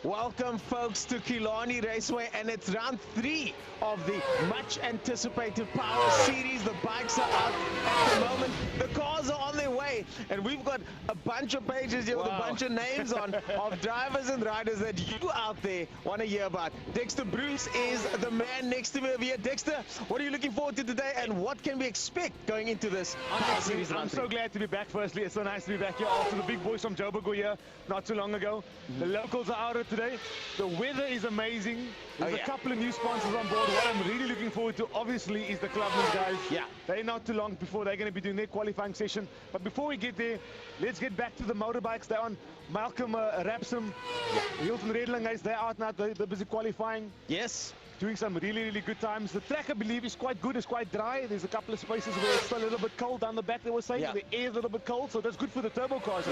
Welcome, folks, to Killarney Raceway, and it's round 3 of the much-anticipated Power Series. The bikes are out at the moment. The cars are on their way, and we've got a bunch of pages here with a bunch of names on of drivers and riders that you out there want to hear about. Dexter Bruce is the man next to me over here. Dexter, what are you looking forward to today, and what can we expect going into this Power Series round 3? I'm so glad to be back. Firstly, it's so nice to be back here after the big boys from Joburg were here not too long ago. The locals are out today. The weather is amazing. There's a couple of new sponsors on board. What I'm really looking forward to, obviously, is the Clubman guys. Yeah. They're not too long before they're going to be doing their qualifying session. But before we get there, let's get back to the motorbikes. They're on Malcolm Rapsum. Hilton Redling guys, they're out now. They're busy qualifying. Yes. Doing some really good times. The track, I believe, is quite good. It's quite dry. There's a couple of spaces where it's still a little bit cold down the back, they were saying. The air is a little bit cold, so that's good for the turbo cars.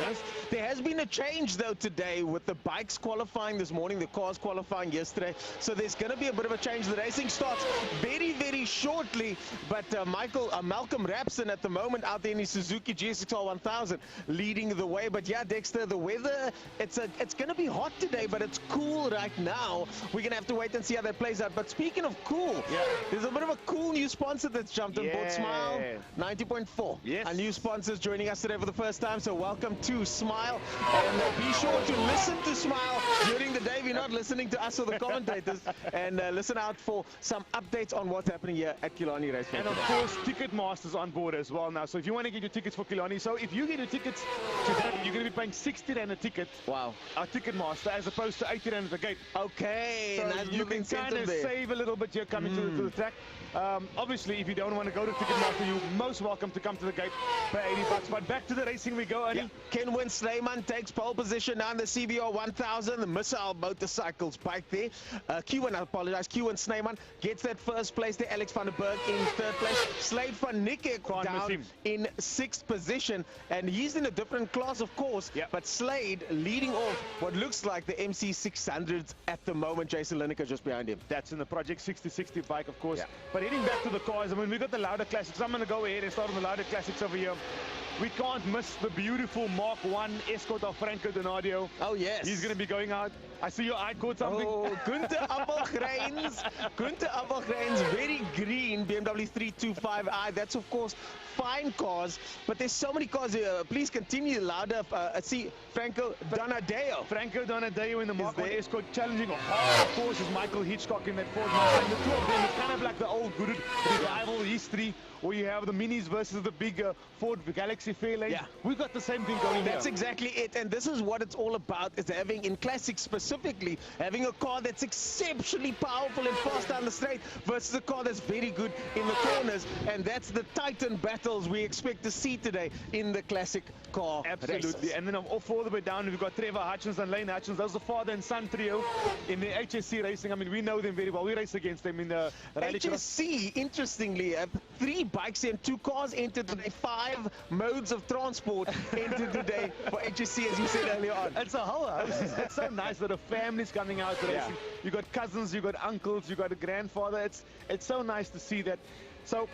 There has been a change, though, today with the bikes qualifying this morning, the cars qualifying yesterday. So there's going to be a bit of a change. The racing starts very shortly, but Malcolm Rapson at the moment out there in his Suzuki GSXR 1000 leading the way. But yeah, Dexter, the weather, it's going to be hot today, but it's cool right now. We're going to have to wait and see how that plays out. But speaking of cool, there's a bit of a cool new sponsor that's jumped on board. Smile 90.4. A new sponsor's joining us today for the first time, so welcome to Smile. And be sure to listen to Smile during the day if you're not listening to us or the commentators. And listen out for some updates on what's happening here at Killarney Raceway. And of course, Ticketmaster's on board as well now. So if you want to get your tickets for Killarney, so if you get your tickets today, you're going to be paying 60 Rand a ticket. Wow. Our Ticketmaster, as opposed to 80 Rand at the gate. Okay. So you can kind of save a little bit here coming to the track. Obviously, if you don't want to go to Ticketmaster, you're most welcome to come to the gate, pay 80 bucks. But back to the racing we go, Annie. Kenwin Snyman takes pole position now in the CBR 1000, the Missile Motorcycles bike there. Q1 Snyman gets that first place there. Alex van der Berg in third place. Slade van Niekerk down in 6th position, and he's in a different class, of course. But Slade leading off what looks like the MC600s at the moment. Jason Lineker just behind him. That's in the Project 6060 bike, of course. But heading back to the cars, I mean, we got the Lauda Classics. I'm going to go ahead and start on the Lauda Classics over here. We can't miss the beautiful Mark 1 escort of Franco Donadio. Oh, yes. He's going to be going out. I see your eye caught something. Oh, Gunther Appelgreins. Gunther Appelgreins, very green BMW 325i. That's, of course, fine cars. But there's so many cars here. Please continue, Lauda. See, Franco Donadeo. Franco Donadeo in the Mark 1 escort challenging hard, of course, is Michael Hitchcock in that Ford Mustang. The two of them is kind of like the old good revival history, where you have the minis versus the big Ford Galaxy Fairlane. We've got the same thing going here. That's exactly it, and this is what it's all about, is having, in classics specifically, having a car that's exceptionally powerful and fast down the straight versus a car that's very good in the corners, and that's the titan battles we expect to see today in the classic car races. And then off all the way down, we've got Trevor Hutchins and Lane Hutchins. Those are the father and son trio in the HSC racing. I mean, we know them very well. We race against them in the rally HSC, interestingly, 3 bikes and 2 cars entered today. 5 modes of transport entered today for HSC, as you said earlier on. It's a whole house. It's so nice that a family's coming out racing. You got cousins, you got uncles, you got a grandfather. It's so nice to see that. So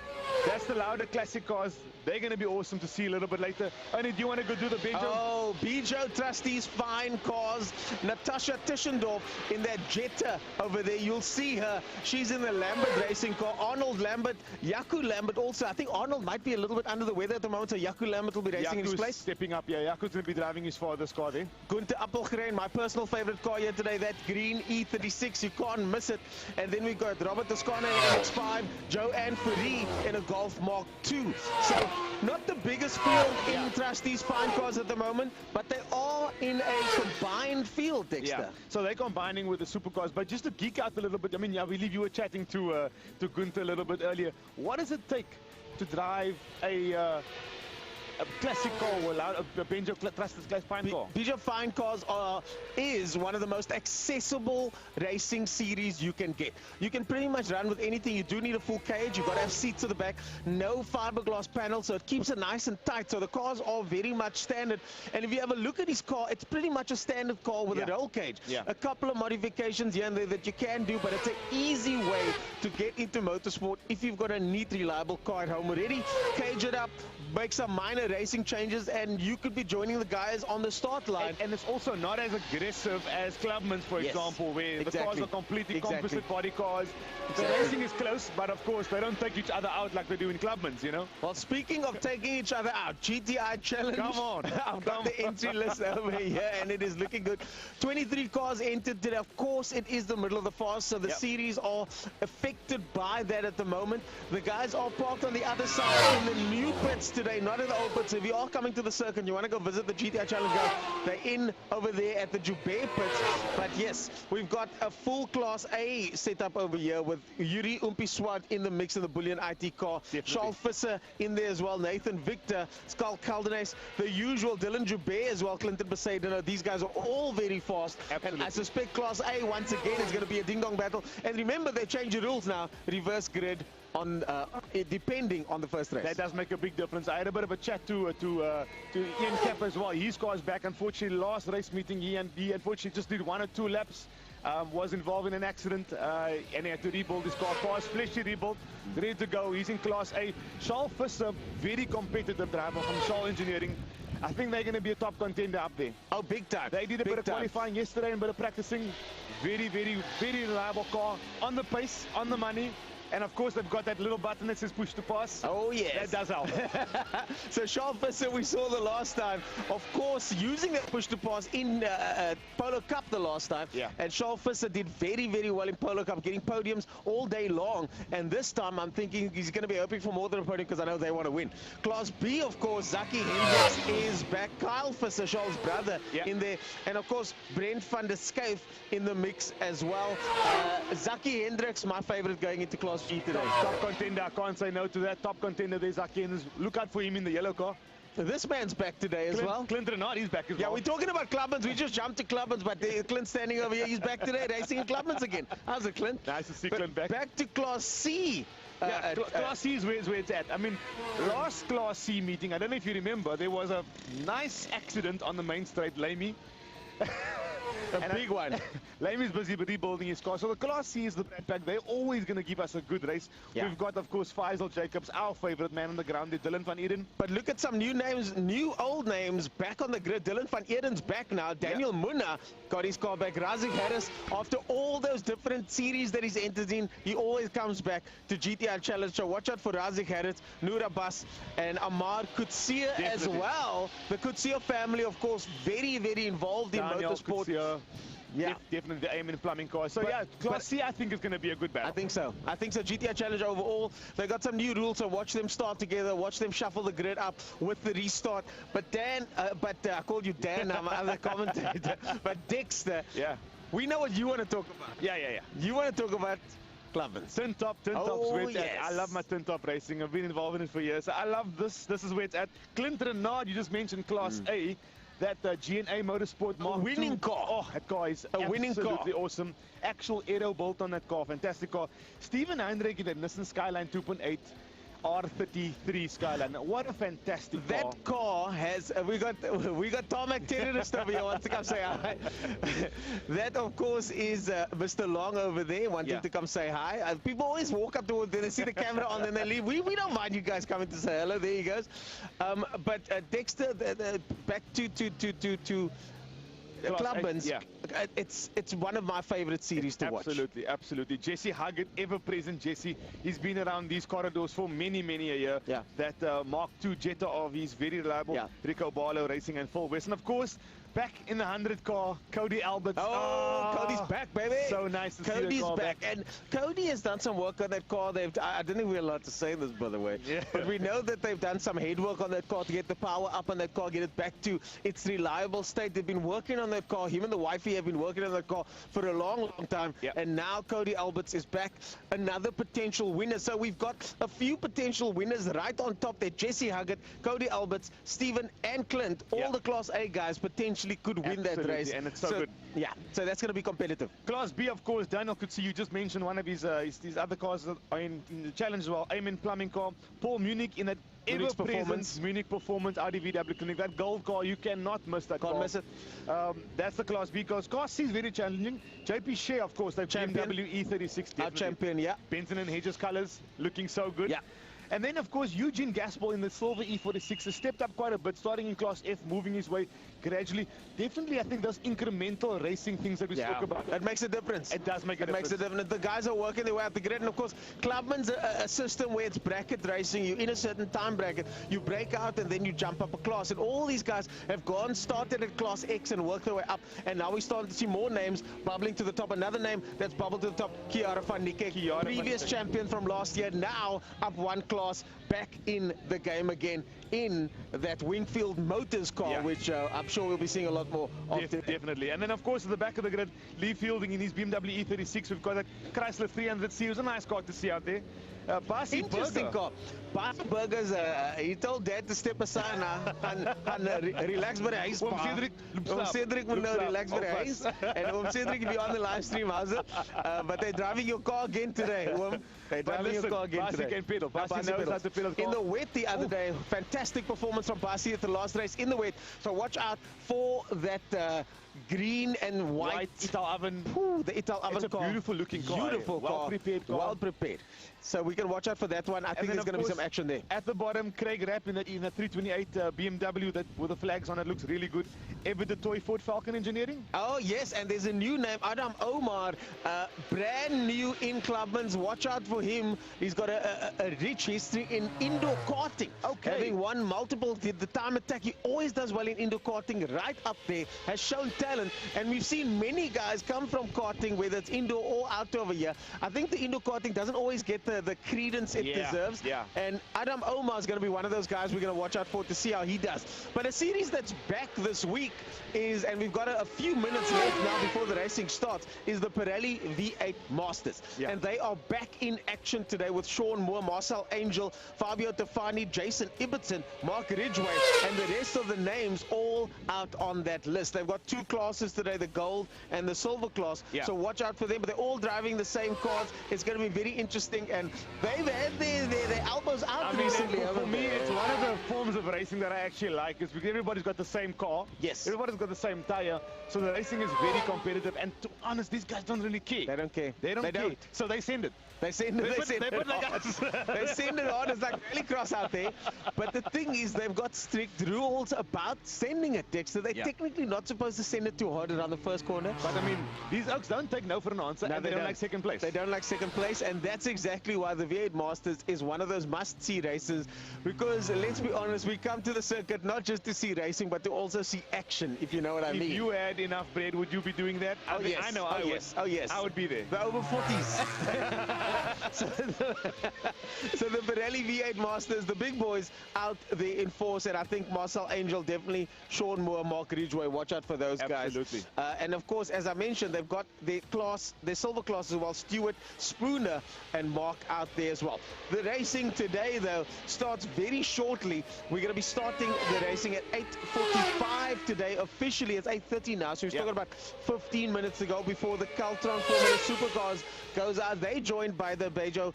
that's the Lauda Classic cars. They're going to be awesome to see a little bit later. Ernie, do you want to go do the Bijo? Oh, Bijo Trustees, fine cars. Natasha Tischendorf in that Jetta over there. You'll see her. She's in the Lambert racing car. Arnold Lambert, Jaco Lambert also. I think Arnold might be a little bit under the weather at the moment, so Jaco Lambert will be racing in his place. Stepping up, Jaco's going to be driving his father's car there. Gunther Appelgrein, my personal favorite car here today, that green E36. You can't miss it. And then we got Robert Toscano in X5, Joanne Ferrie in a Golf Mark II. So not the biggest field in Trustees fine cars at the moment, but they are in a combined field, Dexter. So they're combining with the supercars. But just to geek out a little bit, I mean, I believe you were chatting to Gunther a little bit earlier. What does it take to drive a classic car, a Bijo Trustees class fine car? Bijo fine cars is one of the most accessible racing series you can get. You can pretty much run with anything. You do need a full cage. You've got to have seats at the back. No fiberglass panel, so it keeps it nice and tight. So the cars are very much standard. And if you have a look at his car, it's pretty much a standard car with a roll cage. A couple of modifications here and there that you can do, but it's an easy way to get into motorsport if you've got a neat, reliable car at home already. Cage it up, make some minor minor racing changes, and you could be joining the guys on the start line. And it's also not as aggressive as Clubman's, for example, where the cars are completely composite body cars. The racing is close, but of course they don't take each other out like they do in Clubman's, you know. Well, speaking of taking each other out, GTI Challenge. Come on. I've got the entry list over here, and it is looking good. 23 cars entered today. Of course, it is the middle of the fast, so the series are affected by that at the moment. The guys are parked on the other side in the new pits today, not in the old pits. If you are coming to the circuit and you want to go visit the GTI Challenge guys, they're in over there at the Joubert pits. But yes, we've got a full Class A setup over here with Yuri Umpiswat in the mix of the Bullion IT car. Charles Visser in there as well. Nathan Victor, Skal Caldenes, the usual Dylan Joubert as well. Clinton Besaidano. These guys are all very fast. And I suspect Class A once again is going to be a ding-dong battle. And remember, they changed the rules now. Reverse grid on depending on the first race. That does make a big difference. I had a bit of a chat to Ian Cap as well. His car's back. Unfortunately, last race meeting, he unfortunately just did 1 or 2 laps. Was involved in an accident and he had to rebuild his car. Car's fleshy rebuilt, ready to go. He's in Class A. Charles Visser, very competitive driver from Shaw Engineering. I think they're going to be a top contender up there. Oh, big time. They did a bit of qualifying yesterday and a bit of practicing. Very, very, very reliable car. On the pace, on the money. And of course, they've got that little button that says push to pass. Oh, yes. That does help. So, Charles Visser, we saw the last time, of course, using that push to pass in Polo Cup the last time. Yeah. And Charles Visser did very, very well in Polo Cup, getting podiums all day long. And this time, I'm thinking he's going to be hoping for more than a podium because I know they want to win. Class B, of course, Zaki Hendricks is back. Kyle Visser, Charles' brother, in there. And, of course, Brent van der Skyf in the mix as well. Zaki Hendricks, my favorite going into Class G today. Top contender, I can't say no to that. Top contender, there's Zaki Hendricks. Look out for him in the yellow car. This man's back today as well. Clint Renard, he's back as well. Yeah, we're talking about Clubmans. We just jumped to Clubmans, but Clint's standing over here. He's back today, racing in Clubmans again. How's it, Clint? Nice to see Clint back. Back to Class C. Class C is where it's at. I mean, last Class C meeting, I don't know if you remember, there was a nice accident on the main straight, Lamey. A big one. Lamey's busy rebuilding his car. So the Class C is the Brad Pack. They're always going to give us a good race. Yeah. We've got, of course, Faisal Jacobs, our favorite man on the ground, Dylan van Eden. But look at some new names, new old names back on the grid. Dylan van Eden's back now. Daniel Munna got his car back. Razik Harris, after all those different series that he's entered in, he always comes back to GTI Challenge. So watch out for Razik Harris, Noor Abbas, and Amar Kutsia as well. The Kutsia family, of course, very, very involved in motorsport. Yeah, definitely the aim in plumbing cars. So yeah, Class C I think is going to be a good battle. I think so. I think so. GTI Challenge overall, they got some new rules, so watch them start together, watch them shuffle the grid up with the restart. But Dan, I called you Dan, I'm other commentator. But Dexter, we know what you want to talk about. Yeah. You want to talk about Clubmans. Tin top, I love my tin top racing. I've been involved in it for years. I love this. This is where it's at. Clint Renard, you just mentioned Class A. That GNA Motorsport Mark winning car. Oh, that car is a winning car. Absolutely awesome. Actual aero bolt on that car. Fantastic car. Steven Heinrich in the Nissan Skyline 2.8 R33 Skyline. What a fantastic car. That car has, we got Tarmac Terrorist over here wants to come say hi. That, of course, is Mr. Long over there wanting to come say hi. People always walk up to them, they see the camera on, then they leave. We don't mind you guys coming to say hello. There he goes. But Dexter, back to Clubmans, it's one of my favorite series to watch. Absolutely. Jesse Huggett, ever present Jesse. He's been around these corridors for many a year. Yeah. That Mark II Jetta of his very reliable Rico Barlow Racing and Full West. And of course, back in the 100 car, Cody Alberts. Oh, Cody's back, baby. So nice to see Cody's back. And Cody has done some work on that car. I didn't think we were allowed to say this, by the way. Yeah. But we know that they've done some head work on that car to get the power up on that car, get it back to its reliable state. They've been working on that car. Him and the wifey have been working on that car for a long time. Yep. And now Cody Alberts is back, another potential winner. So we've got a few potential winners right on top there. Jesse Huggett, Cody Alberts, Steven and Clint, all the Class A guys potentially could win that race. And it's so good. Yeah, so that's going to be competitive. Class B, of course, Daniel could see you just mentioned one of his other cars that are in the challenge as well. Amen Plumbing car. Paul Munich in that ever-present Munich Performance Audi VW Clinic. That gold car, you cannot miss that car. Can't miss it. That's the Class B cars. Class C is very challenging. JP Shea, of course, the BMW E36. Our champion, yeah. Benson and Hedges colors, looking so good. Yeah. And then, of course, Eugene Gaspol in the silver E46 has stepped up quite a bit, starting in Class F, moving his way gradually. Definitely, I think those incremental racing things that we spoke about. It makes a difference. It does make a difference. It makes a difference. The guys are working their way up the grid. And, of course, Clubman's a system where it's bracket racing. You're in a certain time bracket. You break out, and then you jump up a class. And all these guys have started at Class X and worked their way up. And now we're starting to see more names bubbling to the top. Another name that's bubbled to the top, Kiara van Niekerk, previous champion from last year, now up one class, back in the game again in that Wingfield Motors car, which I'm sure we'll be seeing a lot more of. Definitely. And then, of course, at the back of the grid, Lee Fielding in his BMW E36. We've got a Chrysler 300C. It was a nice car to see out there. Interesting car. Basie Burgers, he told Dad to step aside now and relax by the huis. Cedric will know relax by the huis. And Cedric, if you're on the live stream, how's it? But they're driving your car again today. They're driving your car again today. Can pedal. Basie knows how to pedal. In the wet the other day, fantastic performance from Basie at the last race in the wet. So watch out for that green and white Ital Oven. The Ital Oven car. It's a beautiful looking car. Beautiful car. Well prepared car. Well prepared. So we can watch out for that one. I think there's going to be some action there. At the bottom, Craig Rapp in a 328 BMW that with the flags on it looks really good. Ever the toy Ford Falcon Engineering. Oh yes, and there's a new name, Adam Omar, brand new in Clubman's. Watch out for him. He's got a rich history in indoor karting. Okay. Having won multiple, the time attack, he always does well in indoor karting, right up there, has shown talent. And we've seen many guys come from karting, whether it's indoor or outdoor over here. I think the indoor karting doesn't always get the credence it deserves. And Adam Omar is going to be one of those guys we're going to watch out for to see how he does. But a series that's back this week is, and we've got a few minutes left now before the racing starts, is the Pirelli V8 Masters. And they are back in action today with Sean Moore, Marcel Angel, Fabio Tefani, Jason Ibbotson, Mark Ridgway, and the rest of the names all out on that list. They've got two classes today, the gold and the silver class. So watch out for them. But they're all driving the same cars. It's going to be very interesting. And they've had their elbows out recently. For me, it's one of the forms of racing that I actually like, is because everybody's got the same car. Yes. Everybody's got the same tire. So the racing is very competitive. And to be honest, these guys don't really care. They don't care. They don't care. So they send it. They send it on. It's like rallycross out there. But the thing is, they've got strict rules about sending it, Dexter. They're technically not supposed to send it too hard around the first corner. But I mean, these oaks don't take no for an answer, and they don't like second place. They don't like second place, and that's exactly why the V8 Masters is one of those must-see races. Because let's be honest, we come to the circuit not just to see racing, but to also see action, if you know what I mean. If you had enough bread, would you be doing that? Oh, yes. I know I would. Oh, yes. I would be there. The over 40s. So the Pirelli V8 Masters, the big boys out there in force, and I think Marcel Angel, definitely Sean Moore, Mark Ridgway, watch out for those guys. Absolutely. And of course, as I mentioned, they've got their silver class as well, Stuart, Spooner, and Mark out there as well. The racing today, though, starts very shortly. We're going to be starting the racing at 8:45 today. Officially, it's 8:30 now, so we've still got about 15 minutes to go before the Caltron Formula Supercars goes out. They joined by the Bejo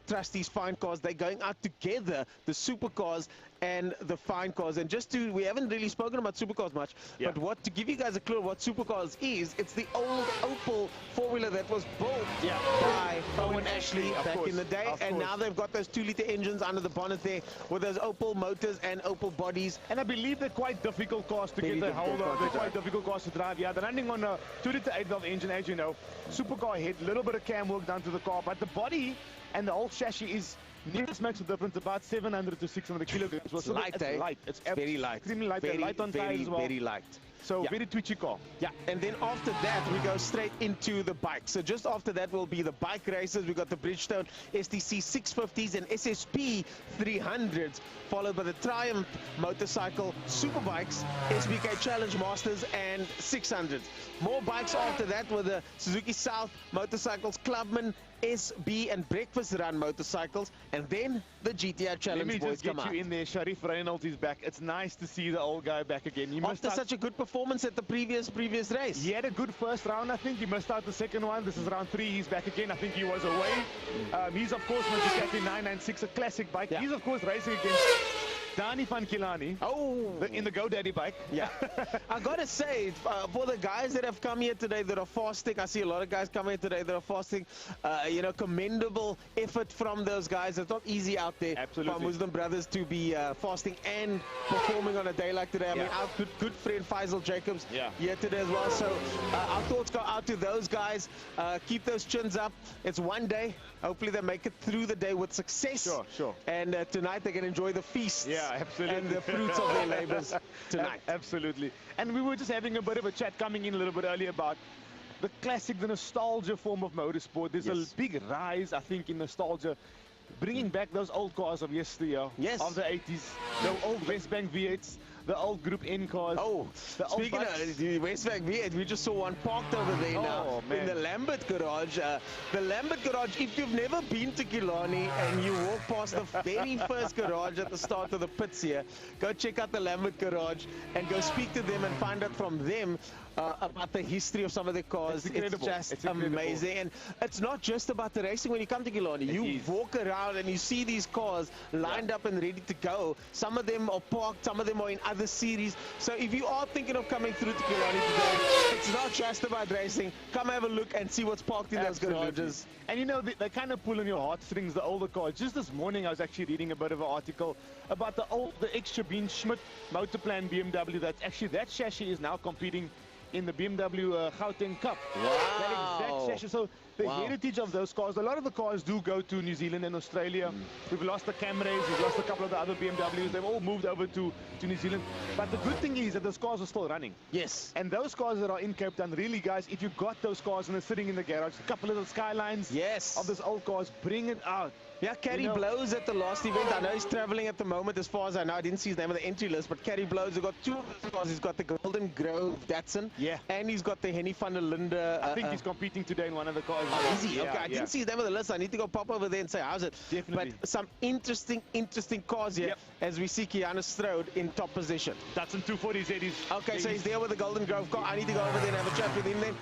Trustees Fine Cars. They're going out together, the Supercars and the Fine Cars. And just to, we haven't really spoken about Supercars much, but to give you guys a clue of what Supercars is, it's the old Opel four-wheeler that was built by Owen Ashley back in the day. And now they've got those 2-liter engines under the bonnet there with those Opel motors and Opel bodies. And I believe they're quite difficult cars to get a hold of. They're quite difficult cars to drive. Yeah, they're running on a 2-liter 8-valve engine, as you know. Supercar head, little bit of cam work done to the car, but the body and the whole chassis is nearly makes a difference, about 700 to 600 kilograms. It's light, it's light. It's very light. Extremely light. Very, light on tires as well. Very light. So very twitchy car. Yeah, and then after that, we go straight into the bike. So just after that will be the bike races. We've got the Bridgestone STC 650s and SSP 300s, followed by the Triumph Motorcycle Superbikes, SBK Challenge Masters, and 600s. More bikes after that with the Suzuki South Motorcycles Clubman, SB and Breakfast Run motorcycles, and then the GTR Challenge boys come out. Let me just get you in there. Sharif Reynolds is back. It's nice to see the old guy back again. After such a good performance at the previous race. He had a good first round, I think. He missed out the second one. This is round 3. He's back again. I think he was away. He's, of course, Ducati 996, a classic bike. He's, of course, racing against Danny van Killarney. Oh, In the GoDaddy bike. yeah. I gotta say, for the guys that have come here today that are fasting, I see a lot of guys coming here today that are fasting. You know, commendable effort from those guys. It's not easy out there Absolutely. for Muslim brothers to be fasting and performing on a day like today. I mean, our good friend Faisal Jacobs here today as well. So our thoughts go out to those guys. Keep those chins up. It's one day. Hopefully they make it through the day with success. Sure. And tonight they can enjoy the feast. Yeah, absolutely. And the fruits of their labors tonight. Absolutely. And we were just having a bit of a chat coming in a little bit earlier about the classic, the nostalgia form of motorsport. There's a big rise, I think, in nostalgia, bringing back those old cars of yesteryear, of the 80s, the old West Bank V8s, the old Group N cars. Oh, speaking of the West Bank V8, we just saw one parked over there now in the Lambert garage. The Lambert garage, if you've never been to Killarney and you walk past the very first garage at the start of the pits here, go check out the Lambert garage and go speak to them and find out from them about the history of some of the cars. It's just amazing. And it's not just about the racing when you come to Killarney. You walk around and you see these cars lined up and ready to go. Some of them are parked, some of them are in other series. So if you are thinking of coming through to Killarney today, it's not just about racing. Come have a look and see what's parked in those garages. And you know, they kind of pull on your heartstrings, the older cars. Just this morning I was actually reading a bit of an article about the extra Bean Schmidt Motorplan BMW. That chassis is now competing in the BMW Gauteng Cup. Wow. That exact chassis. So the heritage of those cars, a lot of the cars do go to New Zealand and Australia. We've lost the Camrys, we've lost a couple of the other BMWs. They've all moved over to New Zealand. But the good thing is that those cars are still running. Yes. And those cars that are in Cape Town, really, guys, if you've got those cars and they're sitting in the garage, a couple of the Skylines of those old cars, bring it out. Yeah, Kerry Blows at the last event. I know he's traveling at the moment as far as I know. I didn't see his name on the entry list, but Kerry Blows has got two of the cars. He's got the Golden Grove Datsun. Yeah. And he's got the Henny van der Linde. I think he's competing today in one of the cars. Oh, is he? Okay, I didn't see his name on the list. I need to go pop over there and say, how's it? Definitely. But some interesting cars here as we see Keanu Strode in top position. Datsun 240Z. Okay, so he's there with the Golden Grove car. I need to go over there and have a chat with him then.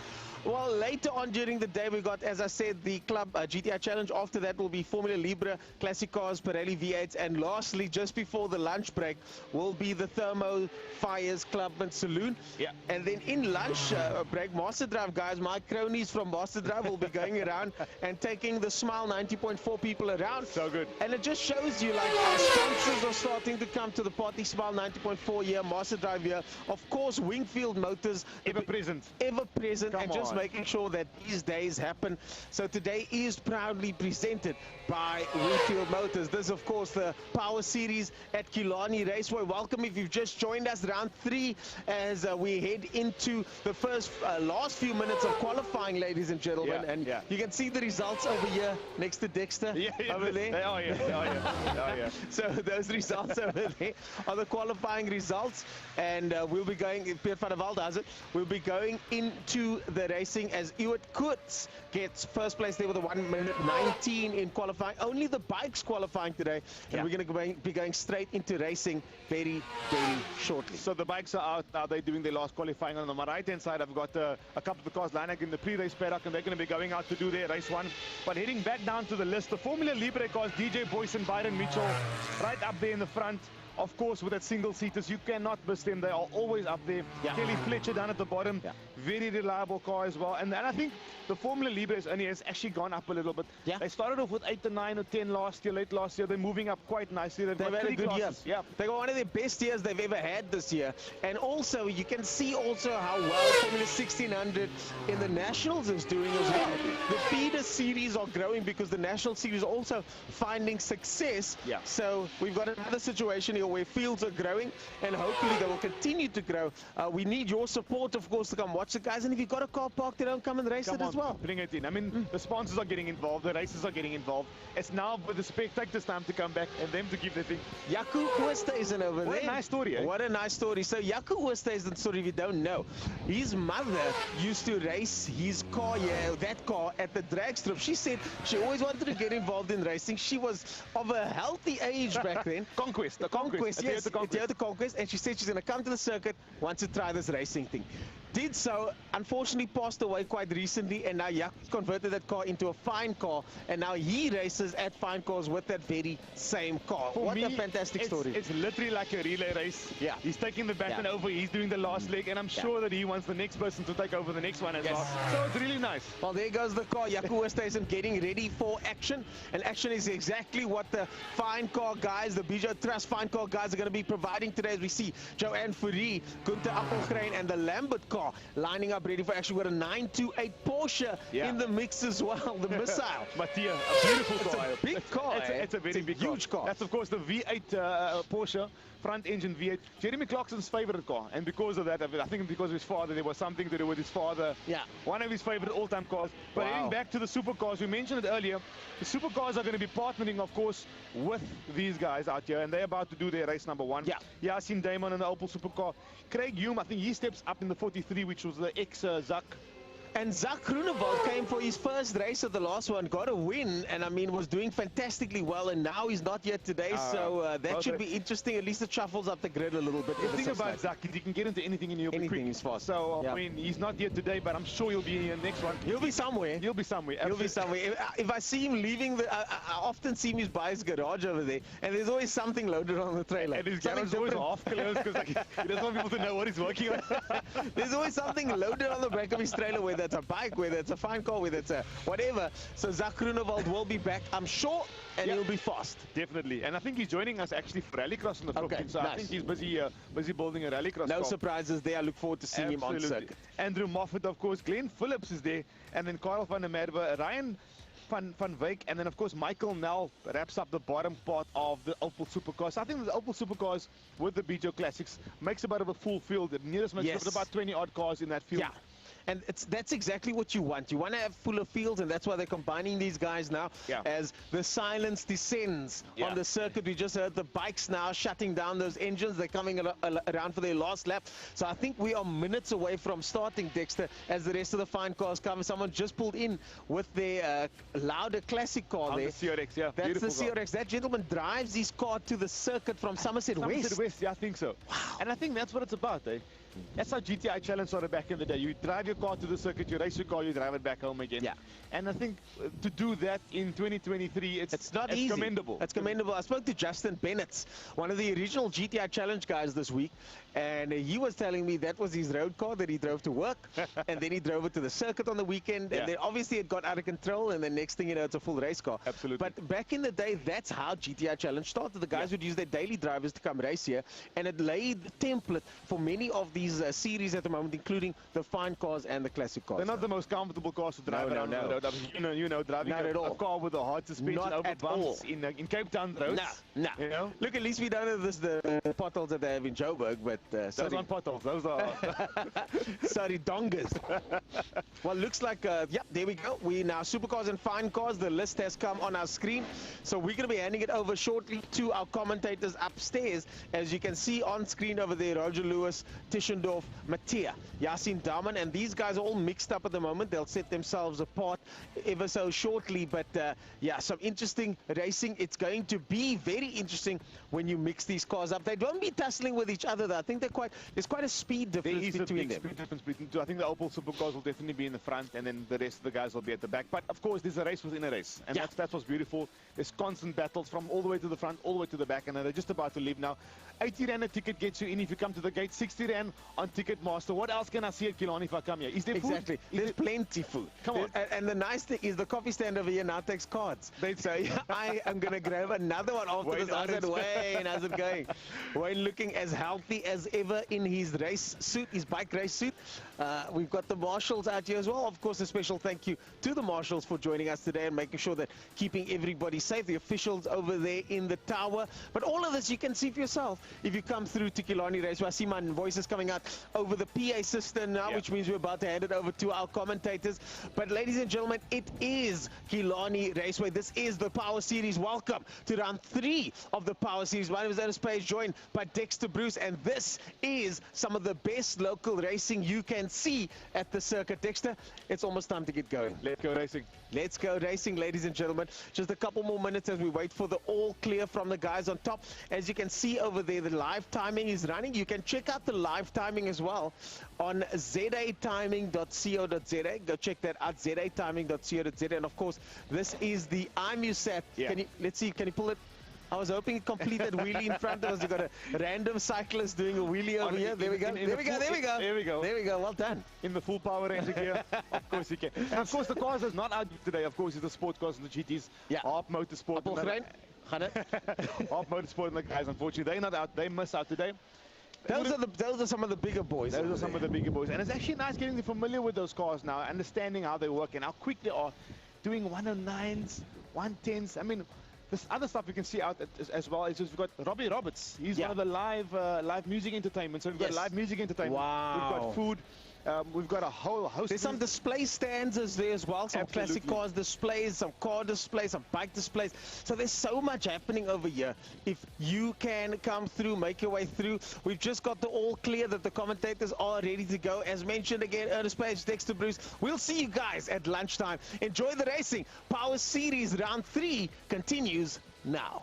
Well, later on during the day, we got, as I said, the Club GTI Challenge. After that will be Formula Libre, Classic Cars, Pirelli V8s. And lastly, just before the lunch break, will be the Thermo Fires Club and Saloon. Yeah. And then in lunch break, Master Drive guys, my cronies from Master Drive will be going around and taking the Smile 90.4 people around. So good. And it just shows you, like, our sponsors are starting to come to the party. Smile 90.4 here, Master Drive here. Of course, Wingfield Motors. Ever present. Ever present. Come and just on. Making sure that these days happen. So today is proudly presented by Wingfield Motors. This, of course, the Power Series at Killarney Raceway. Welcome if you've just joined us. Round 3 as we head into the last few minutes of qualifying, ladies and gentlemen. And you can see the results over here next to Dexter over there. Oh, yeah. So those results over there are the qualifying results. And we'll be going, Piet van der Walt does it, we'll be going into the racing as Ewart Koets gets first place there with a 1:19 in qualifying. Only the bikes qualifying today. And we're going to be going straight into racing very, very shortly. So the bikes are out now. They're doing their last qualifying. On my right-hand side, I've got a couple of the cars lined up in the pre-race paddock, and they're going to be going out to do their race 1. But heading back down to the list, the Formula Libre cars, DJ Boyce and Byron Mitchell, right up there in the front. Of course, with that single-seaters, you cannot miss them. They are always up there. Kelly Fletcher down at the bottom. Very reliable car as well. And then I think the Formula Libre has actually gone up a little bit. They started off with 8 to 9 or 10 late last year. They're moving up quite nicely. They've had a good year. They got one of the best years they've ever had this year. And also, you can see also how well Formula 1600 in the Nationals is doing as well. The feeder series are growing because the National Series are also finding success. So we've got another situation here where fields are growing, and hopefully they will continue to grow. We need your support, of course, to come watch the guys. And if you've got a car parked, they don't come and race it as well. Bring it in. I mean, the sponsors are getting involved, the races are getting involved. It's now with the spectators' time to come back and them to give their thing. Jaco Oosthuizen over there. What a nice story, eh? What a nice story. So Jaco Oosthuizen, sorry if you don't know, his mother used to race his car, that car at the drag strip. She said she always wanted to get involved in racing. She was of a healthy age back then. Conquest. Yes, Toyota Conquest, and she said she's going to come to the circuit, wants to try this racing thing. did so, unfortunately passed away quite recently, and now Jaco converted that car into a fine car, and now he races at fine cars with that very same car. For what me, a fantastic story. It's literally like a relay race. Yeah. He's taking the baton over, he's doing the last leg, and I'm sure that he wants the next person to take over the next one as well. So it's really nice. Well, there goes the car. Jaco Oosthuizen getting ready for action, and action is exactly what the fine car guys, the Bijou Trust fine car guys, are going to be providing today, as we see Joanne Fourie, Gunther Appelgrein, and the Lambert car lining up ready for action. We've got a 928 Porsche in the mix as well, the Missile. Mattia, a beautiful car. It's a big car. It's a very big huge car. That's, of course, the V8 Porsche. Front engine V8, Jeremy Clarkson's favorite car, and because of that, I think because of his father, there was something to do with his father. Yeah. One of his favorite all-time cars. But heading back to the supercars, we mentioned it earlier, the supercars are going to be partnering, of course, with these guys out here, and they're about to do their race number 1. Yeah. Yasin Damon in the Opel supercar. Craig Hume, I think he steps up in the 43, which was the ex-Zak. And Zak Groenewald came for his first race at the last one, got a win, and I mean was doing fantastically well, and now he's not yet today, so that should be interesting. At least it shuffles up the grid a little bit. The thing about Zak is he can get into anything and he'll be quick. Is fast. So I mean, he's not here today, but I'm sure he'll be in the next one. He'll be somewhere. He'll be somewhere. He'll be somewhere. If I see him leaving, I often see him by his garage over there, and there's always something loaded on the trailer. And his garage is always half closed because he doesn't want people to know what he's working on. There's always something loaded on the back of his trailer, whether it's a bike, whether it's a fine car, whether it's a whatever. So Zak Groenewald will be back, I'm sure, and he'll be fast. Definitely. And I think he's joining us actually for rallycross on the 15th. So I think he's busy building a rallycross car. Surprises there. I look forward to seeing him on circuit. Andrew Moffat, of course. Glenn Phillips is there. And then Karel van der Merwe, Ryan van Wyk, and then of course Michael Nell wraps up the bottom part of the Opel Supercars. I think the Opel Supercars with the Bijou Classics makes about a full field. The nearest makes about 20 odd cars in that field. Yeah. And that's exactly what you want. You want to have fuller fields, and that's why they're combining these guys now. As the silence descends on the circuit. We just heard the bikes now shutting down those engines. They're coming around for their last lap. So I think we are minutes away from starting, Dexter, as the rest of the fine cars come. Someone just pulled in with their louder classic car there. The CRX, That's beautiful the CRX. That gentleman drives his car to the circuit from Somerset West. Somerset West, yeah, I think so. Wow. And I think that's what it's about, eh? That's how GTI Challenge started back in the day. You drive your car to the circuit, you race your car, you drive it back home again. Yeah. And I think to do that in 2023, it's not easy. Commendable. It's commendable. I spoke to Justin Bennett, one of the original GTI Challenge guys this week, and he was telling me that was his road car that he drove to work, and then he drove it to the circuit on the weekend, and then obviously it got out of control, and the next thing you know, it's a full race car. Absolutely. But back in the day, that's how GTI Challenge started. The guys would use their daily drivers to come race here, and it laid the template for many of these series at the moment, including the fine cars and the classic cars. They're not the most comfortable cars to drive around on the road. You know, driving a car with a hard suspension over bumps in Cape Town roads. Nah. You know? Look, at least we don't have the potholes that they have in Joburg, but those aren't potholes. Those are sorry, dongers. Well, looks like there we go. We now supercars and fine cars. The list has come on our screen, so we're going to be handing it over shortly to our commentators upstairs. As you can see on screen over there, Roger Lewis, Tischendorf, Mattia, Yasin Daman, and these guys are all mixed up at the moment. They'll set themselves apart ever so shortly, but some interesting racing. It's going to be very interesting when you mix these cars up. They won't be tussling with each other though. I think there's quite a speed difference between them. Speed difference between two. I think the Opel supercars will definitely be in the front, and then the rest of the guys will be at the back. But of course, there's a race within a race, and that's what's beautiful. There's constant battles from all the way to the front, all the way to the back, and they're just about to leave now. 80 Rand a ticket gets you in if you come to the gate, 60 Rand on Ticketmaster. What else can I see at Killarney if I come here? Is there food? Exactly. There's plenty food. Come on. And the nice thing is the coffee stand over here now takes cards. So I am going to grab another one after this. I said, Wayne, how's it going? Wayne looking as healthy as ever in his race suit, his bike race suit. We've got the marshals out here as well. Of course, a special thank you to the marshals for joining us today and making sure that keeping everybody safe. The officials over there in the tower. But all of this you can see for yourself if you come through to Killarney Raceway. I see my voice is coming out over the PA system now, which means we're about to hand it over to our commentators. But ladies and gentlemen, it is Killarney Raceway. This is the Power Series. Welcome to round 3 of the Power Series. My name is Ernest Page, joined by Dexter Bruce, and this is some of the best local racing you can see at the circuit. Dexter, it's almost time to get going. Let's go racing. Let's go racing, ladies and gentlemen. Just a couple more minutes as we wait for the all clear from the guys on top. As you can see over there, the live timing is running. You can check out the live timing as well on zatiming.co.za. Go check that out, zatiming.co.za. And of course, this is the IMUSAT. Yeah. Let's see, can you pull it? I was hoping to complete that wheelie in front of us. You've got a random cyclist doing a wheelie over here. There we go. There we go. There we go. There we go. There we go. Well done. In the full power range gear, of course you can. And of course the cars that's not out today, of course, is the sports cars and the GTs. Yeah. Harp Motorsport. Appelgrein. Harp Motorsport and the guys, unfortunately, they're not out. They miss out today. Those are some of the bigger boys. Those are some of the bigger boys. And it's actually nice getting familiar with those cars now, understanding how they work and how quick they are, doing 109s, 110s. I mean, this other stuff you can see out as well is we've got Robbie Roberts. He's one of the live music entertainment. So we've got live music entertainment. Wow. We've got food. We've got a whole host. There's some display stands there as well. Some classic cars displays, some car displays, some bike displays. So there's so much happening over here. If you can come through, make your way through. We've just got the all clear that the commentators are ready to go. As mentioned again, Ernest Page, Dexter Bruce. We'll see you guys at lunchtime. Enjoy the racing. Power Series Round 3 continues now.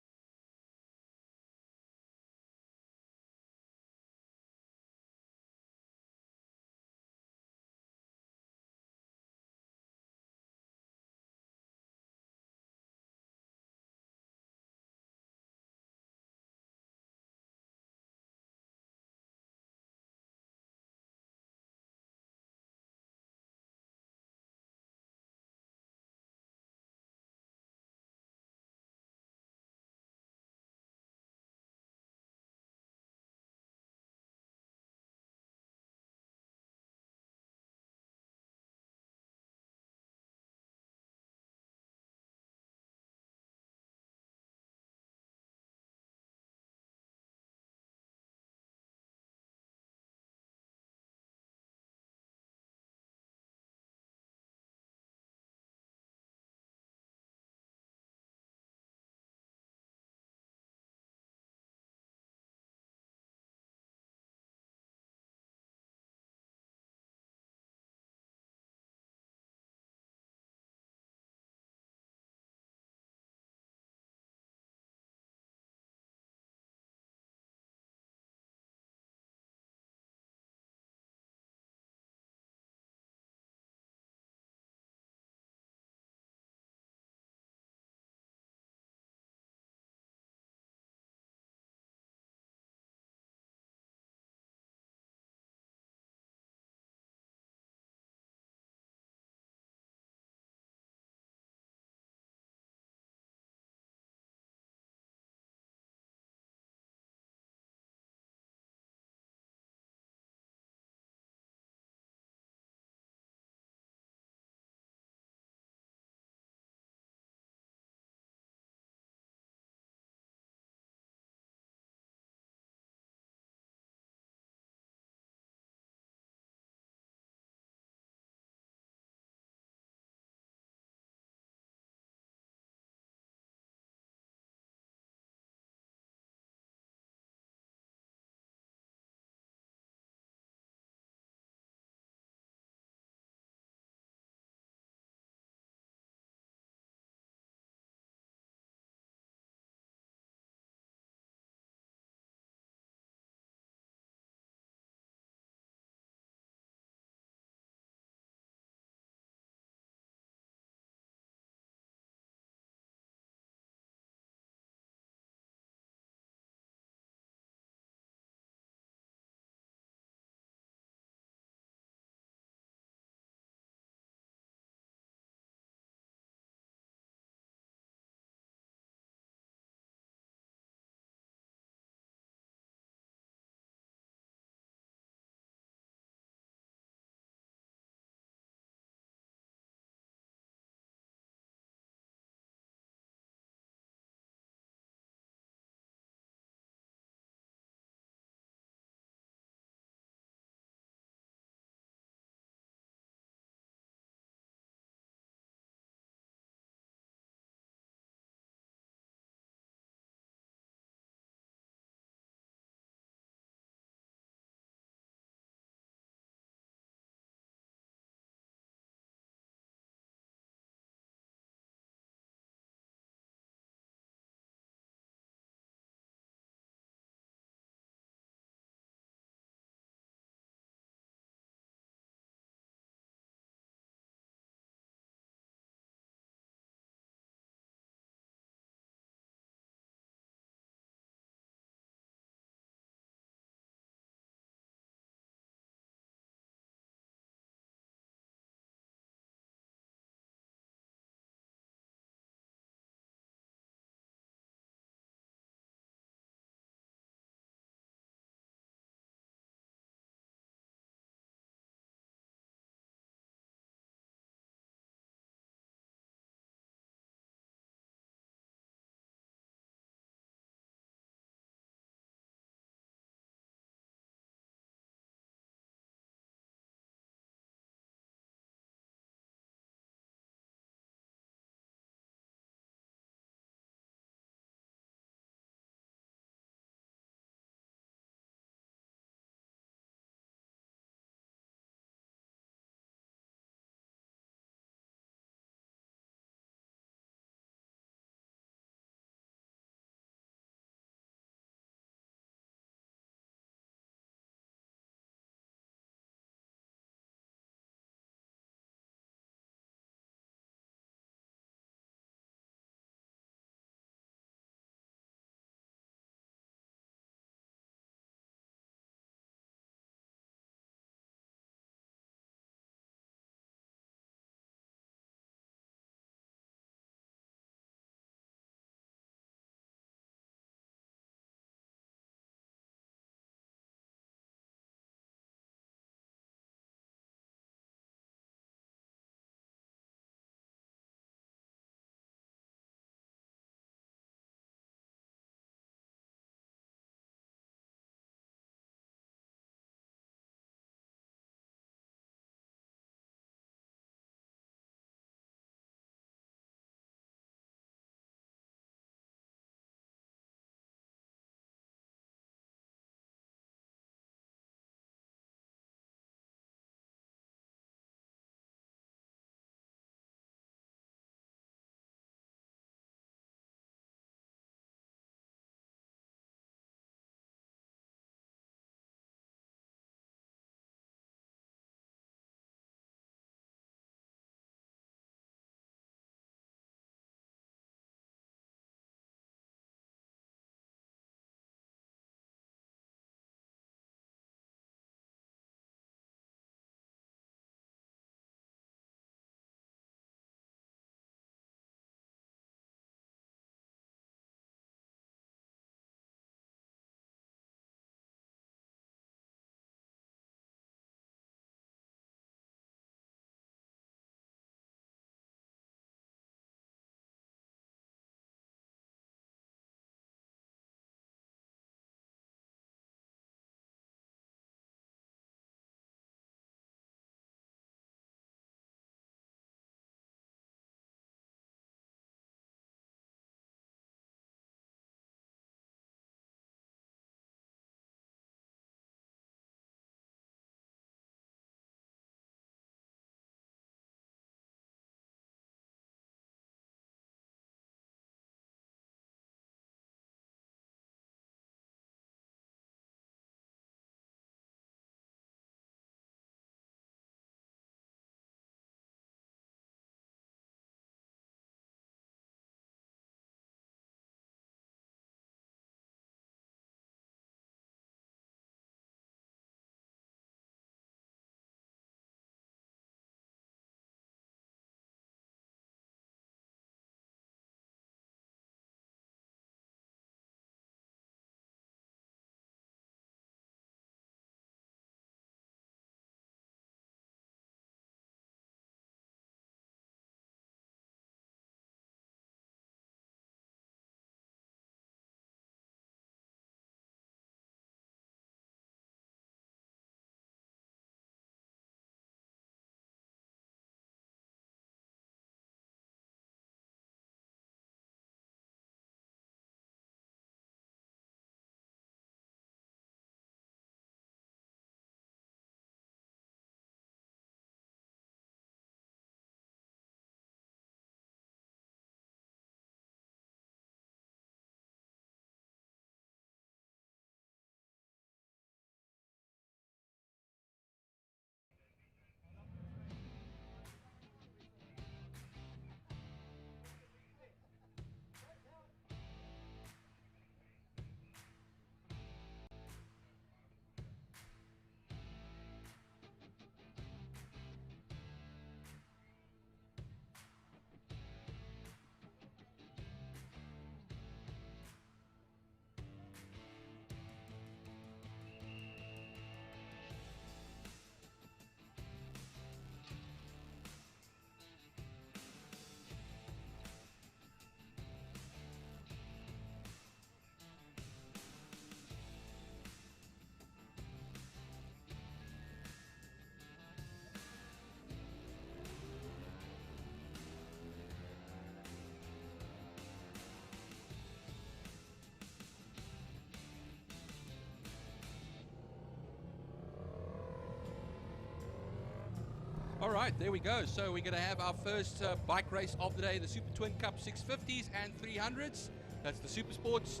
All right, there we go. So we're going to have our first bike race of the day, the Super Twin Cup 650s and 300s. That's the Super Sports.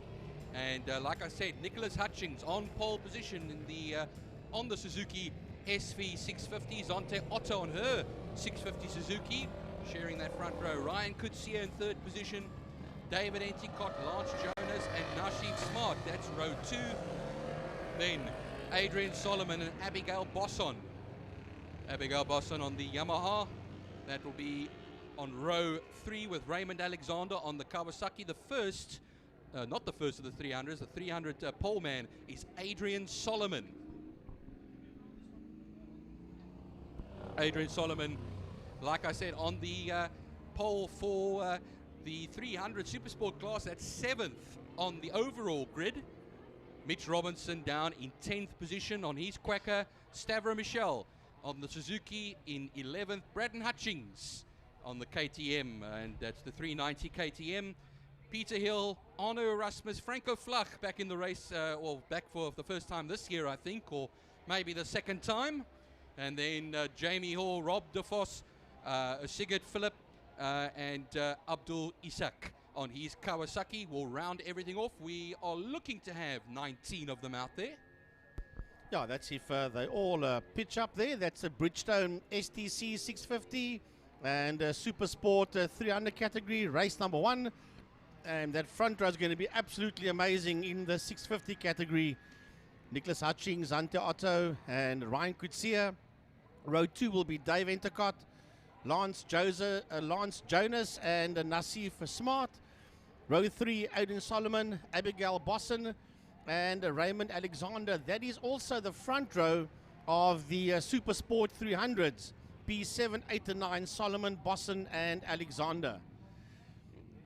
And like I said, Nicholas Hutchings on pole position in the on the Suzuki SV 650. Zante Otto on her 650 Suzuki, sharing that front row. Ryan Kutsia in third position. David Enticott, Lance Jonas, and Nasheed Smart. That's row 2. Then Adrian Solomon and Abigail Bosson. Abigail Bosson on the Yamaha. That will be on row 3 with Raymond Alexander on the Kawasaki. The first, not the first of the 300s, the 300 pole man is Adrian Solomon. Adrian Solomon, like I said, on the pole for the 300 Supersport class. That's 7th on the overall grid. Mitch Robinson down in 10th position on his Quacker. Stavro Michel on the Suzuki in 11th. Braden Hutchings on the KTM, and that's the 390 KTM. Peter Hill, Arno Erasmus, Franco Flach back in the race, or back for the first time this year, I think, or maybe the second time. And then Jamie Hall, Rob DeVos, Sigurd Philip, and Abdul Isak on his Kawasaki will round everything off. We are looking to have 19 of them out there. Yeah, that's if they all pitch up there. That's a Bridgestone STC 650 and Super Sport 300 category, race number 1. And that front row is going to be absolutely amazing in the 650 category. Nicholas Hutchings, Zante Otto, and Ryan Kutsia. Row 2 will be Dave Enticott, Lance Jonas, and Nasif Smart. Row 3, Adrian Solomon, Abigail Bosson, and Raymond Alexander. That is also the front row of the Super Sport 300s. P7, 8 and 9, Solomon, Bosson, and Alexander.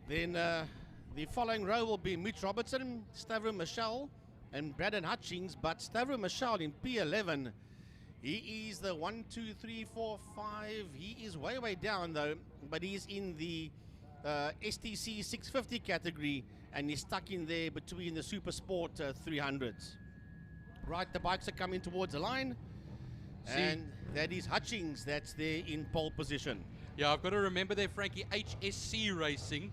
Then the following row will be Mitch Robertson, Stavro Michel, and Braden Hutchings. But Stavro Michel in P11, he is the 1, 2, 3, 4, 5. He is way down though, but he's in the STC 650 category, and he's stuck in there between the Super Sport 300s. Right, the bikes are coming towards the line, and that is Hutchings that's there in pole position. Yeah, I've got to remember there, Frankie, HSC Racing.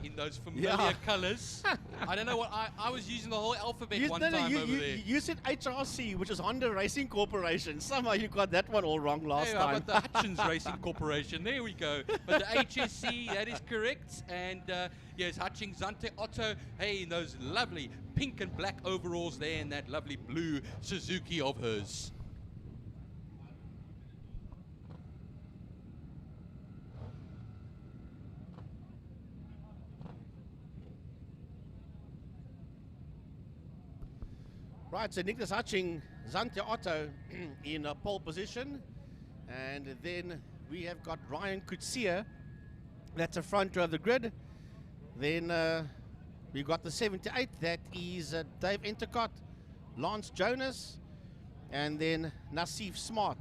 In those familiar colours. I don't know what I was using the whole alphabet over there. You said HRC, which is Honda Racing Corporation. Somehow you got that one all wrong last time. But the Hutchins Racing Corporation, there we go. But the HSC, that is correct. And yes, Hutchings, Zante Otto, hey, in those lovely pink and black overalls there, and that lovely blue Suzuki of hers. Right, so Nicholas Hutchings, Zante Otto in a pole position. And then we have got Ryan Kutsia. That's the front row of the grid. Then we've got the 78. That is Dave Enticott, Lance Jonas, and then Nasif Smart.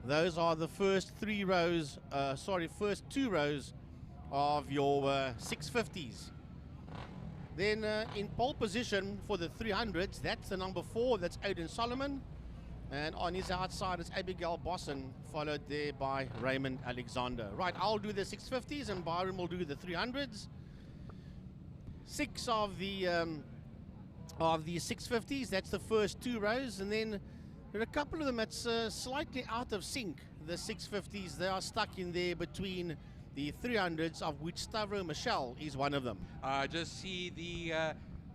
Those are the first first 2 rows of your 650s. Then in pole position for the 300s, that's the number 4, that's Adrian Solomon. And on his outside is Abigail Bosson, followed there by Raymond Alexander. Right, I'll do the 650s and Byron will do the 300s. 6 of the 650s, that's the first 2 rows. And then there are a couple of them that's slightly out of sync. The 650s, they are stuck in there between the 300s, of which Stavro Michel is one of them. I just see the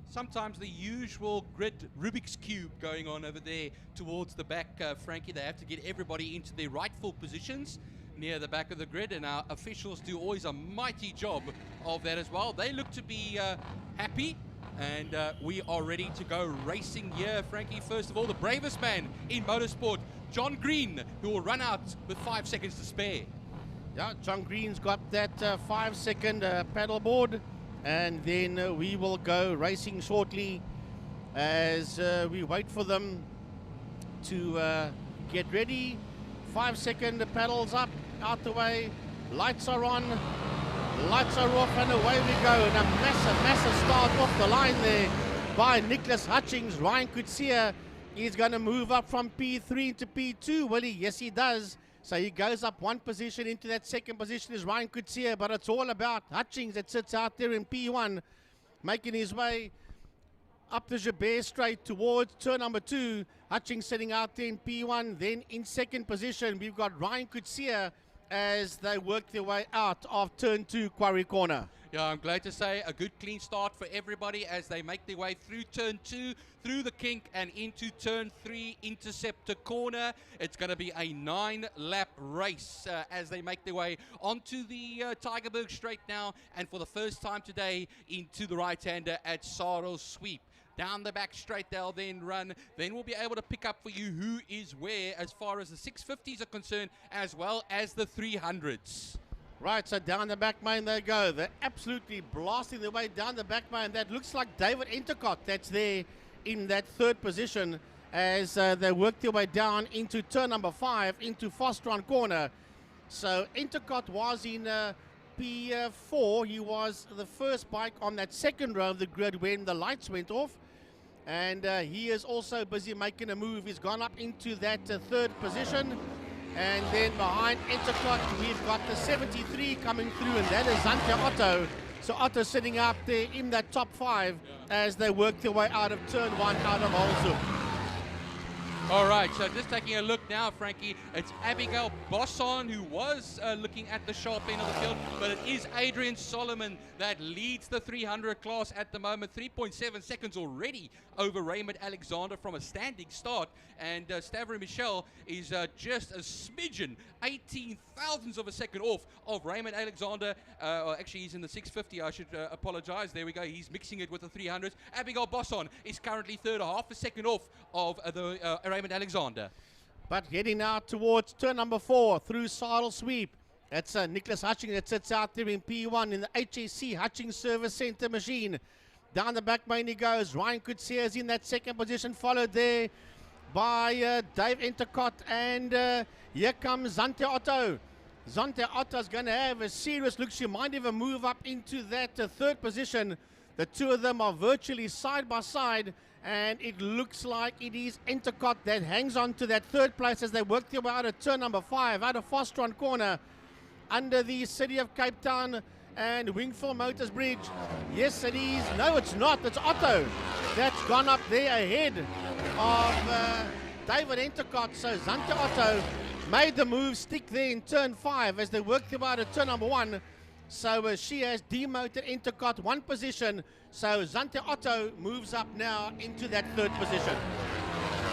sometimes the usual grid Rubik's Cube going on over there towards the back, Frankie. They have to get everybody into their rightful positions near the back of the grid, and our officials do always a mighty job of that as well. They look to be happy, and we are ready to go racing here, Frankie. First of all, the bravest man in motorsport, John Green, who will run out with 5 seconds to spare. Yeah, John Green's got that 5-second paddle board, and then we will go racing shortly as we wait for them to get ready. 5-second paddles up, out the way, lights are on, lights are off, and away we go. And a massive start off the line there by Nicholas Hutchings. Ryan Kutsia is going to move up from P3 to P2, will he? Yes, he does. So he goes up one position. Into that second position is Ryan Coetzee, but it's all about Hutchings that sits out there in P1, making his way up the Jabez straight towards turn number 2. Hutchings sitting out there in P1. Then in second position, we've got Ryan Coetzee as they work their way out of turn 2 Quarry Corner. Yeah, I'm glad to say a good clean start for everybody as they make their way through turn 2, through the kink and into turn 3 Interceptor Corner. It's going to be a 9-lap race as they make their way onto the Tygerberg Straight now, and for the first time today into the right-hander at Sardo Sweep. Down the back straight they'll then run. Then we'll be able to pick up for you who is where as far as the 650s are concerned, as well as the 300s. Right, so down the back main they go. They're absolutely blasting their way down the back main. That looks like David Entercott that's there in that third position as they work their way down into turn number 5, into Fostron Corner. So Entercott was in P4. He was the first bike on that second row of the grid when the lights went off. And he is also busy making a move. He's gone up into that third position. And then behind Entercott, we've got the 73 coming through, and that is Zante Otto. So Otto sitting up there in that top 5 as they work their way out of turn 1 out of Holzoek. All right, so just taking a look now, Frankie, it's Abigail Bosson who was looking at the sharp end of the field, but it is Adrian Solomon that leads the 300 class at the moment. 3.7 seconds already over Raymond Alexander from a standing start, and Stavro Michel is just a smidgen, 18 thousandths of a second off of Raymond Alexander. Actually, he's in the 650. I should apologize. There we go. He's mixing it with the 300s. Abigail Bosson is currently third, half a second off of the Raymond Alexander. But heading now towards turn number 4 through Sidle Sweep. That's Nicholas Hutchings that sits out there in P1 in the HAC Hutchings Service Centre machine. Down the back main he goes. Ryan Coetzee is in that second position, followed there by Dave Entercott. And here comes Zante Otto. Zante Otto is going to have a serious look. She might even move up into that third position. The two of them are virtually side by side. And it looks like it is Entercott that hangs on to that third place as they work their way out of turn number 5, out of Fostron Corner, under the City of Cape Town and Wingfield Motors Bridge. Yes, it is. No, it's not. It's Otto that's gone up there ahead of David Entercott. So Zante Otto made the move, stick there in turn 5 as they work their way out of turn number 1. So she has demoted Entercott one position. So Zante Otto moves up now into that third position.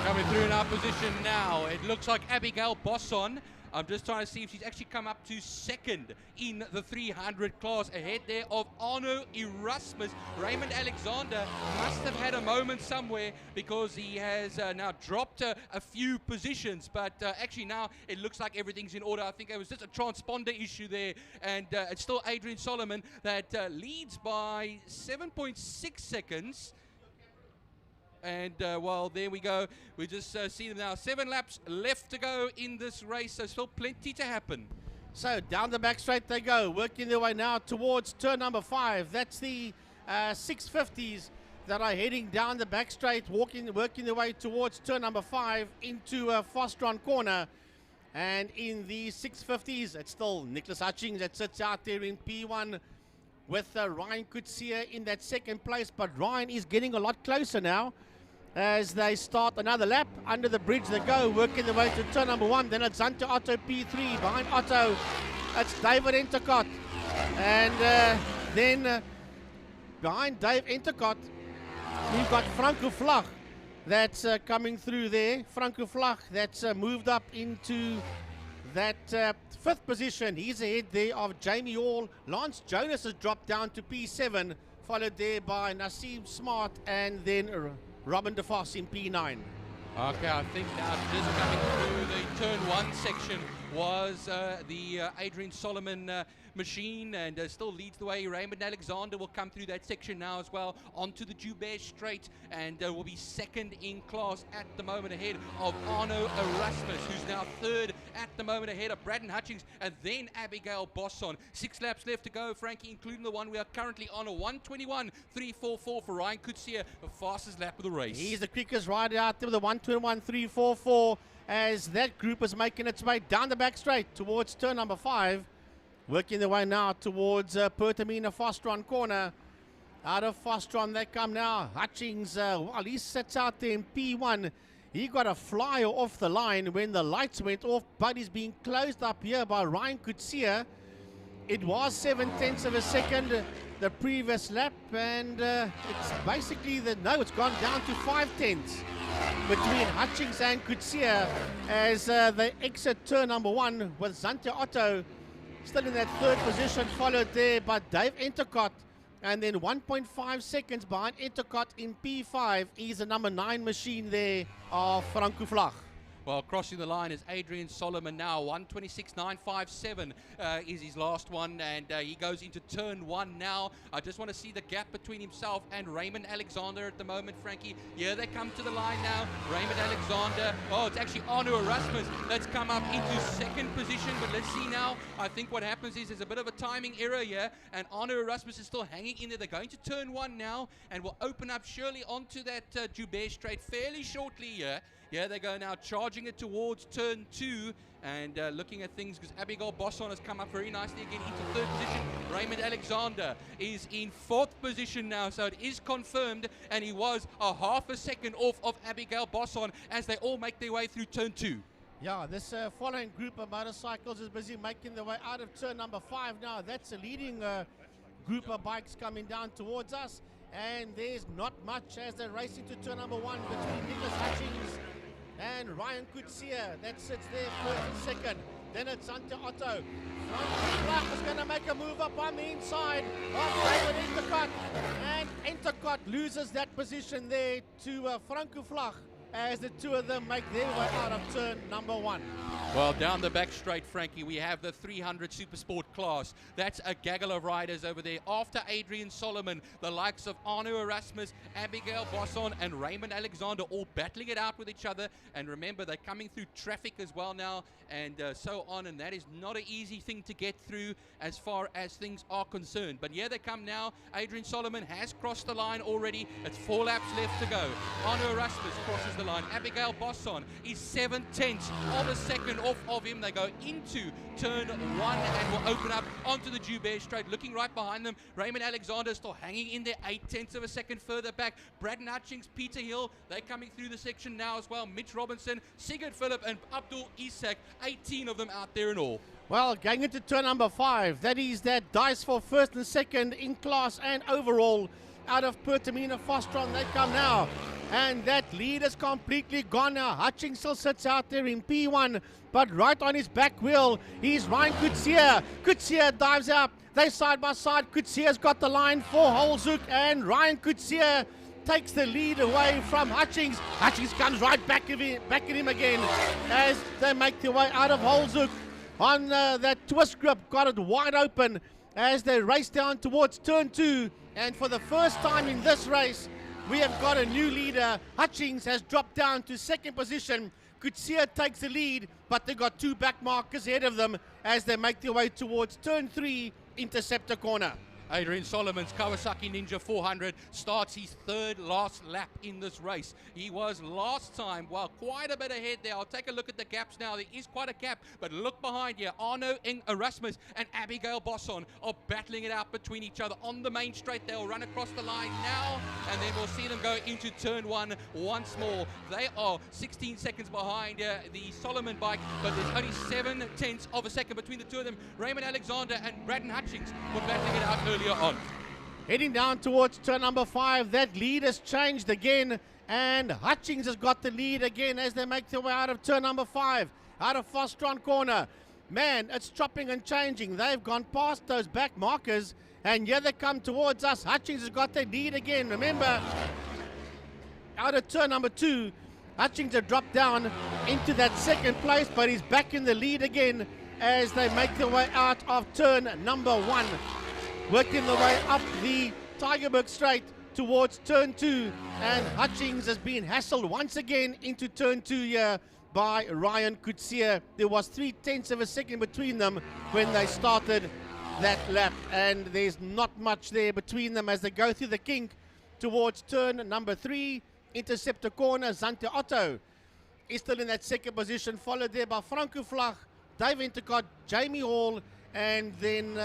Coming through in our position now, it looks like Abigail Bosson. I'm just trying to see if she's actually come up to second in the 300 class, ahead there of Arno Erasmus. Raymond Alexander must have had a moment somewhere because he has now dropped a few positions, but actually now it looks like everything's in order. I think it was just a transponder issue there, and it's still Adrian Solomon that leads by 7.6 seconds. And well, there we go. We just see them now. 7 laps left to go in this race, so still plenty to happen. So down the back straight they go, working their way now towards turn number 5. That's the 650s that are heading down the back straight, working their way towards turn number 5 into Fostron Corner. And in the 650s, it's still Nicholas Hutchings that sits out there in P1 with Ryan Coetzee in that second place. But Ryan is getting a lot closer now as they start another lap. Under the bridge they go, working their way to turn number 1. Then it's Zante Otto P3. Behind Otto, it's David Entercott. And then behind Dave Entercott, we've got Franco Vlag that's coming through there. Franco Vlag that's moved up into that 5th position. He's ahead there of Jamie Hall. Lance Jonas has dropped down to P7, followed there by Nassim Smart and then Robin DeVos in P9. Okay, I think now just coming through the turn 1 section was the Adrian Solomon machine, and still leads the way. Raymond Alexander will come through that section now as well, onto the Joubert Straight, and will be second in class at the moment, ahead of Arno Erasmus, who's now third at the moment, ahead of Braden Hutchings, and then Abigail Bosson. 6 laps left to go, Frankie, including the one we are currently on, a 1:21.344 for Ryan Coetzee, the fastest lap of the race. He's the quickest rider out there with a 1:21.344. as that group is making its way down the back straight towards turn number 5. Working their way now towards Pertamina Fostron corner. Out of Fostron they come now. Hutchings, while he sits out there in P1, he got a flyer off the line when the lights went off, but he's being closed up here by Ryan Kutsia. It was 7/10 of a second the previous lap, and it's basically it's gone down to 5/10 between Hutchings and Kutsia as they exit turn number 1 with Zante Otto still in that 3rd position, followed there by Dave Entercott, and then 1.5 seconds behind Entercott in P5 is the number 9 machine there of Franco Vlag. Well, crossing the line is Adrian Solomon now. 1:26.957 is his last one, and he goes into turn 1 now. I just want to see the gap between himself and Raymond Alexander at the moment, Frankie. Here they come to the line now. Raymond Alexander. Oh, it's actually Arno Erasmus that's come up into 2nd position, but let's see now. I think what happens is there's a bit of a timing error here, and Arno Erasmus is still hanging in there. They're going to turn 1 now, and will open up surely onto that Joubert straight fairly shortly here. Yeah, they go now charging it towards turn 2 and looking at things because Abigail Bosson has come up very nicely again into 3rd position. Raymond Alexander is in 4th position now, so it is confirmed, and he was a half a second off of Abigail Bosson as they all make their way through turn 2. Yeah, this following group of motorcycles is busy making their way out of turn number 5 now. That's a leading group of bikes coming down towards us, and there's not much as they're racing to turn number 1 between Nicholas Hutchings and Ryan Kutsia. That sits there 42nd. Then it's Zante Otto. Franco Vlag is going to make a move up on the inside of David Entercott, and Entercott loses that position there to Franco Vlag as the two of them make their way out of turn number 1. Well, down the back straight, Frankie, we have the 300 Supersport class. That's a gaggle of riders over there. After Adrian Solomon, the likes of Arno Erasmus, Abigail Bosson, and Raymond Alexander all battling it out with each other. And remember, they're coming through traffic as well now, and so on. And that is not an easy thing to get through as far as things are concerned. But here they come now. Adrian Solomon has crossed the line already. It's 4 laps left to go. Arno Erasmus crosses the line. Abigail Bosson is 7/10 of a second off of him. They go into turn 1 and will open up onto the Joubert straight. Looking right behind them, Raymond Alexander still hanging in there 8/10 of a second further back. Braden Hutchings, Peter Hill, they're coming through the section now as well. Mitch Robinson, Sigurd Phillip, and Abdul Isak, 18 of them out there in all. Well, going into turn number 5, that is that dice for 1st and 2nd in class and overall. Out of Pertamina Fostron they come now, and that lead is completely gone now. Hutchings still sits out there in P1, but right on his back wheel he's Ryan Kutsia. Kutsia dives up, they side by side. Kutsia's got the line for Holzoek, and Ryan Kutsia takes the lead away from Hutchings. Hutchings comes right back at him again as they make their way out of Holzoek on that twist grip. Got it wide open as they race down towards turn 2, and for the first time in this race we have got a new leader. Hutchings has dropped down to 2nd position. Kutsia takes the lead, but they got 2 back markers ahead of them as they make their way towards turn 3, Interceptor corner. Adrian Solomon's Kawasaki Ninja 400 starts his 3rd last lap in this race. He was last time, well, quite a bit ahead there. I'll take a look at the gaps now. There is quite a gap, but look behind here. Arno Erasmus and Abigail Bosson are battling it out between each other. On the main straight, they'll run across the line now, and then we'll see them go into turn 1 once more. They are 16 seconds behind the Solomon bike, but there's only 7/10 of a second between the two of them. Raymond Alexander and Braden Hutchings were battling it out earlier on. Heading down towards turn number 5, that lead has changed again, and Hutchings has got the lead again as they make their way out of turn number 5, out of Fostron corner. Man, it's chopping and changing. They've gone past those back markers, and here they come towards us. Hutchings has got the lead again. Remember, out of turn number 2, Hutchings have dropped down into that 2nd place, but he's back in the lead again as they make their way out of turn number 1. Working the way up the Tygerberg straight towards turn 2, and Hutchings has been hassled once again into turn 2 here by Ryan Kutsia. There was 3/10 of a second between them when they started that lap, and there's not much there between them as they go through the kink towards turn number 3, Interceptor corner. Zante Otto is still in that second position, followed there by Franco Vlag, Dave Entercott, Jamie Hall, and then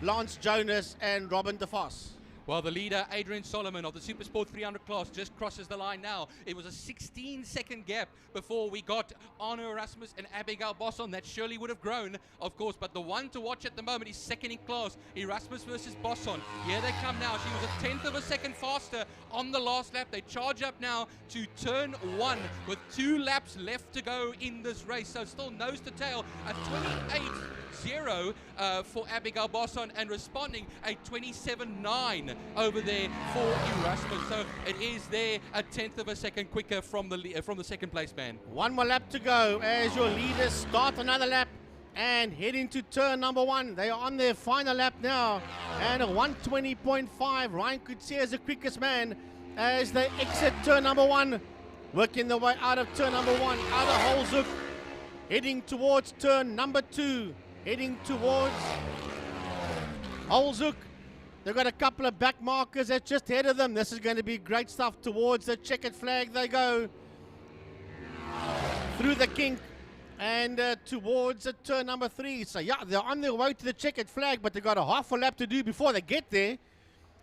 Lance Jonas and Robin de Vos. Well, the leader, Adrian Solomon of the Supersport 300 class, just crosses the line now. It was a 16-second gap before we got Arno Erasmus and Abigail Bosson. That surely would have grown, of course, but the one to watch at the moment is second in class, Erasmus versus Bosson. Here they come now. She was a tenth of a second faster on the last lap. They charge up now to turn 1 with 2 laps left to go in this race. So still nose to tail, a 28.0 for Abigail Bosson, and responding a 27.9 over there for Erasmus. So it is there a tenth of a second quicker from the second place man. One more lap to go as your leaders start another lap and head into turn number 1. They are on their final lap now, and a 1:20.5. Ryan Coetzee is the quickest man as they exit turn number 1, working their way out of turn number 1, out of Holzoek, heading towards turn number 2, heading towards Holzoek. They've got a couple of back markers that's just ahead of them. This is going to be great stuff. Towards the checkered flag they go, through the kink and towards turn number 3. So yeah, they're on their way to the checkered flag, but they've got a half a lap to do before they get there.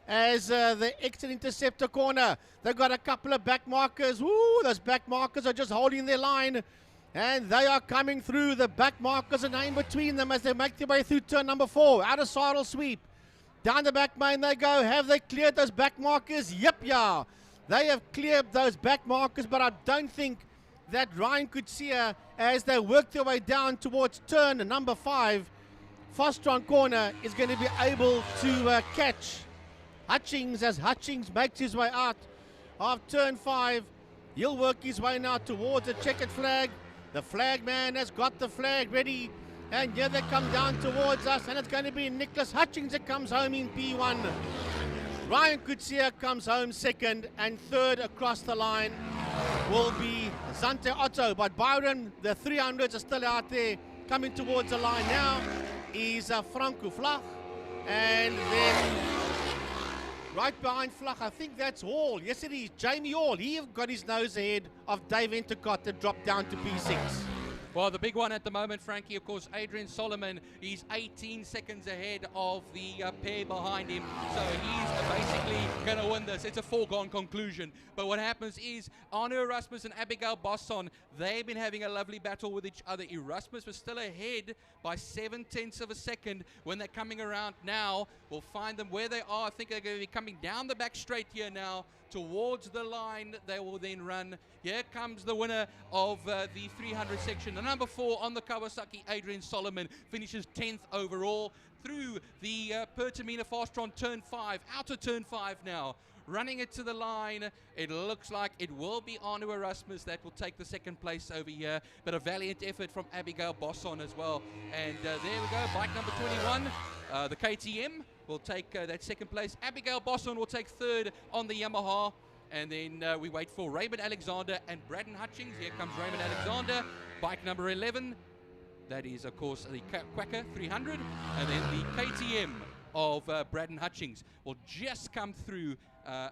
As they exit interceptor corner, they've got a couple of back markers. Woo, those back markers are just holding their line, and they are coming through. The back markers are in between them as they make their way through turn number 4. Out of sidle sweep, down the back main they go. Have they cleared those back markers? Yep, yeah. They have cleared those back markers, but I don't think that Ryan Coetzee, as they work their way down towards turn number 5, Fostron corner, is going to be able to catch Hutchings as Hutchings makes his way out of turn 5. He'll work his way now towards the checkered flag. The flag man has got the flag ready, and here they come down towards us, and it's going to be Nicholas Hutchings that comes home in P1. Ryan Coetzee comes home second, and third across the line will be Zante Otto. But Byron, the 300s are still out there. Coming towards the line now is Franco Vlag, and then right behind Vlag, I think that's Hall. Yes, it is. Jamie Hall. He got his nose ahead of Dave Entercott that dropped down to P6. Well, the big one at the moment, Frankie, of course, Adrian Solomon. He's 18 seconds ahead of the pair behind him. So he's basically going to win this. It's a foregone conclusion. But what happens is Arno Erasmus and Abigail Bosson, they've been having a lovely battle with each other. Erasmus was still ahead by 0.7 of a second. When they're coming around now, we'll find them where they are. I think they're going to be coming down the back straight here now towards the line. They will then run. Here comes the winner of the 300 section. The number 4 on the Kawasaki, Adrian Solomon, finishes 10th overall through the Pertamina Fastron turn 5, out of turn 5 now. Running it to the line, it looks like it will be Arno Erasmus that will take the second place over here, but a valiant effort from Abigail Bosson as well. And there we go, bike number 21, the KTM will take that second place. Abigail Bosson will take third on the Yamaha. And then we wait for Raymond Alexander and Braden Hutchings. Here comes Raymond Alexander, bike number 11. That is, of course, the Quacker 300. And then the KTM of Braden Hutchings will just come through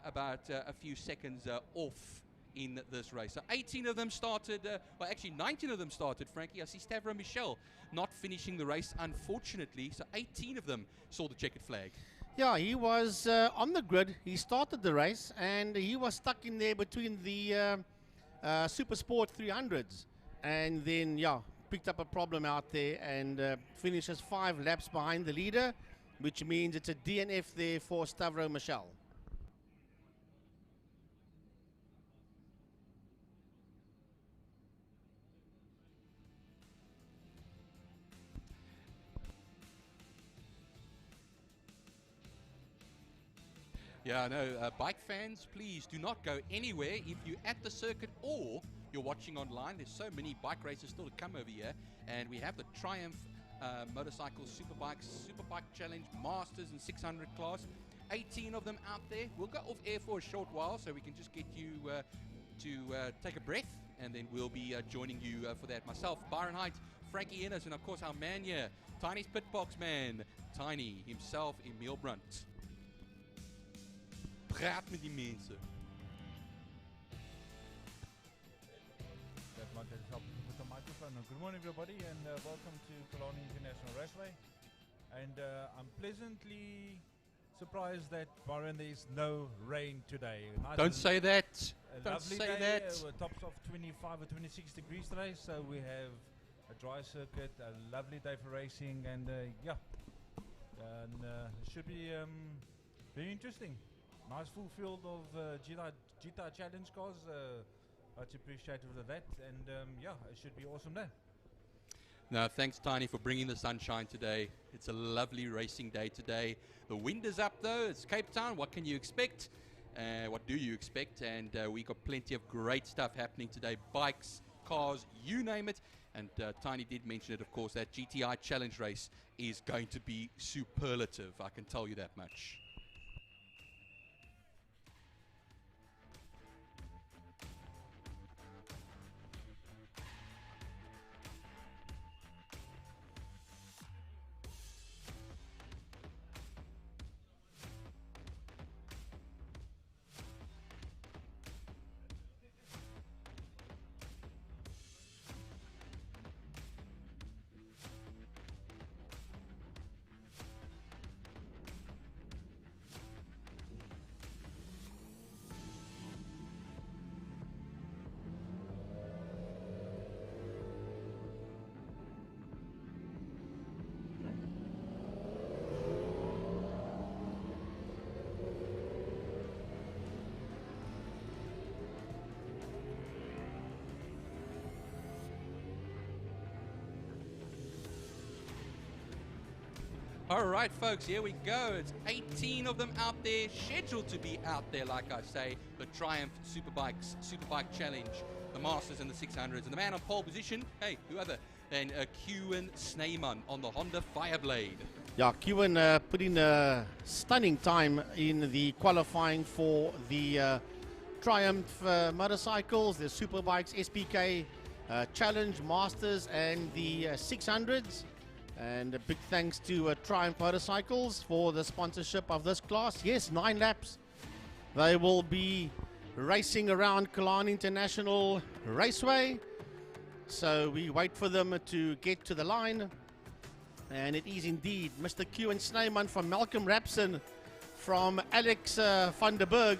about a few seconds off in this race. So 18 of them started, well, actually 19 of them started, Frankie. I see Stavro Michel not finishing the race, unfortunately. So 18 of them saw the checkered flag. Yeah, he was on the grid. He started the race, and he was stuck in there between the Supersport 300s. And then, yeah, picked up a problem out there and finishes 5 laps behind the leader, which means it's a DNF there for Stavro Michel. Yeah, no, bike fans, please do not go anywhere. If you're at the circuit or you're watching online, there's so many bike races still to come over here. And we have the Triumph Motorcycle Superbike Challenge Masters and 600 class. 18 of them out there. We'll go off air for a short while so we can just get you to take a breath. And then we'll be joining you for that. Myself, Byron Height, Frankie Ennis, and of course our man here, Tiny's Pitbox man, Tiny himself, Emil Brunt. Praat met die mensen. Dat maakt het Good morning, everybody, and welcome to Killarney International Raceway. And I'm pleasantly surprised that, Byron, there is no rain today. Nice. Don't say that. A Don't lovely say day. that. Tops of 25 or 26 degrees today, so we have a dry circuit, a lovely day for racing, and yeah, and it should be very interesting. Nice full field of GTI Challenge cars. Much appreciative of that, and yeah, it should be an awesome day. No, thanks, Tiny, for bringing the sunshine today. It's a lovely racing day today. The wind is up, though. It's Cape Town. What can you expect? What do you expect? And we got plenty of great stuff happening today. Bikes, cars, you name it. And Tiny did mention it, of course. That GTI Challenge race is going to be superlative. I can tell you that much. All right, folks, here we go. It's 18 of them out there, scheduled to be out there, like I say. The Triumph Superbike Challenge, the Masters and the 600s. And the man on pole position, hey, who other than Killarney Snyman on the Honda Fireblade. Yeah, Killarney put in a stunning time in the qualifying for the Triumph motorcycles, the Superbikes, SPK Challenge, Masters, and the 600s. And a big thanks to Triumph Motorcycles for the sponsorship of this class. Yes, 9 laps. They will be racing around Killarney International Raceway. So we wait for them to get to the line. And it is indeed Mr. Killarney Snyman from Malcolm Rapson from Alex van der Berg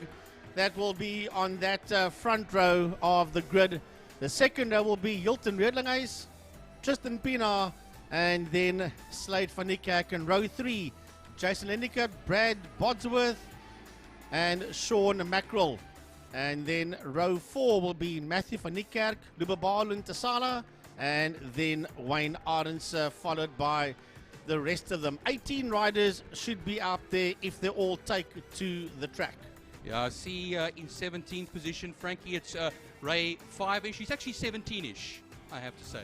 that will be on that front row of the grid. The second row will be Hilton Redlingeys, Tristan Pienaar, and then Slade van Niekerk in row 3. Jason Lendicott, Brad Bodsworth, and Sean Mackerel. And then row 4 will be Matthew van Niekerk, Lubabalo Ntasala, and then Wayne Arends, followed by the rest of them. 18 riders should be out there if they all take to the track. Yeah, I see in 17th position, Frankie, it's Ray 5-ish. He's actually 17-ish. I have to say.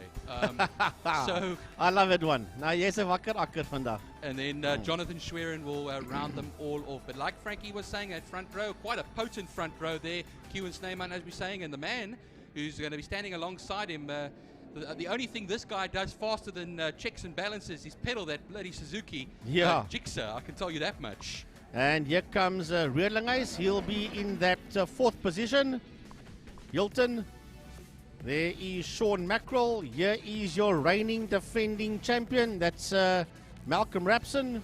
So I love it one. Nou jy's 'n wakker akker vandag. And then Jonathan Schwerin will round them all off. But like Frankie was saying, that front row, quite a potent front row there. Killarney Snyman, as we're saying, and the man who's going to be standing alongside him. The only thing this guy does faster than checks and balances is pedal that bloody Suzuki Jigsaw. I can tell you that much. And here comes Redlingeys. He'll be in that 4th position. Hilton. There is Sean Mackerel. Here is your reigning defending champion. That's Malcolm Rapson.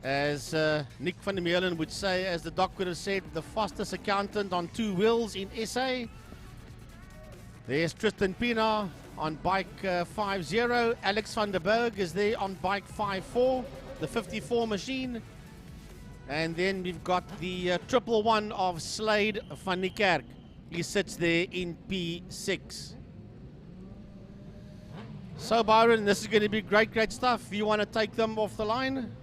As Nick van der Meulen would say, as the doc would have said, the fastest accountant on 2 wheels in SA. There's Tristan Pienaar on bike 50. Alex van der Berg is there on bike 54, the 54 machine. And then we've got the 111 of Slade van Niekerk. He sits there in P6. So Byron, this is going to be great stuff. You want to take them off the line?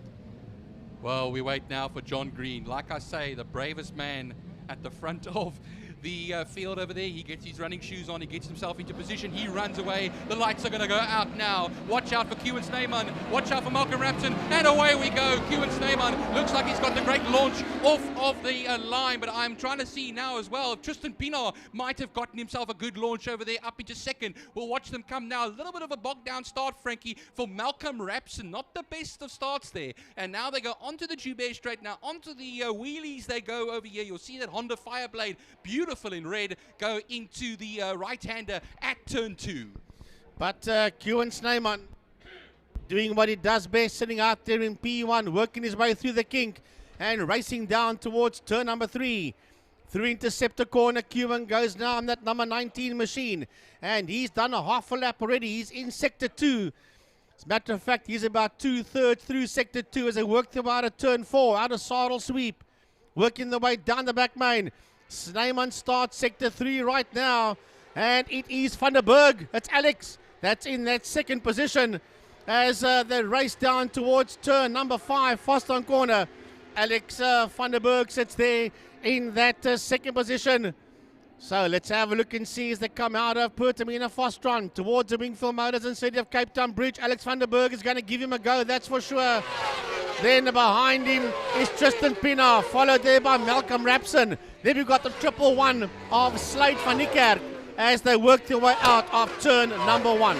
Well, we wait now for John Green. Like I say, the bravest man at the front of the field over there. He gets his running shoes on. He gets himself into position. He runs away. The lights are going to go out now. Watch out for Killarney Snyman. Watch out for Malcolm Rapson. And away we go. Killarney Snyman looks like he's got the great launch off of the line. But I'm trying to see now as well. Tristan Pienaar might have gotten himself a good launch over there up into second. We'll watch them come now. A little bit of a bogged down start, Frankie, for Malcolm Rapson. Not the best of starts there. And now they go onto the Joubert Straight. Now onto the wheelies they go over here. You'll see that Honda Fireblade, beautiful in red, go into the right-hander at turn 2. But Kewan Snyman doing what he does best, sitting out there in P1, working his way through the kink and racing down towards turn number 3. Through interceptor corner, Kewan goes now on that number 19 machine. And he's done a half a lap already. He's in sector 2. As a matter of fact, he's about 2/3 through sector 2 as they work through out of turn 4, out of saddle sweep. Working the way down the back main. Snyman starts sector 3 right now. And it is Van der Berg. That's Alex. That's in that second position as they race down towards turn number 5, Foston corner. Alex Van der Berg sits there in that second position. So let's have a look and see as they come out of Pertamina Fostron towards the Wingfield Motors and City of Cape Town Bridge. Alex Van der Berg is going to give him a go, that's for sure. Then behind him is Tristan Pienaar, followed there by Malcolm Rapson. Then we've got the 111 of Slade van Niekerk as they work their way out of turn number 1.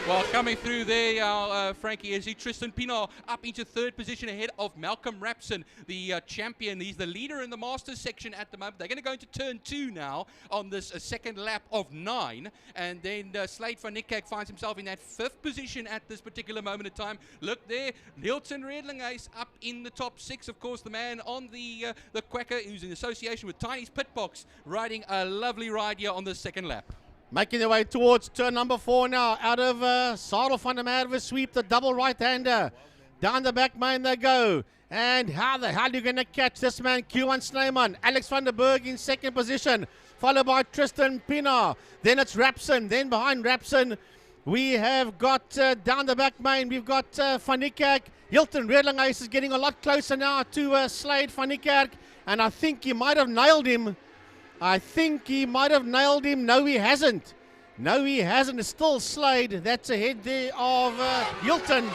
Well, coming through there, Frankie, is Tristan Pienaar up into 3rd position ahead of Malcolm Rapson, the champion. He's the leader in the Masters section at the moment. They're going to go into turn 2 now on this second lap of 9. And then Slade van Niekerk finds himself in that 5th position at this particular moment in time. Look there, Hilton Redlingays up in the top 6. Of course, the man on the Quacker who's in association with Tiny's Pitbox, riding a lovely ride here on the second lap. Making their way towards turn number 4 now. Out of Sadel van der Merwe sweep, the double right-hander. Down the back main they go. And how the hell are you going to catch this man, Kewan Snyman? Alex Van der Berg in 2nd position, followed by Tristan Pienaar. Then it's Rapson. Then behind Rapson, we have got down the back main, we've got Van Niekerk. Hilton Redlingays is getting a lot closer now to Slade van Niekerk. And I think he might have nailed him. No, he hasn't. No, he hasn't. It's still Slade. That's ahead there of Hilton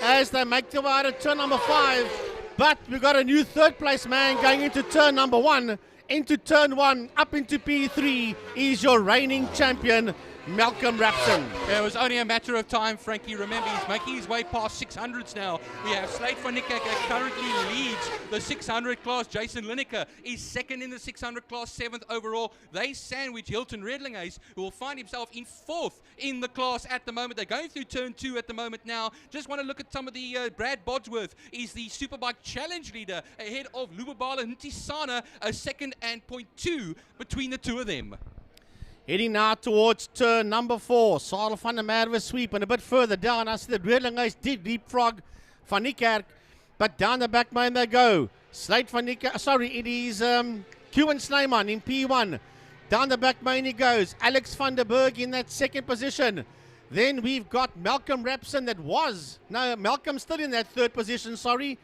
as they make their way out of turn number 5. But we've got a new 3rd place man going into turn number 1. Into turn 1, up into P3 is your reigning champion, Malcolm Rapson. It was only a matter of time, Frankie. Remember, he's making his way past 600s now. We have Slade van Niekerk currently leads the 600 class. Jason Lineker is 2nd in the 600 class, 7th overall. They sandwich Hilton Redlingays, who will find himself in 4th in the class at the moment. They're going through turn 2 at the moment now. Just want to look at some of the Brad Bodsworth is the Superbike Challenge leader ahead of Lubabala Ntisana, a 2nd and .2 between the two of them. Heading now towards turn number 4. Sadel van der Merwe sweep, and a bit further down, I see that Redlingays did leapfrog Van Niekerk, but down the back main they go. Slade van Niekerk, sorry, it is Kewan Snyman in P1. Down the back main he goes. Alex Van der Berg in that 2nd position. Then we've got Malcolm Rapson Malcolm's still in that 3rd position, sorry,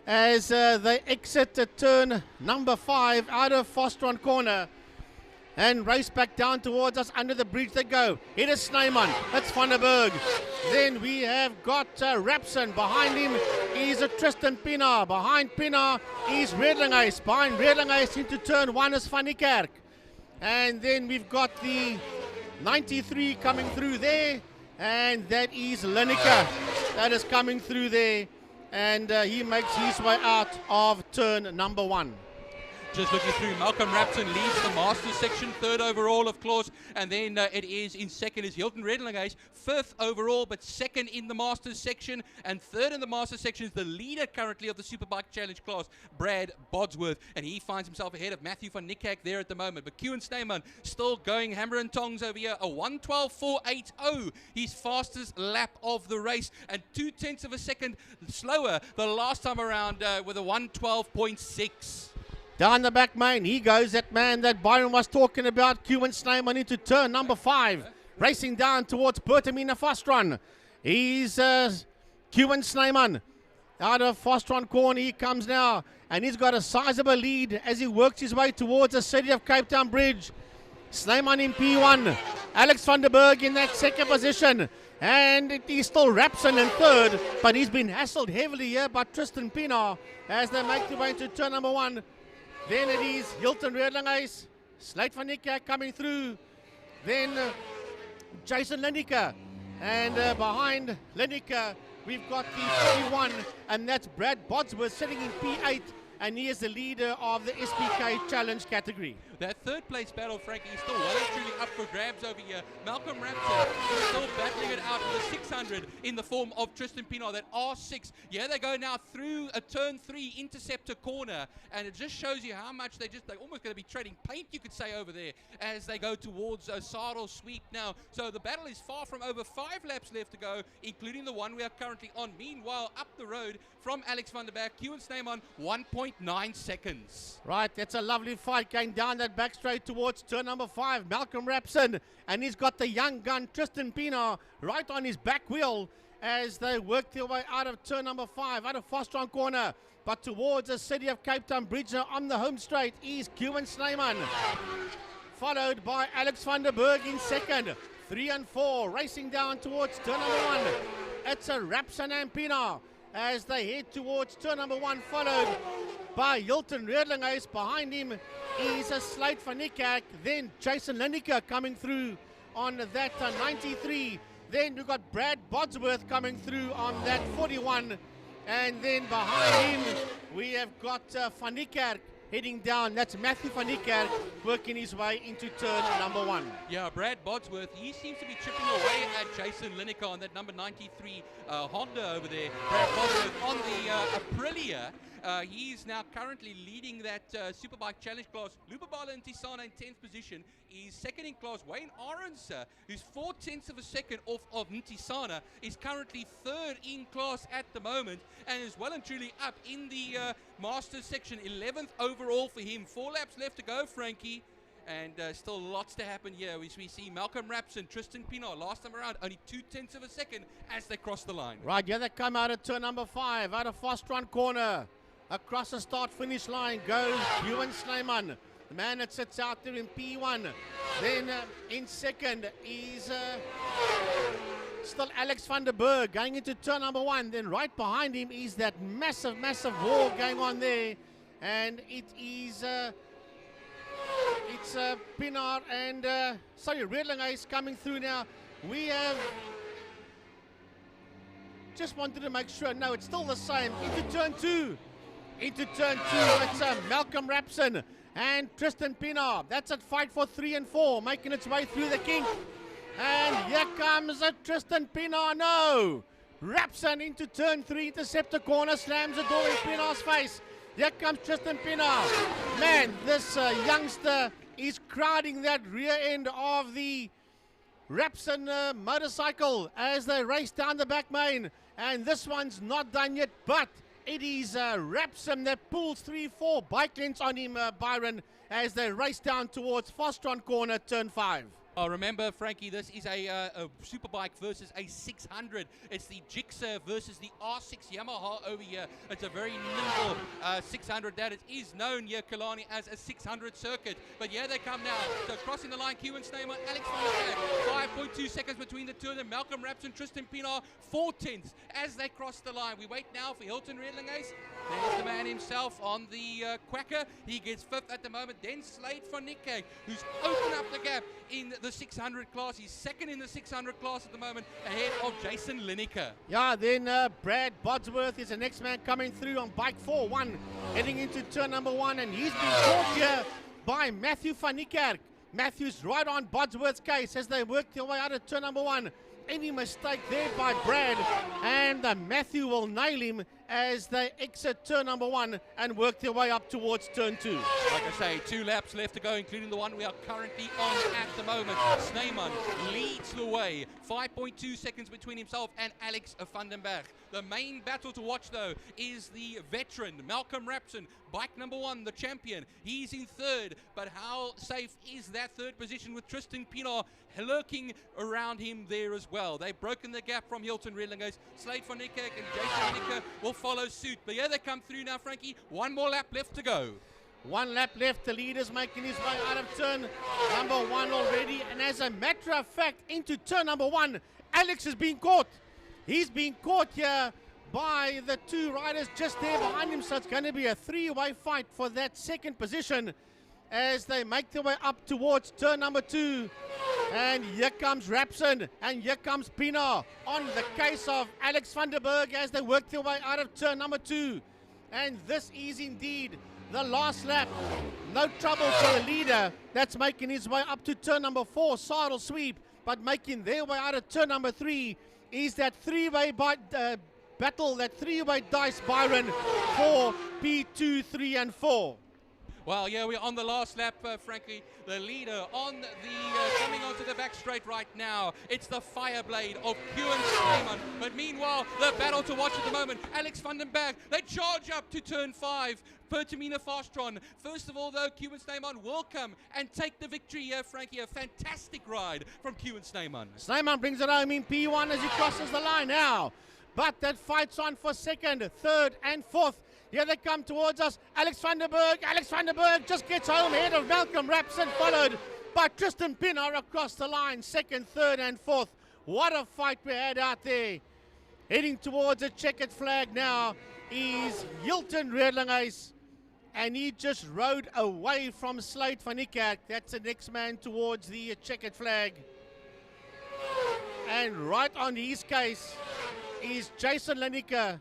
as they exit turn number 5 out of Fostron corner. And race back down towards us under the bridge they go. It is Snyman. That's Van der Berg. Then we have got Rapson. Behind him is Tristan Pienaar. Behind Pienaar is Redlingays. Behind Redlingays into turn 1 is Van Niekerk. And then we've got the 93 coming through there. And that is Lineker. That is coming through there. And he makes his way out of turn number 1. Just looking through, Malcolm Rapson leads the Masters section, 3rd overall, of course, and then it is in 2nd is Hilton Redlingays, 5th overall, but 2nd in the Masters section, and 3rd in the Masters section is the leader currently of the Superbike Challenge class, Brad Bodsworth, and he finds himself ahead of Matthew van Niekerk there at the moment. But Kewan Snyman still going hammer and tongs over here, a 1:12.480, his fastest lap of the race, and 0.2 of a second slower the last time around with a 1:12.6. Down the back main, he goes, that man that Byron was talking about, Kewan Snyman into turn number 5. Racing down towards Pertamina Fostron. He's Kewan Snyman. Out of Fostron corner he comes now. And he's got a sizable lead as he works his way towards the City of Cape Town Bridge. Snyman in P1. Alex Van der Berg in that 2nd position. And it is still Rapson in 3rd. But he's been hassled heavily here by Tristan Pienaar as they make their way into turn number 1. Then it is Hilton Redlingays, Slade van Niekerk coming through. Then Jason Lineker. And behind Lineker, we've got the 31, and that's Brad Bodsworth sitting in P8. And he is the leader of the SPK Challenge category. That third place battle, Frankie, is still well and truly up for grabs over here. Malcolm Raptor is still battling it out for the 600 in the form of Tristan Pienaar, that R6. Yeah, they go now through a turn 3 interceptor corner, and it just shows you how much they're almost going to be trading paint, you could say, over there as they go towards Sardo sweep now. So the battle is far from over. 5 laps left to go, including the one we are currently on. Meanwhile, up the road from Alex van der Berg, Kewan Snyman, 1.9 seconds. Right, that's a lovely fight going down that back straight towards turn number 5. Malcolm Rapson, and he's got the young gun Tristan Pienaar right on his back wheel as they work their way out of turn number 5, out of Fostron corner. But towards the City of Cape Town bridge on the home straight is Kewan Snyman, followed by Alex van der Berg in second. 3 and 4 racing down towards turn number 1. It's a Rapson and Pienaar as they head towards turn number 1, followed by Hilton Redlinghuyse. Behind him is a Slate van Niekerk, then Jason Lineker coming through on that 93. Then we've got Brad Bodsworth coming through on that 41. And then behind him we have got van Niekerk heading down. That's Matthew van Niekerk working his way into turn number 1. Yeah, Brad Bodsworth, he seems to be chipping away at Jason Lineker on that number 93 Honda over there. Brad Bodsworth on the Aprilia. He's now currently leading that Superbike Challenge class. Lubabala Ntisana in 10th position. He's second in class. Wayne Arons, who's 0.4 of a second off of Ntisana, is currently third in class at the moment and is well and truly up in the Masters section. 11th overall for him. 4 laps left to go, Frankie. And still lots to happen here. We see Malcolm Rapson, Tristan Pienaar, last time around, only 0.2 of a second as they cross the line. Right, yeah, they come out of turn number 5, out of Fostron corner. Across the start-finish line goes Kewan Snyman, the man that sits out there in P1. Then in second is still Alex van der Berg going into turn number 1. Then right behind him is that massive war going on there. And it is... it's Pienaar and Redlinghuyse coming through now. We have just wanted to make sure. No, it's still the same. Into turn 2. Into turn 2, it's Malcolm Rapson and Tristan Pienaar. That's a fight for 3 and 4, making its way through the kink. And here comes a Tristan Pienaar. No! Rapson into turn 3, interceptor corner, slams the door in Pienaar's face. Here comes Tristan Pienaar. Man, this youngster is crowding that rear end of the Rapson motorcycle as they race down the back main. And this one's not done yet, but it is Rapson that pulls 3-4 bike lengths on him, Byron, as they race down towards Fostron corner, turn 5. Oh, remember, Frankie, this is a Superbike versus a 600. It's the Gixxer versus the R6 Yamaha over here. It's a very nimble 600 that it is known here, Killarney, as a 600 circuit. But yeah, they come now. So crossing the line, Kewan Snyman, Alex van der Berg. 5.2 seconds between the two of them. Malcolm Rapson, Tristan Pienaar, 4/10 as they cross the line. We wait now for Hilton Redlinghuyse. There's the man himself on the Quacker. He gets 5th at the moment. Then Slate van Niekerk, who's opened up the gap in the 600 class. He's second in the 600 class at the moment, ahead of Jason Lineker. Yeah, then Brad Bodsworth is the next man coming through on bike 4-1, heading into turn number 1, and he's been caught here by Matthew van Niekerk. Matthew's right on Bodsworth's case as they work their way out of turn number 1. Any mistake there by Brad, and Matthew will nail him as they exit turn number 1 and work their way up towards turn 2. Like I say, 2 laps left to go, including the one we are currently on at the moment. Snyman leads the way. 5.2 seconds between himself and Alex van den Berg. The main battle to watch, though, is the veteran, Malcolm Rapson, bike number 1, the champion. He's in 3rd, but how safe is that 3rd position with Tristan Pienaar lurking around him there as well? They've broken the gap from Hilton Redlinghuyse. Slate van Niekerk and Jason Lineker will follow suit. But yeah, they come through now, Frankie. 1 more lap left to go. 1 lap left. The leader's making his way out of turn number 1 already. And as a matter of fact, into turn number 1, Alex has been caught. He's been caught here by the 2 riders just there behind him. So it's going to be a 3-way fight for that 2nd position as they make their way up towards turn number 2. And here comes Rapson and here comes Pienaar on the case of Alex van der Berg as they work their way out of turn number 2. And this is indeed the last lap. No trouble for the leader. That's making his way up to turn number 4, Sidle Sweep. But making their way out of turn number 3 is that three-way battle, that three-way dice, Byron, for P2, 3, and 4. Well, yeah, we're on the last lap, frankly. The leader on the, coming onto the back straight right now. It's the Fireblade of Killarney. But meanwhile, the battle to watch at the moment. Alex van den Berg, they charge up to turn 5. Pertamina Fastron. First of all, though, Snyman will come and take the victory here, Frankie. A fantastic ride from Snyman. Snyman brings it home in P1 as he crosses the line now. But that fight's on for 2nd, 3rd, and 4th. Here they come towards us. Alex van den Berg. Alex van den Berg just gets home ahead of Malcolm Rapson, followed by Tristan Pienaar across the line. 2nd, 3rd, and 4th. What a fight we had out there. Heading towards a checkered flag now is Hilton Redlingeys. And he just rode away from Slade van Niekerk. That's the next man towards the checkered flag. And right on his case is Jason Lanica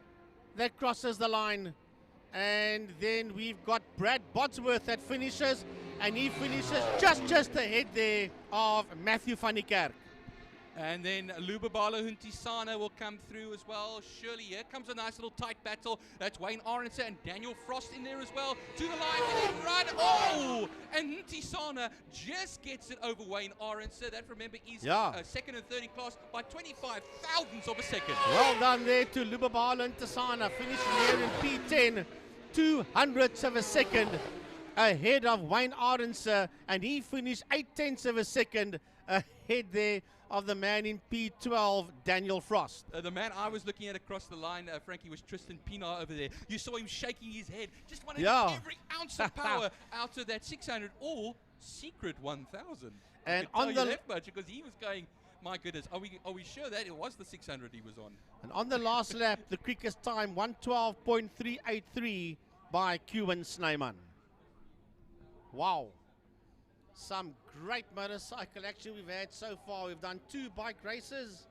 that crosses the line. And then we've got Brad Bodsworth that finishes, and he finishes just ahead there of Matthew van Niekerk. And then Lubabalo Huntisana will come through as well. Surely here comes a nice little tight battle. That's Wayne Arendse and Daniel Frost in there as well. To the line and then run. Oh! And Huntisana just gets it over Wayne Arendse. That, remember, is 2nd and 3rd in class by 25 thousandths of a second. Well done there to Lubabalo Huntisana, finishing here in P10, 200ths of a second ahead of Wayne Arendse. And he finished 8/10ths of a second ahead there of the man in P12, Daniel Frost. The man I was looking at across the line, Frankie, was Tristan Pienaar over there. You saw him shaking his head, just wanting to get every ounce of power out of that 600 all secret 1000. And on the left much because he was going, my goodness, are we sure that it was the 600 he was on? And on the last lap, the quickest time, 1:12.383 by Snyman. Wow. Some great motorcycle action we've had so far. We've done 2 bike races,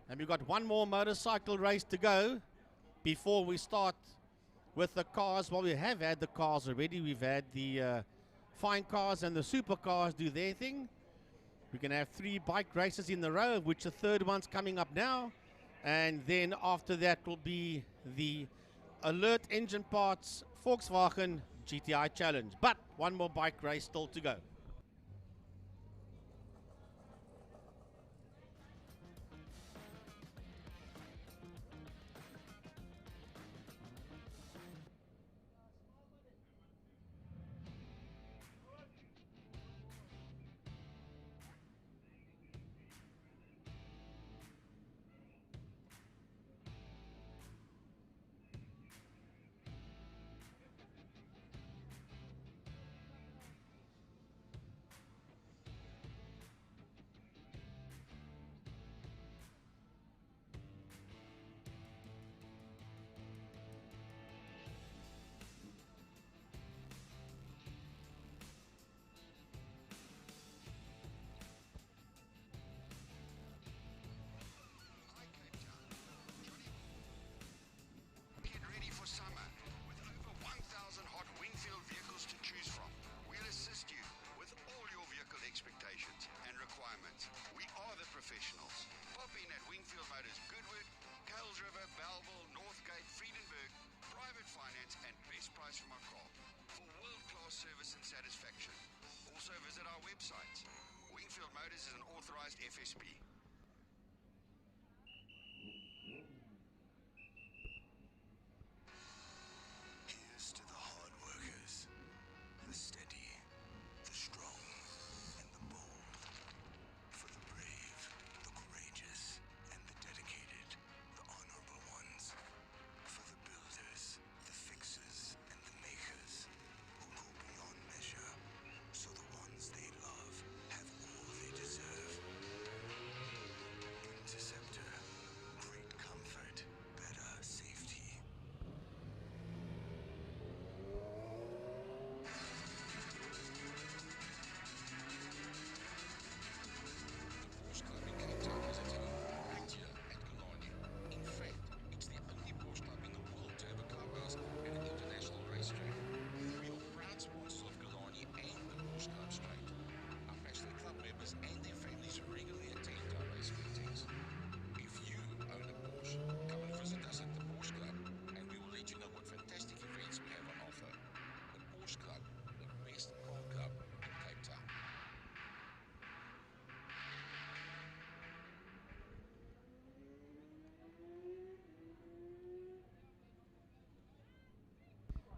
and we've got 1 more motorcycle race to go before we start with the cars. Well, we have had the cars already. We've had the fine cars and the supercars do their thing. We're going to have 3 bike races in a row, which the 3rd one's coming up now. And then after that will be the Alert Engine Parts Volkswagen GTI Challenge. But 1 more bike race still to go. Service and satisfaction. Also visit our website. Wingfield Motors is an authorized FSP. Here's to the hard workers, the steady, the strong, and the bold. For the brave, the courageous, and the dedicated, the honorable ones. For the builders, the fixers, and the makers. Beyond measure, so the ones they love have all they deserve.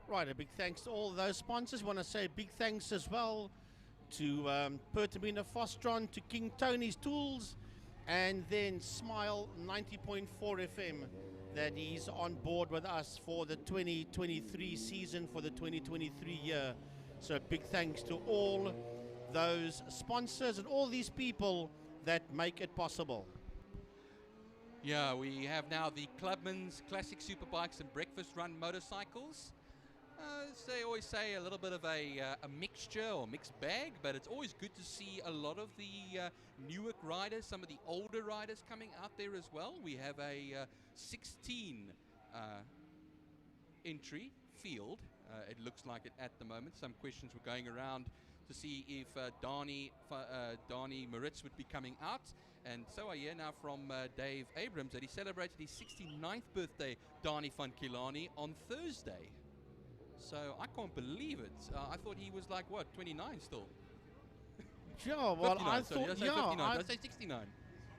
Right, a big thanks to all those sponsors. Want to say a big thanks as well to Pertamina Fostron, to King Tony's Tools, and then Smile 90.4 FM, that he's on board with us for the 2023 season, for the 2023 year. So big thanks to all those sponsors and all these people that make it possible. Yeah, we have now the Clubman's Classic Superbikes and Breakfast Run Motorcycles. As they always say, a little bit of a mixture or mixed bag, but it's always good to see a lot of the Newark riders, some of the older riders coming out there as well. We have a 16 entry field, it looks like it at the moment. Some questions were going around to see if Donnie Moritz would be coming out. And so I hear now from Dave Abrams that he celebrated his 69th birthday, Donnie van Killarney, on Thursday. So I can't believe it. I thought he was like, what, 29 still? Sure, well, I sorry, thought, did I say 59? Did I say 69?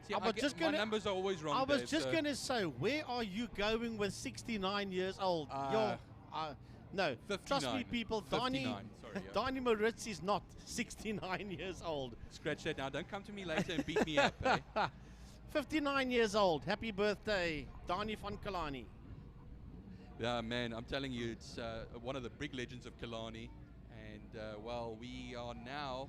See, my numbers are always wrong, I was Dave, just so. going to say, where are you going with 69 years old? No, 59. trust me, people, 59, sorry, yeah. Donnie Moritz is not 69 years old. Scratch that now. Don't come to me later and beat me up, eh? 59 years old. Happy birthday, Donnie van Killarney. Yeah, man, I'm telling you, it's one of the big legends of Killarney. And, well, we are now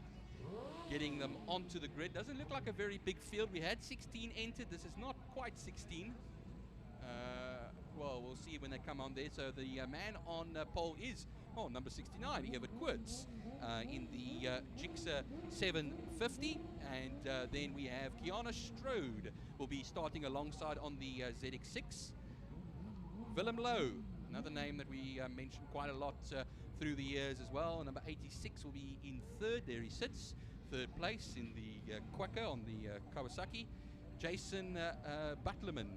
getting them onto the grid. Doesn't look like a very big field. We had 16 entered. This is not quite 16. Well, we'll see when they come on there. So the man on pole is, number 69, Evert Koorts, in the Gixxer 750. And then we have Kiana Strode will be starting alongside on the ZX6. Willem Lowe, another name that we mentioned quite a lot through the years as well. Number 86 will be in third. There he sits, third place in the Quacker on the Kawasaki. Jason Butlerman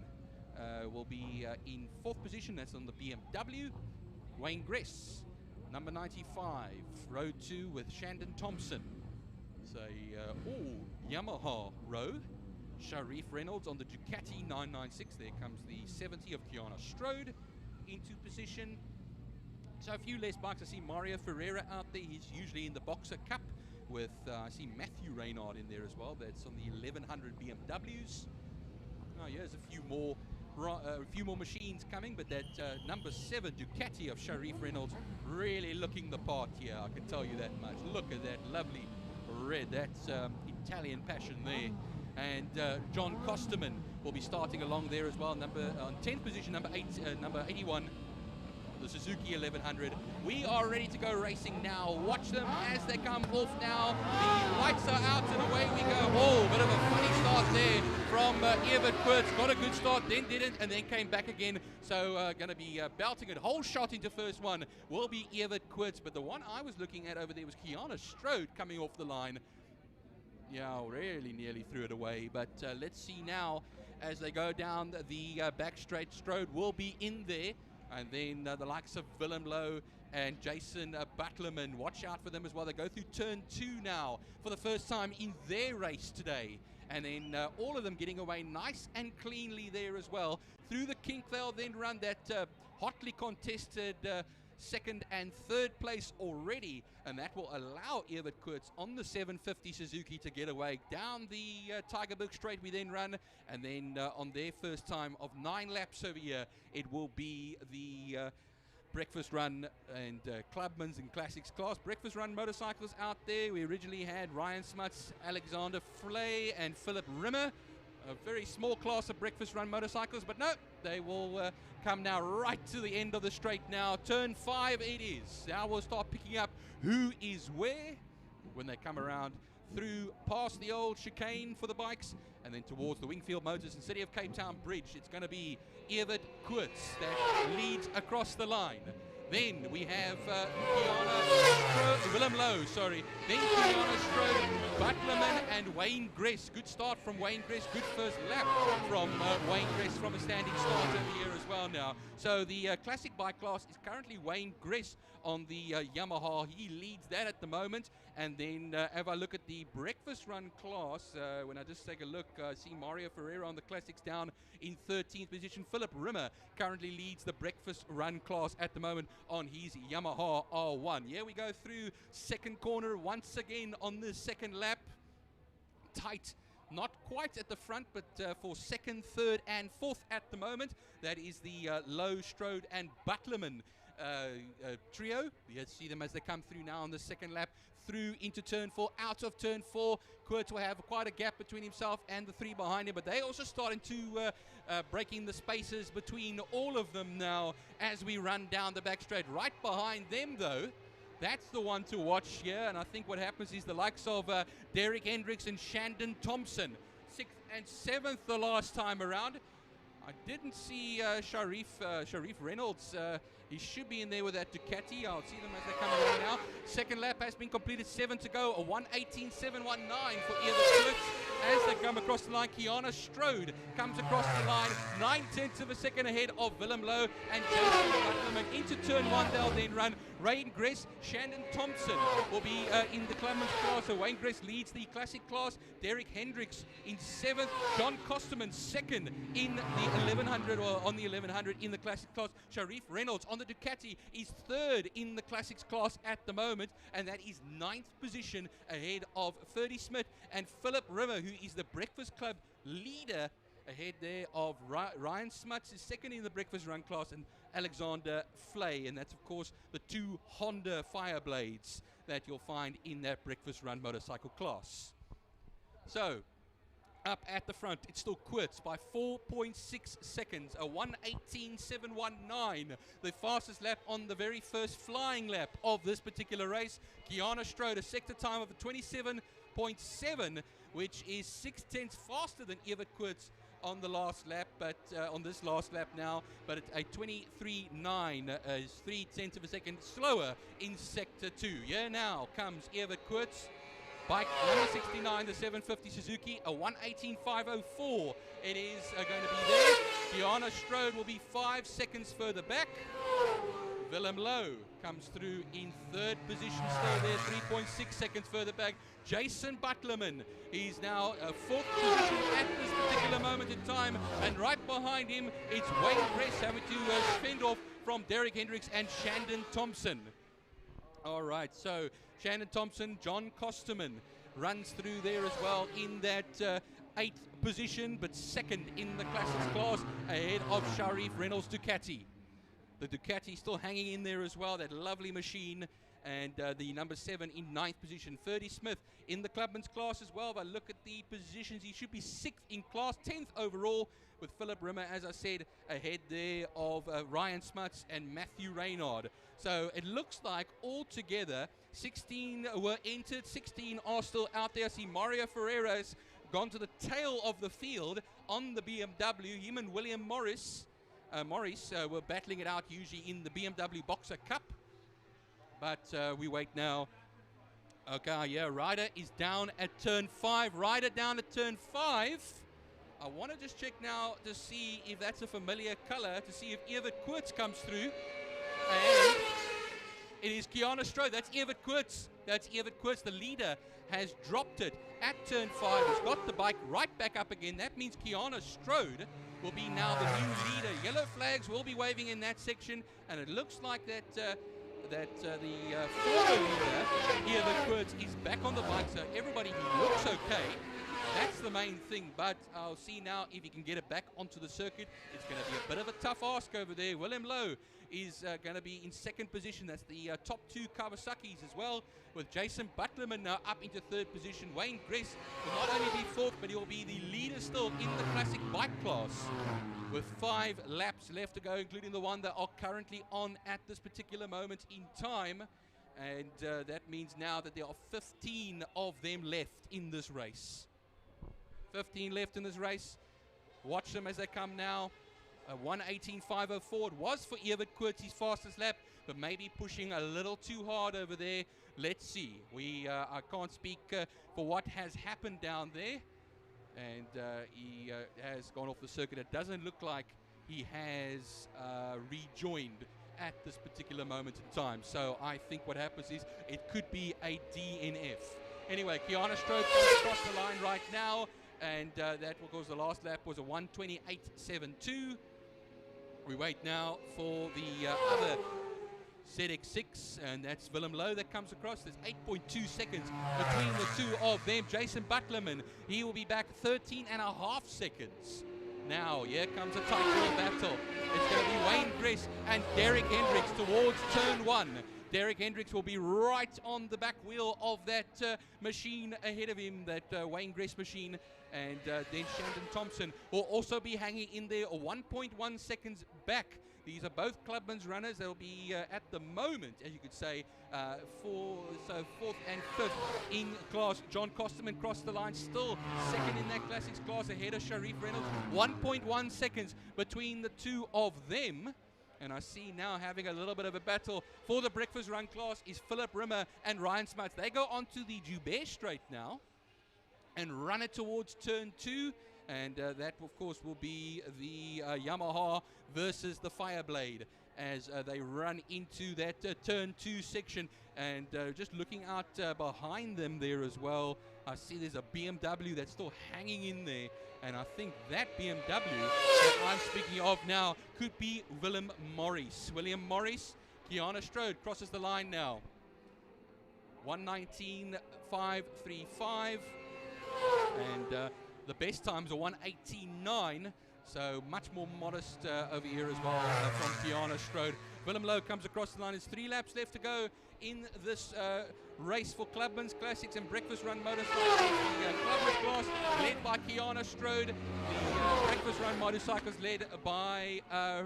will be in fourth position. That's on the BMW. Wayne Gress, number 95, row 2 with Shandon Thompson. It's a all Yamaha row. Sharif Reynolds on the Ducati 996. There comes the 70 of Kiana Strode into position. So a few less bikes. I see Mario Ferreira out there. He's usually in the Boxer Cup with, I see Matthew Reynard in there as well. That's on the 1100 BMWs. Oh, here's a few more machines coming, but that number 7 Ducati of Sharif Reynolds really looking the part here. I can tell you that much. Look at that lovely red. That's Italian passion there. And John Kosterman will be starting along there as well. On 10th position, number 81, the Suzuki 1100. We are ready to go racing now. Watch them as they come off now. The lights are out and away we go. Oh, bit of a funny start there from Evert Koorts. Got a good start, then didn't, and then came back again. So going to be belting it. Whole shot into first one will be Evert Koorts. But the one I was looking at over there was Kiana Strode coming off the line. Yeah, really nearly threw it away, but let's see now as they go down the back straight. Strode will be in there, and then the likes of Willem Lowe and Jason Butlerman, watch out for them as well. They go through turn 2 now for the first time in their race today, and then all of them getting away nice and cleanly there as well. Through the kink, they'll then run that hotly contested second and third place already, and that will allow Evert Koorts on the 750 Suzuki to get away. Down the Tigerberg Straight we then run, and then on their first time of 9 laps over here, it will be the Breakfast Run and Clubman's and Classics class. Breakfast Run motorcycles out there. We originally had Ryan Smuts, Alexander Flay, and Philip Rimmer. A very small class of Breakfast Run motorcycles, but no, they will come now right to the end of the straight now. Turn 5 it is. Now we'll start picking up who is where when they come around through past the old chicane for the bikes and then towards the Wingfield Motors and City of Cape Town Bridge. It's going to be Evert Koorts that leads across the line. Then we have Willem Lowe, sorry. Then Kiana Strode, Butlerman, and Wayne Gress. Good start from Wayne Gress. Good first lap from Wayne Gress from a standing start over here as well now. So the classic bike class is currently Wayne Gress on the Yamaha. He leads that at the moment. And then if I look at the Breakfast Run class, when I just take a look, I see Mario Ferreira on the classics down in 13th position. Philip Rimmer currently leads the Breakfast Run class at the moment. on his Yamaha R1. Here we go through second corner once again on the second lap. Tight, not quite at the front, but for second, third and fourth at the moment. That is the Lowe, Strode and Butlerman trio. You see them as they come through now on the second lap, through into turn 4, out of turn 4. Kurtz will have quite a gap between himself and the three behind him, but they're also starting to breaking the spaces between all of them now as we run down the back straight. Right behind them though, that's the one to watch here, and I think what happens is the likes of Derek Hendricks and Shandon Thompson, 6th and 7th the last time around. I didn't see Sharif Reynolds. He should be in there with that Ducati. I'll see them as they come along now. Second lap has been completed, 7 to go. A 1:18.719 for Evert Kurtz as they come across the line. Kiana Strode comes across the line, 9/10 of a second ahead of Willem Lowe and Jason Butlerman. Into turn 1, they'll then run. Wayne Gress, Shandon Thompson will be in the Clubman's class. So Wayne Gress leads the classic class. Derek Hendricks in 7th. John Kosterman 2nd in the 1100, or on the 1100 in the classic class. Sharif Reynolds on the Ducati is 3rd in the classics class at the moment, and that is 9th position ahead of Ferdy Smith and Philip Rimmer, who is the Breakfast Club leader, ahead there of Ryan Smuts is 2nd in the Breakfast Run class, and Alexander Flay, and that's of course the 2 Honda Fireblades that you'll find in that Breakfast Run motorcycle class. So up at the front, it's still Kurtz by 4.6 seconds, a 1:18.719, the fastest lap on the very first flying lap of this particular race. Kiana Strode, a sector time of a 27.7, which is 6/10 faster than Evert Kurtz on the last lap, but on this last lap now, but a 23.9 is 0.3 of a second slower in sector 2. Here now comes Evert Kurtz. Bike number 69, the 750 Suzuki, a 1:18.504. It is going to be there. Kiana Strode will be 5 seconds further back. Willem Lowe comes through in 3rd position, still there, 3.6 seconds further back. Jason Butlerman, he's now 4th position at this particular moment in time, and right behind him, it's Wayne Gress having to fend off from Derek Hendricks and Shandon Thompson. All right, so Shandon Thompson, John Kosterman runs through there as well in that 8th position, but 2nd in the classics class, ahead of Sharif Reynolds Ducati. The Ducati still hanging in there as well, that lovely machine, and the number 7 in 9th position. Ferdy Smith in the Clubman's class as well, but look at the positions. He should be 6th in class, 10th overall, with Philip Rimmer, as I said, ahead there of Ryan Smuts and Matthew Reynard. So it looks like altogether 16 were entered, 16 are still out there. I see Mario Ferreira has gone to the tail of the field on the BMW. Him and William Morris were battling it out usually in the BMW Boxer Cup. But we wait now. Okay, yeah, Ryder is down at turn 5. Ryder down at turn 5. I want to just check now to see if that's a familiar color, to see if Evert Kurtz comes through. And it is Kiana Strode. That's Evert Kurtz. That's Evert Kurtz. The leader has dropped it at turn 5. He's got the bike right back up again. That means Kiana Strode will be now the new leader. Yellow flags will be waving in that section, and it looks like that the former leader, Evert Kurtz, is back on the bike, so everybody looks okay. That's the main thing, but I'll see now if he can get it back onto the circuit. It's going to be a bit of a tough ask over there. Willem Lowe is going to be in 2nd position. That's the top 2 Kawasaki's as well, with Jason Butlerman now up into 3rd position. Wayne Gress will not only be 4th, but he'll be the leader still in the classic bike class, with 5 laps left to go, including the one that are currently on at this particular moment in time. And that means now that there are 15 of them left in this race. 15 left in this race. Watch them as they come now. 1:18.504. It was for Evert Kurtz his fastest lap, but maybe pushing a little too hard over there. Let's see. I can't speak for what has happened down there, and he has gone off the circuit. It doesn't look like he has rejoined at this particular moment in time. So I think what happens is it could be a DNF. Anyway, Kiana Strode comes across the line right now, and that because the last lap was a 1:28.72. We wait now for the other ZX6, and that's Willem Lowe that comes across. There's 8.2 seconds between the two of them. Jason Butlerman, he will be back 13.5 seconds. Now, here comes a tight little battle. It's going to be Wayne Gress and Derek Hendricks towards turn 1. Derek Hendricks will be right on the back wheel of that machine ahead of him, that Wayne Gress machine. And then Shandon Thompson will also be hanging in there 1.1 seconds back. These are both Clubman's runners. They'll be at the moment, as you could say, fourth and fifth in class. John Kosterman crossed the line, still second in that classics class, ahead of Sharif Reynolds. 1.1 seconds between the two of them. And I see now having a little bit of a battle for the breakfast run class is Philip Rimmer and Ryan Smuts. They go onto the Joubert straight now and run it towards turn 2. And that, of course, will be the Yamaha versus the Fireblade as they run into that turn 2 section. And just looking out behind them there as well, I see there's a BMW that's still hanging in there. And I think that BMW that I'm speaking of now could be Willem Morris. William Morris, Kiana Strode crosses the line now. 1:19.535. And the best times are 1:18.9. So much more modest over here as well from Kiana Strode. Willem Lowe comes across the line. There's 3 laps left to go in this race for Clubman's Classics and Breakfast Run motorcycles. The Clubman's class led by Kiana Strode. The Breakfast Run motorcycles led by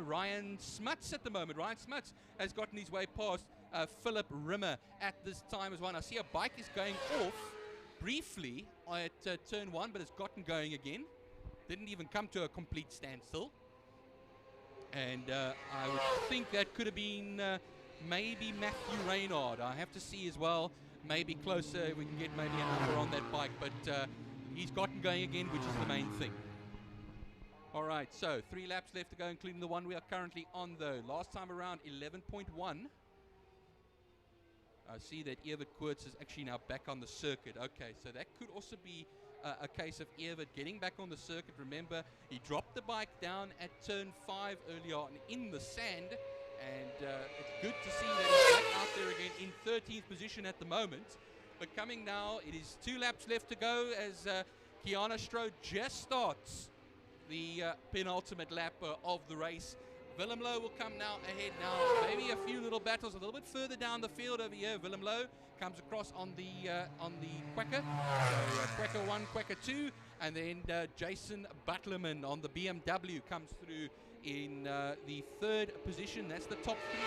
Ryan Smuts at the moment. Ryan Smuts has gotten his way past Philip Rimmer at this time as well. And I see a bike is going off briefly at turn 1, but it's gotten going again. Didn't even come to a complete standstill. And I would think that could have been maybe Matthew Reynard. I have to see as well, maybe closer if we can get maybe a number on that bike, but he's gotten going again, which is the main thing. All right, so 3 laps left to go, including the one we are currently on though. Last time around 11.1. I see that Evert Koorts is actually now back on the circuit. Okay, so that could also be a case of Evert getting back on the circuit. Remember, he dropped the bike down at turn 5 early on in the sand, and it's good to see that he's back out there again in 13th position at the moment. But coming now, it is 2 laps left to go as Kiana Strode just starts the penultimate lap of the race. Willem Lowe will come now ahead now. Maybe a few little battles a little bit further down the field over here. Willem Lowe comes across on the Quacker. So Quacker 1, Quacker 2, and then Jason Butlerman on the BMW comes through in the 3rd position. That's the top 3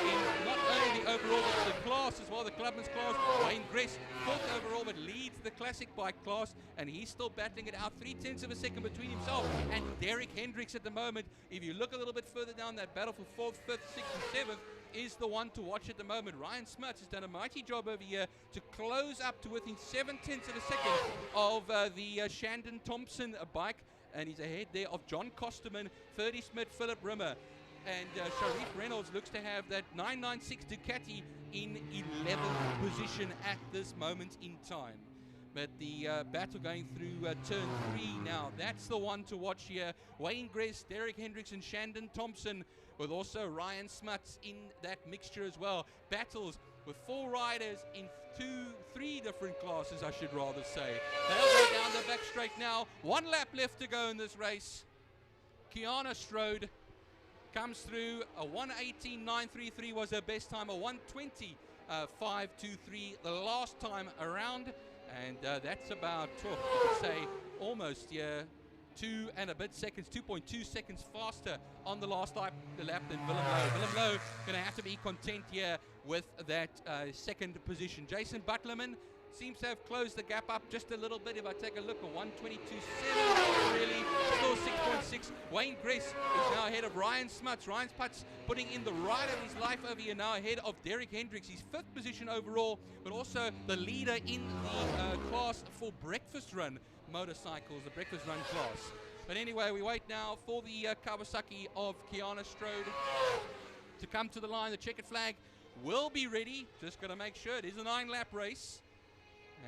in not only the overall but the class as well, the Clubman's class. Wayne Gress 4th overall but leads the classic bike class, and he's still battling it out 0.3 of a second between himself and Derek Hendricks at the moment. If you look a little bit further down, that battle for 4th, 5th, 6th and 7th is the one to watch at the moment. Ryan Smuts has done a mighty job over here to close up to within 0.7 of a second of the Shandon Thompson bike. And he's ahead there of John Kosterman, 30 Smith, Philip Rimmer. And Sharif Reynolds looks to have that 996 Ducati in 11th position at this moment in time. But the battle going through turn 3 now, that's the one to watch here. Wayne Gress, Derek Hendricks and Shandon Thompson, with also Ryan Smuts in that mixture as well. Battles with 4 riders in 3 different classes, I should rather say. They'll go down the back straight now. 1 lap left to go in this race. Kiana Strode comes through. A 1:18.933 was her best time. A 1:20.523 the last time around. And that's about, you could say, almost 2 and a bit seconds, 2.2 seconds faster on the last lap than Willem Lowe. Willem Lowe going to have to be content here with that 2nd position. Jason Butlerman seems to have closed the gap up just a little bit. If I take a look at 1:22.7, really, still 6.6. Wayne Gress is now ahead of Ryan Smuts. Ryan Smuts putting in the ride of his life over here now, ahead of Derek Hendricks. He's 5th position overall, but also the leader in the class for breakfast run motorcycles, the breakfast run class. But anyway, we wait now for the Kawasaki of Kiana Strode to come to the line. The checkered flag will be ready. Just got to make sure it is a 9-lap race.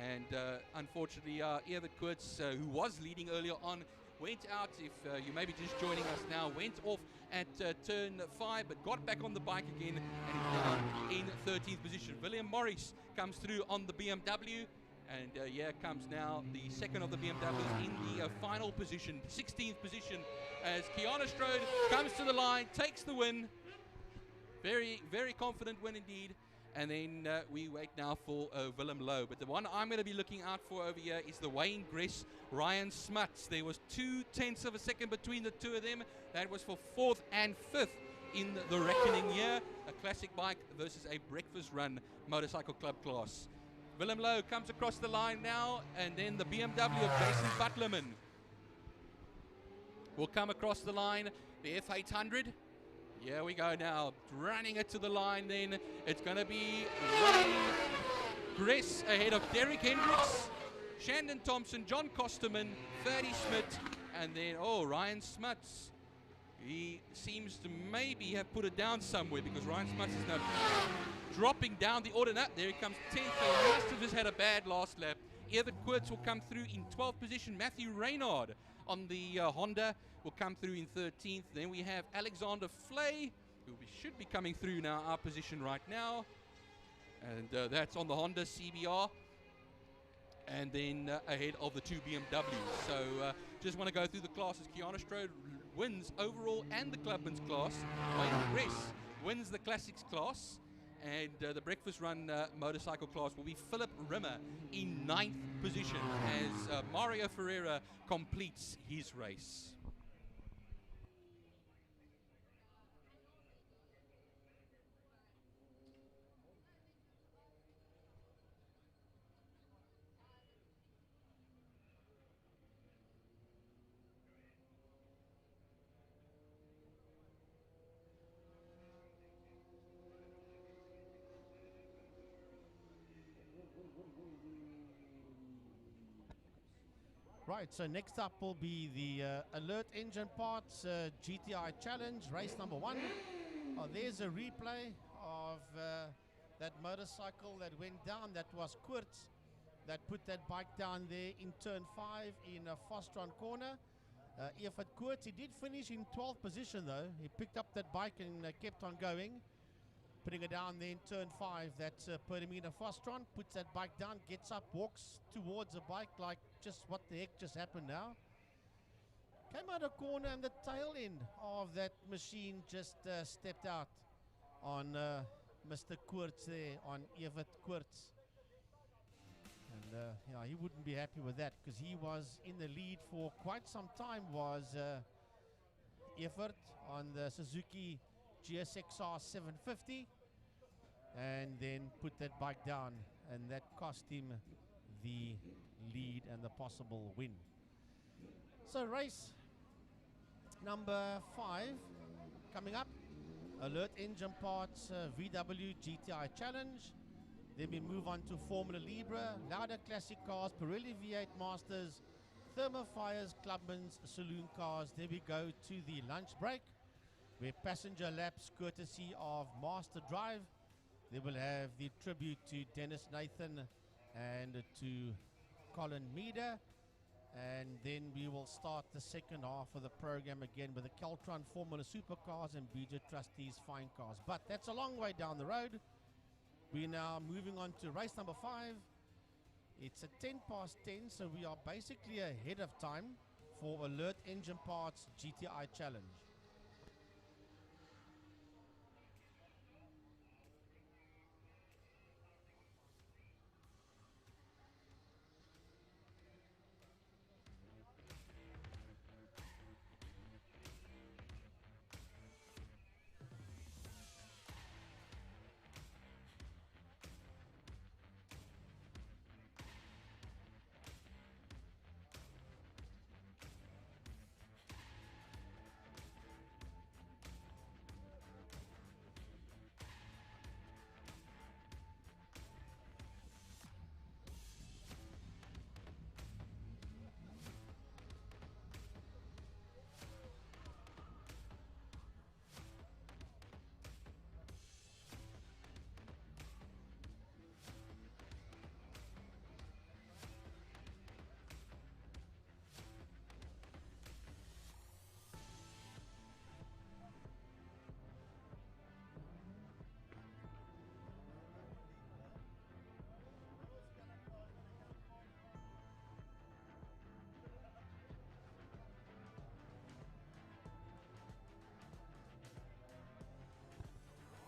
And unfortunately, Evert Koorts, who was leading earlier on, went out, if you may be just joining us now, went off at turn 5, but got back on the bike again and is now in 13th position. William Morris comes through on the BMW. And here comes now the second of the BMWs in the final position, 16th position, as Kiana Strode comes to the line, takes the win. Very, very confident win indeed. And then we wait now for Willem Lowe. But the one I'm going to be looking out for over here is the Wayne Gress, Ryan Smuts. There was 0.2 of a second between the two of them. That was for 4th and 5th in the reckoning here. A classic bike versus a breakfast run motorcycle club class. Willem Lowe comes across the line now, and then the BMW of Jason Butlerman will come across the line. The F800. Here we go now, running it to the line then. It's going to be Wayne Gress ahead of Derek Hendricks, Shandon Thompson, John Kosterman, Ferdy Schmidt, and then, Ryan Smuts. He seems to maybe have put it down somewhere because Ryan Smuts is now dropping down the order. Now, there he comes 10th. He must have just had a bad last lap. Evert Koorts will come through in 12th position. Matthew Reynard on the Honda will come through in 13th. Then we have Alexander Flay, who should be coming through now, our position right now. And that's on the Honda CBR. And then ahead of the two BMWs. So just want to go through the classes. Kiana Strode wins overall and the clubman's class. Wayne Gress wins the classics class. And the breakfast run motorcycle class will be Philip Rimmer in 9th position as Mario Ferreira completes his race. Right, so next up will be the Alert Engine Parts GTI Challenge, race number 1. There's a replay of that motorcycle that went down. That was Koorts that put that bike down there in turn 5 in Fostron corner. Evert Koorts, he did finish in 12th position though. He picked up that bike and kept on going, putting it down there in turn 5. That's Pertamina Fostron, puts that bike down, gets up, walks towards the bike like just what the heck just happened now. Came out a corner and the tail end of that machine just stepped out on Mr. Koorts there, on Evert Koorts. And yeah, he wouldn't be happy with that because he was in the lead for quite some time, was Evert on the Suzuki GSXR 750, and then put that bike down, and that cost him the lead and the possible win. So race number 5 coming up, Alert Engine Parts VW GTI Challenge. Then we move on to Formula Libre, Lauda Classic Cars, Pirelli V8 Masters, Thermofires, Clubman's, Saloon Cars. Then we go to the lunch break, where passenger laps courtesy of Master Drive. They will have the tribute to Dennis Nathan and to Colin Meader. And then we will start the second half of the program again with the Keltron Formula Supercars and BJ Trustees Fine Cars. But that's a long way down the road. We're now moving on to race number 5. It's at 10 past 10, so we are basically ahead of time for Alert Engine Parts GTI Challenge.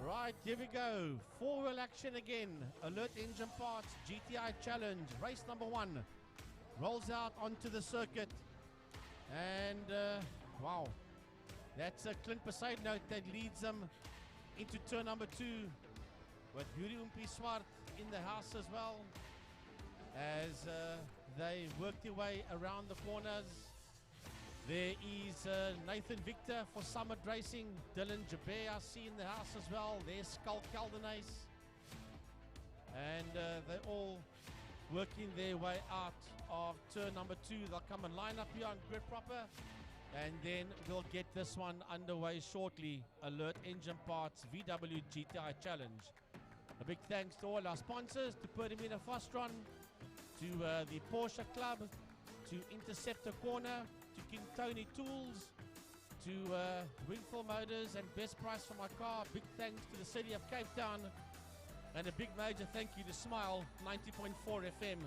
Right, here we go. Four-wheel action again. Alert Engine Parts GTI Challenge. Race number 1. Rolls out onto the circuit. And, wow. That's Clint Poseidon that leads them into turn number 2. With Yuri Umpi-Swart in the house as well. As they work their way around the corners. There is Nathan Victor for Summit Racing. Dylan Jabir I see in the house as well. There's Skull Caldernace. And they're all working their way out of turn number 2. They'll come and line up here on grid proper. And then we'll get this one underway shortly. Alert Engine Parts VW GTI Challenge. A big thanks to all our sponsors, to Pertamina Fostron, to the Porsche Club, to Interceptor Corner, to King Tony Tools, to Wingfield Motors and Best Price for My Car. Big thanks to the City of Cape Town. And a big major thank you to Smile 90.4 FM,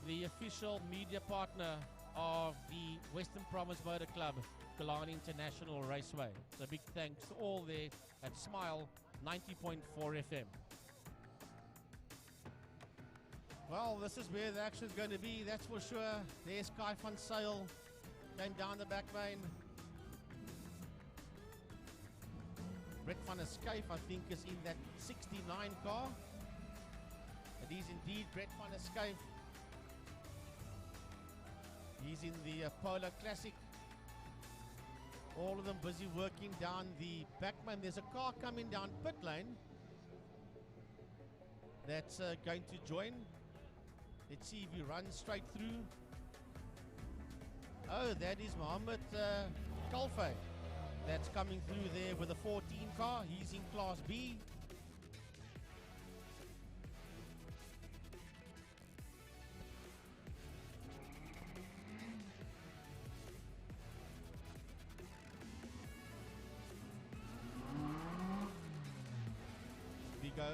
the official media partner of the Western Province Motor Club, Killarney International Raceway. So big thanks to all there at Smile 90.4 FM. Well, this is where the action is going to be, that's for sure. There's Kai van Sail, came down the back lane. Brett van der Skyf, I think, is in that 69 car. It is indeed Brett van der Skyf. He's in the Polo Classic. All of them busy working down the back lane. There's a car coming down pit lane that's going to join. Let's see if he runs straight through. Oh, that is Mohammed Kalfe. That's coming through there with a 14 car. He's in Class B. We go.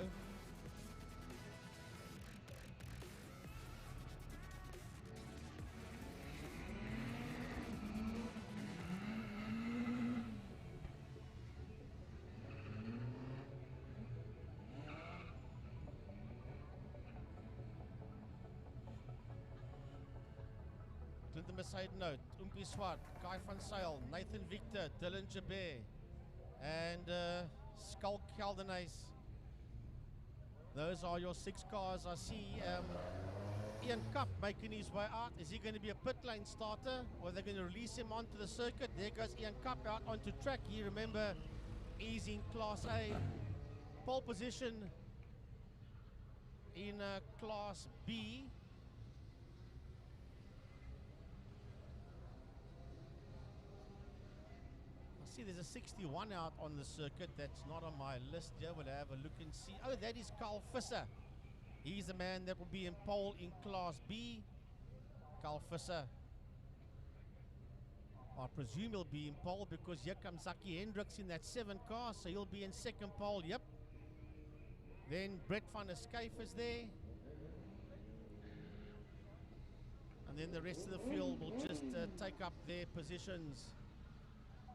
Clinton Poseidon Note, Umpi-Swart, Kai van Sail, Nathan Victor, Dylan Jabir, and Skull Caldernace. Those are your 6 cars. I see Ian Cup making his way out. Is he going to be a pit lane starter, or are they going to release him onto the circuit? There goes Ian Cup out onto track. You remember, he's in Class A. Pole position in Class B. See, there's a 61 out on the circuit. That's not on my list here. We'll have a look and see. Oh, that is Carl Visser. He's the man that will be in pole in Class B. Carl Visser. I presume he'll be in pole because here comes Zaki Hendricks in that 7 car, so he'll be in second pole. Yep. Then Brett van der Skyf is there. And then the rest of the field will just take up their positions.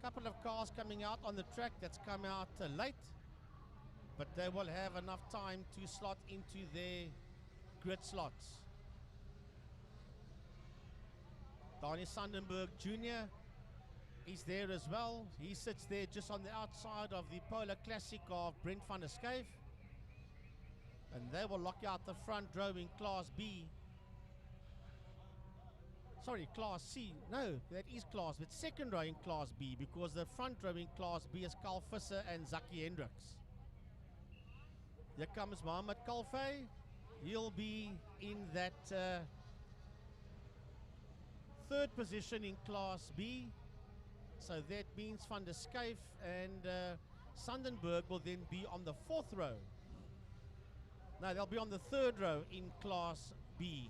Couple of cars coming out on the track that's come out late, but they will have enough time to slot into their grid slots. Donnie Sandenberg Jr. is there as well. He sits there just on the outside of the Polar Classic of Brent van der Skyf, and they will lock out the front row in Class B. Sorry, Class C. No, that is Class B. It's second row in Class B because the front row in Class B is Carl Visser and Zaki Hendricks. Here comes Mohammed Kalfe. He'll be in that 3rd position in Class B. So that means Van der Skyf and Sandenberg will then be on the 4th row. No, they'll be on the 3rd row in Class B.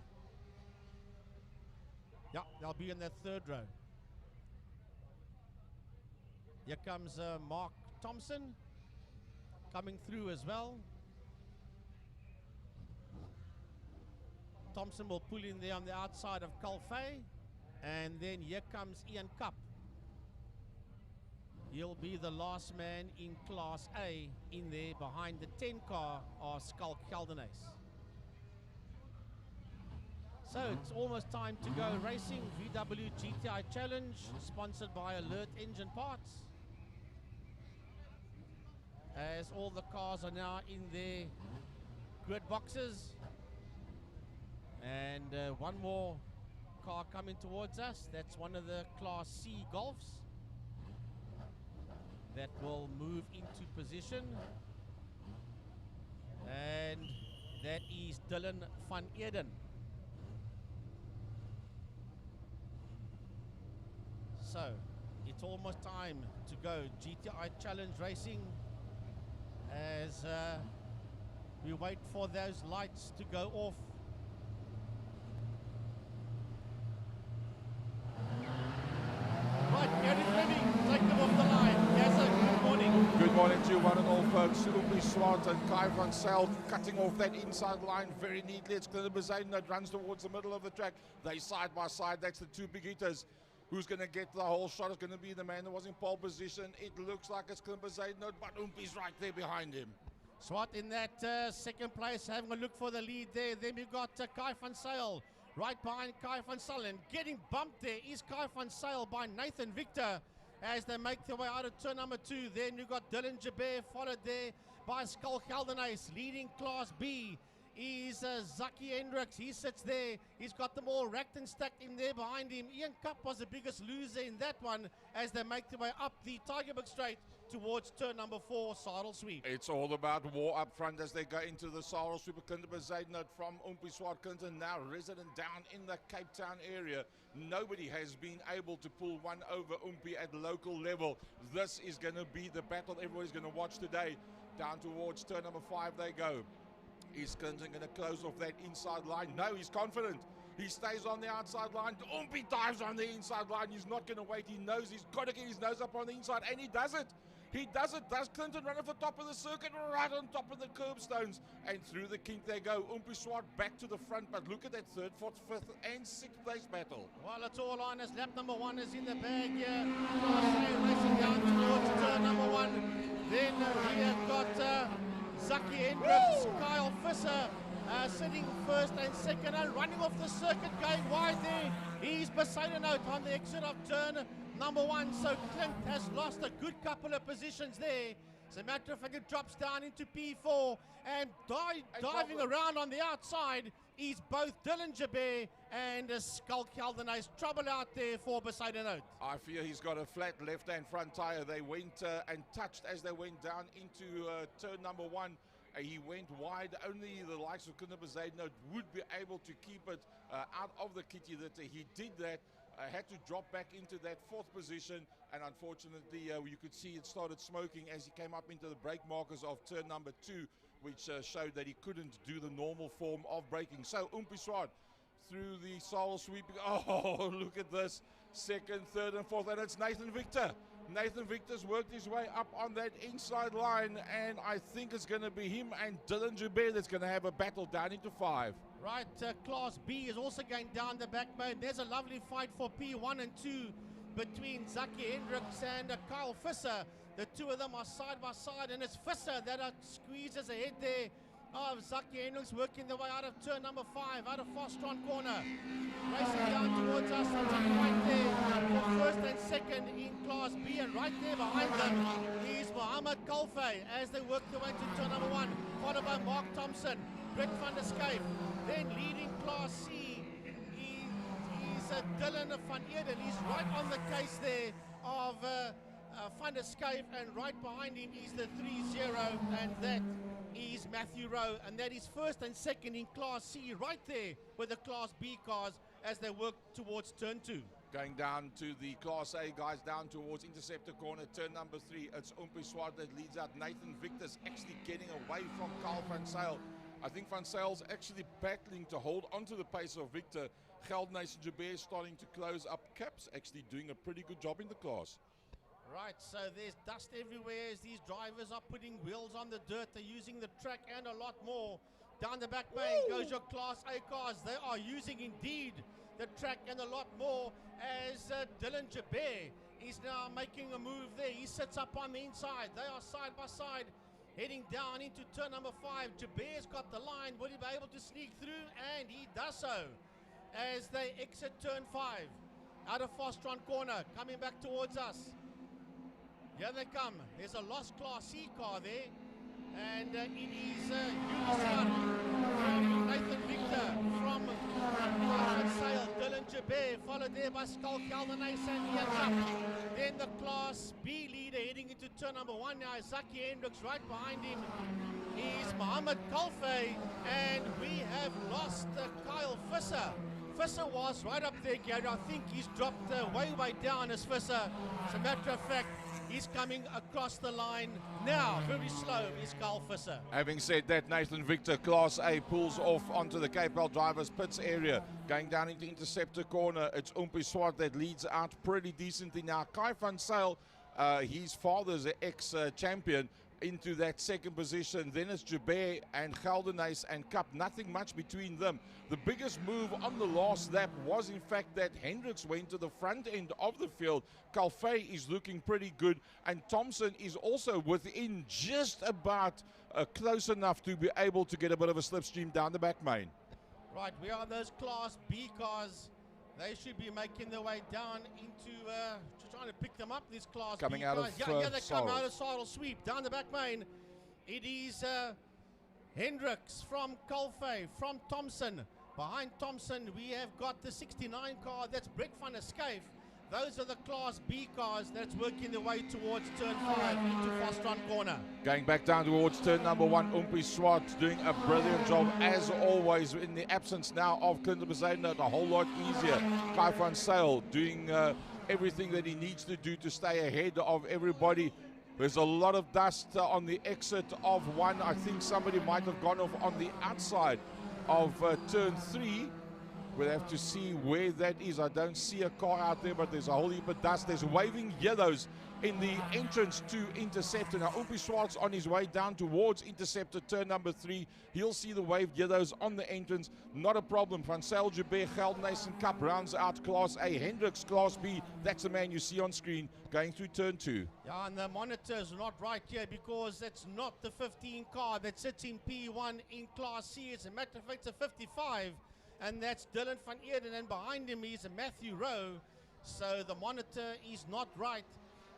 Yeah, they'll be in that 3rd row. Here comes Mark Thompson coming through as well. Thompson will pull in there on the outside of Kalfe. And then here comes Ian Cup. He'll be the last man in Class A in there behind the 10 car of Skulk Killarney. So it's almost time to go racing. VW GTI Challenge, sponsored by Alert Engine Parts. As all the cars are now in their grid boxes. And one more car coming towards us. That's one of the Class C Golfs that will move into position. And that is Dylan van Eden. So it's almost time to go GTI Challenge Racing as we wait for those lights to go off. Right, Gary Fleming, take them off the line. Gazza, good morning. Good morning to you, one and all folks. Upi Swart and Kai van Zyl cutting off that inside line very neatly. It's Killarney that runs towards the middle of the track. They side by side. That's the two big hitters. Who's going to get the whole shot is going to be the man that was in pole position. It looks like it's Killarney but Umpi's right there behind him. Swart in that second place, having a look for the lead there. Then we've got Kai van Zyl right behind Kai van Zyl, and getting bumped there is Kai van Zyl by Nathan Victor as they make their way out of turn number 2. Then you've got Dylan Jabir followed there by Skulk Killarney. Leading Class B is Zaki Hendricks. He sits there. He's got them all racked and stacked in there behind him. Ian Cup was the biggest loser in that one as they make their way up the Tigerberg Straight towards turn number 4, Saddle Sweep. It's all about war up front as they go into the Saddle Sweep. Killarney from Umpi Swart Clinton, now resident down in the Cape Town area. Nobody has been able to pull one over Umpi at local level. This is going to be the battle everybody's going to watch today. Down towards turn number 5 they go. Is Clinton going to close off that inside line? No, he's confident. He stays on the outside line. Umpi dives on the inside line. He's not going to wait. He knows he's got to get his nose up on the inside, and he does it. He does it. Does Clinton run off the top of the circuit, right on top of the curbstones, and through the kink they go. Umpi Swart back to the front, but look at that 3rd, 4th, 5th, and 6th place battle. Well, it's all on as lap number 1 is in the bag here. Racing down towards turn number 1. Then we have got Zaki Hendricks, Kyle Visser sitting 1st and 2nd and running off the circuit, going wide there. He's beside a note on the exit of turn number 1, so Clint has lost a good couple of positions there. As a matter of fact, it drops down into P4 and diving around on the outside is both Dylan Jabir and Skulk Killarney. Trouble out there for beside a note. I fear he's got a flat left-hand front tire. They went and touched as they went down into turn number 1. He went wide. Only the likes of Killarney would be able to keep it out of the kitty. That he did that. Had to drop back into that 4th position, and unfortunately you could see it started smoking as he came up into the brake markers of turn number 2, which showed that he couldn't do the normal form of braking. So Umpi Swart through the Saddle Sweep. Oh, look at this. 2nd, 3rd, and 4th, and it's Nathan Victor. Nathan Victor's worked his way up on that inside line, and I think it's going to be him and Dylan Jabir that's going to have a battle down into 5. Right, Class B is also going down the backbone. There's a lovely fight for P1 and 2 between Zaki Hendricks and Kyle Visser. The two of them are side by side, and it's Visser that squeezes ahead there of Zaki Hendricks, working their way out of turn number 5, out of Fostron corner. Racing down towards us, right there for 1st and 2nd in Class B, and right there behind them is Mohammed Kalfe as they work their way to turn number 1, followed by Mark Thompson, Brett van der Skype. Then leading Class C is Dylan van Eden. He's right on the case there of van der Skype, and right behind him is the 3-0, and that is Matthew Rowe, and that is 1st and 2nd in Class C, right there with the Class B cars as they work towards turn 2. Going down to the Class A guys, down towards Interceptor corner, turn number 3. It's Umpi Swart that leads out. Nathan Victor's actually getting away from Carl van Zyl. I think van Zyl's actually battling to hold onto the pace of Victor. Killarney and Jabir starting to close up. Caps actually doing a pretty good job in the class. Right, so there's dust everywhere as these drivers are putting wheels on the dirt. They're using the track and a lot more. Down the back lane goes your Class A cars. They are using indeed the track and a lot more as Dylan Jabir is now making a move there. He sits up on the inside. They are side by side, heading down into turn number 5. Jabear's got the line. Will he be able to sneak through? And he does so as they exit turn 5. Out of Fostron corner, coming back towards us. Here they come. There's a lost Class C car there. And it is IMUSAT from Nathan Victor, from Sale, Dylan Jabear, followed there by Skull Killarney and Ian Cup. Then the Class B leader heading into turn number 1 now is Zaki Hendricks. Right behind him is Mohammed Kalfe, and we have lost Kyle Visser. Visser was right up there, Gary. I think he's dropped way down as Visser. As a matter of fact, he's coming across the line now, very slow, is Kyle Visser. Having said that, Nathan Victor, Class A, pulls off onto the KPL drivers' pits area. Going down into Interceptor corner, it's IMUSAT that leads out pretty decently now. Kai van Zyl, his father's an ex-champion, into that second position. Then it's Jabear and Geldenhuys and Cup. Nothing much between them. The biggest move on the last lap was in fact that Hendricks went to the front end of the field. Kalfe is looking pretty good, and Thompson is also within just about close enough to be able to get a bit of a slipstream down the back main. Right, we are those Class B cars. They should be making their way down into trying to pick them up, this Class Coming B out cars. of Yeah, they come Sorrel. out of Sorrel sweep down the back main. It is Hendricks from Kalfe, from Thompson. Behind Thompson, we have got the 69 car. That's Brett van der Schyff. Those are the Class B cars that's working their way towards turn 5 into Fostron corner. Going back down towards turn number 1, IMUSAT doing a brilliant job as always in the absence now of Clinton Bezuidenhout, a whole lot easier. Kai van Zyl doing everything that he needs to do to stay ahead of everybody. There's a lot of dust on the exit of 1. I think somebody might have gone off on the outside of turn 3. We'll have to see where that is. I don't see a car out there, but there's a whole heap of dust. There's waving yellows in the entrance to Interceptor. Now, IMUSAT's on his way down towards Interceptor, turn number 3. He'll see the waved yellows on the entrance. Not a problem. Van Zyl, Jabear, Geldenhuys and Cup rounds out Class A. Hendricks, Class B. That's the man you see on screen going through turn 2. Yeah, and the monitor's not right here because it's not the 15 car that sits in P1 in Class C. As a matter of fact, it's a 55. And that's Dylan van Eerden, and behind him is Matthew Rowe. So the monitor is not right.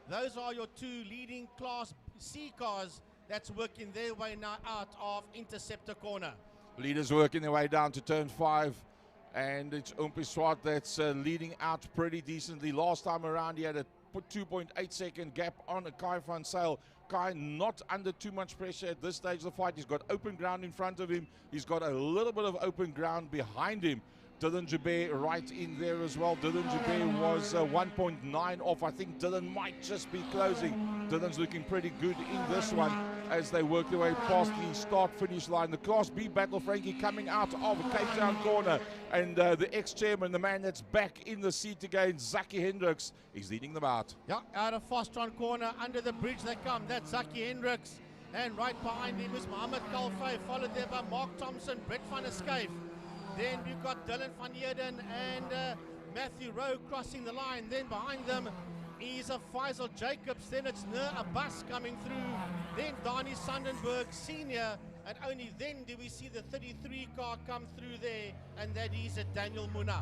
Those are your 2 leading Class C cars that's working their way now out of Interceptor corner. Leaders working their way down to turn 5, and it's IMUSAT that's leading out pretty decently. Last time around he had a 2.8 second gap on a Kai van Zyl. Kai not under too much pressure at this stage of the fight. He's got open ground in front of him. He's got a little bit of open ground behind him. Dylan Jabear right in there as well. Dylan Jabear was 1.9 off. I think Dylan might just be closing. Dylan's looking pretty good in this one as they work their way past the start-finish line. The Class B battle, Frankie, coming out of a Cape Town corner. And the ex-chairman, the man that's back in the seat again, Zaki Hendricks, is leading them out. Yeah, out of Fostron corner, under the bridge they come. That's Zaki Hendricks. And right behind him is Mohammed Kalfe, followed there by Mark Thompson, Brett van der Schyff. Then we've got Dylan van Eerden and Matthew Rowe crossing the line. Then behind them is a Faisal Jacobs. Then it's Nur Abbas coming through. Then Dani Sandenberg Senior. And only then do we see the 33 car come through there. And that is a Daniel Muna.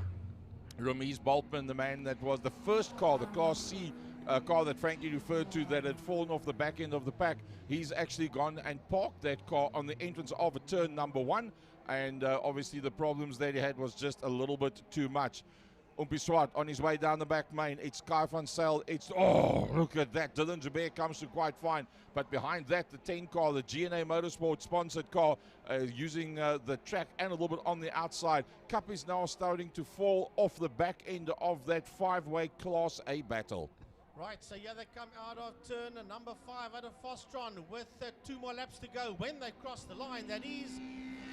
Ramiz Boltman, the man that was the first car, the Class C car that Frankie referred to that had fallen off the back end of the pack. He's actually gone and parked that car on the entrance of a turn number 1. And obviously the problems that he had was just a little bit too much. IMUSAT on his way down the back main. It's Kai van Zyl. It's, oh, look at that. Dylan Jabear comes to quite fine. But behind that, the 10 car, the GNA Motorsport sponsored car, using the track and a little bit on the outside. Cup is now starting to fall off the back end of that 5-way Class A battle. Right, so yeah, they come out of turn number 5 out of Fostron with 2 more laps to go when they cross the line, that is.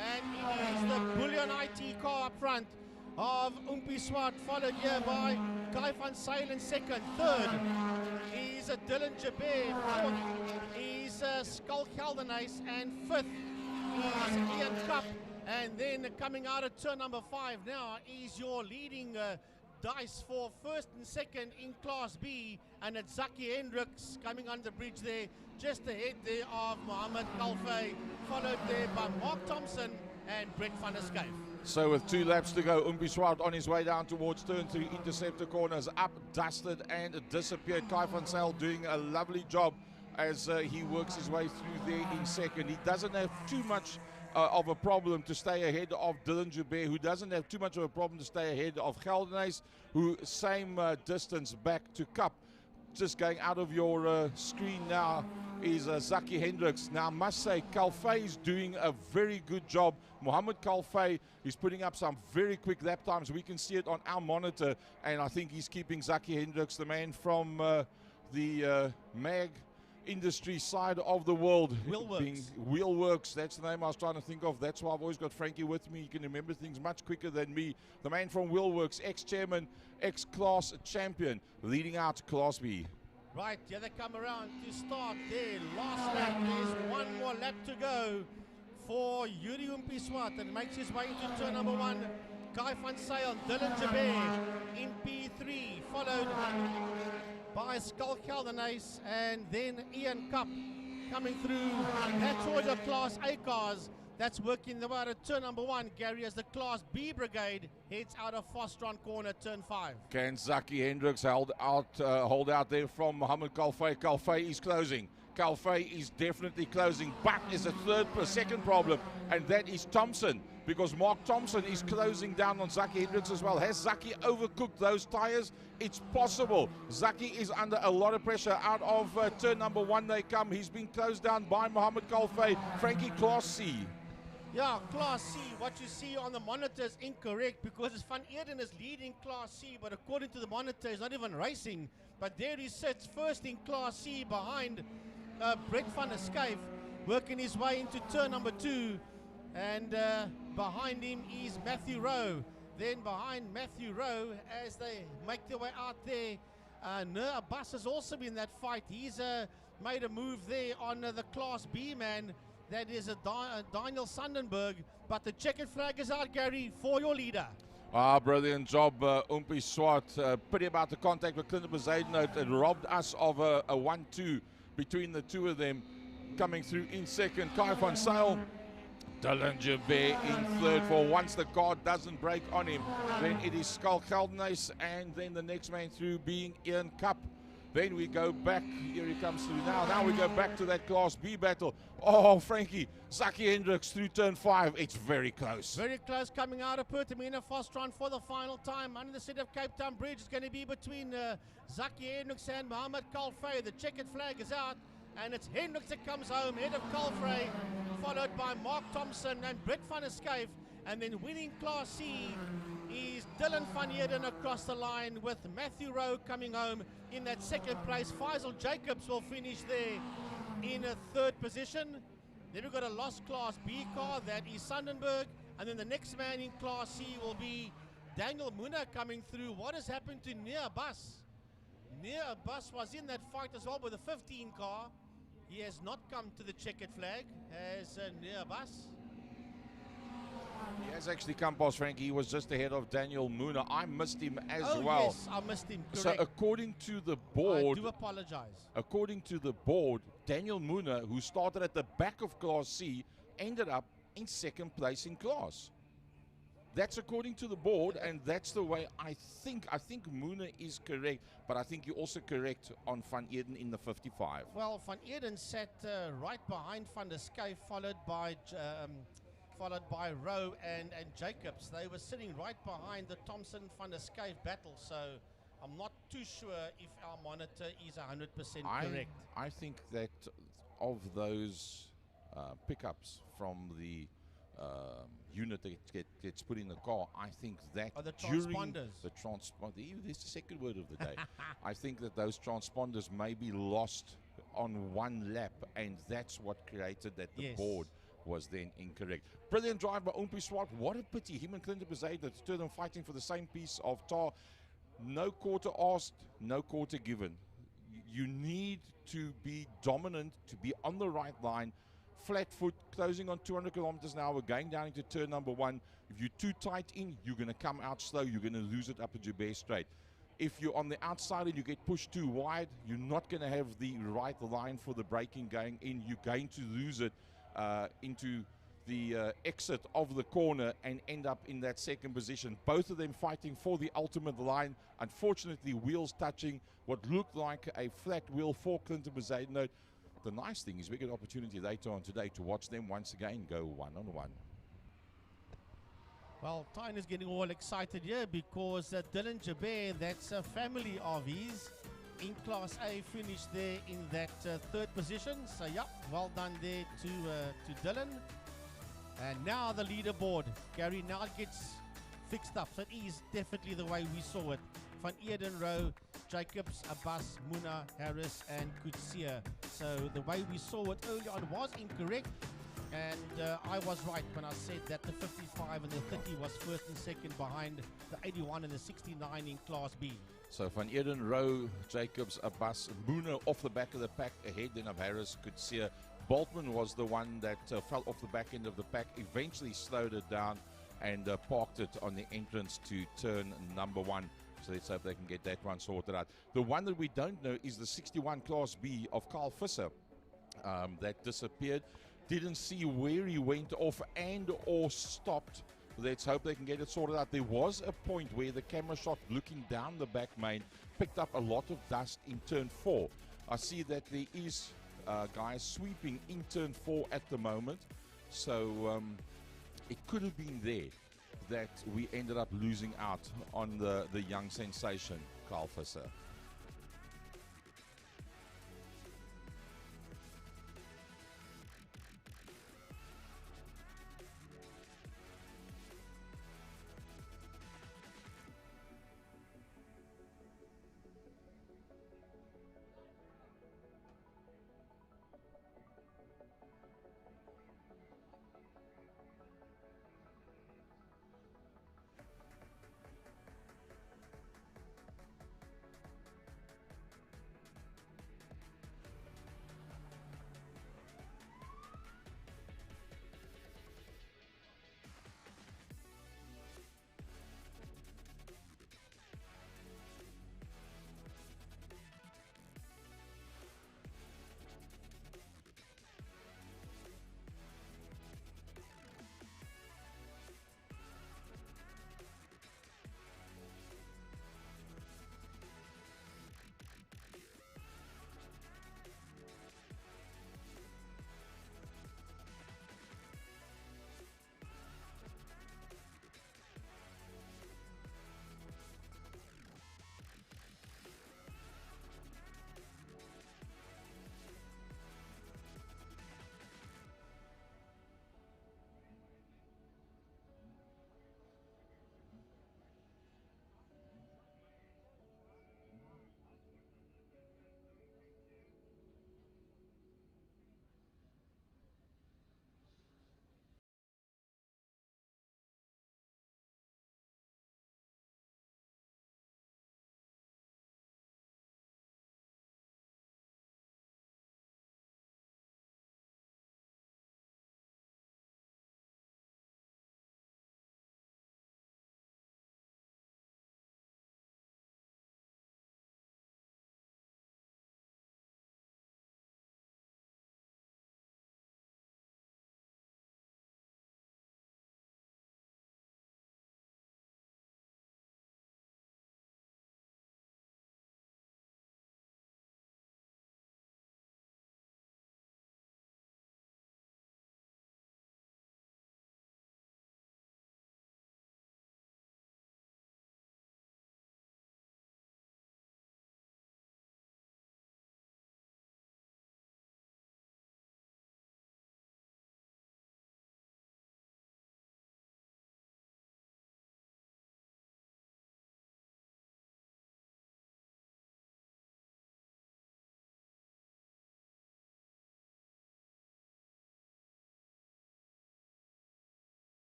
And it is the Bullion IT car up front of IMUSAT, followed here by Kai van Zyl in second. Third is Dylan Jabear. Fourth is Skull Geldenhuys. And fifth is Ian Cup. And then coming out of turn number 5 now is your leading dice for first and second in Class B, and it's Zaki Hendricks coming on the bridge there, just ahead there of Mohammed Kalfay, followed there by Mark Thompson and Brett van der Schuyf. So with 2 laps to go, Swart on his way down towards turn 3, interceptor corners, up, dusted and disappeared. Kai van Zyl doing a lovely job as he works his way through there in second. He doesn't have too much of a problem to stay ahead of Dylan Joubert, who doesn't have too much of a problem to stay ahead of Geldenhuys, who same distance back to Cup. Just going out of your screen now is Zaki Hendricks. Now I must say Kalfay is doing a very good job. Mohammed Kalfay is putting up some very quick lap times. We can see it on our monitor, and I think he's keeping Zaki Hendricks, the man from the mag industry side of the world. Wheelworks, that's the name I was trying to think of. That's why I've always got Frankie with me. He can remember things much quicker than me. The man from Wheelworks, ex-chairman, ex-class champion, leading out Class B. Right, here they come around to start their last lap. There's one more lap to go for Yuri Swart, and makes his way into turn number 1. Kai van Zyl, Dylan Joubert in P3, followed by Skull Geldenhuys, and then Ian Cup coming through. That's all the Class A cars that's working the way out of turn number 1, Gary, as the Class B brigade heads out of Fostron corner, turn 5. Can Zaki Hendricks hold out there from Mohammed Kalfay? Kalfay is closing. Kalfay is definitely closing, but there's a second problem, and that is Thompson, because Mark Thompson is closing down on Zaki Hendricks as well. Has Zaki overcooked those tires? It's possible. Zaki is under a lot of pressure. Out of turn number 1 they come. He's been closed down by Mohammed Kalfay. Frankie, Class C. Yeah, Class C. What you see on the monitor is incorrect, because it's Van Eerden is leading Class C, but according to the monitor, he's not even racing. But there he sits first in Class C behind Brett van der Schuyf, working his way into turn number 2. And behind him is Matthew Rowe. Then behind Matthew Rowe, as they make their way out there, Nur Abbas has also been in that fight. He's made a move there on the Class B man. That is Daniel Sandenberg. But the checkered flag is out, Gary, for your leader. Brilliant job, Swart. Pretty about the contact with Clinton Bezaden. It robbed us of a 1-2 between the two of them. Coming through in second, Kai van Zyl. Dylan Joubert in third. For once the car doesn't break on him, then it is Skull Geldenhuys, and then the next man through being Ian Cup. Then we go back, here he comes through now we go back to that Class B battle. Oh, Frankie, Zaki Hendricks through turn 5. It's very close. Very close, coming out of Pertamina Fostron for the final time. Under the City of Cape Town Bridge is going to be between Zaki Hendricks and Mohammed Kalfay. The checkered flag is out, and it's Hendricks that comes home, head of Kalfay, followed by Mark Thompson and Brett van der Schuyf. And then winning Class C is Dylan van Eerden across the line, with Matthew Rowe coming home in that second place. Faisal Jacobs will finish there in a third position. Then we've got a lost Class B car, that is Sandenberg. And then the next man in Class C will be Daniel Muna coming through. What has happened to Nur Abbas? Nur Abbas was in that fight as well with the 15 car. He has not come to the checkered flag as Nur Abbas. He has actually come past Frankie. He was just ahead of Daniel Muna. I missed him as well. Yes, I missed him. Correct. So according to the board, I do apologize. According to the board, Daniel Muna, who started at the back of Class C, ended up in second place in class. That's according to the board, and that's the way I think. I think Muna is correct, but I think you're also correct on Van Eerden in the 55. Well, Van Eerden sat right behind Van der Schuyf, followed by Rowe and Jacobs. They were sitting right behind the Thompson-Van der Schuyf battle, so I'm not too sure if our monitor is 100% correct. I think that of those pickups from the unit that gets put in the car, I think that the during transponders. the transponder, there's the second word of the day. I think that those transponders may be lost on one lap, and that's what created that the board was then incorrect. Brilliant drive by Swart. What a pity. Him and Clinton Bezaden, the two of them fighting for the same piece of tar. No quarter asked, no quarter given. You need to be dominant, to be on the right line flat foot, closing on 200 kilometers an hour, going down into turn number 1. If you're too tight in, you're going to come out slow. You're going to lose it up at Joubert Straight. If you're on the outside and you get pushed too wide, you're not going to have the right line for the braking going in. You're going to lose it into the exit of the corner and end up in that second position. Both of them fighting for the ultimate line. Unfortunately, wheels touching what looked like a flat wheel for Clinton Bezuidenhout. The nice thing is we get an opportunity later on today to watch them once again go one-on-one. Well, Tyne is getting all excited here because Dylan Joubert, that's a family of his, in Class A, finished there in that third position. So, yeah, well done there to Dylan. And now the leaderboard. Gary now gets fixed up. So it is definitely the way we saw it. Van Eerden, Rowe, Jacobs, Abbas, Muna, Harris, and Kutsia. So the way we saw it early on was incorrect. And I was right when I said that the 55 and the 30 was first and second behind the 81 and the 69 in Class B. So Van Eerden, Rowe, Jacobs, Abbas, Muna off the back of the pack, ahead then of Harris, Kutsia. Boltman was the one that fell off the back end of the pack, eventually slowed it down and parked it on the entrance to turn number 1. So let's hope they can get that one sorted out. The one that we don't know is the 61 Class B of Carl Visser that disappeared. Didn't see where he went off and or stopped. Let's hope they can get it sorted out. There was a point where the camera shot looking down the back main picked up a lot of dust in turn 4. I see that there is guys sweeping in turn 4 at the moment. So it could have been there that we ended up losing out on the young sensation, Carl Visser.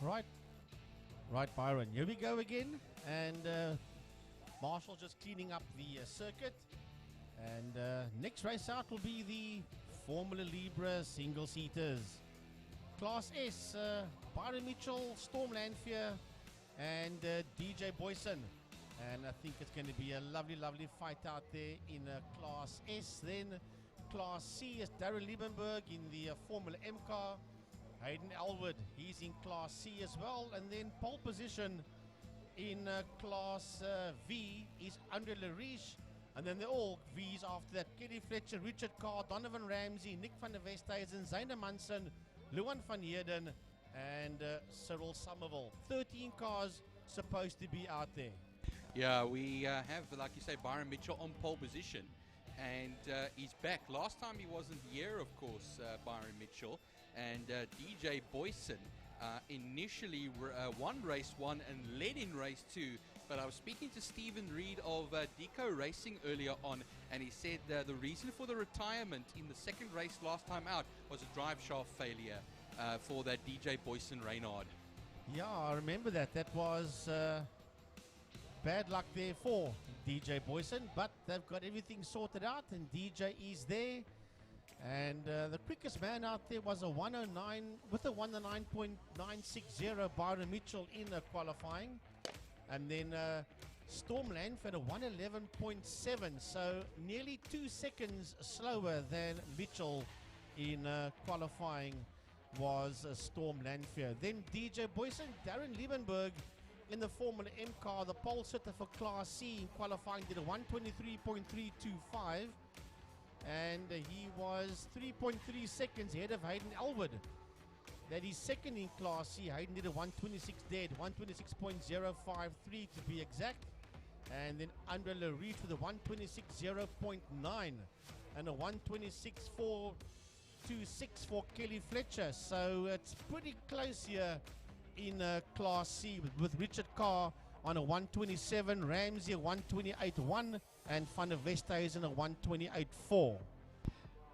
Right, Byron. Here we go again. And Marshall just cleaning up the circuit. And next race out will be the Formula Libre single-seaters. Class S, Byron Mitchell, Storm Lanfear, and DJ Boyson. And I think it's going to be a lovely, lovely fight out there in Class S. Then Class C is Darren Liebenberg in the Formula M car. Hayden Elwood, he's in Class C as well. And then pole position in Class V is Andre Lariche. And then they're all V's after that. Kelly Fletcher, Richard Carr, Donovan Ramsey, Nick van der Westhuizen, Zaina Munson, Luan van Heerden, and Cyril Somerville. 13 cars supposed to be out there. Yeah, we have, like you say, Byron Mitchell on pole position. And he's back. Last time he wasn't here, of course, Byron Mitchell. And DJ Boyson initially won race 1 and led in race 2. But I was speaking to Stephen Reed of Deco Racing earlier on, and he said the reason for the retirement in the second race last time out was a drive shaft failure for that DJ Boyson Reynard. Yeah, I remember that. That was bad luck there for DJ Boyson, but they've got everything sorted out, and DJ is there. And the quickest man out there was a 109 with a 109.960 Byron Mitchell in qualifying. And then Storm Lanford a 111.7, so nearly 2 seconds slower than Mitchell in qualifying was Storm Lanford. Then DJ Boyson, Darren Liebenberg in the Formula M car, the pole sitter for Class C in qualifying, did a 123.325, and he was 3.3 seconds ahead of Hayden Elwood. That is second in Class C. Hayden did a 126 dead, 126.053 to be exact. And then Andre Lariche with a 126.0.9 and a 126.426 for Kelly Fletcher. So it's pretty close here in Class C with Richard Carr on a 127, Ramsey a 128.1, and Van der Westhuizen a 128.4.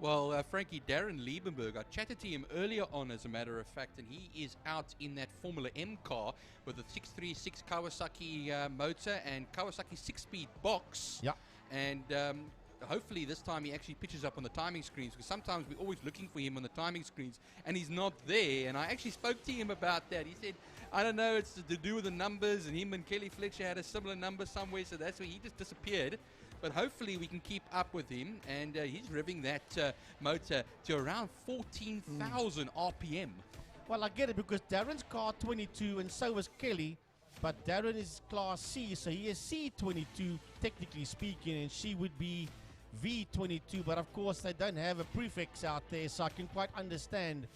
Well, Frankie, Darren Liebenberg, I chatted to him earlier on, as a matter of fact, and he is out in that Formula M car with a 636 Kawasaki motor and Kawasaki 6-speed box. Yeah. And hopefully this time he actually pitches up on the timing screens, because sometimes we're always looking for him on the timing screens and he's not there. And I actually spoke to him about that. He said, I don't know, it's to do with the numbers, and him and Kelly Fletcher had a similar number somewhere, so that's where he just disappeared. But hopefully we can keep up with him, and he's revving that motor to around 14,000 RPM. Well, I get it, because Darren's car 22 and so is Kelly, but Darren is Class C, so he is C22 technically speaking, and she would be V22, but of course they don't have a prefix out there, so I can quite understand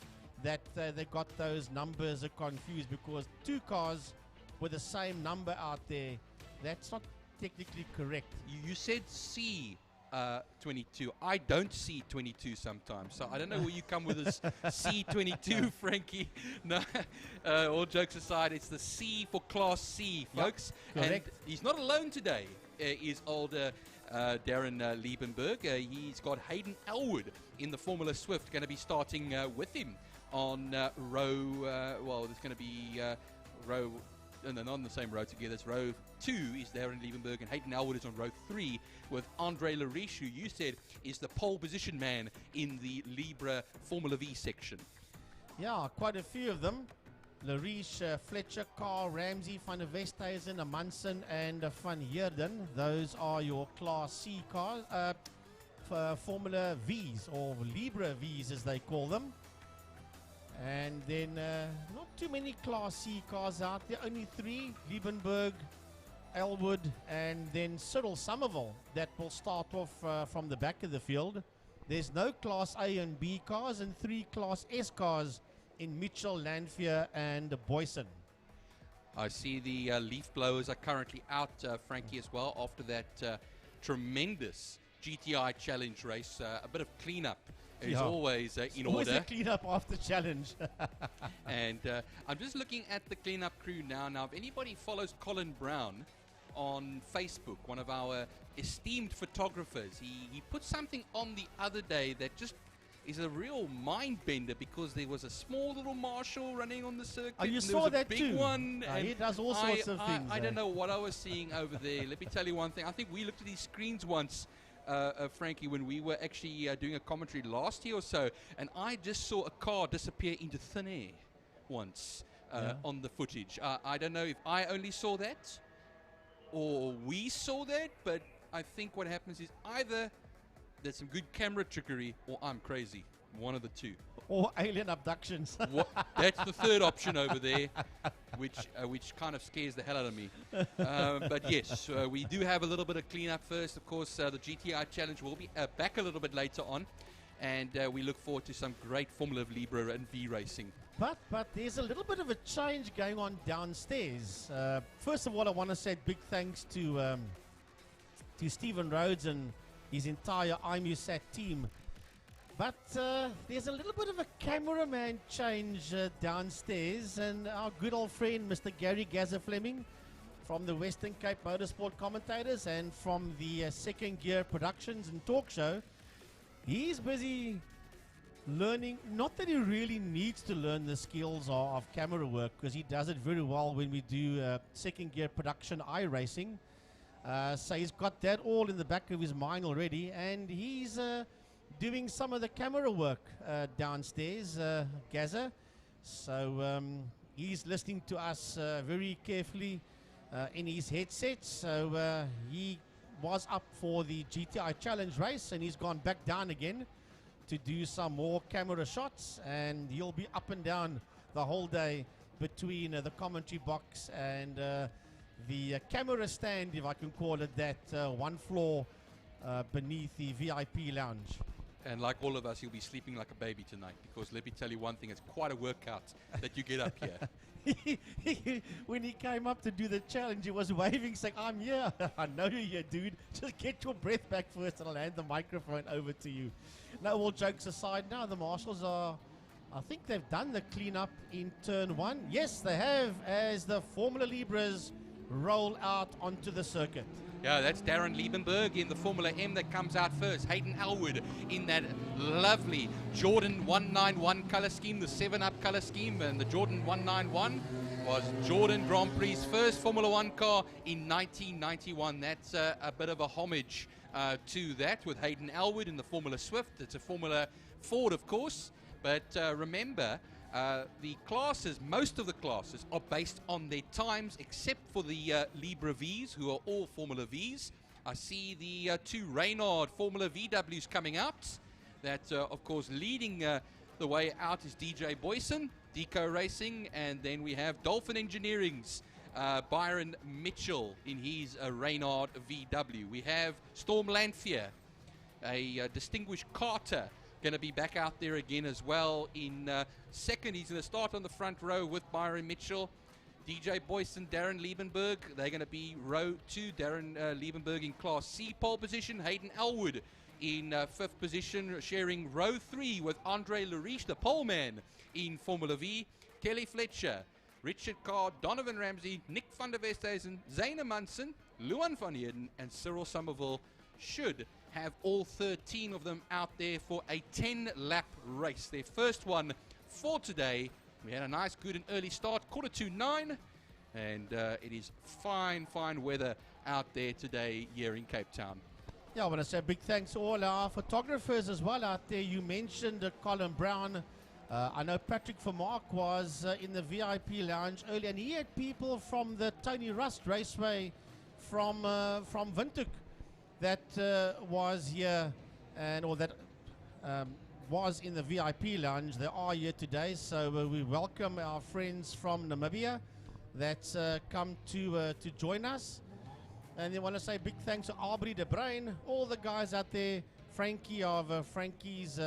that they got those numbers confused, because two cars with the same number out there, that's not technically correct. You said C22. I don't see 22 sometimes, so I don't know where you come with this C22, Frankie. No, all jokes aside, it's the C for Class C, folks. Yep, correct. And he's not alone today. Is older Darren Liebenberg. He's got Hayden Elwood in the Formula Swift, going to be starting with him on row. Well, there's going to be row. And they're not on the same row together. It's row 2 is Darren Liebenberg, and Hayden Elwood is on row 3 with Andre Lariche, who you said is the pole position man in the Libre Formula V section. Yeah, quite a few of them. Lariche, Fletcher, Carr, Ramsey, Van der Westhuizen, Munson, and Van Heerden. Those are your Class C cars, Formula Vs, or Libre Vs as they call them. And then not too many Class C cars out there, only 3, Liebenberg, Elwood, and then Cyril Somerville, that will start off from the back of the field. There's no Class A and B cars, and 3 Class S cars in Mitchell, Lanfear, and Boyson. I see the leaf blowers are currently out, Frankie, as well, after that tremendous GTI challenge race. A bit of cleanup is always in always order. A cleanup after challenge. And I'm just looking at the cleanup crew now. Now, if anybody follows Colin Brown on Facebook, one of our esteemed photographers, he put something on the other day that just is a real mind bender, because there was a small little Marshall running on the circuit. Oh, you and there saw was a that big too? one. He and does all sorts of things. I don't know what I was seeing over there. Let me tell you one thing. I think we looked at these screens once, Frankie, when we were actually doing a commentary last year or so, and I just saw a car disappear into thin air once on the footage. I don't know if I only saw that or we saw that, but I think what happens is either there's some good camera trickery or I'm crazy. One of the two. Or alien abductions. That's the third option over there, which kind of scares the hell out of me. But yes, we do have a little bit of cleanup first. Of course, the GTI Challenge will be back a little bit later on, and we look forward to some great Formula Libre and V racing. But there's a little bit of a change going on downstairs. First of all, I want to say big thanks to Stephen Rhodes and his entire IMUSAT team. But there's a little bit of a cameraman change downstairs, and our good old friend Mr. Gary Gazza Fleming from the Western Cape Motorsport Commentators and from the Second Gear Productions and Talk Show, he's busy learning. Not that he really needs to learn the skills of camera work, because he does it very well when we do Second Gear Production iRacing. So he's got that all in the back of his mind already, and he's doing some of the camera work downstairs, Gaza. So he's listening to us very carefully in his headset. So he was up for the GTI Challenge race, and he's gone back down again to do some more camera shots, and he'll be up and down the whole day between the commentary box and the camera stand, if I can call it that, one floor beneath the VIP lounge. And like all of us, he'll be sleeping like a baby tonight, because let me tell you one thing, it's quite a workout that you get up here. When he came up to do the challenge, he was waving, saying, "I'm here." I know you're here, dude. Just get your breath back first, and I'll hand the microphone over to you. No, all jokes aside, now the marshals are, I think they've done the cleanup in turn one. Yes, they have, as the Formula Libres roll out onto the circuit. Yeah, that's Darren Liebenberg in the Formula M that comes out first. Hayden Elwood in that lovely Jordan 191 colour scheme, the 7-Up colour scheme. And the Jordan 191 was Jordan Grand Prix' first Formula One car in 1991. That's a bit of a homage to that, with Hayden Elwood in the Formula Swift. It's a Formula Ford, of course. But remember, the classes, most of the classes, are based on their times, except for the Libre Vs, who are all Formula Vs. I see the two Reynard Formula VWs coming out. That, of course, leading the way out is DJ Boyson, Deco Racing, and then we have Dolphin Engineering's Byron Mitchell in his Reynard VW. We have Storm Lanphier, a distinguished karter, going to be back out there again as well. In second, he's going to start on the front row with Byron Mitchell. DJ Boyson, Darren Liebenberg, they're going to be row 2. Darren Liebenberg in Class C pole position. Hayden Elwood in 5th position, sharing row 3 with Andre Lariche, the pole man in Formula V. Kelly Fletcher, Richard Carr, Donovan Ramsey, Nick van der Westhuizen, Zane Munson, Luan van Heerden, and Cyril Somerville should have all 13 of them out there for a 10-lap race. Their first one for today. We had a nice, good and early start, 9:45, and it is fine weather out there today here in Cape Town. Yeah, I want to say a big thanks to all our photographers as well out there. You mentioned Colin Brown. I know Patrick Vermaak was in the VIP lounge earlier, and he had people from the Tony Rust Raceway from Windhoek that was here, and or that was in the VIP lounge. They are here today, so we welcome our friends from Namibia that's come to join us. And they want to say big thanks to Aubrey de Bruin, all the guys out there, Frankie of Frankie's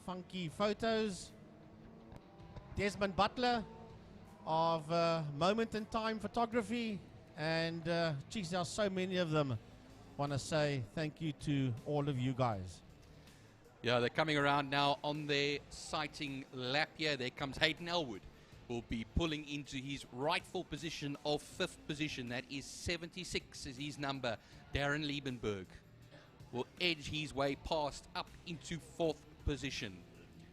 Funky Photos, Desmond Butler of Moment in Time Photography, and geez, there are so many of them. Want to say thank you to all of you guys. Yeah, they're coming around now on their sighting lap here. There comes Hayden Elwood. Will be pulling into his rightful position of 5th position. That is 76 is his number. Darren Liebenberg will edge his way past up into 4th position.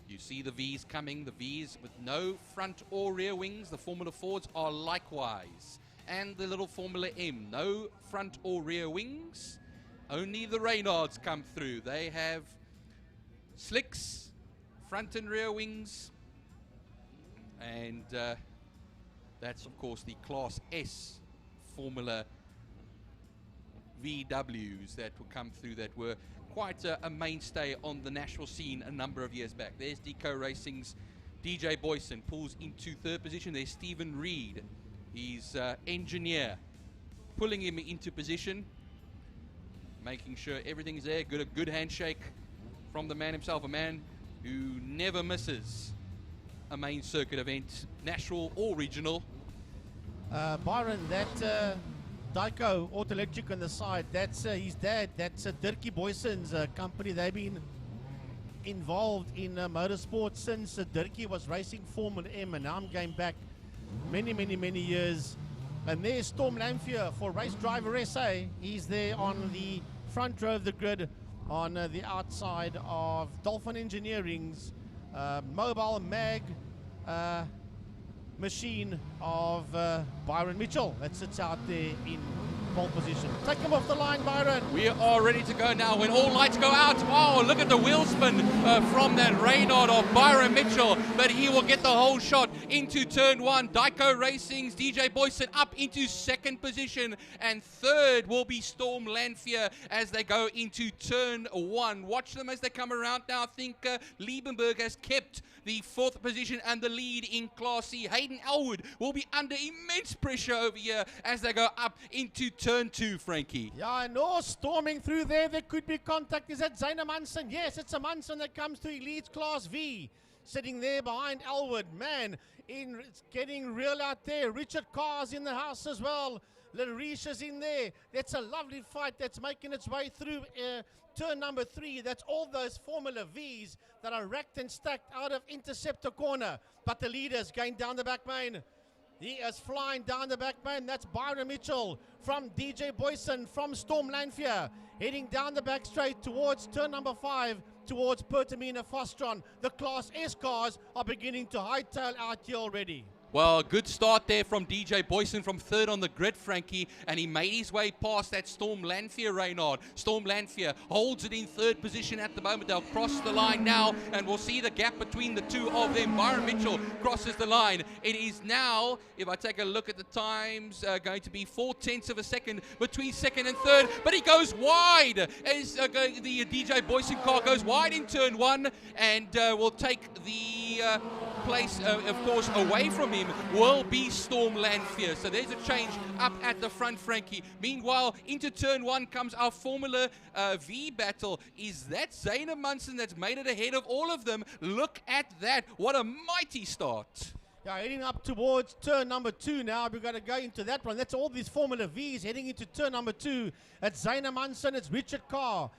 You see the V's coming, the V's with no front or rear wings. The Formula Fords are likewise. And the little Formula M, no front or rear wings. Only the Reynards come through. They have slicks, front and rear wings. And that's, of course, the Class S Formula VWs that will come through, that were quite a mainstay on the national scene a number of years back. There's Deco Racing's DJ Boyson, pulls into third position. There's Stephen Reed, he's engineer, pulling him into position, making sure everything's there. A good handshake from the man himself, a man who never misses a main circuit event, national or regional. Byron, that Dyco Auto Electric on the side, that's his dad, that's Dirkie Boyson's company. They've been involved in motorsport since Dirkie was racing Formula M, and now I'm going back many years. And there's Storm Lanphier for Race Driver SA. He's there on the front row of the grid on the outside of Dolphin Engineering's mobile mag machine of Byron Mitchell that sits out there in pole position. Take him off the line, Byron. We are ready to go now when all lights go out. Oh, look at the wheel spin from that Reynard of Byron Mitchell, but he will get the whole shot into turn one. Dyco Racing's DJ Boyson up into second position, and third will be Storm Lanphier as they go into turn one. Watch them as they come around now. I think Liebenberg has kept the fourth position and the lead in Class C. Hayden Elwood will be under immense pressure over here as they go up into turn two, Frankie. Yeah, I know, storming through there. There could be contact. Is that Zaina Munson? Yes, it's a Munson that comes to Elite Class V. Sitting there behind Elwood. Man, it's getting real out there. Richard Carr's in the house as well. Larisha's in there. That's a lovely fight that's making its way through turn number 3. That's all those Formula Vs that are racked and stacked out of Interceptor corner. But the leader's going down the back main. He is flying down the back main. That's Byron Mitchell from DJ Boyson from Storm Lanphier. Heading down the back straight towards turn number 5, towards Pertamina Fostron. The Class S cars are beginning to hightail out here already. Well, good start there from DJ Boyson from third on the grid, Frankie, and he made his way past that Storm Lanphier Reynard. Storm Lanphier holds it in third position at the moment. They'll cross the line now, and we'll see the gap between the two of them. Byron Mitchell crosses the line. It is now, if I take a look at the times, going to be 0.4 of a second between second and third, but he goes wide as the DJ Boyson car goes wide in turn 1, and will take the place, of course, away from him will be Storm Lanphier. So there's a change up at the front, Frankie. Meanwhile, into turn 1 comes our Formula V battle. Is that Zaina Munson that's made it ahead of all of them? Look at that. What a mighty start. Yeah, heading up towards turn number 2 now. We've got to go into that one. That's all these Formula Vs heading into turn number 2. It's Zaina Munson, it's Richard Carr.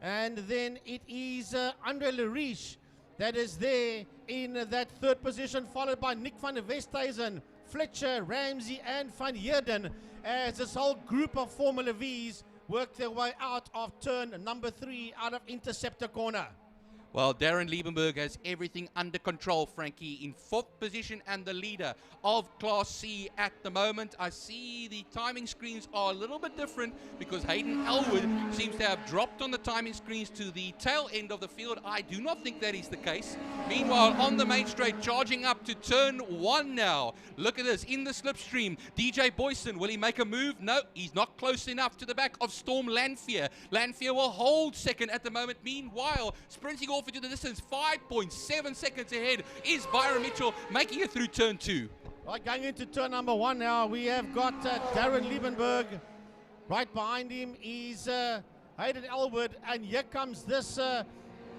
And then it is Andre Lariche that is there in that third position, followed by Nick van der Westhuizen, Fletcher, Ramsey, and Van Heerden, as this whole group of Formula Vs work their way out of turn number 3 out of Interceptor corner. Well, Darren Liebenberg has everything under control, Frankie, in fourth position and the leader of Class C at the moment. I see the timing screens are a little bit different because Hayden Elwood seems to have dropped on the timing screens to the tail end of the field. I do not think that is the case. Meanwhile, on the main straight, charging up to turn 1 now. Look at this, in the slipstream. DJ Boyson, will he make a move? No, he's not close enough to the back of Storm Lanphier. Lanphier will hold second at the moment. Meanwhile, sprinting off into the distance, 5.7 seconds ahead is Byron Mitchell, making it through turn 2. Right, going into turn number 1 now, we have got Darren Liebenberg. Right behind him is Hayden Elwood, and here comes this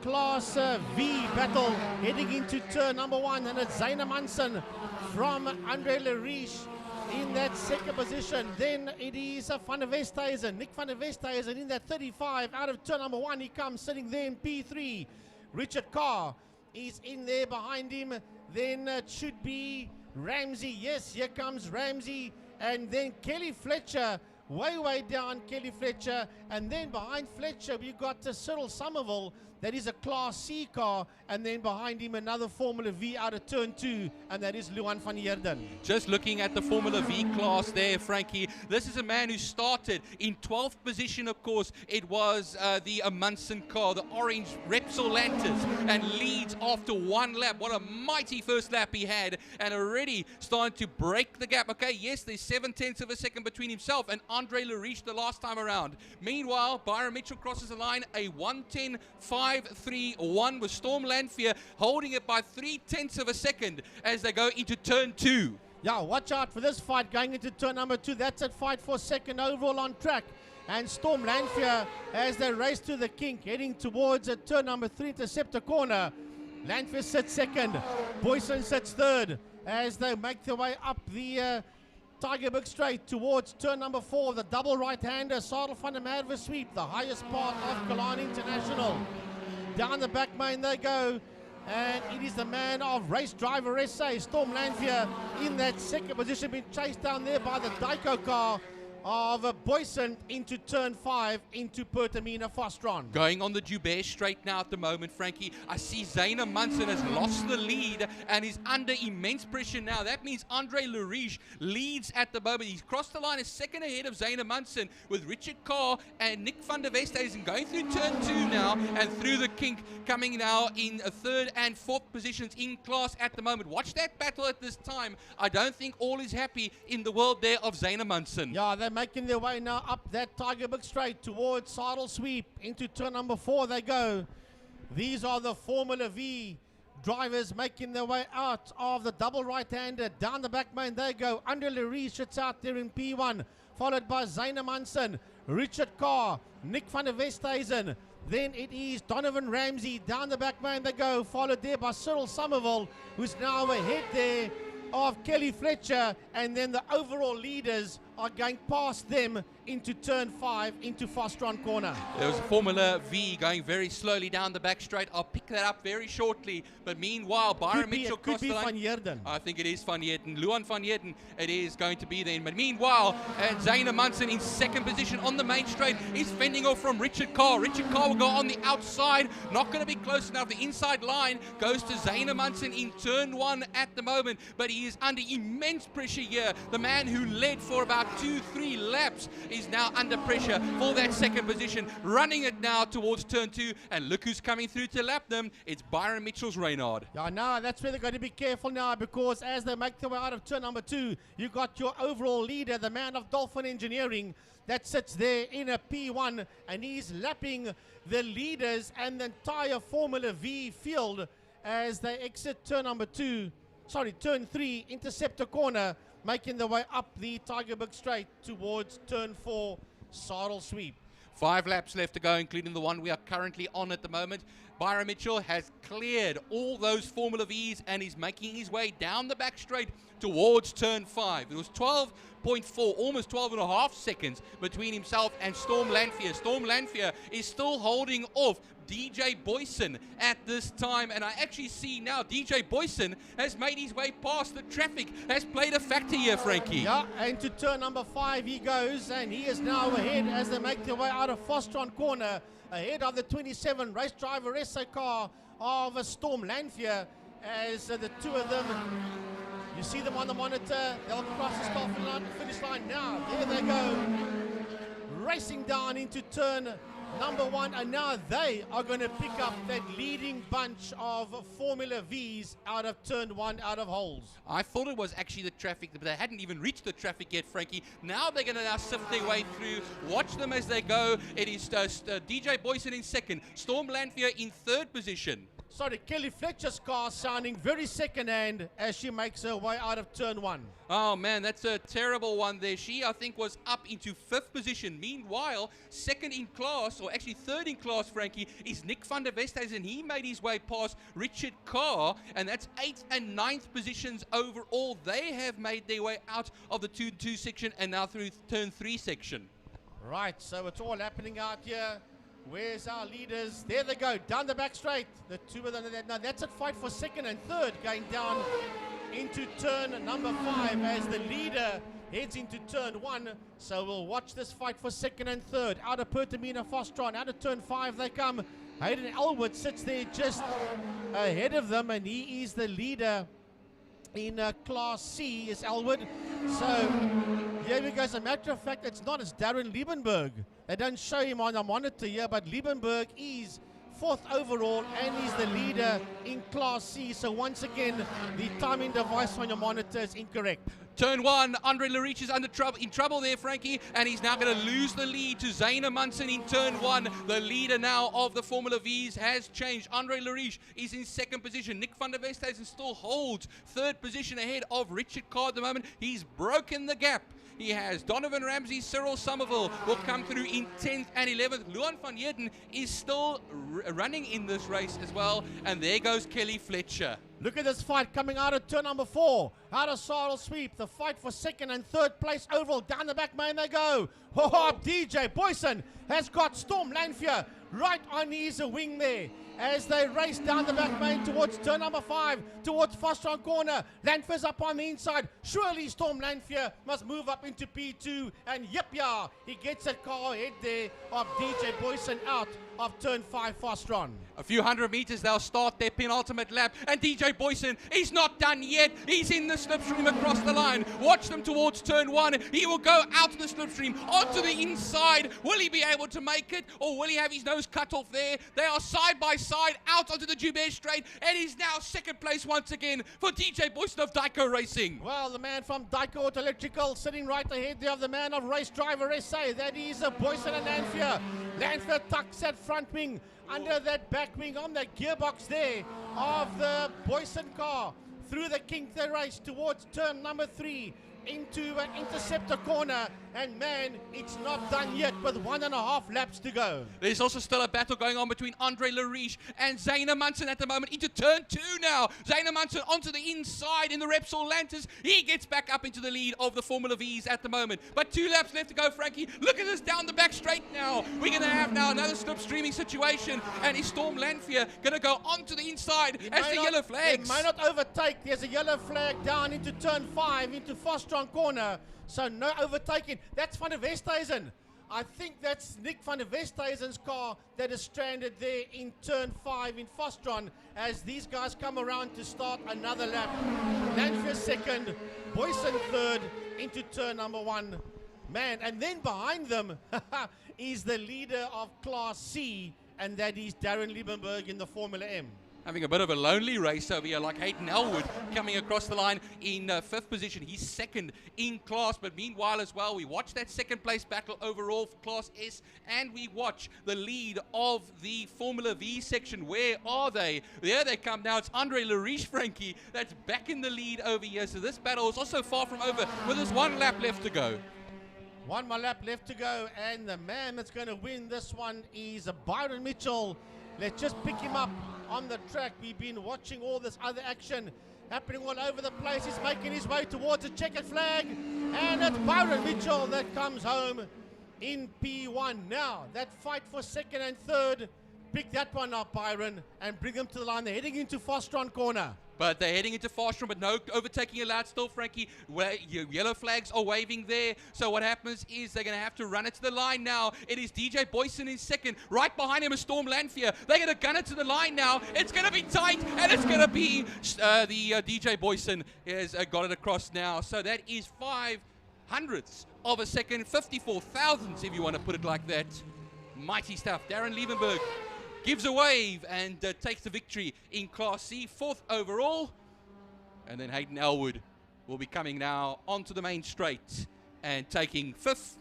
Class V battle heading into turn number 1, and it's Zaina Munson from Andre Lariche in that second position. Then it is Van der Westhuizen, Nick van der Westhuizen in that 35 out of turn number 1. He comes sitting there in P3. Richard Carr is in there behind him. Then it should be Ramsey. Yes, here comes Ramsey. And then Kelly Fletcher way down Kelly Fletcher, and then behind Fletcher we got Cyril Somerville. That is a Class C car, and then behind him another Formula V out of turn 2, and that is Luan van Heerden. Just looking at the Formula V class there, Frankie, this is a man who started in 12th position, of course. It was the Munson car, the orange Repsol Lantis, and leads after one lap. What a mighty first lap he had, and already starting to break the gap. Okay, yes, there's 0.7 of a second between himself and Andre Lariche the last time around. Meanwhile, Byron Mitchell crosses the line, a 1:10.531 with Storm Lanphier holding it by 0.3 of a second as they go into turn 2. Yeah, watch out for this fight going into turn number 2. That's at fight for second overall on track. And Storm Lanphier, as they race to the kink, heading towards turn number 3 interceptor corner. Lanphier sits second. Boyson sits third as they make their way up the Tygerberg straight towards turn number 4. The double right-hander, Sadel van der Merwe sweep, the highest part of Killarney International. Down the back main they go, and it is the man of Race Driver SA, Storm Lanphier, in that second position, being chased down there by the Dyko car of Boyson into turn 5 into Pertamina Fostron. Going on the Joubert straight now at the moment, Frankie. I see Zaina Munson has lost the lead and is under immense pressure now. That means Andre Lariche leads at the moment. He's crossed the line, is second ahead of Zaina Munson with Richard Carr and Nick van der Westhuizen going through turn 2 now and through the kink, coming now in 3rd and 4th positions in class at the moment. Watch that battle at this time. I don't think all is happy in the world there of Zaina Munson. Yeah, they're making their way now up that Tygerberg straight towards Sadel sweep. Into turn number 4 they go. These are the Formula V drivers making their way out of the double right-hander. Down the back main they go. Andre Lariche sits out there in P1, followed by Zaina Munson, Richard Carr, Nick van der Westhuizen. Then it is Donovan Ramsey. Down the back main they go, followed there by Cyril Somerville, who's now ahead there of Kelly Fletcher, and then the overall leaders are going past them into turn 5 into Fostron corner. There was a Formula V going very slowly down the back straight. I'll pick that up very shortly. But meanwhile, Byron Mitchell crossed the line. Van Heerden. I think it is Van Heerden. Luan van Heerden it is going to be then. But meanwhile, Zaina Munson in second position on the main straight is fending off from Richard Carr. Richard Carr will go on the outside. Not going to be close enough. The inside line goes to Zaina Munson in turn 1 at the moment. But he is under immense pressure here. The man who led for about 2-3 laps is now under pressure for that second position, running it now towards turn 2, and look who's coming through to lap them. It's Byron Mitchell's Reynard. Yeah, no, that's where they've got to be careful now, because as they make their way out of turn number 2, you got your overall leader, the man of Dolphin Engineering, that sits there in a P1, and he's lapping the leaders and the entire Formula V field as they exit turn number 3, interceptor corner, making their way up the Tygerberg straight towards turn 4, Sadel sweep. 5 laps left to go, including the one we are currently on at the moment. Byron Mitchell has cleared all those Formula Vs and is making his way down the back straight towards turn 5. It was 12.4, almost 12.5 seconds between himself and Storm Lanphier. Storm Lanphier is still holding off DJ Boyson at this time, and I actually see now DJ Boyson has made his way past. The traffic has played a factor here, Frankie. Yeah, and to turn number 5 he goes, and he is now ahead as they make their way out of Fostron corner, ahead of the 27 Race Driver SA car of Storm Lanphier, as the two of them, you see them on the monitor, they'll cross the start finish line now. There they go, racing down into turn number 1, and now they are going to pick up that leading bunch of Formula Vs out of turn 1 out of holes. I thought it was actually the traffic, but they hadn't even reached the traffic yet, Frankie. Now they're going to now sift their way through. Watch them as they go. It is DJ Boyson in second, Storm Lanphier in 3rd position. Sorry, Kelly Fletcher's car sounding very second-hand as she makes her way out of turn 1. Oh man, that's a terrible one there. She, I think, was up into 5th position. Meanwhile, second in class, or actually 3rd in class, Frankie, is Nick van der Westhuizen. He made his way past Richard Carr, and that's 8th and 9th positions overall. They have made their way out of the 2-2 section and now through turn 3 section. Right, so it's all happening out here. Where's our leaders? There they go, down the back straight. The two of them, now that's a fight for 2nd and 3rd, going down into turn number 5 as the leader heads into turn 1. So we'll watch this fight for second and third. Out of Pertamina Fostron, out of turn 5 they come. Hayden Elwood sits there just ahead of them, and he is the leader in Class C, is Elwood. So here we go. As a matter of fact, it's not, it's Darren Liebenberg. They don't show him on the monitor here, but Liebenberg is 4th overall and he's the leader in Class C. So once again, the timing device on your monitor is incorrect. Turn 1, Andre Lariche is in trouble there, Frankie, and he's now going to lose the lead to Zayna Munson in turn 1. The leader now of the Formula V's has changed. Andre Lariche is in 2nd position. Nick van der Westhuizen still holds 3rd position ahead of Richard Carr at the moment. He's broken the gap. He has Donovan Ramsey, Cyril Somerville will come through in 10th and 11th. Luan van Heerden is still running in this race as well. And there goes Kelly Fletcher. Look at this fight coming out of turn number 4. Out of Sorrel Sweep. The fight for 2nd and 3rd place overall. Down the back main they go. Oh, DJ Boyson has got Storm Lanfear right on his wing there, as they race down the back main towards turn number 5, towards Fostron corner. Lanfear's up on the inside. Surely Storm Lanfear must move up into P2. And yep, yeah, he gets that car ahead there of DJ Boyson out of turn 5 Fostron. A few hundred meters, they'll start their penultimate lap. And DJ Boyson, he's not done yet. He's in the slipstream across the line. Watch them towards turn 1. He will go out of the slipstream, onto the inside. Will he be able to make it, or will he have his nose cut off there? They are side by side, out onto the Joubert Straight, and he's now 2nd place once again for DJ Boyson of Dyko Racing. Well, the man from Dyko Auto Electrical sitting right ahead there of the man of Race Driver SA. That is Boyson and Lanfear. Lanfear tucks that front wing under that back wing on that gearbox there of the Boyson car through the kink they race towards turn number 3 into an interceptor corner, and man, it's not done yet with 1.5 laps to go. There's also still a battle going on between Andre Lariche and Zayna Munson at the moment into turn 2 now. Zayna Munson onto the inside in the Repsol Lantis. He gets back up into the lead of the Formula V's at the moment. But 2 laps left to go, Frankie. Look at this down the back straight now. We're going to have now another slipstreaming situation, and is Storm Lanfear going to go onto the inside as the yellow flags? It might not overtake. There's a yellow flag down into turn 5 into Fostron corner, so no overtaking. That's Van der Westhuizen. I think that's Nick van der Westhuizen's car that is stranded there in turn 5 in Fostron, as these guys come around to start another lap. Lanfear 2nd, Boyson 3rd into turn number 1. Man, and then behind them is the leader of Class C, and that is Darren Liebenberg in the Formula M. Having a bit of a lonely race over here, like Hayden Elwood coming across the line in 5th position. He's 2nd in class, but meanwhile as well, we watch that 2nd place battle overall for Class S, and we watch the lead of the Formula V section. Where are they? There they come now. It's Andre Lariche, Frankie, that's back in the lead over here. So this battle is also far from over, with just 1 lap left to go. 1 more lap left to go, and the man that's going to win this one is Byron Mitchell. Let's just pick him up on the track. We've been watching all this other action happening all over the place. He's making his way towards a checkered flag, and it's Byron Mitchell that comes home in P1. Now, that fight for 2nd and 3rd, pick that one up, Byron, and bring them to the line. They're heading into Fostron corner. But they're heading into Fostron, but no overtaking allowed still, Frankie. Yellow flags are waving there. So what happens is they're going to have to run it to the line now. It is DJ Boyson in 2nd. Right behind him is Storm Lanfear. They're going to gun it to the line now. It's going to be tight, and it's going to be DJ Boyson has got it across now. So that is 0.05 of a second, 54 thousandths if you want to put it like that. Mighty stuff. Darren Liebenberg gives a wave and takes the victory in Class C, 4th overall. And then Hayden Elwood will be coming now onto the main straight and taking 5th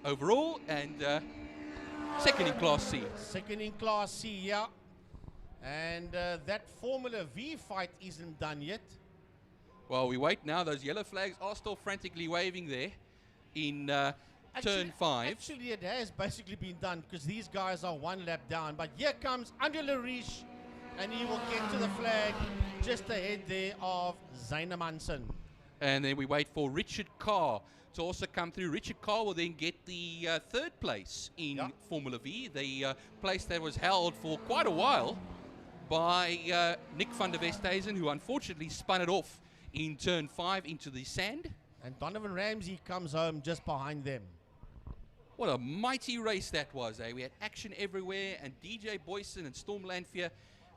overall and 2nd in Class C. 2nd in Class C, yeah. And that Formula V fight isn't done yet. Well, we wait now. Those yellow flags are still frantically waving there in turn 5. Actually, it has basically been done, because these guys are 1 lap down. But here comes Andre Lariche, and he will get to the flag just ahead there of Zayna Munson. And then we wait for Richard Carr to also come through. Richard Carr will then get the 3rd place in Formula V, the place that was held for quite a while by Nick van der Westhuizen, who unfortunately spun it off in turn 5 into the sand. And Donovan Ramsey comes home just behind them. What a mighty race that was, eh? We had action everywhere, and DJ Boyson and Storm Lanfear,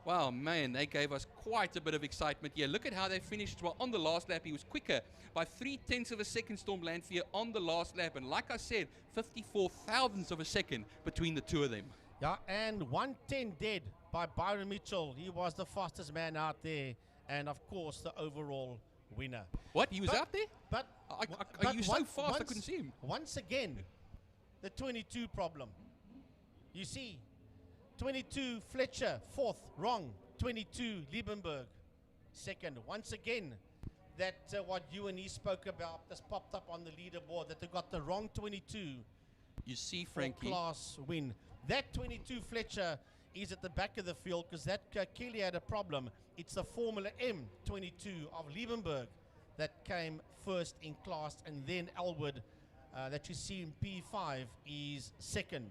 wow, man, they gave us quite a bit of excitement here. Look at how they finished. Well, on the last lap, he was quicker by 0.3 of a second, Storm Lanfear, on the last lap. And like I said, 54 thousandths of a second between the two of them. Yeah, and 110 dead by Byron Mitchell. He was the fastest man out there, and of course, the overall winner. What? He was out there? But He was so fast I couldn't see him. Once again, the 22 problem. You see, 22 Fletcher, fourth, wrong. 22 Liebenberg, second. Once again, that what you and he spoke about just popped up on the leaderboard, that they got the wrong 22. You see, for Frankie. Class win. That 22 Fletcher is at the back of the field because that Kelly had a problem. It's the Formula M 22 of Liebenberg that came first in class, and then Elwood that you see in P5 is second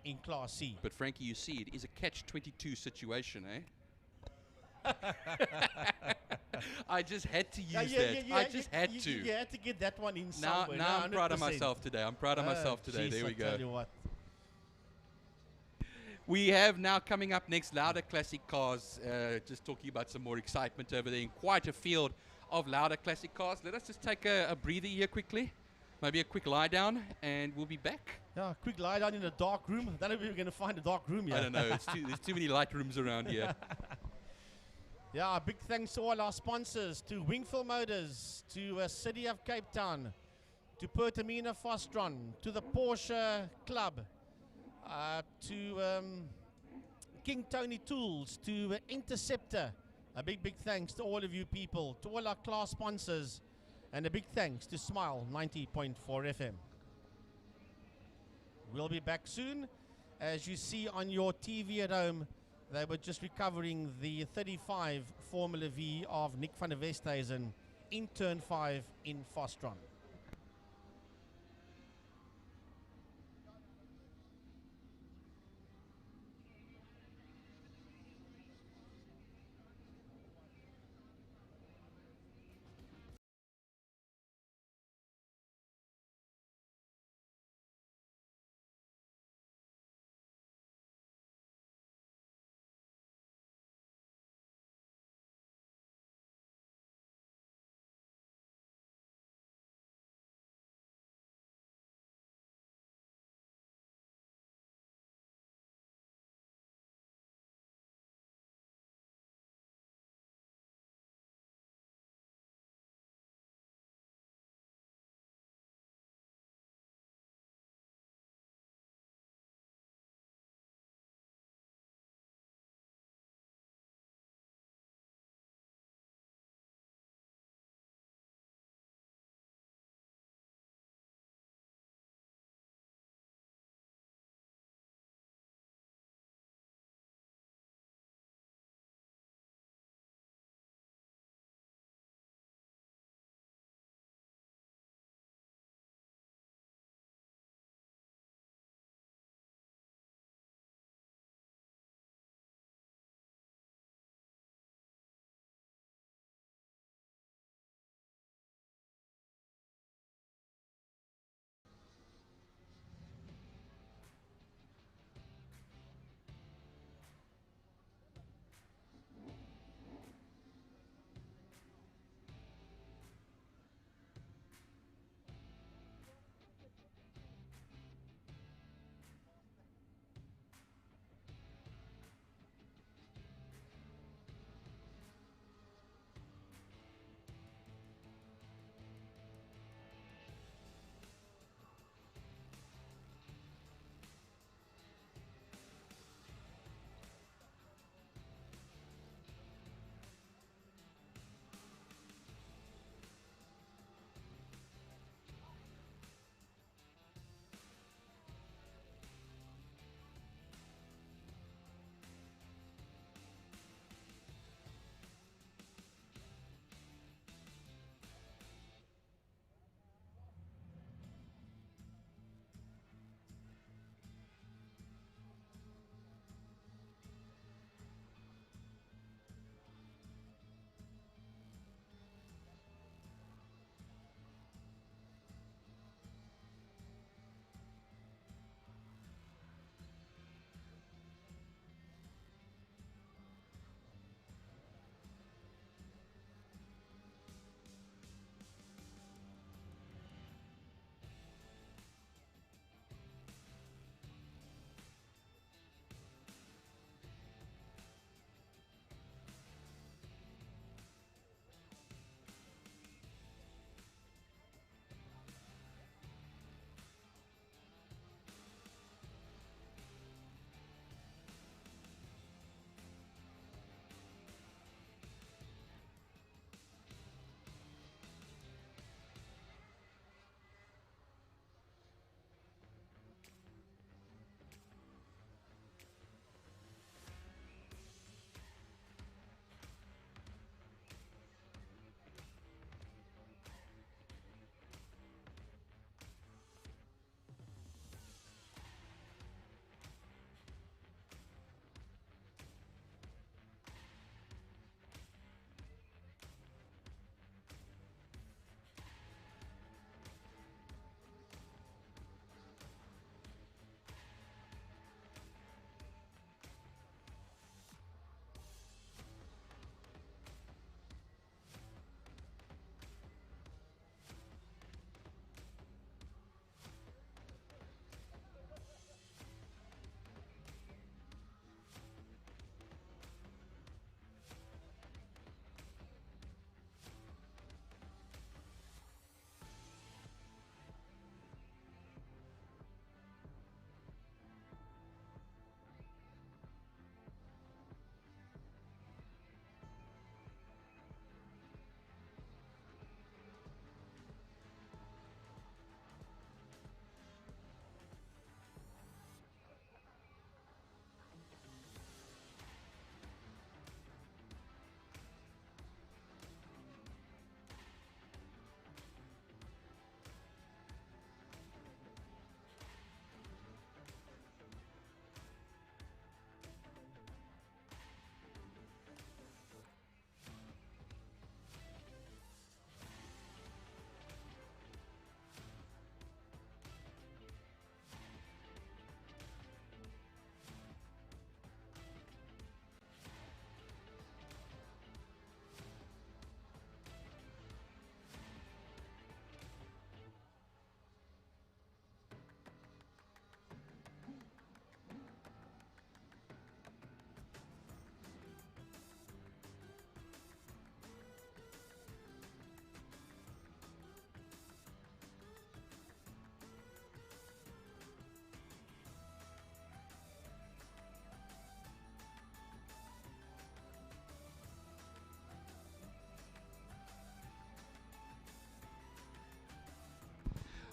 in Class C. But Frankie, you see, it is a catch-22 situation, eh? I just had to use that. I just had to. You had to get that one in Now somewhere. I'm proud of myself today. I'm proud of myself today. There we go. Tell you what. We have now coming up next Lauda Classic cars. Just talking about some more excitement over there in quite a field of Lauda Classic cars. Let us just take a breather here quickly. Maybe a quick lie down, and we'll be back. Yeah, quick lie down in a dark room. I don't know if we're going to find a dark room here. I don't know. There's too many light rooms around here. Yeah, big thanks to all our sponsors, to Wingfield Motors, to City of Cape Town, to Pertamina Fostron, to the Porsche Club, to King Tony Tools, to Interceptor. A big thanks to all of you people, to all our class sponsors, and a big thanks to Smile 90.4 FM. We'll be back soon. As you see on your TV at home, they were just recovering the 35 Formula V of Nick van der Westhuizen in Turn 5 in Fostron.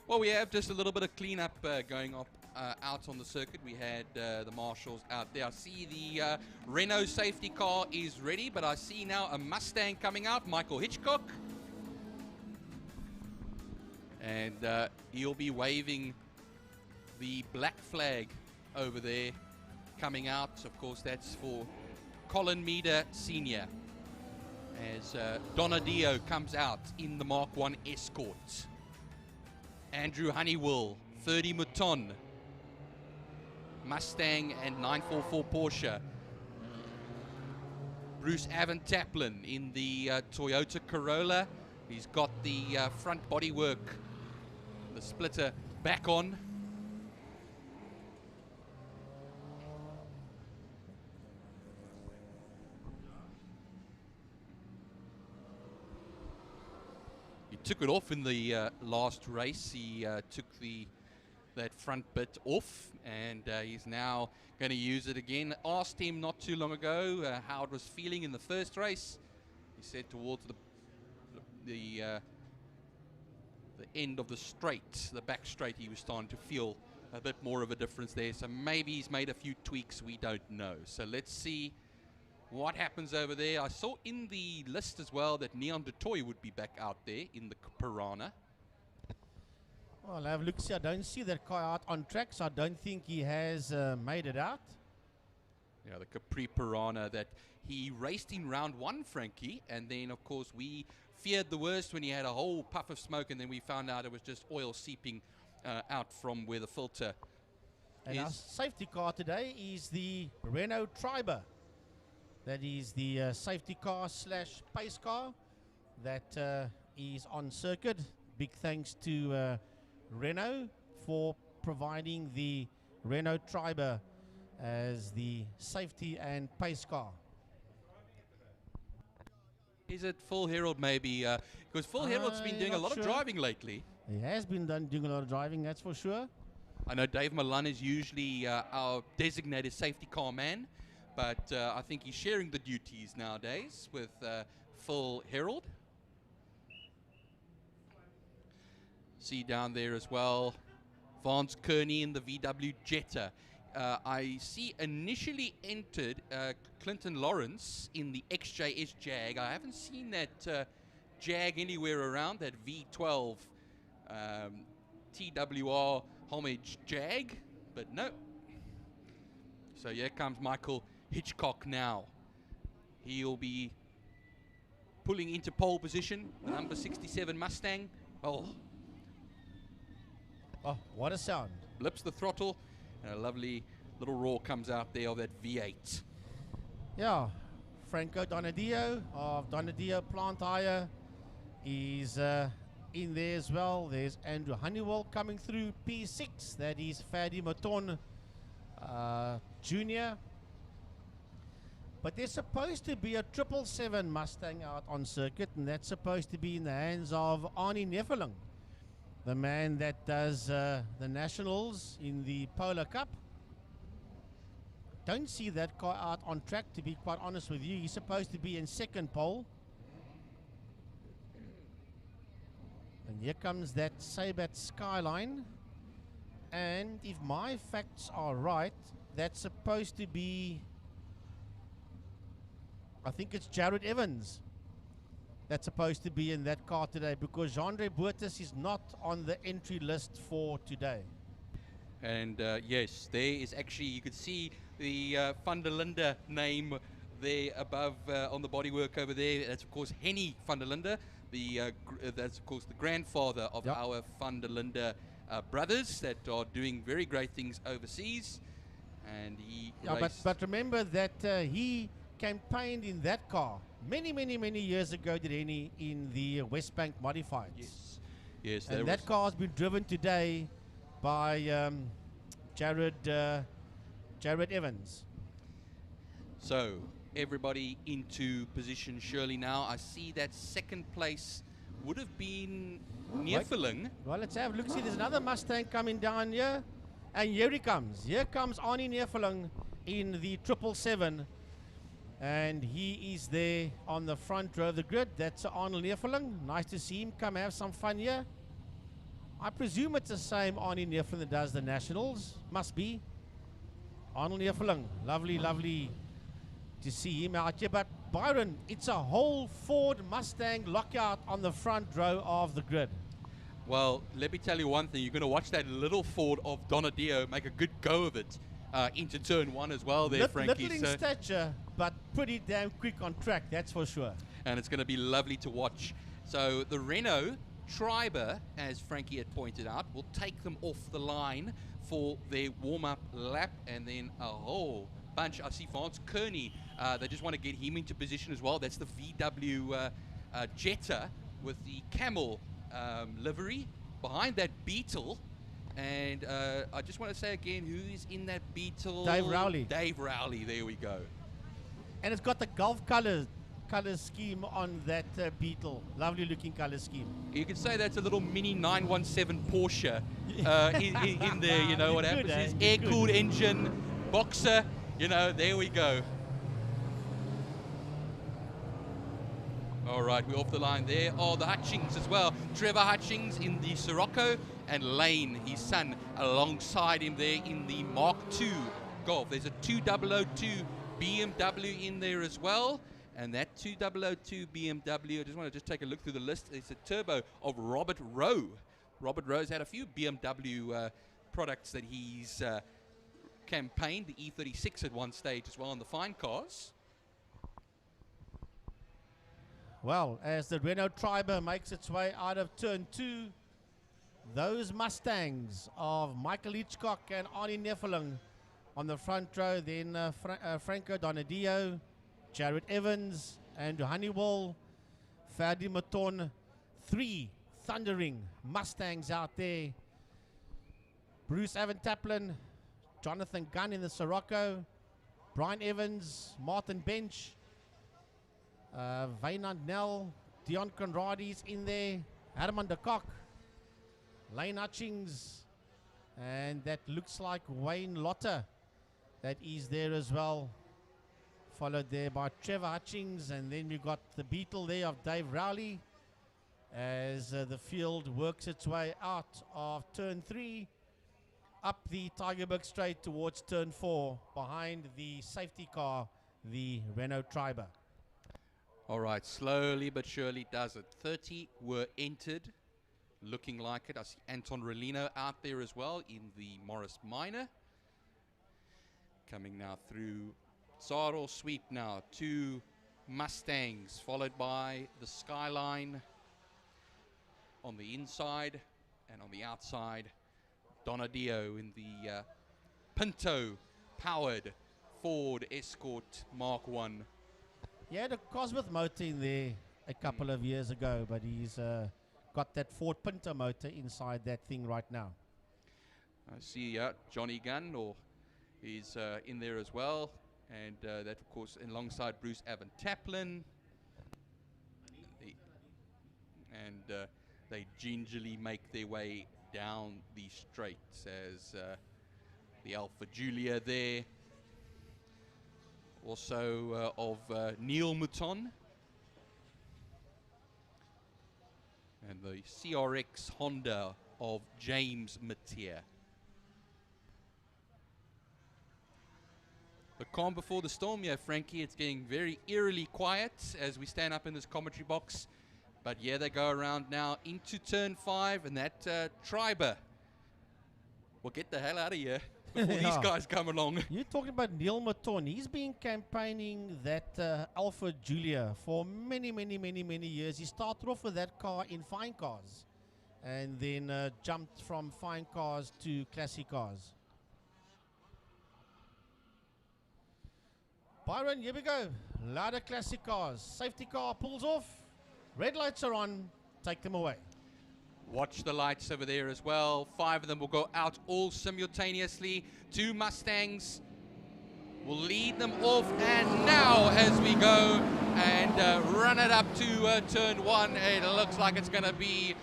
Well, we have just a little bit of cleanup going up out on the circuit. We had the marshals out there. I see the Renault safety car is ready, but I see now a Mustang coming out, Michael Hitchcock. And he'll be waving the black flag over there coming out. Of course, that's for Colin Meader Sr. as Donadio comes out in the Mark 1 Escort. Andrew Honeywell, 30 Mouton, Mustang and 944 Porsche. Bruce Avon-Taplin in the Toyota Corolla. He's got the front bodywork, the splitter back on. He took it off in the last race. He took that front bit off, and he's now going to use it again. Asked him not too long ago how it was feeling in the first race. He said towards the end of the straight, the back straight, he was starting to feel a bit more of a difference there. So maybe he's made a few tweaks, we don't know. So let's see what happens over there. I saw in the list as well that Neon DeToy would be back out there in the Piranha. Well, I'll have a look. See, I don't see that car out on track, so I don't think he has made it out. Yeah, the Capri Piranha that he raced in round 1, Frankie, and then of course we feared the worst when he had a whole puff of smoke, and then we found out it was just oil seeping out from where the filter and is. our safety car today is the Renault Triber. That is the safety car slash pace car that is on circuit. Big thanks to Renault for providing the Renault Triber as the safety and pace car. Is it Phil Herald maybe? Because Phil Herald's been doing a lot of driving lately. He has been doing a lot of driving, that's for sure. I know Dave Milan is usually our designated safety car man, but I think he's sharing the duties nowadays with Phil Herald. See down there as well, Vance Kearney in the VW Jetta. I see initially entered Clinton Lawrence in the XJS Jag. I haven't seen that Jag anywhere around, that V12 TWR homage Jag, but no. So here comes Michael Hitchcock now. He'll be pulling into pole position, the number 67 Mustang. Oh, what a sound. Blips the throttle, and a lovely little roar comes out there of that V8. Yeah, Franco Donadio of Donadio Plant Hire is in there as well. There's Andrew Honeywell coming through P6. That is Fadi Maton Jr. But there's supposed to be a 777 Mustang out on circuit, and that's supposed to be in the hands of Arnie Neveling, the man that does the Nationals in the Polar Cup. Don't see that car out on track, to be quite honest with you. He's supposed to be in second pole. And here comes that Sabat Skyline. And if my facts are right, that's supposed to be, I think it's Jared Evans that's supposed to be in that car today, because Jandre Boertes is not on the entry list for today. And yes, there is actually, you could see the Van der Linde name there above on the bodywork over there. That's of course Henny van der Linde. That's of course the grandfather of our Van der Linde brothers that are doing very great things overseas. And he but remember that he campaigned in that car many years ago, did Henny, in the West Bank Modifieds. Yes, and that car has been driven today by Jared Evans. So everybody into position surely now. I see that second place would have been Neveling. Well, let's have a look. See, there's another Mustang coming down here, and here he comes. Here comes Arnie Neveling in the 777, and he is there on the front row of the grid. That's Arnold Neveling. Nice to see him come have some fun here. I presume it's the same Arnie Neerfling that does the Nationals. Must be. Arnold Neerfling. Lovely, lovely to see him out here. But Byron, it's a whole Ford Mustang lockout on the front row of the grid. Well, let me tell you one thing. You're going to watch that little Ford of Donadio make a good go of it into turn 1 as well there, Frankie. Little in stature, but pretty damn quick on track, that's for sure. And it's going to be lovely to watch. So the Renault Triber, as Frankie had pointed out, will take them off the line for their warm-up lap, and then a whole bunch. I see Vance Kearney, they just want to get him into position as well. That's the VW Jetta with the camel livery. Behind that Beetle, and I just want to say again, who is in that Beetle? Dave Rowley. Dave Rowley, there we go. And it's got the Gulf color scheme on that Beetle. Lovely looking color scheme. You can say that's a little mini 917 Porsche in there. You know what happens is air-cooled engine, boxer. You know, there we go. All right, we're off the line there. Oh, the Hutchings as well. Trevor Hutchings in the Sirocco, and Lane, his son, alongside him there in the Mark II Golf. There's a 2002 BMW in there as well. And that 2002 BMW, I just want to take a look through the list. It's a turbo of Robert Rowe. Robert Rowe's had a few BMW products that he's campaigned. The E36 at one stage as well on the fine cars. Well, as the Renault Triber makes its way out of turn 2, those Mustangs of Michael Hitchcock and Arnie Neerfling on the front row, then Franco Donadio, Jared Evans, Andrew Honeywell, Ferdi Maton, 3 thundering Mustangs out there. Bruce Evan Taplin, Jonathan Gunn in the Sirocco, Brian Evans, Martin Bench, Wynand Nell, Dion Conradi's in there, Herman de Kock, Lane Hutchings, and that looks like Wayne Lotter that is there as well. Followed there by Trevor Hutchings, and then we've got the Beetle there of Dave Rowley as the field works its way out of turn 3, up the Tygerberg Straight towards turn 4, behind the safety car, the Renault Triber. All right, slowly but surely does it. 30 were entered, looking like it. I see Anton Rolino out there as well in the Morris Minor. Coming now through Saro sweep now, 2 Mustangs, followed by the Skyline on the inside, and on the outside, Donadio in the Pinto-powered Ford Escort Mark I. He had a Cosworth motor in there a couple of years ago, but he's got that Ford Pinto motor inside that thing right now. I see Johnny Gunn is in there as well. And that, of course, alongside Bruce Evan Taplin. And they gingerly make their way down the straights as the Alpha Julia there. Also of Neil Mouton. And the CRX Honda of James Matier. The calm before the storm here, Frankie. It's getting very eerily quiet as we stand up in this commentary box. But yeah, they go around now into turn 5, and that Triber will get the hell out of here before these guys come along. You're talking about Neil Mouton. He's been campaigning that Alpha Julia for many years. He started off with that car in fine cars and then jumped from fine cars to classic cars. Byron, here we go. Louder classic cars. Safety car pulls off. Red lights are on. Take them away. Watch the lights over there as well. 5 of them will go out all simultaneously. 2 Mustangs will lead them off. And now as we go and run it up to turn 1, it looks like it's going to be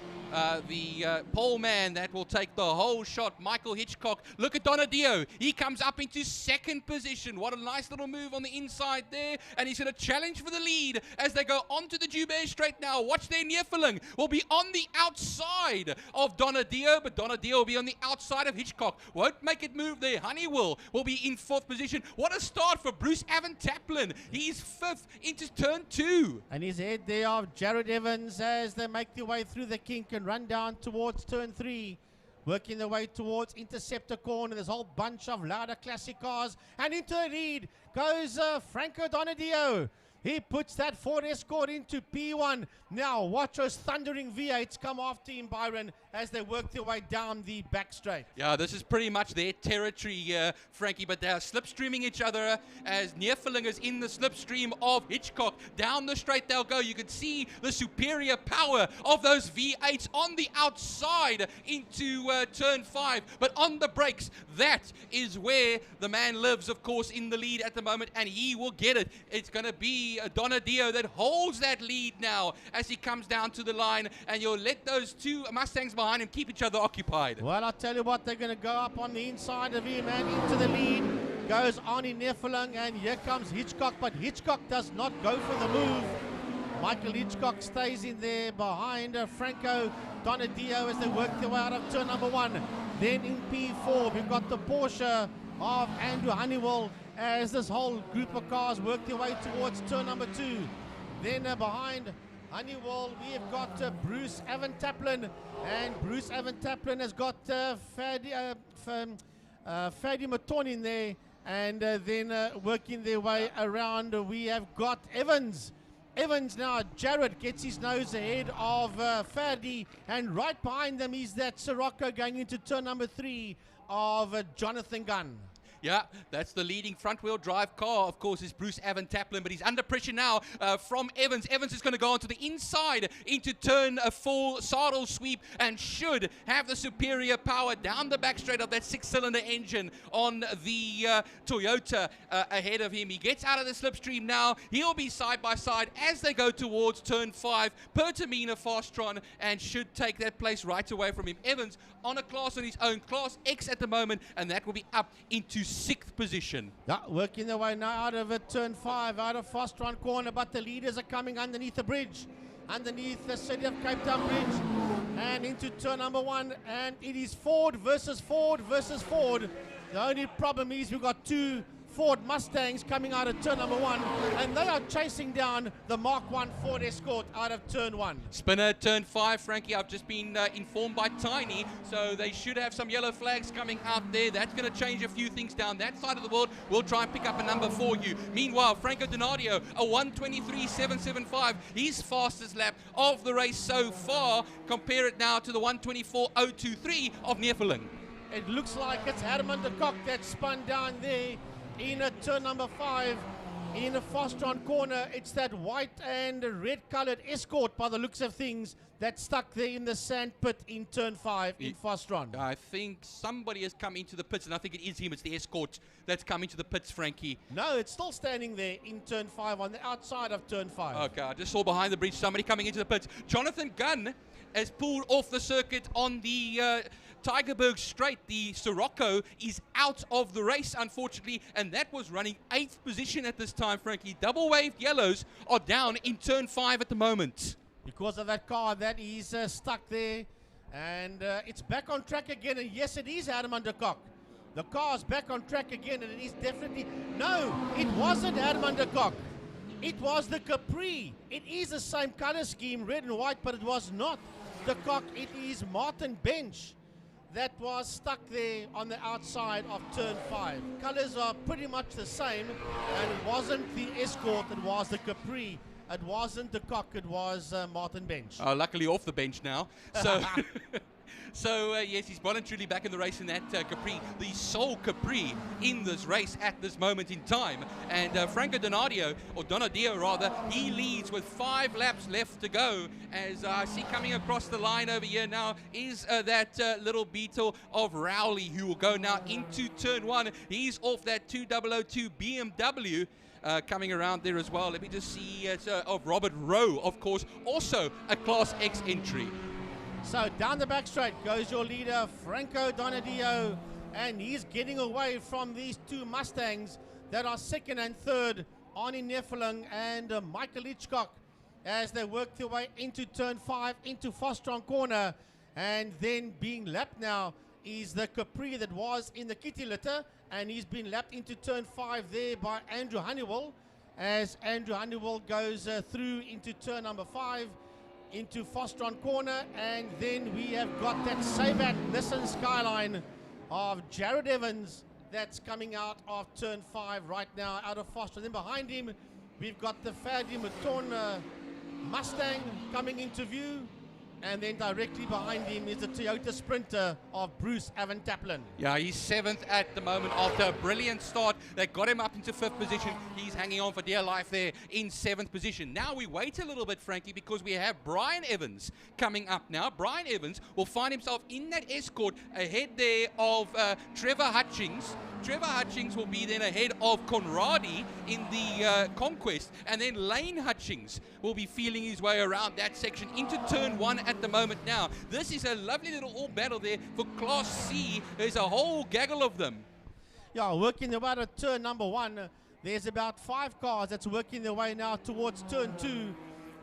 the pole man that will take the whole shot, Michael Hitchcock. Look at Donadio. He comes up into second position. What a nice little move on the inside there. And he's going to challenge for the lead as they go onto the Joubert straight now. Watch there, Neerfeling will be on the outside of Donadio, but Donadio will be on the outside of Hitchcock. Won't make it move there. Honeywell will be in fourth position. What a start for Bruce Avon-Taplin. He's fifth into turn 2. And he's ahead there of Jared Evans as they make their way through the kink and run down towards turn 3. Working their way towards Interceptor Corner. There's a whole bunch of Lauda Classic cars. And into the lead goes Franco Donadio. He puts that Ford Escort into P1. Now watch those thundering V8s come after him, Byron, as they work their way down the back straight. Yeah, this is pretty much their territory here, Frankie, but they're slipstreaming each other as Neerfeling is in the slipstream of Hitchcock. Down the straight they'll go. You can see the superior power of those V8s on the outside into turn 5, but on the brakes, that is where the man lives, of course, in the lead at the moment, and he will get it. It's going to be Donadio that holds that lead now as he comes down to the line, and you'll let those two Mustangs behind him keep each other occupied. Well, I'll tell you what, they're going to go up on the inside of him and into the lead goes Arnie Neerfeling, and here comes Hitchcock, but Hitchcock does not go for the move. Michael Hitchcock stays in there behind Franco Donadio as they work their way out of turn number 1. Then in P4, we've got the Porsche of Andrew Honeywell as this whole group of cars work their way towards turn number 2. Then behind Honeywell, we have got Bruce Avon-Taplin, and Bruce Avon-Taplin has got Fadi Maton in there, and then working their way around, we have got Evans. Evans now, Jared gets his nose ahead of Fadi, and right behind them is that Sirocco going into turn number 3 of Jonathan Gunn. Yeah, that's the leading front-wheel drive car, of course, is Bruce Avon-Taplin, but he's under pressure now from Evans. Evans is going to go onto the inside into turn 4 saddle sweep and should have the superior power down the back straight of that 6-cylinder engine on the Toyota ahead of him. He gets out of the slipstream now. He'll be side by side as they go towards turn 5. Pertamina Fastron, and should take that place right away from him. Evans on a class on his own, Class X at the moment, and that will be up into 6th position. Yeah, working their way now out of turn 5, out of Fastron Corner, but the leaders are coming underneath the bridge, underneath the City of Cape Town bridge, and into turn number 1, and it is Ford versus Ford versus Ford. The only problem is we've got 2 Ford Mustangs coming out of turn number 1, and they are chasing down the Mark 1 Ford Escort out of turn 1. Spinner turn 5, Frankie. I've just been informed by Tiny, so they should have some yellow flags coming out there. That's going to change a few things down that side of the world. We'll try and pick up a number for you. Meanwhile, Franco Donadio, a 1:23.775, his fastest lap of the race so far. Compare it now to the 1:24.023 of Neerfeling. It looks like it's Herman de Kock that spun down there in a turn number 5 in a Fastron Corner. It's that white and red colored Escort by the looks of things that's stuck there in the sand pit in turn 5 in Fastron. I think somebody has come into the pits, and I think it is him. It's the Escort that's come into the pits, Frankie. No, it's still standing there in turn 5 on the outside of turn 5. Okay, I just saw behind the bridge somebody coming into the pits. Jonathan Gunn has pulled off the circuit on the Tigerberg straight. The Sirocco is out of the race, unfortunately, and that was running 8th position at this time, Frankie. Double-waved yellows are down in turn 5 at the moment. Because of that car that is stuck there, and it's back on track again, and yes, it is Herman de Kock. The car's back on track again, and it is definitely... No, it wasn't Herman de Kock. It was the Capri. It is the same color scheme, red and white, but it was not de Kock. It is Martin Bench that was stuck there on the outside of turn 5. Colors are pretty much the same, and it wasn't the Escort, it was the Capri. It wasn't de Kock, it was Martin Bench. Luckily off the bench now. So, yes, he's voluntarily back in the race in that Capri, the sole Capri in this race at this moment in time. And Franco Donadio, or Donadio rather, he leads with 5 laps left to go. As I see coming across the line over here now is that little beetle of Rowley, who will go now into turn 1. He's off that 2002 BMW. Coming around there as well. Let me just see of Robert Rowe, of course, also a Class X entry. So down the back straight goes your leader, Franco Donadio, and he's getting away from these two Mustangs that are second and third, Arnie Nefeling and Michael Hitchcock, as they work their way into turn 5, into Fostron corner, and then being lapped now is the Capri that was in the kitty litter, and he's been lapped into turn 5 there by Andrew Honeywell, as Andrew Honeywell goes through into turn number 5, into Fostron corner, and then we have got that Sabat Nissan Skyline of Jared Evans that's coming out of turn 5 right now out of Fostron. Then behind him we've got the Fadi Maton Mustang coming into view, and then directly behind him is the Toyota Sprinter of Bruce Evan Taplin. Yeah, he's 7th at the moment after a brilliant start. They got him up into 5th position. He's hanging on for dear life there in 7th position. Now we wait a little bit, Frankie, because we have Brian Evans coming up now. Brian Evans will find himself in that escort ahead there of Trevor Hutchings. Trevor Hutchings will be then ahead of Conradi in the Conquest, and then Lane Hutchings will be feeling his way around that section into turn 1 at the moment now. This is a lovely little all battle there for Class C. There's a whole gaggle of them. Yeah, working their way to turn number 1. There's about 5 cars that's working their way now towards turn 2.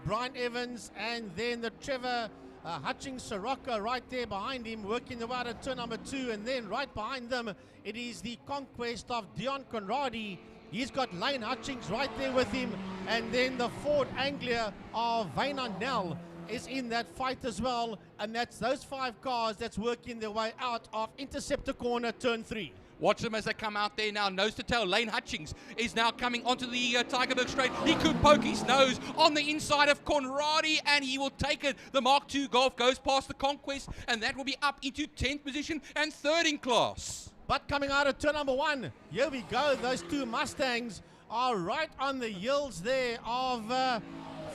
Brian Evans and then the Trevor Hutchings Sirocco right there behind him, working the way to turn number 2, and then right behind them it is the Conquest of Dion Conradi. He's got Lane Hutchings right there with him, and then the Ford Anglia of Vainan Nell is in that fight as well, and that's those 5 cars that's working their way out of Interceptor corner turn 3. Watch them as they come out there now, nose to tail. Lane Hutchings is now coming onto the Tigerberg straight. He could poke his nose on the inside of Conradi, and he will take it. The Mark II Golf goes past the Conquest, and that will be up into 10th position and 3rd in class. But coming out of turn number 1, here we go. Those 2 Mustangs are right on the heels there of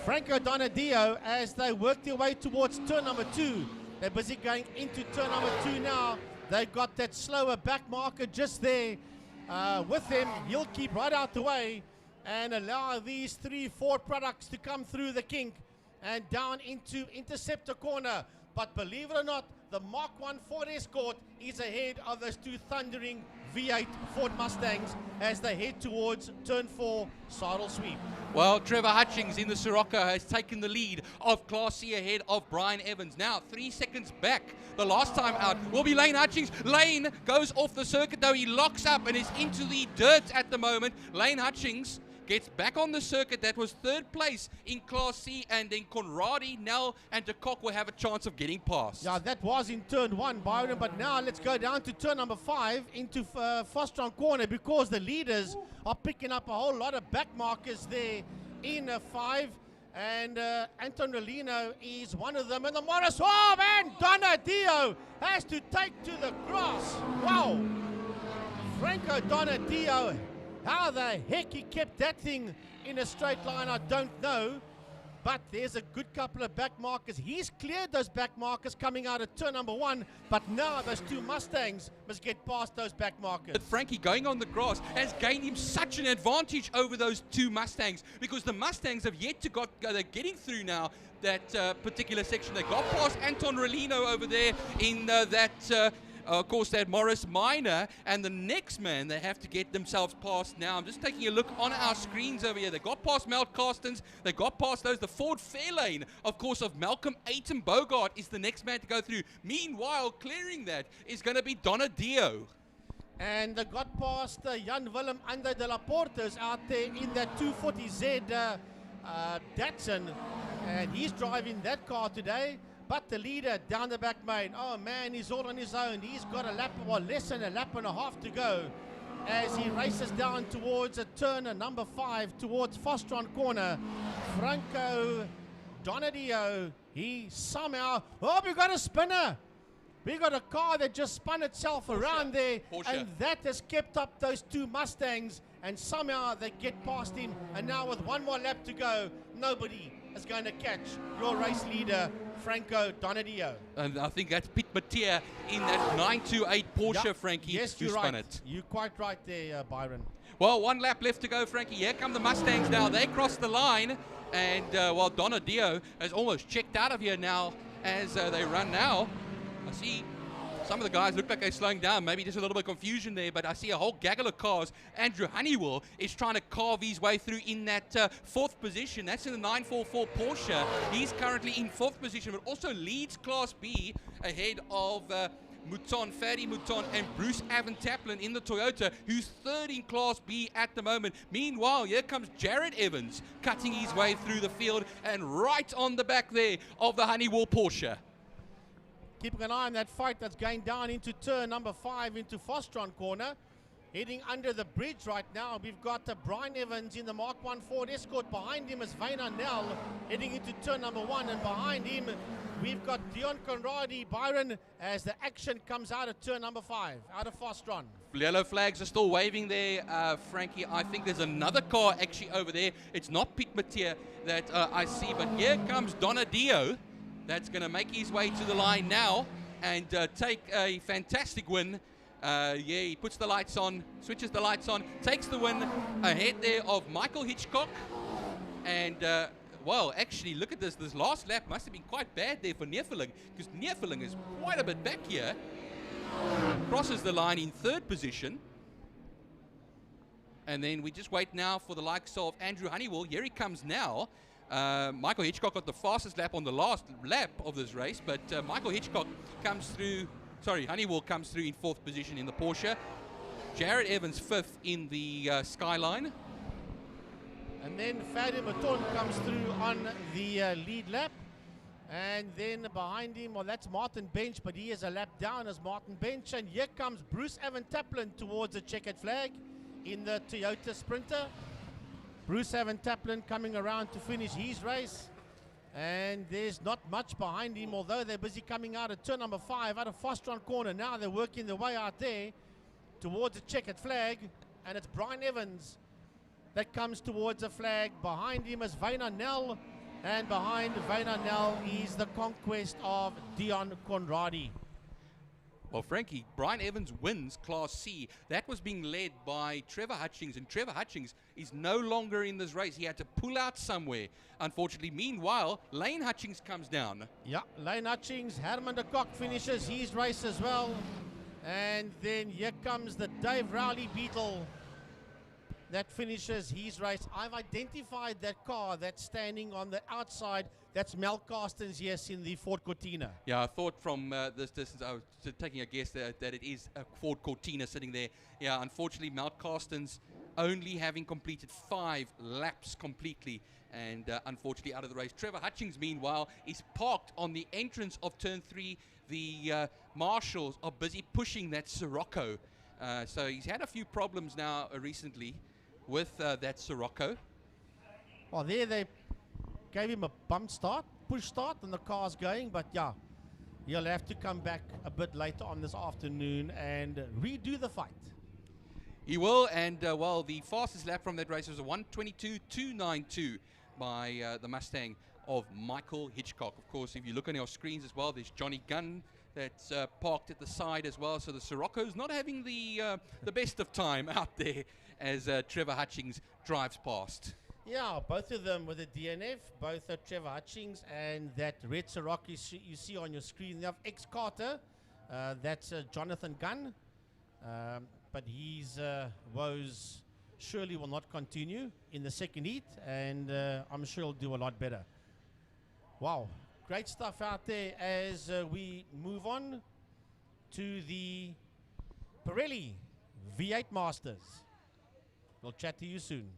Franco Donadio as they work their way towards turn number 2. They're busy going into turn number 2 now. They've got that slower back marker just there with him. He'll keep right out the way and allow these 3 Ford products to come through the kink and down into Interceptor corner. But believe it or not, the Mark I Ford Escort is ahead of those 2 thundering V8 Ford Mustangs as they head towards turn 4 saddle sweep. Well, Trevor Hutchings in the Sirocco has taken the lead of Class C ahead of Brian Evans. Now 3 seconds back. The last time out will be Lane Hutchings. Lane goes off the circuit though. He locks up and is into the dirt at the moment. Lane Hutchings gets back on the circuit. That was 3rd place in Class C, and then Conradi, Nell, and de Kock will have a chance of getting past. Yeah, that was in turn 1, Byron, but now let's go down to turn number 5 into Fostron corner, because the leaders are picking up a whole lot of back markers there in 5, and Anton Rolino is one of them, and the Morris, oh man, Donadio has to take to the grass. Wow, Franco Donadio, how the heck he kept that thing in a straight line, I don't know. But there's a good couple of back markers. He's cleared those back markers coming out of turn number 1. But now those 2 Mustangs must get past those back markers. But Frankie, going on the grass, has gained him such an advantage over those 2 Mustangs, because the Mustangs have yet to they're getting through now that particular section. They got past Anton Rolino over there in of course, that Morris Minor, and the next man they have to get themselves past now. I'm just taking a look on our screens over here. They got past Mel Carstens. They got past those. The Ford Fairlane, of course, of Malcolm Aiton Bogart is the next man to go through. Meanwhile, clearing that is going to be Donadio. And they got past Jan Willem Ande de la Portes out there in that 240Z Datsun. And he's driving that car today. But the leader down the back main, oh man, he's all on his own. He's got a lap, well, less than a lap and a half to go as he races down towards a turn number 5 towards Fostron corner. Franco Donadio, he somehow, oh, we got a spinner. We got a car that just spun itself around there, and that has kept up those 2 Mustangs, and somehow they get past him. And now with 1 more lap to go, nobody is going to catch your race leader, Franco Donadio. And I think that's Pete Mattia in that 928 Porsche, yep. Frankie, yes, who you're spun right. it. You're quite right there, Byron. Well, 1 lap left to go, Frankie. Here come the Mustangs now. They cross the line, and while Donadio has almost checked out of here now as they run now. I see some of the guys look like they're slowing down, maybe just a little bit of confusion there, but I see a whole gaggle of cars. Andrew Honeywell is trying to carve his way through in that fourth position. That's in the 944 Porsche. He's currently in fourth position, but also leads Class B ahead of Fadi Mouton and Bruce Taplin in the Toyota, who's third in Class B at the moment. Meanwhile, here comes Jared Evans cutting his way through the field and right on the back there of the Honeywell Porsche. Keeping an eye on that fight that's going down into turn number 5 into Fostron corner. Heading under the bridge right now, we've got Brian Evans in the Mark 1 Ford Escort. Behind him is Wayne Arnell heading into turn number 1, and behind him we've got Dion Conradi Byron as the action comes out of turn number 5, out of Fostron. Yellow flags are still waving there, Frankie. I think there's another car actually over there. It's not Pete Mathieu that I see, but here comes Donadio. That's going to make his way to the line now and take a fantastic win. Yeah, he puts the lights on, switches the lights on, takes the win ahead there of Michael Hitchcock. And, well, actually, look at this. This last lap must have been quite bad there for Neerfeling, because Neerfeling is quite a bit back here. Crosses the line in third position. And then we just wait now for the likes of Andrew Honeywell. Here he comes now. Michael Hitchcock got the fastest lap on the last lap of this race, but Michael Hitchcock comes through, Honeywell comes through in fourth position in the Porsche. Jared Evans fifth in the Skyline. And then Fadi Mouton comes through on the lead lap. And then behind him, well, that's Martin Bench, but he is a lap down as Martin Bench. And here comes Bruce Taplin towards the checkered flag in the Toyota Sprinter. Bruce Taplin coming around to finish his race. And there's not much behind him, although they're busy coming out of turn number 5, out of Fostron corner. Now they're working their way out there towards the checkered flag. And it's Brian Evans that comes towards the flag. Behind him is Wayne Arnell. And behind Wayne Arnell is the conquest of Dion Conradi. Well, Frankie, Brian Evans wins Class C. That was being led by Trevor Hutchings, and Trevor Hutchings is no longer in this race. He had to pull out somewhere, unfortunately. Meanwhile, Lane Hutchings comes down. Yeah, Lane Hutchings, Herman de Kock finishes his race as well. And then here comes the Dave Rowley Beetle that finishes his race. I've identified that car that's standing on the outside. That's Mel Carsten's, yes, in the Ford Cortina. Yeah, I thought from this distance, I was taking a guess that it is a Ford Cortina sitting there. Yeah, unfortunately, Mel Carsten's only having completed 5 laps completely, and unfortunately out of the race. Trevor Hutchings, meanwhile, is parked on the entrance of turn 3. The marshals are busy pushing that Sirocco. So he's had a few problems now recently with that Sirocco. Well, there they gave him a bump start, push start, and the car's going. But yeah, he'll have to come back a bit later on this afternoon and redo the fight. He will, and well, the fastest lap from that race was a 1:22.292 by the Mustang of Michael Hitchcock. Of course, if you look on your screens as well, there's Johnny Gunn that's parked at the side as well. So the Sirocco's not having the best of time out there as Trevor Hutchings drives past. Yeah, both of them with a DNF, both Trevor Hutchings and that red Sirocco you see on your screen. They have ex-Carter, that's Jonathan Gunn, but his woes surely will not continue in the second heat, and I'm sure he'll do a lot better. Wow, great stuff out there as we move on to the Pirelli V8 Masters. We'll chat to you soon.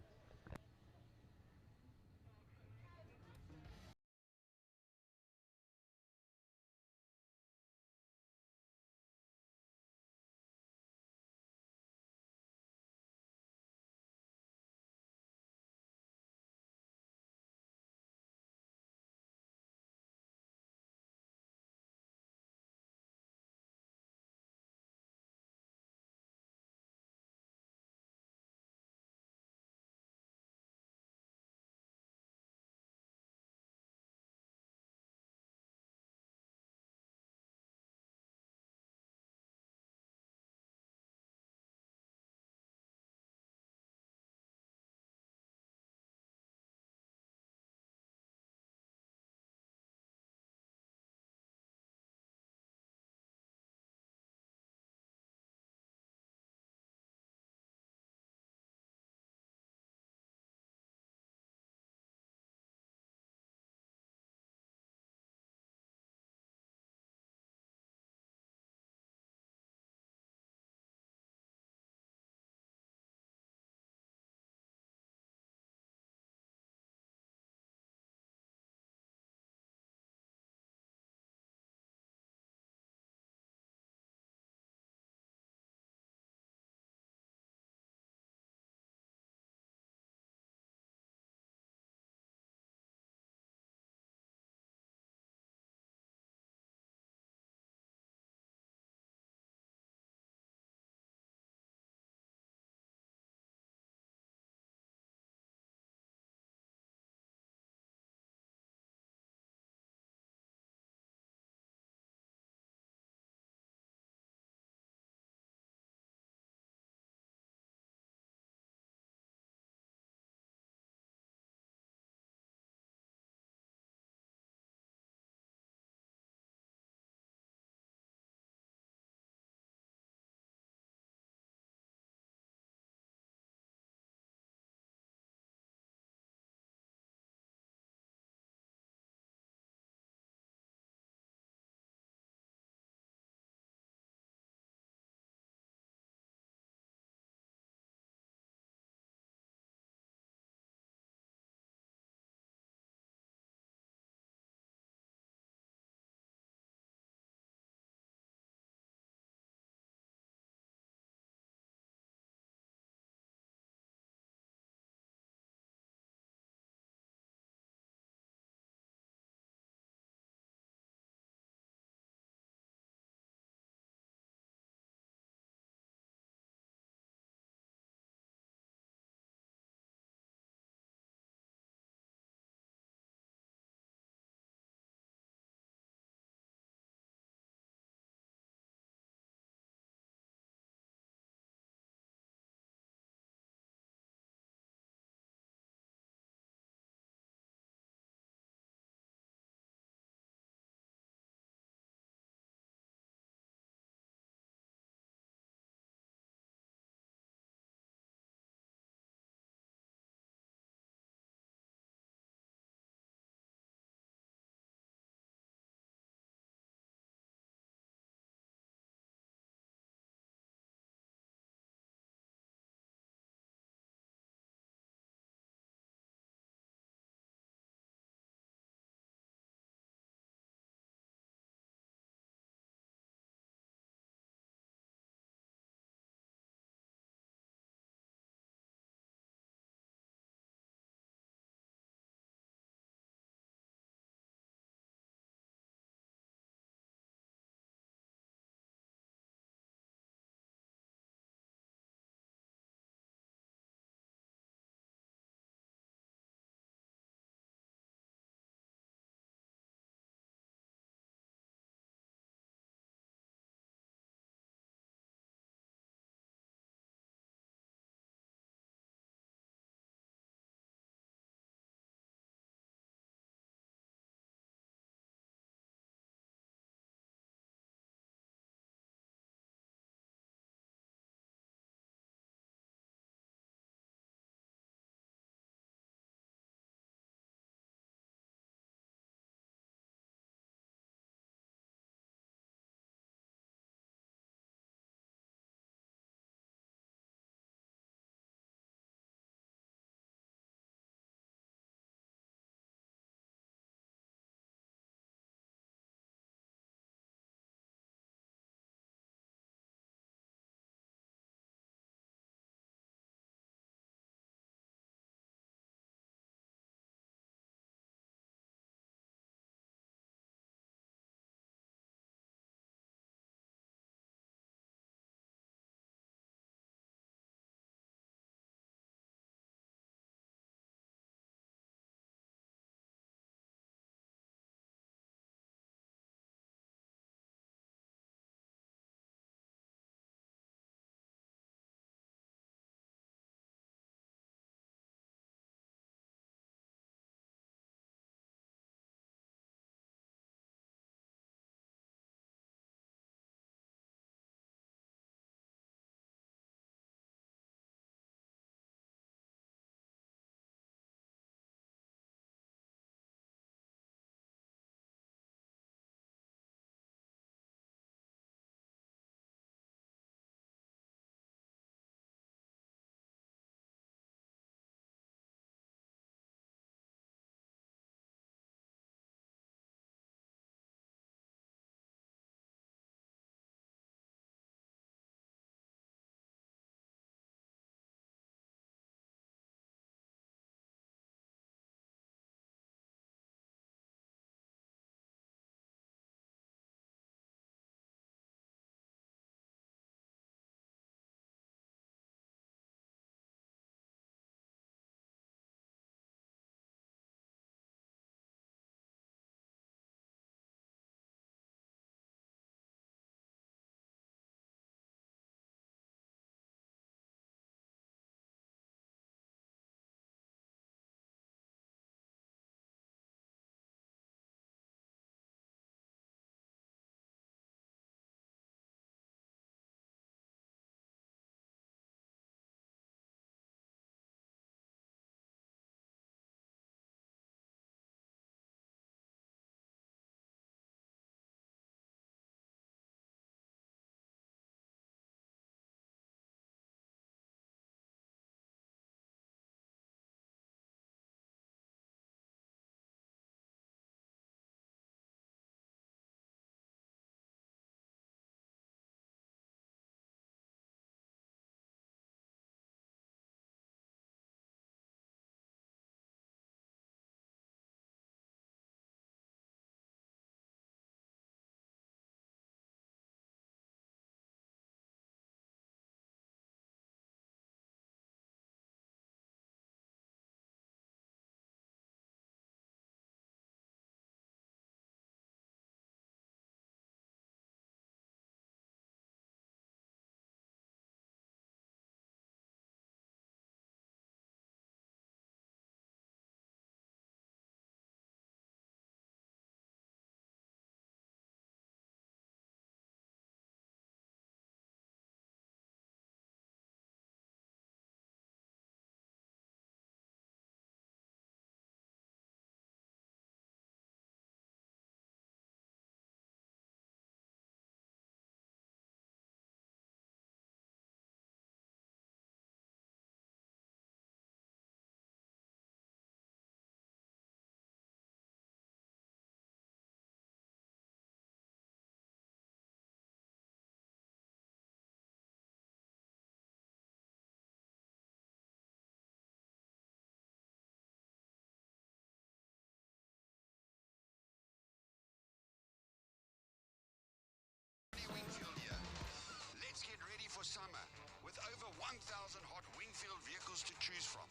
Wingfield vehicles to choose from.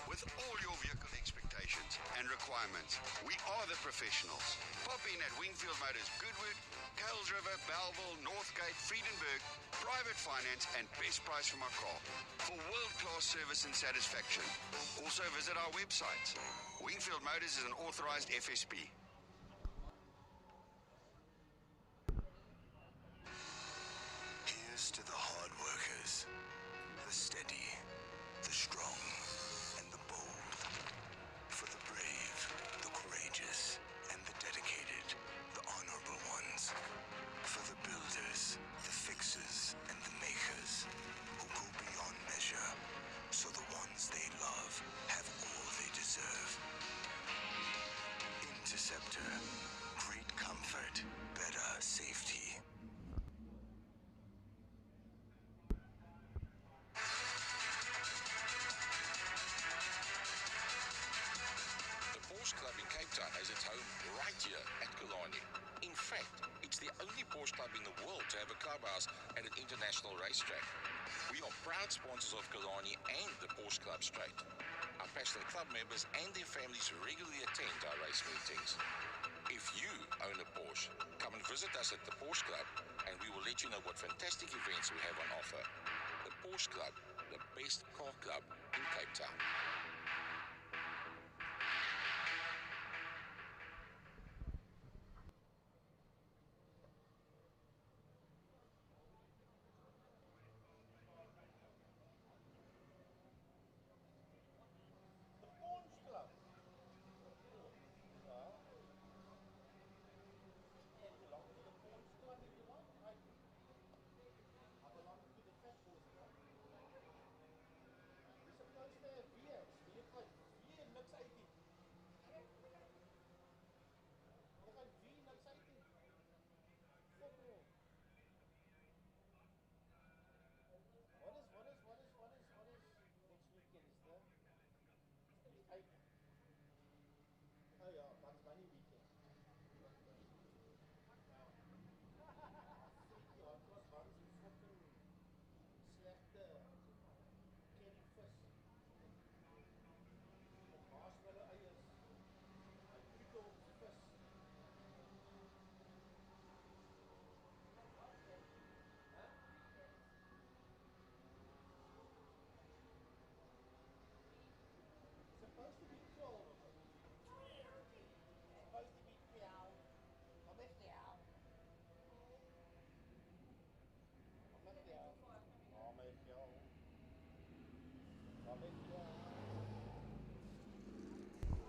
With all your vehicle expectations and requirements, we are the professionals. Pop in at Wingfield Motors Goodwood, Kales River, Belleville, Northgate, Friedenberg, private finance and best price from our car for world-class service and satisfaction. Also visit our website. Wingfield Motors is an authorized FSP. Here's to the hard workers, the steady, the strong, and the bold. For the brave, the courageous, and the dedicated, the honorable ones. For the builders, the fixers, and the makers, who go beyond measure, so the ones they love have all they deserve. Interceptor, great comfort, better safety. The Porsche Club in Cape Town has its home right here at Killarney. In fact, it's the only Porsche club in the world to have a clubhouse at an international racetrack. We are proud sponsors of Killarney and the Porsche Club Straight. Our passionate club members and their families regularly attend our race meetings. If you own a Porsche, come and visit us at the Porsche Club and we will let you know what fantastic events we have on offer. The Porsche Club, the best car club in Cape Town.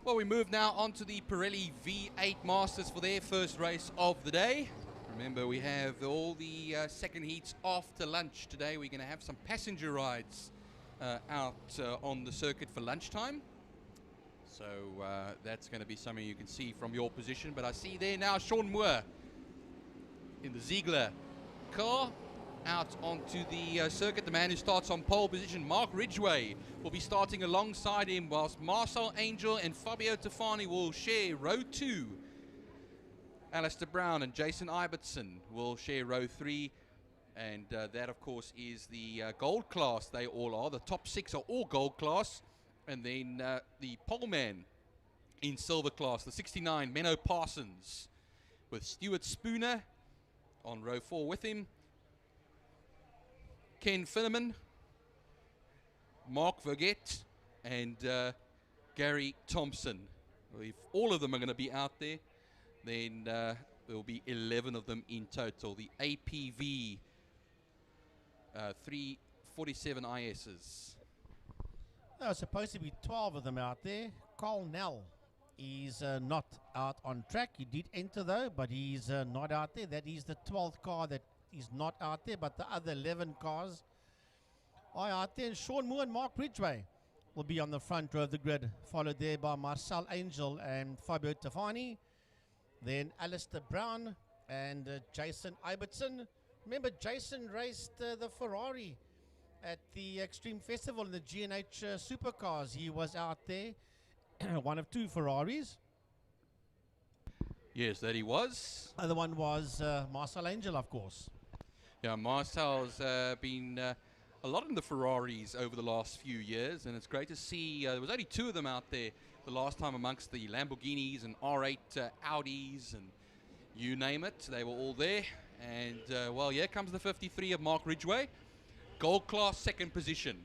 Well, we move now on to the Pirelli V8 Masters for their first race of the day. Remember, we have all the second heats after lunch today. We're going to have some passenger rides out on the circuit for lunchtime. So that's going to be something you can see from your position. But I see there now Sean Moore in the Ziegler car out onto the circuit. The man who starts on pole position, Mark Ridgway, will be starting alongside him, whilst Marcel Angel and Fabio Tafani will share row 2. Alistair Brown and Jason Ibertson will share row 3. And that, of course, is the gold class. They all are. The top 6 are all gold class. And then the poleman in silver class, the 69, Menno Parsons, with Stuart Spooner on row 4 with him. Ken Finneman, Mark Vergette, and Gary Thompson. If all of them are going to be out there, then there will be 11 of them in total. The APV 347 ISs. There are supposed to be 12 of them out there. Carl Nell is not out on track. He did enter though, but he's not out there. That is the 12th car that is not out there, but the other 11 cars are out there. And Sean Moore and Mark Ridgway will be on the front row of the grid, followed there by Marcel Angel and Fabio Tafani. Then Alistair Brown and Jason Ibertson. Remember, Jason raced the Ferrari at the Extreme Festival in the G&H Supercars. He was out there, one of 2 Ferraris. Yes, that he was. Other one was Marcel Angel, of course. Yeah, Marcel's been a lot in the Ferraris over the last few years, and it's great to see there was only 2 of them out there the last time amongst the Lamborghinis and R8 Audis and you name it. They were all there. And, well, here comes the 53 of Mark Ridgway. Gold class 2nd position.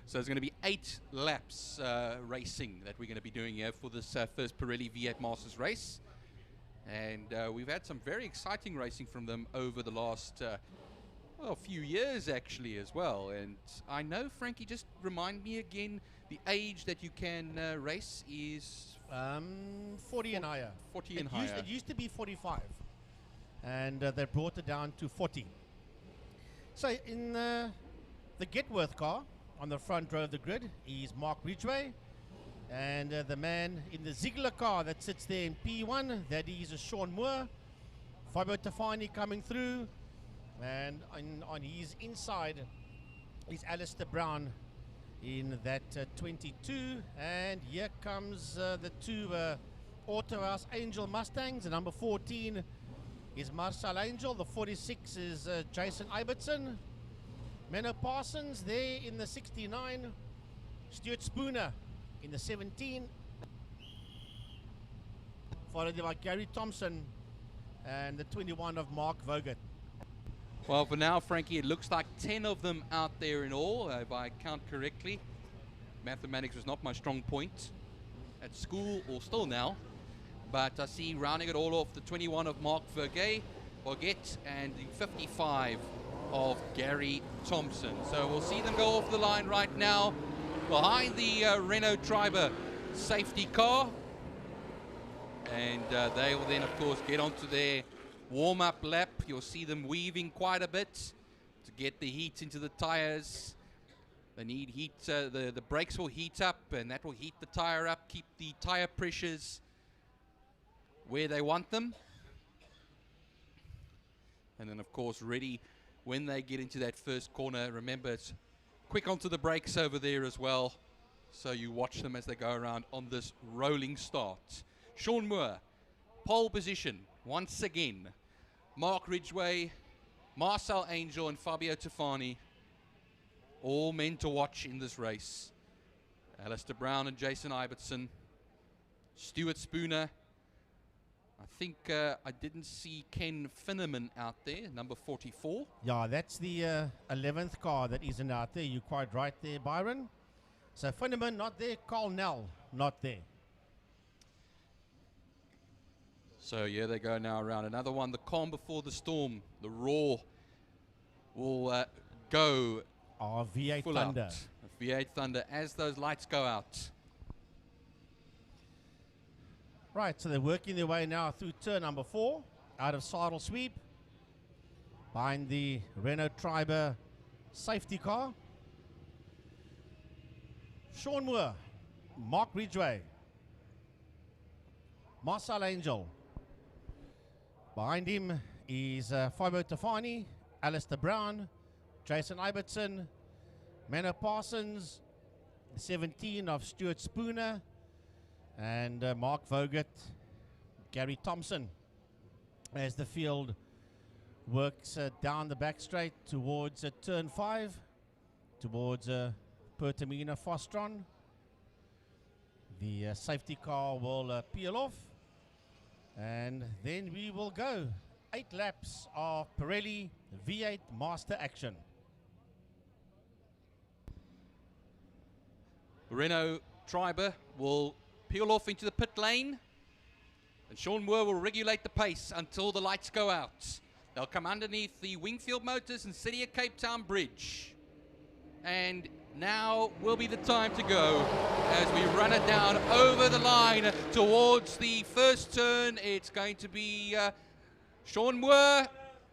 So there's going to be 8 laps racing that we're going to be doing here for this first Pirelli V8 Masters race. And we've had some very exciting racing from them over the last well, a few years actually as well. And I know, Frankie, just remind me again, the age that you can race is 40 and higher. 40 and higher. It used to be 45, and they brought it down to 40. So in the Getworth car on the front row of the grid is Mark Ridgway, and the man in the Ziegler car that sits there in P1, that is Sean Moore. Fabio Tafani coming through, and on his inside is Alistair Brown in that 22, and here comes the 2 Autohouse Angel Mustangs. The number 14 is Marcel Angel, the 46 is Jason Ibbotson. Menno Parsons there in the 69, Stuart Spooner in the 17, followed by Gary Thompson and the 21 of Mark Vogt. Well, for now, Frankie, it looks like 10 of them out there in all, if I count correctly. Mathematics was not my strong point at school, or still now. But I see rounding it all off the 21 of Mark Vogt, and the 55 of Gary Thompson. So we'll see them go off the line right now behind the Renault Triber safety car. And they will then, of course, get onto their warm-up lap. You'll see them weaving quite a bit to get the heat into the tires. They need heat, the brakes will heat up, and that will heat the tire up, keep the tire pressures where they want them. And then, of course, ready when they get into that first corner. Remember, it's quick onto the brakes over there as well, so you watch them as they go around on this rolling start. Sean Moore, pole position once again. Mark Ridgway, Marcel Angel and Fabio Tafani, all men to watch in this race. Alistair Brown and Jason Ibbotson, Stuart Spooner. I think I didn't see Ken Finneman out there, number 44. Yeah, that's the 11th car that isn't out there. You're quite right there, Byron. So Finneman not there, Carl Nell not there. So yeah, they go now around another one. The calm before the storm, the raw will go Our V8 full Thunder. out. V8 Thunder as those lights go out. Right, so they're working their way now through turn number 4, out of sidle sweep, behind the Renault Triber safety car. Sean Moore, Mark Ridgway, Marcel Angel. Behind him is Fabio Tafani, Alistair Brown, Jason Ibbotson, Menno Parsons, the 17 of Stuart Spooner, and Mark Vogt, Gary Thompson, as the field works down the back straight towards turn 5, towards Pertamina Fostron. The safety car will peel off, and then we will go 8 laps of Pirelli V8 Master action. Renault Triber will peel off into the pit lane, and Sean Moore will regulate the pace until the lights go out. They'll come underneath the Wingfield Motors and City of Cape Town Bridge. And now will be the time to go as we run it down over the line towards the first turn. It's going to be Sean Moore,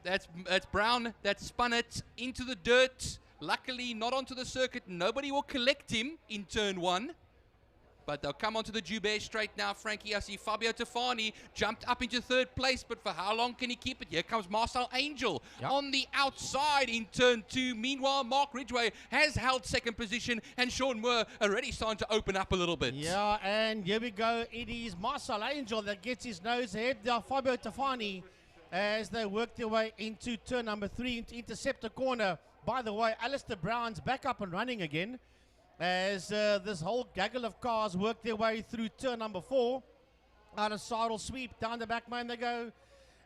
that's Brown, that spun it into the dirt. Luckily not onto the circuit. Nobody will collect him in turn 1. But they'll come onto the Joubert straight now, Frankie. I see Fabio Tafani jumped up into third place, but for how long can he keep it? Here comes Marcel Angel on the outside in turn 2. Meanwhile, Mark Ridgway has held second position, and Sean Moore already starting to open up a little bit. Yeah, and here we go. It is Marcel Angel that gets his nose ahead. Now Fabio Tafani as they work their way into turn number 3 into Interceptor corner. By the way, Alistair Brown's back up and running again as this whole gaggle of cars work their way through turn number 4. Out of Sarl sweep, down the back main they go.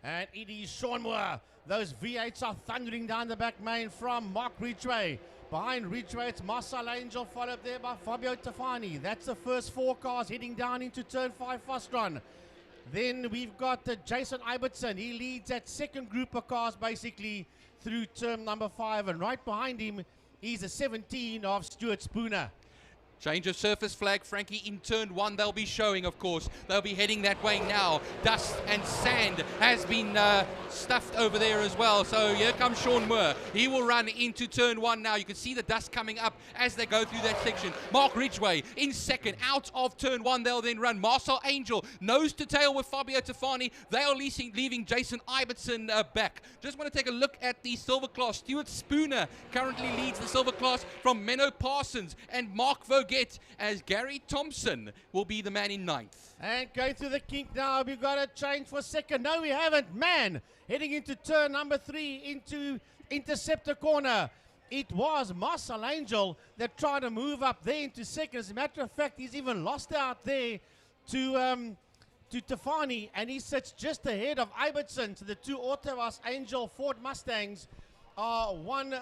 And it is Sean Moore. Those V8s are thundering down the back main from Mark Ridgway. Behind Ridgway, it's Marcel Angel, followed there by Fabio Tafani. That's the first 4 cars heading down into turn 5 fast run. Then we've got Jason Ibertson. He leads that second group of cars basically through turn number 5. And right behind him is a 17 of Stuart Spooner. Change of surface flag, Frankie, in turn 1 they'll be showing, of course. They'll be heading that way now. Dust and sand has been stuffed over there as well. So here comes Sean Moore. He will run into turn 1 now. You can see the dust coming up as they go through that section. Mark Ridgway in second. Out of turn 1 they'll then run. Marcel Angel nose to tail with Fabio Tafani. They are leaving Jason Ibertson back. Just want to take a look at the silver class. Stuart Spooner currently leads the silver class from Menno Parsons, and Mark Vogt as Gary Thompson will be the man in 9th. And going through the kink now, we've got a change for second. No, we haven't. Man, heading into turn number 3 into Interceptor corner. It was Marcel Angel that tried to move up there into second. As a matter of fact, he's even lost out there to Tafani, and he sits just ahead of Ibertson. So the 2 Autowas Angel Ford Mustangs are one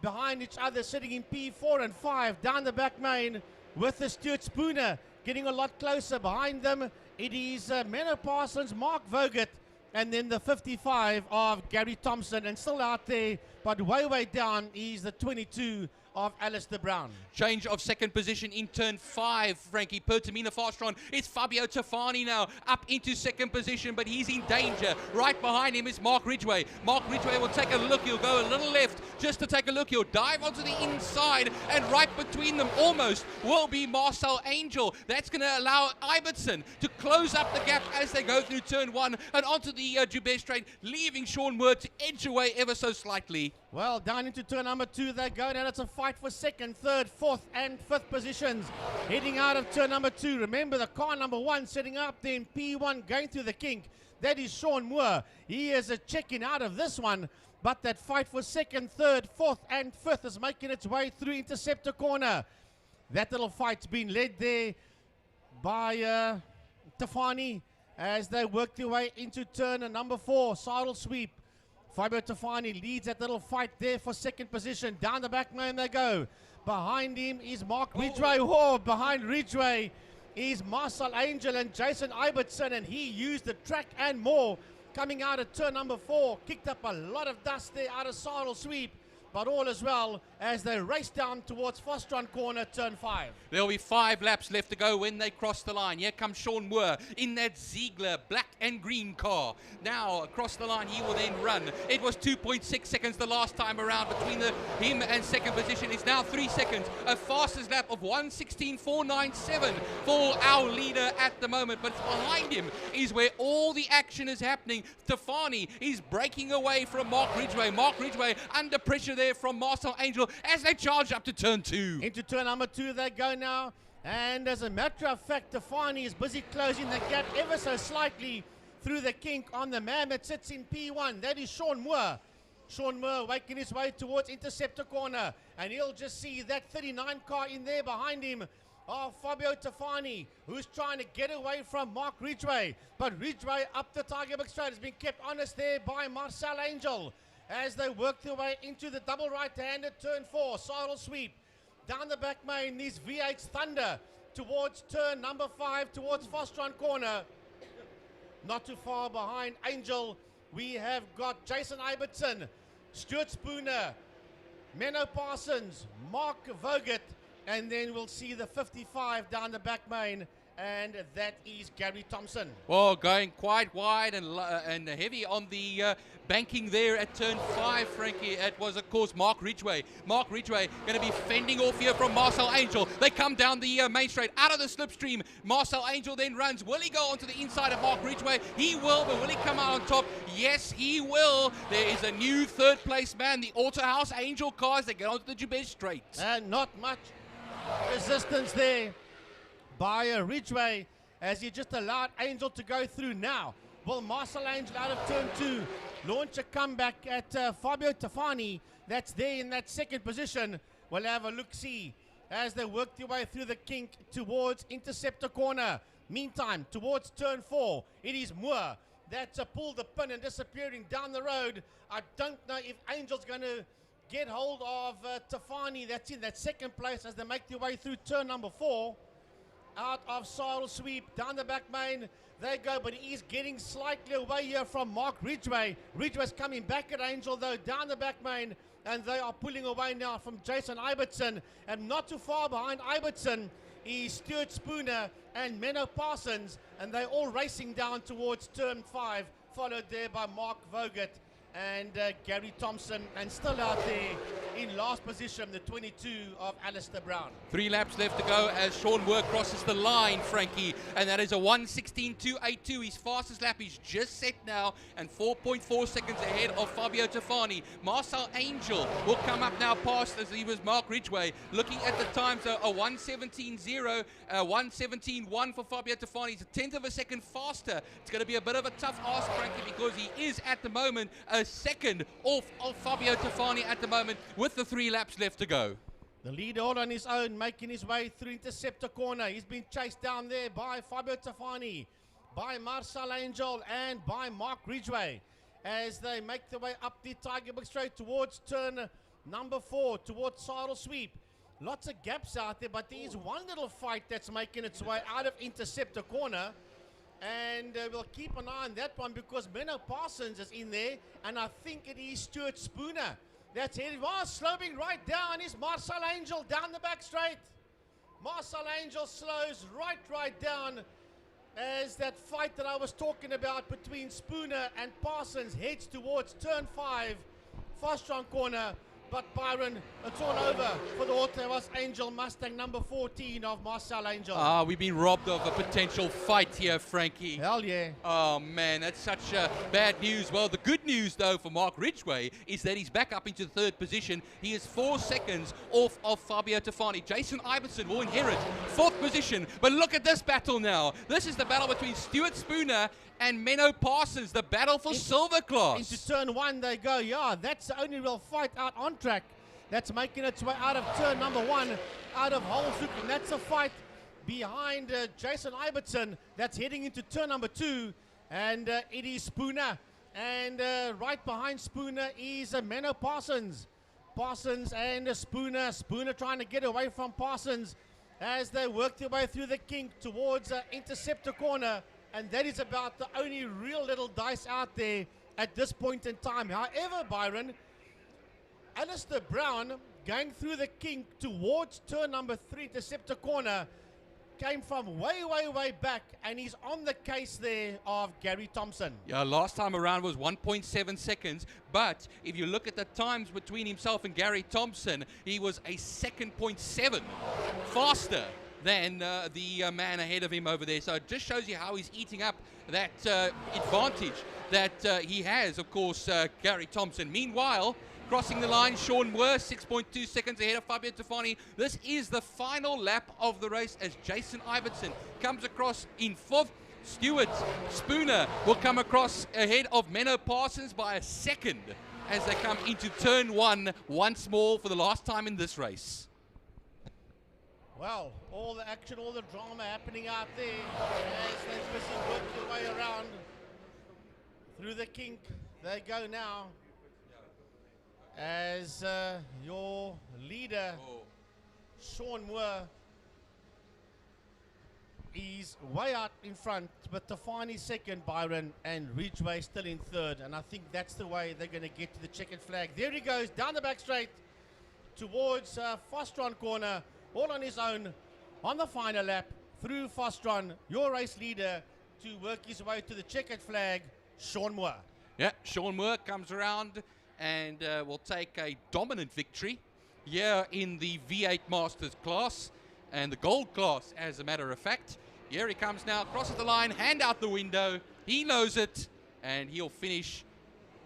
behind each other, sitting in P4 and 5 down the back main with the Stuart Spooner getting a lot closer. Behind them, it is Menno Parsons, Mark Vogt, and then the 55 of Gary Thompson, and still out there, but way down is the 22 of Alistair Brown. Change of second position in turn 5, Frankie. Pertamina fast run. It's Fabio Tafani now up into second position, but he's in danger. Right behind him is Mark Ridgway. Mark Ridgway will take a look. He'll go a little left just to take a look. He'll dive onto the inside, and right between them almost will be Marcel Angel. That's going to allow Ibertson to close up the gap as they go through turn 1 and onto the Joubert straight, leaving Sean Moore to edge away ever so slightly. Well, down into turn number 2 they go. Now it's a fight for second, third, fourth, and fifth positions. Heading out of turn number 2. Remember, the car number 1 setting up there in P1 going through the kink. That is Sean Moore. He is a checking out of this one. But that fight for second, third, fourth, and fifth is making its way through Interceptor corner. That little fight's been led there by Tafani as they work their way into turn number 4. Sidle sweep. Fabio Tafani leads that little fight there for second position. Down the back main they go. Behind him is Mark Ridgway. Whoa, behind Ridgway is Marcel Angel and Jason Ibertson, and he used the track and more. Coming out of turn number 4, kicked up a lot of dust there out of Sidle sweep. But all is well as they race down towards Fast Run corner, turn 5. There'll be 5 laps left to go when they cross the line. Here comes Sean Moore in that Ziegler black and green car. Now across the line he will then run. It was 2.6 seconds the last time around between him and second position. It's now 3 seconds. A fastest lap of 1:16.497 for our leader at the moment. But behind him is where all the action is happening. Tafani is breaking away from Mark Ridgway. Mark Ridgway under pressure there from Marcel Angel as they charge up to turn 2. Into turn number 2 they go now, and as a matter of fact, Tafani is busy closing the gap ever so slightly through the kink on the man that sits in P1. That is Sean Moore. Sean Moore making his way towards Interceptor corner, and he'll just see that 39 car in there behind him. Fabio Tafani, who's trying to get away from Mark Ridgway, but Ridgway up the Tigerberg straight has been kept honest there by Marcel Angel as they work their way into the double right-handed turn 4. Sidle sweep. Down the back main, these V8s thunder towards turn number 5, towards Fast Run corner. Not too far behind Angel, we have got Jason Ibertson, Stuart Spooner, Menno Parsons, Mark Vogt, and then we'll see the 55 down the back main and that is Gary Thompson. Well, going quite wide and heavy on the banking there at turn 5, Frankie. It was, of course, Mark Ridgway. Mark Ridgway going to be fending off here from Marcel Angel. They come down the main straight, out of the slipstream. Marcel Angel then runs. Will he go onto the inside of Mark Ridgway? He will, but will he come out on top? Yes, he will. There is a new third place man, the Autohouse Angel cars that get onto the Jubez straight. And not much resistance there by Ridgway as he just allowed Angel to go through now. Will Marcel Angel out of turn 2 launch a comeback at Fabio Tafani? That's there in that second position. We'll have a look-see as they work their way through the kink towards Interceptor Corner. Meantime, towards turn 4, it is Moore that's pulled the pin and disappearing down the road. I don't know if Angel's going to get hold of Tafani. That's in that second place as they make their way through turn number 4. Out of Cyril Sweep, down the back main they go, but he is getting slightly away here from Mark Ridgway. Ridgway's coming back at Angel though, down the back main, and they are pulling away now from Jason Ibbotson, and not too far behind Ibbotson is Stuart Spooner and Menno Parsons, and they're all racing down towards turn 5, followed there by Mark Vogt and Gary Thompson, and still out there in last position, the 22 of Alistair Brown. 3 laps left to go as Sean Moore crosses the line, Frankie, and that is a 1:16.282. His fastest lap is just set now, and 4.4 seconds ahead of Fabio Tafani. Marcel Angel will come up now past as he was Mark Ridgway. Looking at the times, a 1:17.0, 1:17.1 for Fabio Tafani. He's a tenth of a second faster. It's going to be a bit of a tough ask, Frankie, because he is at the moment a second off of Fabio Tafani at the moment with the 3 laps left to go. The leader all on his own, making his way through Interceptor Corner. He's been chased down there by Fabio Tafani, by Marcel Angel, and by Mark Ridgway as they make their way up the Tiger Book Straight towards turn number 4, towards Cyril Sweep. Lots of gaps out there, but there is one little fight that's making its way out of Interceptor Corner. And we'll keep an eye on that one because Menno Parsons is in there, and I think it is Stuart Spooner that's headed. Slowing right down is Marcel Angel down the back straight. Marcel Angel slows right down as that fight that I was talking about between Spooner and Parsons heads towards turn 5, Fastron Corner. But Byron, it's all over for the Autohouse Angel Mustang number 14 of Marcel Angel. We've been robbed of a potential fight here, Frankie. Hell yeah. Oh man, that's such bad news. Well, the good news though for Mark Ridgway is that he's back up into 3rd position. He is 4 seconds off of Fabio Tafani. Jason Ibbotson will inherit 4th position. But look at this battle now. This is the battle between Stuart Spooner and Menno Parsons, the battle for silver class. Into turn 1 they go. Yeah, that's the only real fight out on track. That's making its way out of turn number 1, out of Holzoek. And that's a fight behind Jason Ibbotson that's heading into turn number 2. And it is Spooner. And right behind Spooner is Menno Parsons. Parsons and Spooner. Spooner trying to get away from Parsons as they work their way through the kink towards Interceptor Corner. And that is about the only real little dice out there at this point in time. However, Byron, Alistair Brown going through the kink towards turn number 3, Interceptor Corner, came from way back, and he's on the case there of Gary Thompson. Yeah, last time around was 1.7 seconds, but if you look at the times between himself and Gary Thompson, he was a 2.7 faster than the man ahead of him over there. So it just shows you how he's eating up that advantage that he has, of course, Gary Thompson. Meanwhile, crossing the line, Sean Moore, 6.2 seconds ahead of Fabio Tafani. This is the final lap of the race as Jason Ibbotson comes across in 4th. Stuart Spooner will come across ahead of Menno Parsons by a second as they come into turn 1 once more for the last time in this race. Well, all the action, all the drama happening out there as they're busy working their way around through the kink. They go now as your leader, Sean Moore, is way out in front, but Tafani second, Byron, and Ridgway still in 3rd. And I think that's the way they're going to get to the checkered flag. There he goes, down the back straight towards Fastron Corner. All on his own on the final lap. through Fostron, your race leader, to work his way to the checkered flag, Sean Moore. Yeah, Sean Moore comes around and will take a dominant victory here in the V8 Masters class and the gold class, as a matter of fact. Here he comes now, crosses the line, hand out the window. He knows it, and he'll finish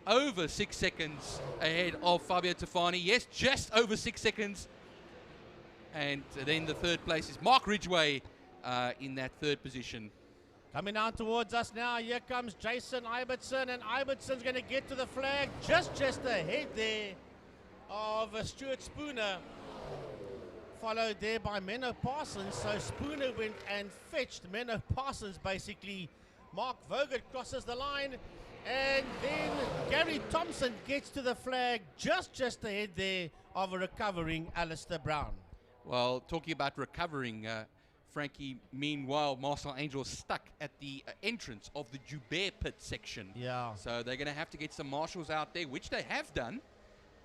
over 6 seconds ahead of Fabio Tafani. Yes, just over 6 seconds. And then the third place is Mark Ridgway in that third position. Coming down towards us now, here comes Jason Ibbotson, and Ibbetson's going to get to the flag just ahead there of Stuart Spooner, followed there by Menno Parsons. So Spooner went and fetched Menno Parsons, basically. Mark Vogel crosses the line, and then Gary Thompson gets to the flag just ahead there of a recovering Alistair Brown. Well, talking about recovering, Frankie, meanwhile, Marcel Angel stuck at the entrance of the Joubert pit section. Yeah. So they're going to have to get some marshals out there, which they have done,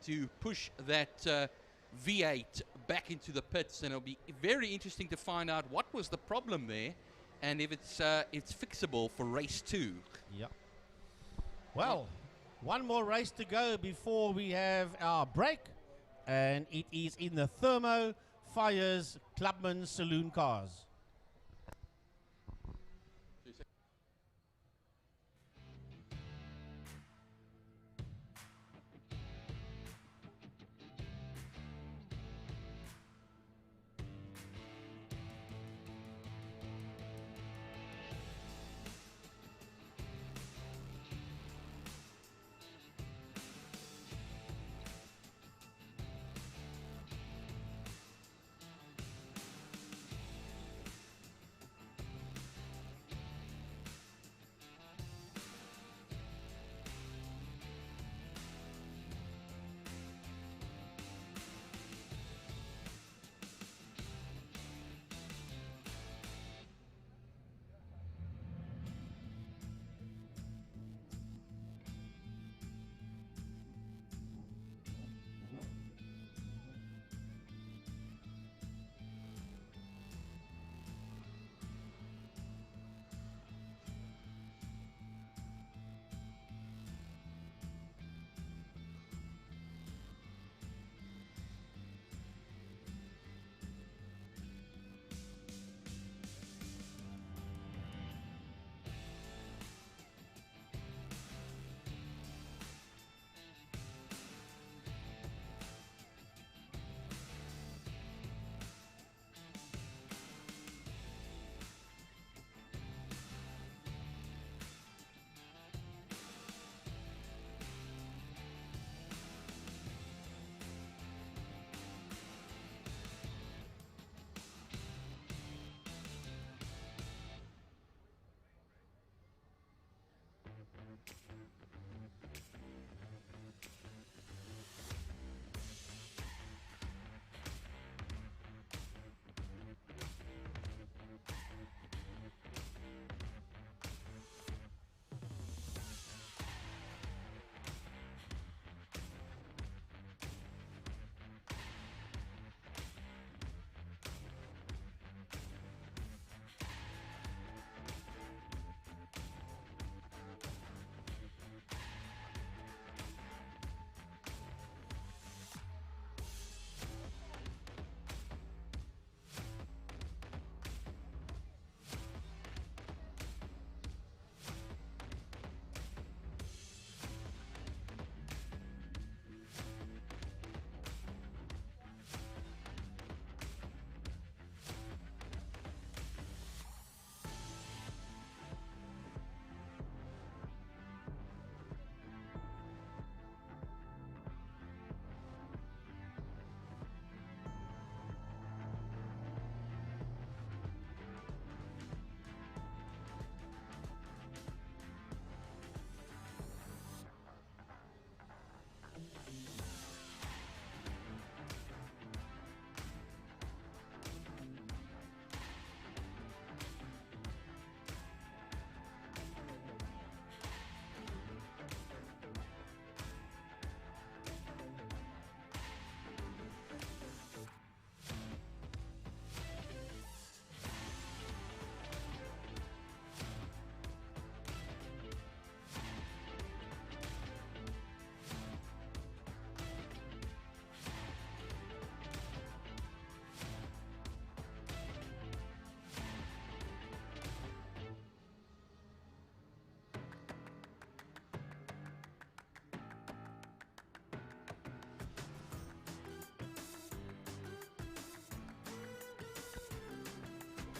to push that V8 back into the pits. And it'll be very interesting to find out what was the problem there and if it's fixable for race 2. Yep. Well, one more race to go before we have our break. And it is in the Thermo Fires Clubman Saloon cars.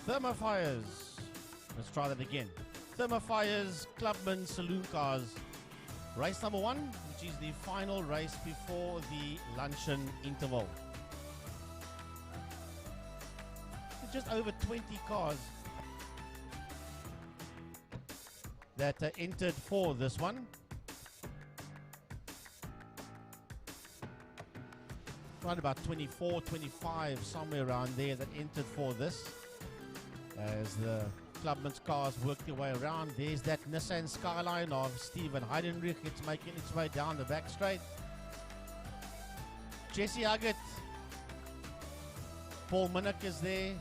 Thermofires. Let's try that again. Thermofires Clubman Saloon Cars. Race number 1, which is the final race before the luncheon interval. Just over 20 cars that entered for this one. Around about 24, 25, somewhere around there that entered for this. As the Clubman's cars work their way around. There's that Nissan Skyline of Stephen Heidenrich. It's making its way down the back straight. Jesse Huggett. Paul Minnick is there.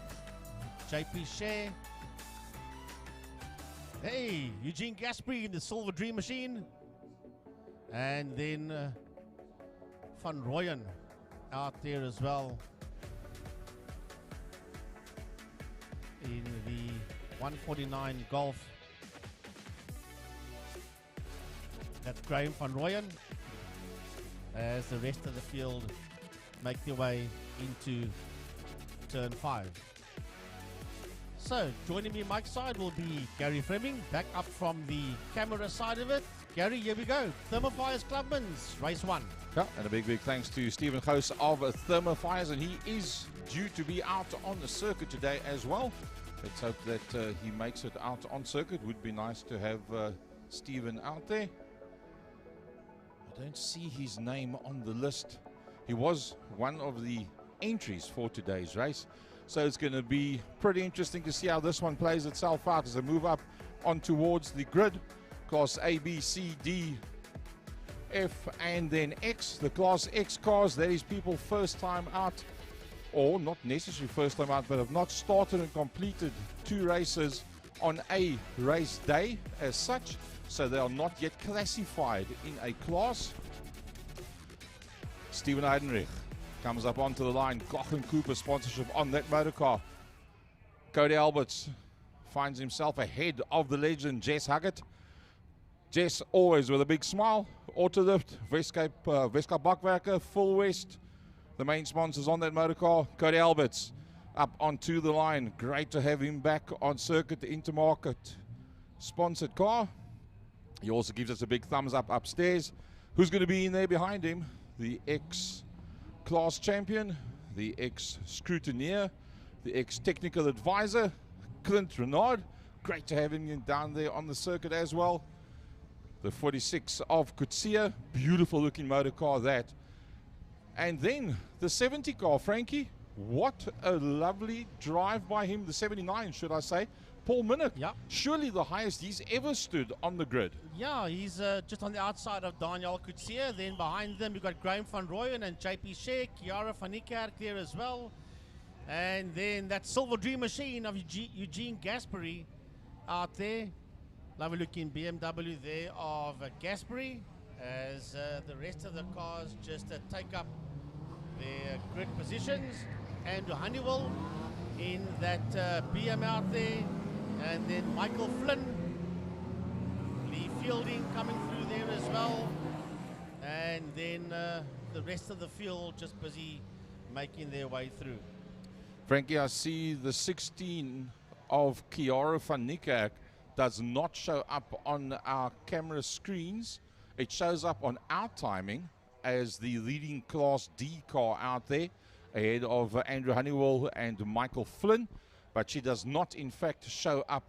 JP Shea. Hey, Eugene Gaspry in the Silver Dream Machine. And then Van Rooyen out there as well. In the 149 Golf. That's Graham Van Rooyen. As the rest of the field make their way into turn 5. So, joining me Mike's side will be Gary Fleming, back up from the camera side of it. Gary, here we go. Thermofires Clubman's race 1. Yeah, and a big thanks to Stephen Gous of Thermofires, and he is due to be out on the circuit today as well. Let's hope that he makes it out on circuit. Would be nice to have Stephen out there. I don't see his name on the list. He was one of the entries for today's race. So it's going to be pretty interesting to see how this one plays itself out as they move up on towards the grid. Class A, B, C, D, F, and then X. The Class X cars, that is people first time out, or not necessarily first time out, but have not started and completed 2 races on a race day as such. So they are not yet classified in a class. Stephen Heidenrich comes up onto the line. Gochen Cooper sponsorship on that motor car. Cody Alberts finds himself ahead of the legend Jess Huggett. Jess always with a big smile. Autolift, Westcape Bakwerker, Full West. The main sponsors on that motor car. Cody Alberts up onto the line. Great to have him back on circuit, the Intermarket sponsored car. He also gives us a big thumbs up upstairs. Who's going to be in there behind him? The ex-class champion, the ex-scrutineer, the ex-technical advisor, Clint Renard. Great to have him down there on the circuit as well. The 46 of Kutsia, beautiful looking motor car that. And then the 70 car, Frankie. What a lovely drive by him, the 79 should I say. Paul Minnick, Yep. Surely the highest he's ever stood on the grid. Yeah, he's just on the outside of Daniel Kutsia. Then behind them, we've got Graham Van Rooyen and JP Shea, Chiara van Niekerk there as well. And then that Silver Dream Machine of Eugene Gaspry out there. Lovely looking BMW there of Gaspry, as the rest of the cars just take up their grid positions. Andrew Honeywell in that BM out there. And then Michael Flynn, Lee Fielding coming through there as well. And then the rest of the field just busy making their way through. Frankie, I see the 16 of Chiara van Niekerk does not show up on our camera screens. It shows up on our timing as the leading Class D car out there, ahead of Andrew Honeywell and Michael Flynn. But she does not, in fact, show up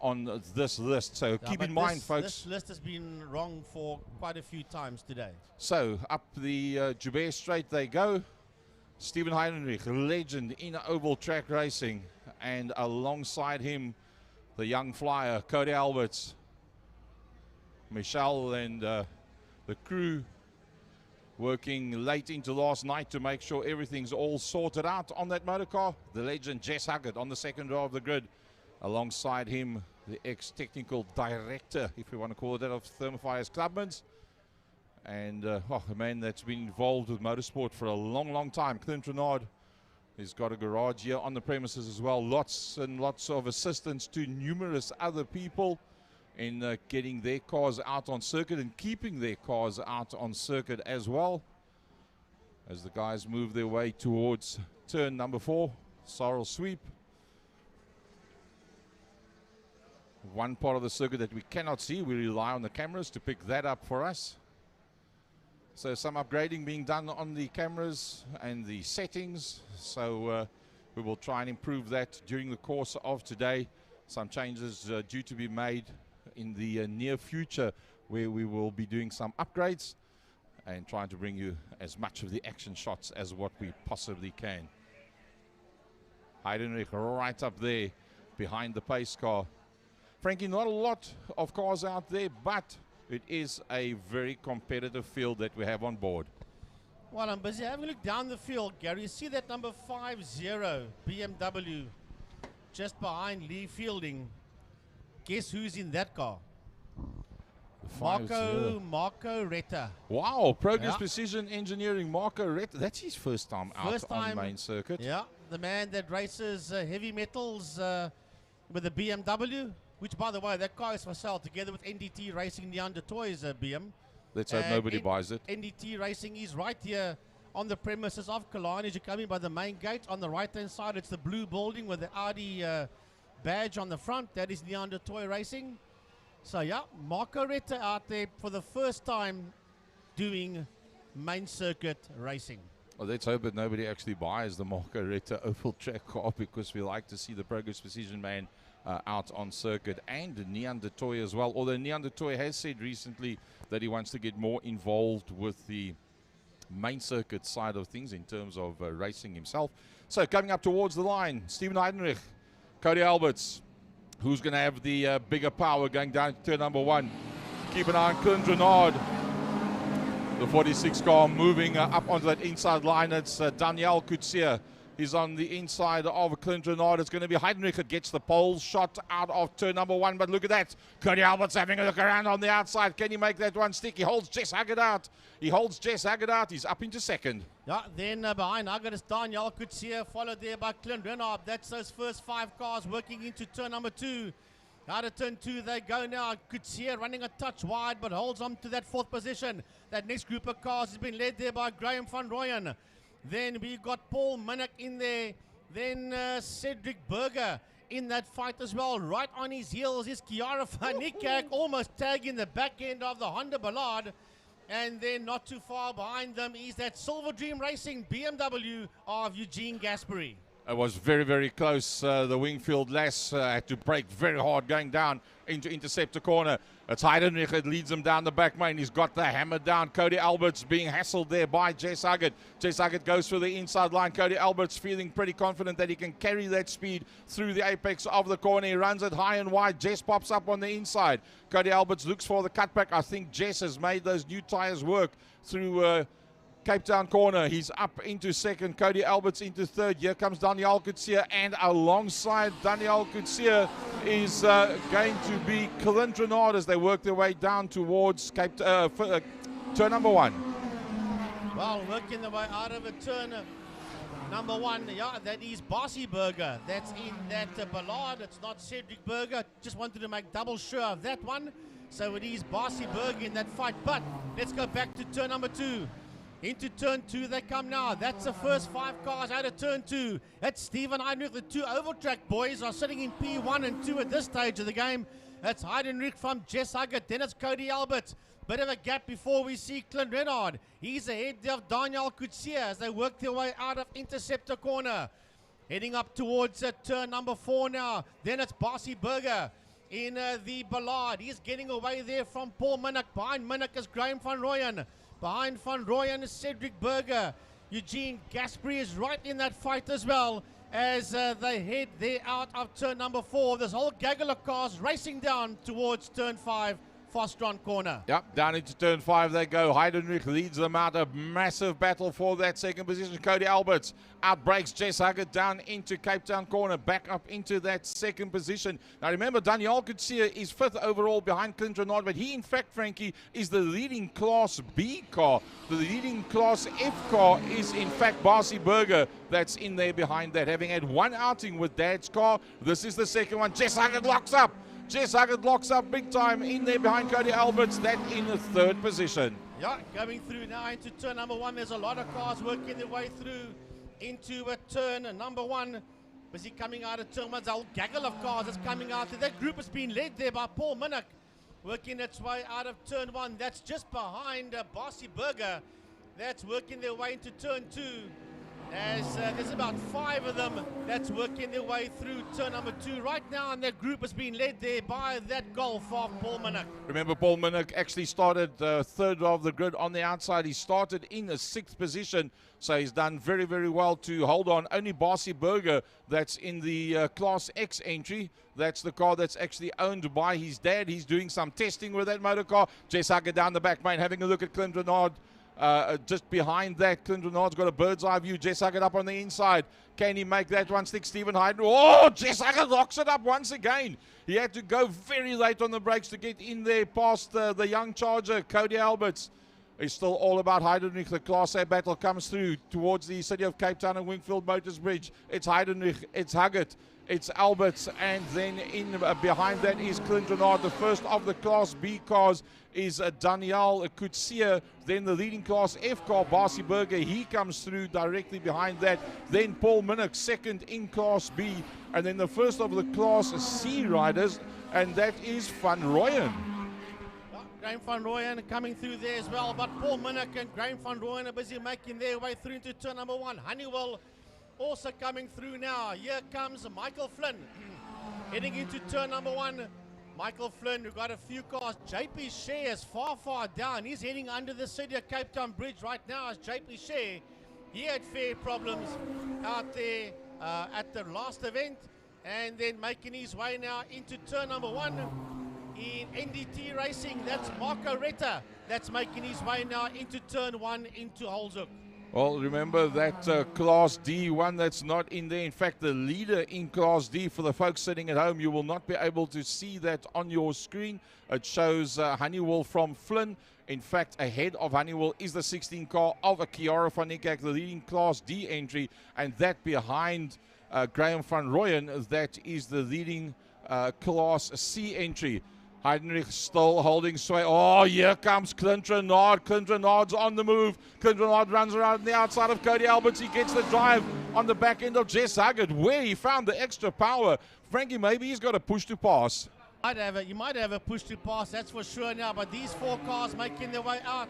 on this list. So keep in mind, folks. This list has been wrong for quite a few times today. So up the Joubert Straight they go. Stephen Heidenrich, a legend in oval track racing. And alongside him, the young flyer, Cody Alberts. Michelle and the crew working late into last night to make sure everything's all sorted out on that motor car. The legend Jess Huggett on the second row of the grid. Alongside him, the ex-technical director, if we want to call it that, of Thermofires Clubman's. And a man that's been involved with motorsport for a long, long time. Clint Renard has got a garage here on the premises as well. Lots and lots of assistance to numerous other people in getting their cars out on circuit and keeping their cars out on circuit as well. As the guys move their way towards turn number 4, Sorrel Sweep. one part of the circuit that we cannot see. We rely on the cameras to pick that up for us. So some upgrading being done on the cameras and the settings. So we will try and improve that during the course of today. Some changes due to be made in the near future, where we will be doing some upgrades and trying to bring you as much of the action shots as what we possibly can. Heidenreich right up there behind the pace car. Frankie, not a lot of cars out there, but it is a very competitive field that we have on board. Well, I'm busy having a look down the field, Gary. You see that number 50 BMW just behind Lee Fielding. Guess who's in that car? Marco Retta. Wow, Progress Precision Engineering, Marco Retta. That's his first time out on the main circuit. Yeah, the man that races heavy metals with the BMW, which, by the way, that car is for sale together with NDT Racing Neander Toys BM. Let's hope nobody buys it. NDT Racing is right here on the premises of Killarney. As you come in by the main gate, on the right-hand side, it's the blue building with the Audi badge on the front. That is Neander Toy Racing. So, yeah, Marco Retta out there for the first time doing main circuit racing. Well, let's hope that nobody actually buys the Marco Retta oval track car, because we like to see the Progress Precision man out on circuit, and Neander Toy as well. Although Neander Toy has said recently that he wants to get more involved with the main circuit side of things in terms of racing himself. So coming up towards the line, Stephen Heidenreich, Cody Alberts. Who's going to have the bigger power going down to turn number 1? Keep an eye on Clint Renard. The 46 car moving up onto that inside line. It's Daniel Kutsia. He's on the inside of Clint Renard. It's going to be Heidenreich that gets the pole shot out of turn number 1. But look at that. Cody Alberts having a look around on the outside. Can he make that one stick? He holds Jess Haggard out. He's up into second. Yeah, then behind Haggard is Daniel Kutsia, followed there by Clint Renard. That's those first 5 cars working into turn number 2. Out of turn 2 they go now. Kutsia running a touch wide, but holds on to that 4th position. That next group of cars has been led there by Graham van Rooyen. Then we got Paul Minnick in there. Then Cedric Berger in that fight as well. Right on his heels is Kiara van Niekerk, almost tagging the back end of the Honda Ballard. And then not too far behind them is that Silver Dream Racing BMW of Eugene Gasperi. It was very, very close. The Wingfield Lass had to brake very hard going down into Interceptor corner. It's Heidenreich that leads him down the back main. He's got the hammer down. Cody Alberts being hassled there by Jess Haggard. Jess Haggard goes for the inside line. Cody Alberts feeling pretty confident that he can carry that speed through the apex of the corner. He runs it high and wide. Jess pops up on the inside. Cody Alberts looks for the cutback. I think Jess has made those new tires work through Cape Town corner. He's up into second. Cody Alberts into third. Here comes Daniel Kutsia, and alongside Daniel Kutsia is going to be Clint Renard as they work their way down towards turn number 1. Well, working their way out of a turn number 1. Yeah, that is Barcy Berger. That's in that Ballard. It's not Cedric Berger. Just wanted to make double sure of that one. So it is Barcy Berger in that fight. But let's go back to turn number 2. Into turn 2 they come now. That's the first 5 cars out of turn 2. That's Stephen Heidenreich. The 2 oval track boys are sitting in P1 and 2 at this stage of the game. That's Heidenreich from Jess Haggard. Then it's Cody Alberts. Bit of a gap before we see Clint Renard. He's ahead of Daniel Kutsia as they work their way out of Interceptor corner. Heading up towards turn number 4 now. Then it's Barcy Berger in the Ballard. He's getting away there from Paul Minnick. Behind Minnick is Graham van Rooyen. Behind Van Rooyen is Cedric Berger. Eugene Gasperi is right in that fight as well as they head there out of turn number 4. This whole gaggle of cars racing down towards turn 5, Fostron corner. Yep, down into turn 5 they go. Heidenreich leads them out. A massive battle for that second position. Cody Alberts outbreaks Jess Haggard down into Cape Town corner, back up into that second position. Now remember, Daniel Kutsia is 5th overall behind Clint Renard, but he in fact, Frankie, is the leading Class B car. The leading Class F car is in fact Barcy Berger that's in there behind that. Having had one outing with Dad's car, this is the second one. Jess Haggard locks up. Jess Haggard locks up big time in there behind Cody Alberts, that in the 3rd position. Yeah, going through now into turn number 1. There's a lot of cars working their way through into a turn number 1. Busy coming out of turn one. There's a whole gaggle of cars that's coming out there. That group has been led there by Paul Minnick, working its way out of turn one. That's just behind Barcy Burger. That's working their way into turn two. As there's about 5 of them that's working their way through turn number 2 right now, and that group has been led there by that Golf of Paul Minnick. Remember, Paul Minnick actually started third of the grid on the outside. He started in the 6th position, so he's done very, very well to hold on. Only Barcy Burger that's in the Class X entry. That's the car that's actually owned by his dad. He's doing some testing with that motor car. Jess Hugger down the back, mate, having a look at Clint Renard. Just behind that, Clint Renard's got a bird's eye view. Jess Hugger up on the inside. Can he make that one stick? Stephen Hayden. Oh, Jess Hugger locks it up once again. He had to go very late on the brakes to get in there past the young charger, Cody Alberts. It's still all about Heidenreich. The Class A battle comes through towards the city of Cape Town and Wingfield Motors Bridge. It's Heidenreich, it's Huggett, it's Alberts, and then in behind that is Clint Renard. The first of the Class B cars is Daniel Kutsia. Then the leading Class F car, Barcy Burger, he comes through directly behind that. Then Paul Minnick, second in Class B. And then the first of the Class C riders, and that is Van Rooyen. Graham Van Rooyen coming through there as well, but Paul Minnick and Graham Van Rooyen are busy making their way through into turn number 1. Honeywell also coming through now. Here comes Michael Flynn heading into turn number 1. Michael Flynn, we've got a few cars. JP Shea is far down. He's heading under the city of Cape Town Bridge right now as JP Shea. He had fair problems out there at the last event, and then making his way now into turn number 1 in NDT Racing. That's Marco Retta that's making his way now into turn 1 into Holzhoek. Well, remember that Class D one that's not in there. In fact, the leader in Class D, for the folks sitting at home, you will not be able to see that on your screen. It shows Honeywell from Flynn. In fact, ahead of Honeywell is the 16 car of a Chiara van Niekerk, the leading Class D entry. And that behind Graham van Rooyen, that is the leading Class C entry. Heidenreich still holding sway. Oh, here comes Clint Renard. Clint Renard's on the move. Clint Renard runs around the outside of Cody Alberts. He gets the drive on the back end of Jess Huggett, where he found the extra power. Frankie, maybe he's got a push to pass. You might have a push to pass, that's for sure now, but these 4 cars making their way out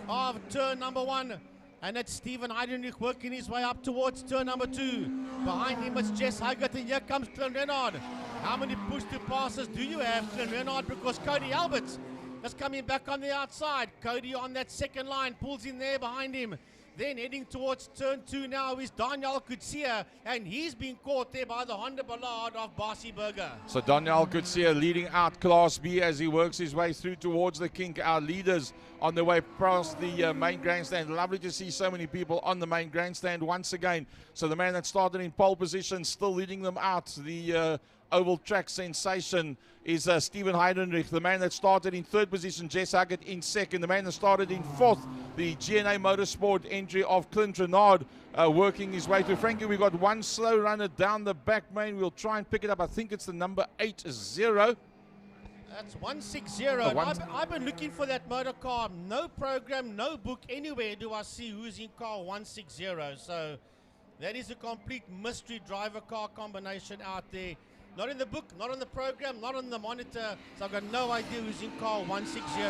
of turn number 1. And it's Stephen Heidenreich working his way up towards turn number 2. Behind him it's Jess Huggett, and here comes Clint Renard. How many push-to passes do you have, Clint Renard? Because Cody Alberts is coming back on the outside. Cody on that second line, pulls in there behind him. Then heading towards turn 2 now is Daniel Kutsia, and he's been caught there by the Honda Ballard of Barcy Burger. So Daniel Kutsia leading out Class B as he works his way through towards the kink. Our leaders on the way past the main grandstand. Lovely to see so many people on the main grandstand once again. So the man that started in pole position still leading them out. The oval track sensation is Stephen Heidenreich. The man that started in 3rd position, Jess Huggett in 2nd. The man that started in 4th, the GNA Motorsport entry of Clint Renard, working his way through. Frankie, we've got one slow runner down the back main. We'll try and pick it up. I think it's the number 80. That's 160. I've been looking for that motor car. No program, no book anywhere do I see who's in car 160. So that is a complete mystery driver car combination out there. Not in the book, not on the program, not on the monitor. So I've got no idea who's in car 160.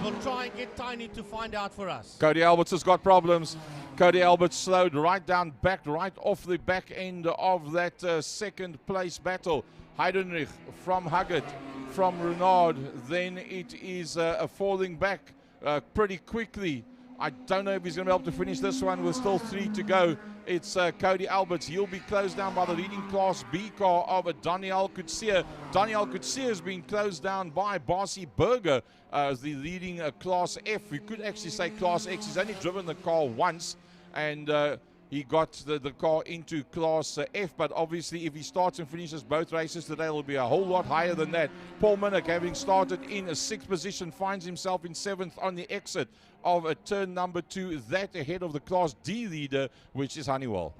We'll try and get Tiny to find out for us. Cody Alberts has got problems. Cody Alberts slowed right down, backed right off the back end of that second place battle. Heidenreich from Huggett, from Renard. Then it is falling back pretty quickly. I don't know if he's going to be able to finish this one. With still 3 to go. It's Cody Alberts. He'll be closed down by the leading Class B car of Daniel Kutsia. Daniel Kutsia has been closed down by Barcy Burger as the leading Class F. We could actually say Class X. He's only driven the car once, and he got the car into Class F, but obviously if he starts and finishes both races today, it'll be a whole lot higher than that. Paul Minnick, having started in a 6th position, finds himself in 7th on the exit of turn number 2, that ahead of the Class D leader, which is Honeywell.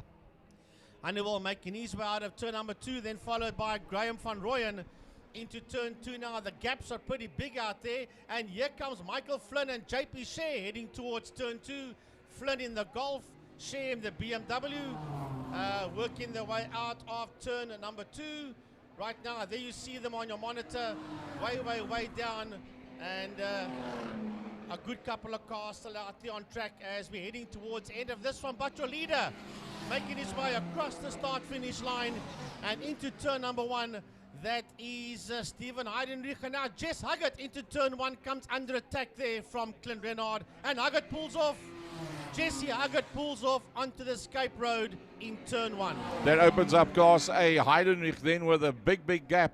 Honeywell making his way out of turn number 2, then followed by Graham van Rooyen into turn 2 now. The gaps are pretty big out there, and here comes Michael Flynn and JP Shea heading towards turn 2. Flynn in the Golf, Shea in the BMW. working their way out of turn number 2. Right now, there you see them on your monitor, way down, and a good couple of cars still out there on track as we're heading towards the end of this one. But your leader making his way across the start-finish line and into turn number 1. That is Stephen Heidenreich. And now Jess Huggett into turn 1 comes under attack there from Clint Renard. And Huggett pulls off. Jesse Huggett pulls off onto the escape road in turn 1. That opens up Class A. Heidenreich then with a big gap.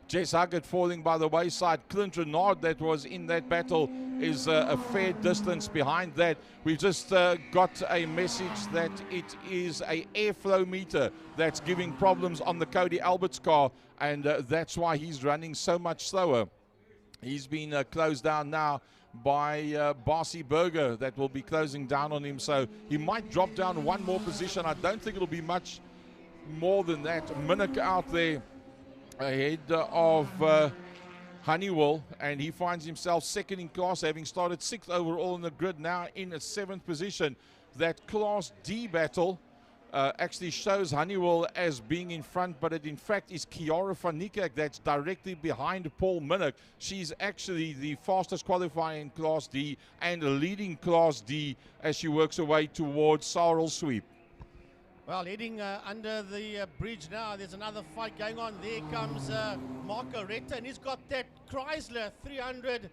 Jess Huggett falling by the wayside. Clint Renard, that was in that battle, is a fair distance behind that. We've just got a message that it is a airflow meter that's giving problems on the Cody Alberts car, and that's why he's running so much slower. He's been closed down now by Barcy Berger. That will be closing down on him, so he might drop down one more position. I don't think it'll be much more than that. Minnick out there ahead of Honeywell, and he finds himself second in class, having started 6th overall in the grid, now in a 7th position. That Class D battle actually shows Honeywell as being in front, but it in fact is Kiara van Niekerk that's directly behind Paul Minnick. She's actually the fastest qualifier in Class D and leading Class D as she works her way towards Sarel Sweep. Well, heading under the bridge now, there's another fight going on. There comes Marco Retta, and he's got that Chrysler 300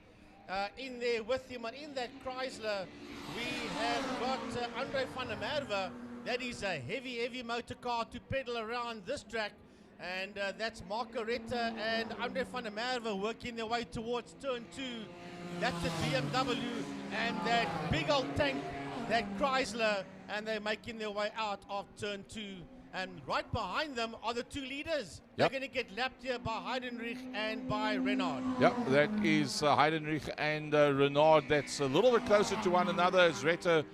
in there with him. And in that Chrysler, we have got Andre van der Merwe. That is a heavy motor car to pedal around this track. And that's Marco Retta and Andre van der Merwe working their way towards turn 2. That's the BMW and that big old tank, that Chrysler, and they're making their way out of turn 2. And right behind them are the 2 leaders. Yep. They're going to get lapped here by Heidenreich and by Renard. Yep, that is Heidenreich and Renard. That's a little bit closer to one another as Retta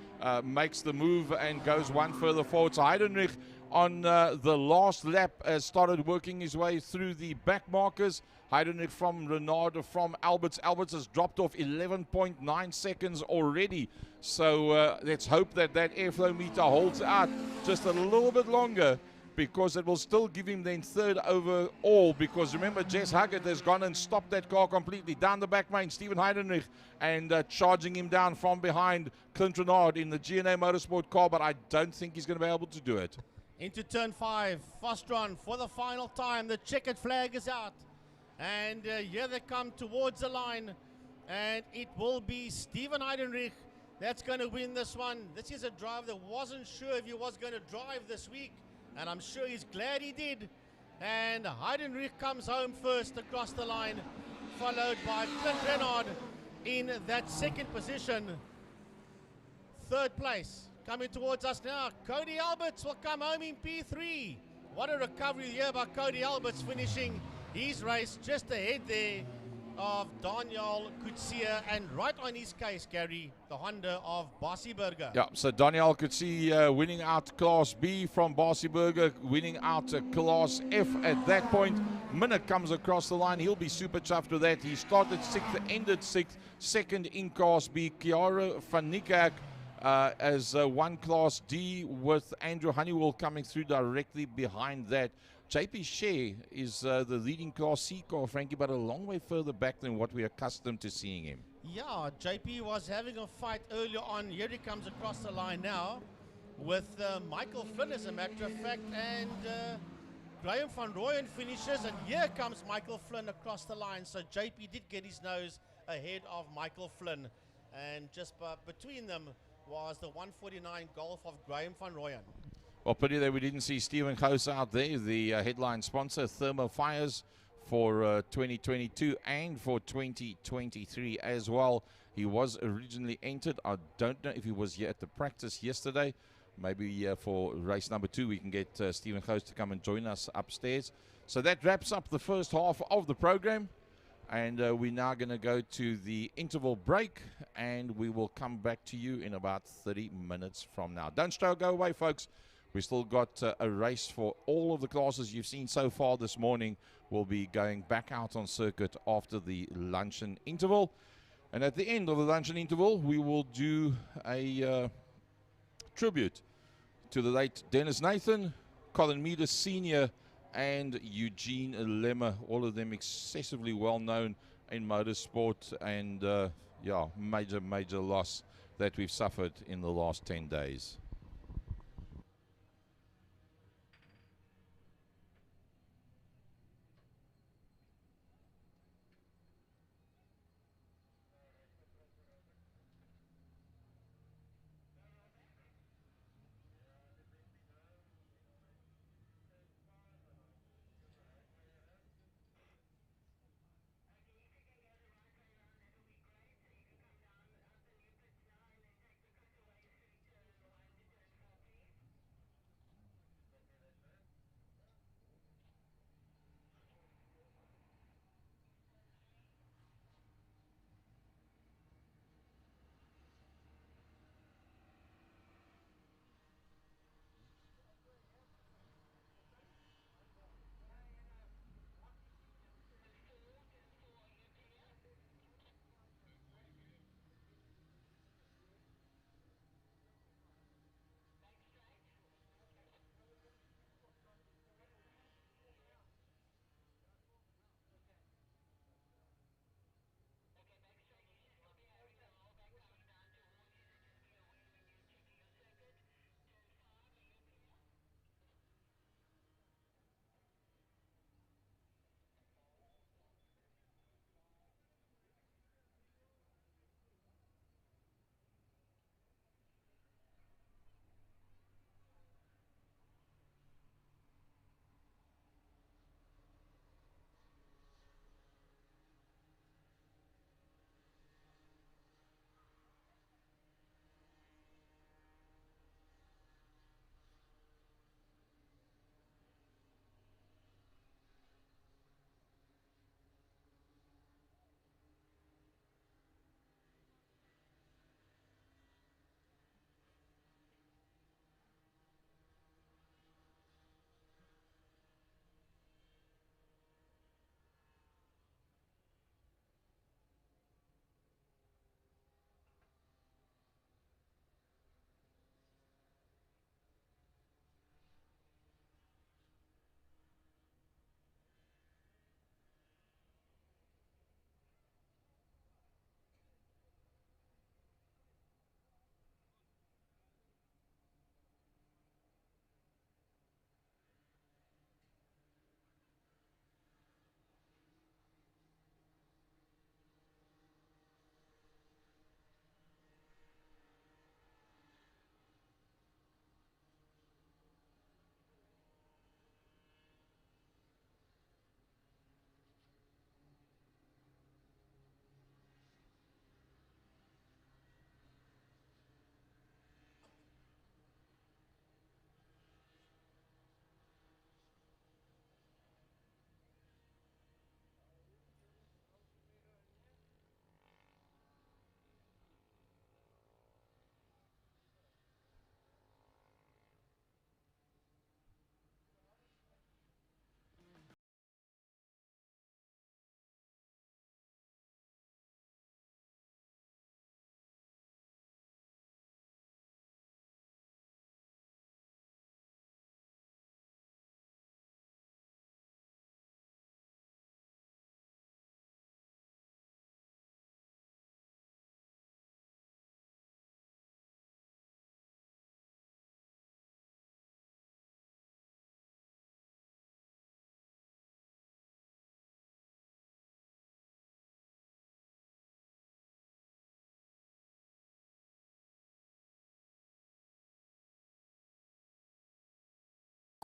makes the move and goes one further forward. So Heidenreich on the last lap started working his way through the back markers. Heidenreich from Renard from Alberts. Alberts has dropped off 11.9 seconds already. So let's hope that that airflow meter holds out just a little bit longer, because it will still give him then 3rd overall. Because remember, Jess Huggett has gone and stopped that car completely down the back main. Stephen Heidenreich and charging him down from behind Clint Renard in the GNA Motorsport car, but I don't think he's going to be able to do it. Into turn 5, Fostron for the final time. The checkered flag is out. And here they come towards the line. And it will be Stephen Heidenreich that's going to win this one. This is a driver that wasn't sure if he was going to drive this week, and I'm sure he's glad he did. And Heidenreich comes home first across the line, followed by Clint Renard in that 2nd position. 3rd place coming towards us now. Cody Alberts will come home in P3. What a recovery here by Cody Alberts, finishing his race just ahead there of Daniel Kutsia, and right on his case, Gary, the Honda of Barcy Berger. Yeah, so Daniel Kutsia winning out Class B from Barcy Berger, winning out Class F at that point. Minnick comes across the line. He'll be super chuffed with that. He started 6th, ended 6th, 2nd in Class B. Kiara van Niekerk as one Class D, with Andrew Honeywell coming through directly behind that. JP Shea is the leading Class C car, Frankie, but a long way further back than what we're accustomed to seeing him. Yeah, JP was having a fight earlier on. Here he comes across the line now with Michael Flynn, as a matter of fact, and Graham van Rooyen finishes, and here comes Michael Flynn across the line. So JP did get his nose ahead of Michael Flynn, and just between them was the 149 Golf of Graham van Rooyen. Well, pity that we didn't see Stephen Gous out there, the headline sponsor, Thermo Fires, for 2022 and for 2023 as well. He was originally entered. I don't know if he was here at the practice yesterday. Maybe for race number 2 we can get Stephen Gous to come and join us upstairs. So that wraps up the first half of the program. And we're now going to go to the interval break, and we will come back to you in about 30 minutes from now. Don't go away, folks. We still got a race for all of the classes you've seen so far this morning. We'll be going back out on circuit after the luncheon interval. And at the end of the luncheon interval, we will do a tribute to the late Dennis Nathan, Colin Meader Sr., and Eugene Lemmer, all of them excessively well known in motorsport, and yeah, major loss that we've suffered in the last 10 days.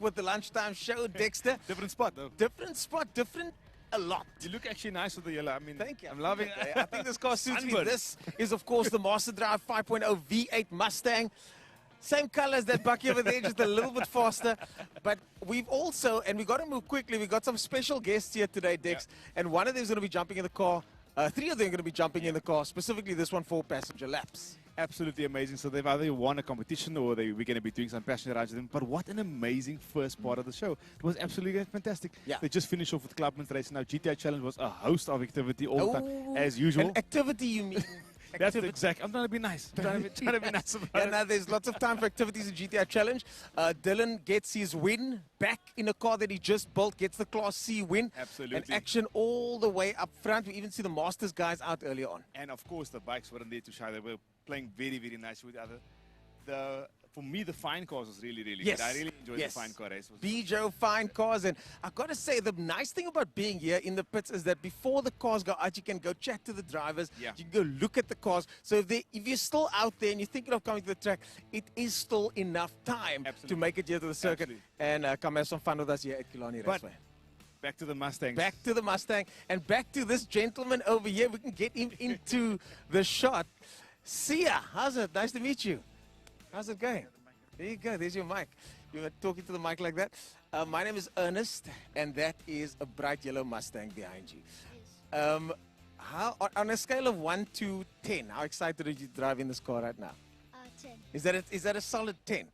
With the lunchtime show, Dexter. Different spot though. Different spot, different a lot. You look actually nice with the yellow. I mean, Thank you. I'm loving it. I think this car suits me. Sunburn. This is, of course, the Master Drive 5.0 V8 Mustang. Same color as that Bucky over there, just a little bit faster. But we've also, and we got to move quickly, we got some special guests here today, Dex. Yeah. And one of them is going to be jumping in the car. Three of them are going to be jumping in the car, specifically this one for passenger laps. Absolutely amazing. So they've either won a competition or we're going to be doing some passenger rides with them. But what an amazing first part of the show. It was absolutely fantastic. Yeah. They just finished off with Clubman's race. Now GTI Challenge was a host of activity all the time, as usual. An activity, you mean? That's the exact. I'm trying to be nice. Trying to be nice about And there's lots of time for activities in GTA Challenge. Dylan gets his win back in a car that he just built, gets the Class C win. Absolutely. And action all the way up front. We even see the Masters guys out earlier on. And of course, the bikes weren't there to shy. They were playing very, very nice with other. For me, the fine cars was really, really Yes. good. I really enjoyed the fine car race. Bijo fine cars, and I've got to say the nice thing about being here in the pits is that before the cars go out, you can go chat to the drivers. Yeah. You can go look at the cars. So if you're still out there and you're thinking of coming to the track, it is still enough time to make it here to the circuit and come have some fun with us here at Killarney Raceway. Back to the Mustangs. Back to the Mustang and back to this gentleman over here. We can get him into the shot. Sia, how's it? Nice to meet you. How's it going? There you go. There's your mic. You were talking to the mic like that. My name is Ernest, and that is a bright yellow Mustang behind you. How, on a scale of 1 to 10, how excited are you to drive in this car right now? 10. Is that a solid 10? Yeah.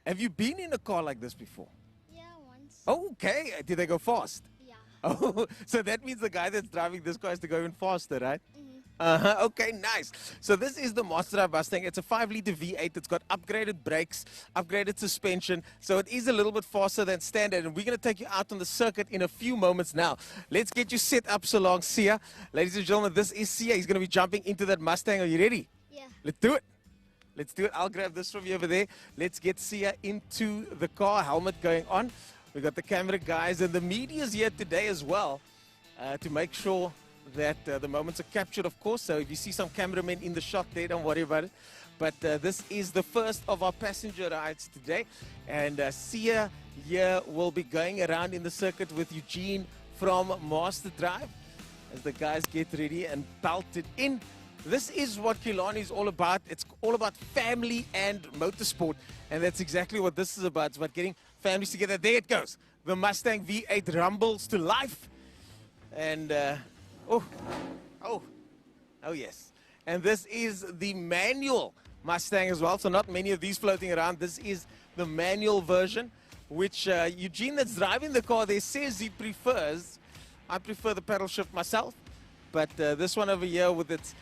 Have you been in a car like this before? Yeah, once. Okay. Did they go fast? Yeah. Oh, so that means the guy that's driving this car has to go even faster, right? Mm-hmm. Okay, nice. So this is the Master Drive Mustang. It's a 5-liter V8. It's got upgraded brakes, upgraded suspension. So it is a little bit faster than standard. And we're going to take you out on the circuit in a few moments now. Let's get you set up so long, Sia. Ladies and gentlemen, this is Sia. He's going to be jumping into that Mustang. Are you ready? Yeah. Let's do it. Let's do it. I'll grab this from you over there. Let's get Sia into the car. Helmet going on. We got the camera guys and the media's here today as well to make sure that the moments are captured, of course. So if you see some cameramen in the shot there, don't worry about it. But this is the first of our passenger rides today. And Sia here will be going around in the circuit with Eugene from Master Drive as the guys get ready and belted in. This is what Killarney is all about. It's all about family and motorsport. And that's exactly what this is about. It's about getting families together. There it goes. The Mustang V8 rumbles to life. And, oh yes. And this is the manual Mustang as well. So not many of these floating around. This is the manual version, which Eugene that's driving the car there says he prefers. I prefer the paddle shift myself. But this one over here with its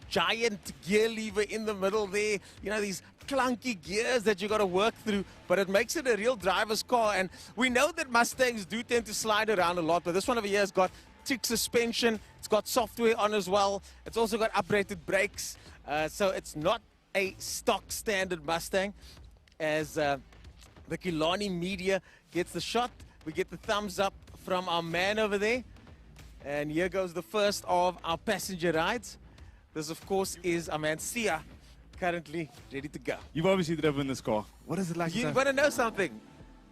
giant gear lever in the middle there, you know, these clunky gears that you got to work through, but it makes it a real driver's car. And we know that Mustangs do tend to slide around a lot, but this one over here has got thick suspension. It's got software on as well. It's also got upgraded brakes. So it's not a stock standard Mustang. As the Killarney media gets the shot, we get the thumbs up from our man over there. And here goes the first of our passenger rides. This, of course, is our man Sia, currently ready to go. You've obviously driven this car. What is it like? You want to know something?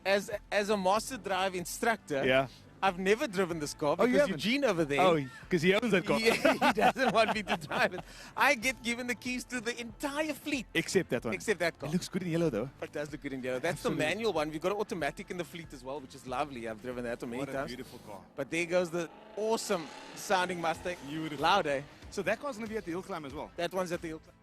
As a Master Drive instructor, Yeah. I've never driven this car Oh, you because haven't? Eugene over there. Oh, because he owns that car. Yeah, he doesn't want me to drive it. I get given the keys to the entire fleet. Except that one. Except that car. It looks good in yellow, though. It does look good in yellow. That's the manual one. We've got an automatic in the fleet as well, which is lovely. I've driven that many What a times. beautiful car. But there goes the awesome sounding Mustang. Beautiful. Loud, eh? So that car's going to be at the hill climb as well. That one's at the hill climb.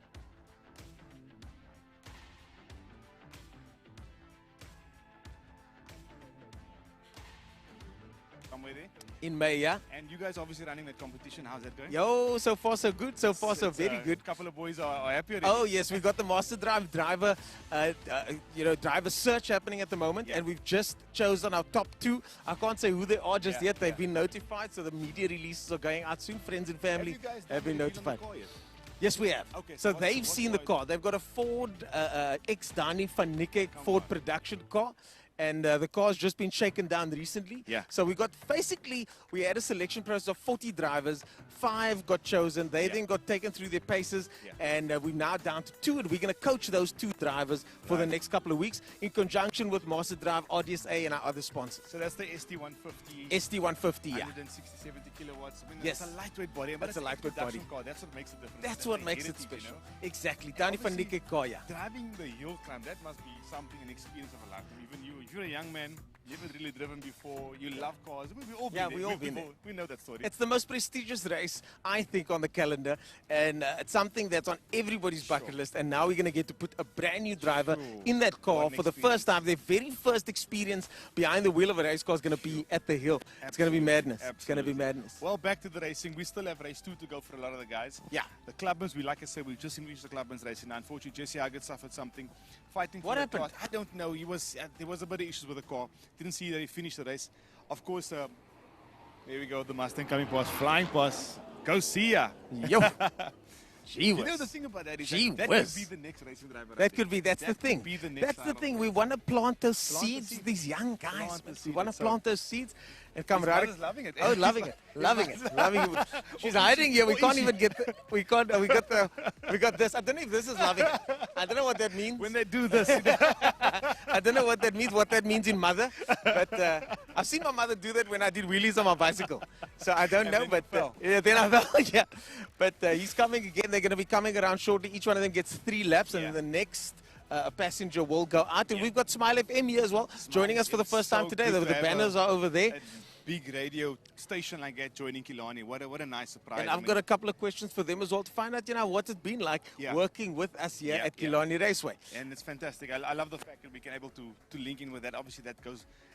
Somewhere there. In May, yeah? And you guys obviously running that competition. How's that going? Yo, so far so good. So far so very good. A couple of boys are happy already. Oh yes, we've got the Master Drive driver, driver search happening at the moment, and we've just chosen our top 2. I can't say who they are just yet. They've been notified, so the media releases are going out soon. Friends and family Have you guys have been done the notified. car yet? Yes, we have. Okay, So so they've what's seen the car. They've got a Ford ex-Dani van Niekerk Ford production car. And the car's just been shaken down recently. Yeah. So we had a selection process of 40 drivers. 5 got chosen. They then got taken through their paces. Yeah. And we're now down to 2. And we're going to coach those 2 drivers for the next couple of weeks in conjunction with Master Drive, RDSA, and our other sponsors. So that's the ST150. ST150, yeah. 160, 70 kilowatts. I mean, Yes. It's a lightweight body. But That's a lightweight body. Car. That's what makes it different. That's what makes it heritage, special. You know? Exactly. Dani van obviously- Niekerk car, yeah. Driving the hill climb, that must be something, an experience of a lifetime. Even you, if you're a young man, You haven't really driven before. You love cars. We've all been Yeah, there. we all We've been there. We know that story. It's the most prestigious race, I think, on the calendar, and it's something that's on everybody's bucket list. And now we're going to get to put a brand new driver in that car What an for the first time. Their very first experience behind the wheel of a race car is going to be at the hill. It's going to be madness. It's going to be madness. Well, back to the racing. We still have race 2 to go for a lot of the guys. Yeah. The clubmans, like I said, we just finished the clubmans racing. Now, unfortunately, Jesse Huggett suffered something. Fighting for What the happened? car. I don't know. There was a bit of issues with the car. Didn't see that he finished the race. Of course, there we go. The Mustang coming past, flying past. Go see ya. Yo. Gee You know whiz. the thing about that is Gee that whiz. could be the next racing driver. I That think. could be. That's the That thing. could be the next That's the driver. thing. We want to plant those Plant the seeds, seeds. these young guys. Plant the We seeds. want to So- plant those seeds and come His right. mother's loving it. Oh, loving it, loving it, loving it. She's hiding here. We can't even get. We can't. We got this. I don't know if this is loving it. I don't know what that means. When they do this, I don't know what that means. What that means in mother, but I've seen my mother do that when I did wheelies on my bicycle. So I don't know, then you but fell. yeah, then I fell. Yeah, but he's coming again. They're going to be coming around shortly. Each one of them gets 3 laps, and Yeah. the next. A passenger will go out, and we've got Smile FM here as well, joining us for the It's first time so today. good The to have banners are over there. a big radio station like that joining Killarney. What a nice surprise. And I I've mean, got a couple of questions for them as well to find out, what it's been like Yeah. working with us here Yeah, at yeah. Killarney Raceway. and it's fantastic. I love the fact that we can able to link in with that. Obviously,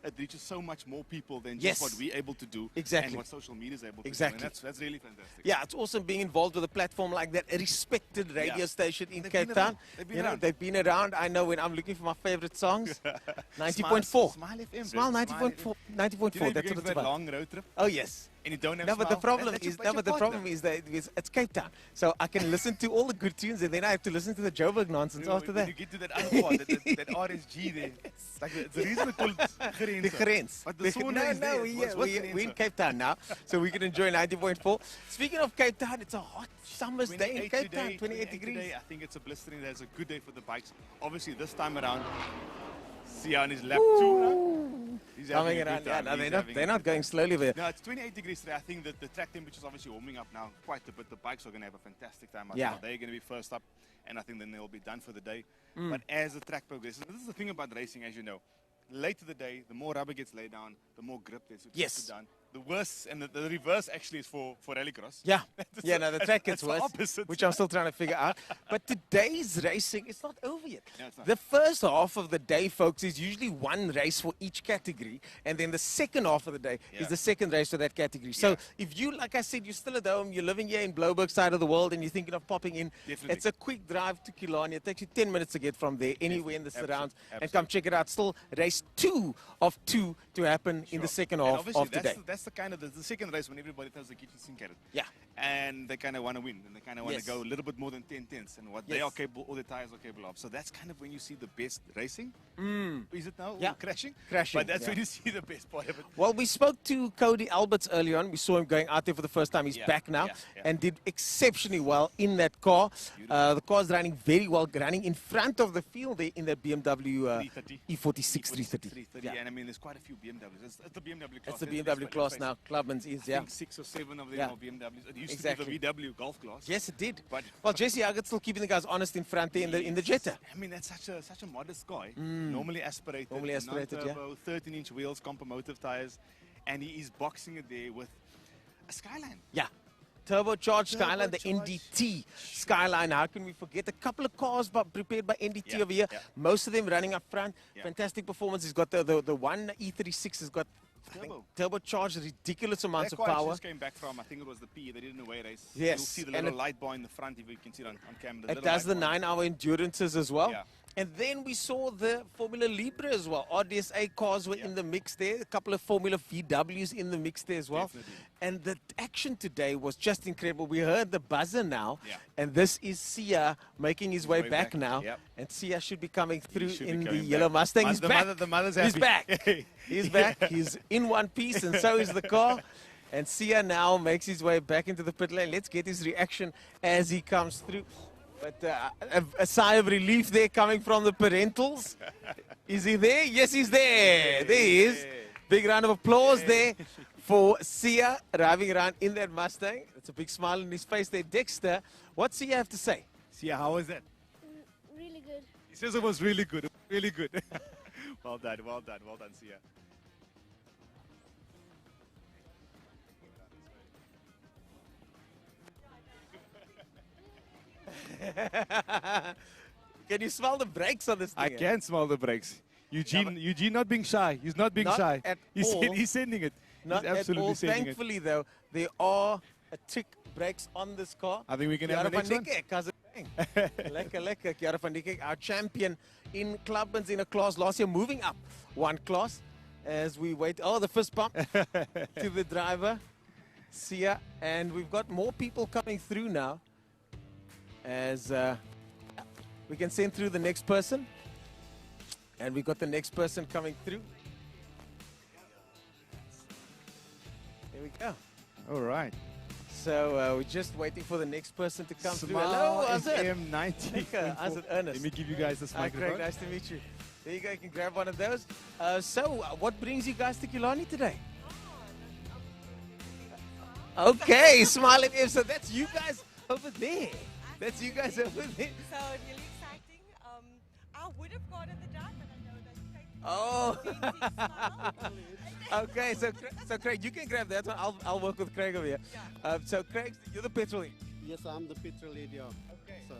it reaches so much more people than just Yes. what we're able to do Exactly. and what social media is able to Exactly. do. And that's really fantastic. Yeah, it's awesome being involved with a platform like that, a respected radio Yeah. station in They've Cape been Town. around. They've been around. They've been around. I know when I'm looking for my favorite songs, 90.4. Smile FM. Smile bro. 90.4. You know, 90.4. if That's you're what going it's for that about. long road trip Oh, yes. and you don't have No, but the Smile, problem that's is, your partner. that it's Cape Town. So I can listen to all the good tunes, and then I have to listen to the Joburg nonsense after When that. you get to that other part, that RSG there, like the reason it's called The grens. But the sauna no, is there. we're What's in Cape Town now, so we can enjoy 90.4. Speaking of Cape Town, it's a hot summer's day in Cape Town, 28 degrees. Today, I think it's a blistering day. It's a good day for the bikes. Obviously, this time around, Sia on his lap 2. He's Coming having a around, good yeah, time. no, He's they're having a not good going time. slowly there. No, it's 28 degrees today. I think that the track temperature is obviously warming up now quite a bit. The bikes are going to have a fantastic time out Yeah. now. They're going to be first up, and I think then they'll be done for the day. Mm. But as the track progresses, this is the thing about racing, as you know. Later the day, the more rubber gets laid down, the more grip there's to Yes. put down. The worst, and the reverse actually is for rallycross. Yeah, yeah, no, the track gets That's the worse, opposite. which I'm still trying to figure out. But today's racing, it's not over yet. No, it's not. The first half of the day, folks, is usually one race for each category, and then the second half of the day Yeah. is the second race for that category. So Yeah. if you, like I said, you're still at home, you're living here in Bloberg side of the world, and you're thinking of popping in, Definitely. it's a quick drive to Killarney. It takes you 10 minutes to get from there, anywhere in the Absolutely. surrounds, and Absolutely. come check it out. Still race 2 of 2 to happen in the second And half obviously of today. that's the kind of the second race when everybody throws the kitchen sink at it. Yeah. And they kind of want to win, and they kind of want Yes. to go a little bit more than 10 tenths, and what they Yes. are capable, all the tires are capable of. So that's kind of when you see the best racing. Is it now? Yeah. Or crashing? Crashing, But that's yeah. when you see the best part of it. Well, we spoke to Cody Alberts early on. We saw him going out there for the first time. He's Yeah, back now yeah, yeah. and did exceptionally well in that car. The car's running very well, running in front of the field there in that BMW 330. E46 330. 330, Yeah. and I mean, there's quite a few BMWs. It's the BMW class. It's the let's BMW face class it. now. Clubman's is, I yeah. think 6 or 7 of them Yeah. are BMWs. It used Exactly. to be the VW Golf class. Yes, it did. But Well, Jesse Huggett's still keeping the guys honest in front there in the Jetta. I mean, that's such a modest guy. Normally aspirated. Normally aspirated, yeah. non-turbo, 13-inch wheels, compomotive tires, and he is boxing it there with a Skyline. Yeah. Turbocharged Skyline, the Turbocharged. NDT Skyline. How can we forget? A couple of cars prepared by NDT Yeah, over here. yeah. Most of them running up front. Yeah. Fantastic performance. He's got the one E36 has got I think, Turbo. turbocharged ridiculous amounts That of car power. just came back from, I think it was the P. They did an away race. Yes, You'll see the and little it- light bar in the front if you can see it on camera. It does the 9-hour endurances as well. Yeah. And then we saw the Formula Libre as well. RDSA cars were in the mix there. A couple of Formula VWs in the mix there as well. Definitely. And the action today was just incredible. We heard the buzzer now. Yeah. And this is Sia making his way way back back, now. yep. And Sia should be coming through should be in the coming yellow back. Mustang. He's The back. mother's He's happy. back. He's back. He's in one piece, and so is the car. And Sia now makes his way back into the pit lane. Let's get his reaction as he comes through. But a sigh of relief there coming from the parentals. Is he there? Yes, he's there. There he is. Big round of applause there for Sia driving around in that Mustang. It's a big smile on his face there. Dexter, what's Sia have to say? Sia, how was that? Really good. He says it was really good. Really good. Well done, Sia. Can you smell the brakes on this thing? I can smell the brakes. Eugene not being shy. He's not being Not shy. at He's, all. he's sending it. Not He's absolutely at all. sending Thankfully, though, there are a tick brakes on this car. it. I think we can have Chiara the next van one. Niekerk, how's it going? Lekker. Chiara van Niekerk, our champion in clubmans in a class last year, moving up one class as we wait. Oh, the first bump to the driver, Sia. And we've got more people coming through now as we can send through the next person. And we've got the next person coming through. There we go. All right. So we're just waiting for the next person to come through. Smile Hello, how's it? FM 90. How's it, Ernest? Let me give you guys this Hi, Craig, microphone. nice to meet you. There you go, you can grab one of those. What brings you guys to Killarney today? Okay, Smile FM. So that's you guys over there. That's you guys over there. So really exciting. I would have gone at the drive, but I know that Oh. Smile. Okay, so Craig, you can grab that one. I'll work with Craig over here. So Craig, you're the petrol head. Yes, I'm the petrol head, yeah. Okay. So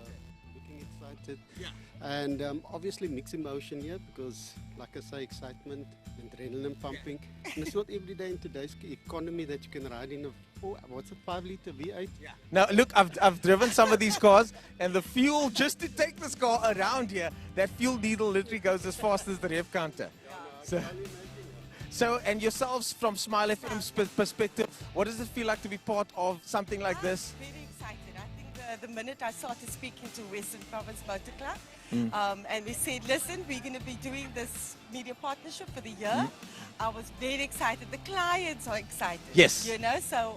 looking excited. Yeah. And obviously mixed emotion here because, like I say, excitement, adrenaline pumping. And it's not every day in today's economy that you can ride in a 5-liter V8. Yeah. Now look, I've driven some of these cars, and the fuel just to take this car around here, that fuel needle literally goes as fast as the rev counter. So, and yourselves from Smile FM's perspective, what does it feel like to be part of something like this? Very excited. I think the minute I started speaking to Western Province Motor Club, and we said, listen, we're going to be doing this media partnership for the year. I was very excited. The clients are excited. Yes. You know, so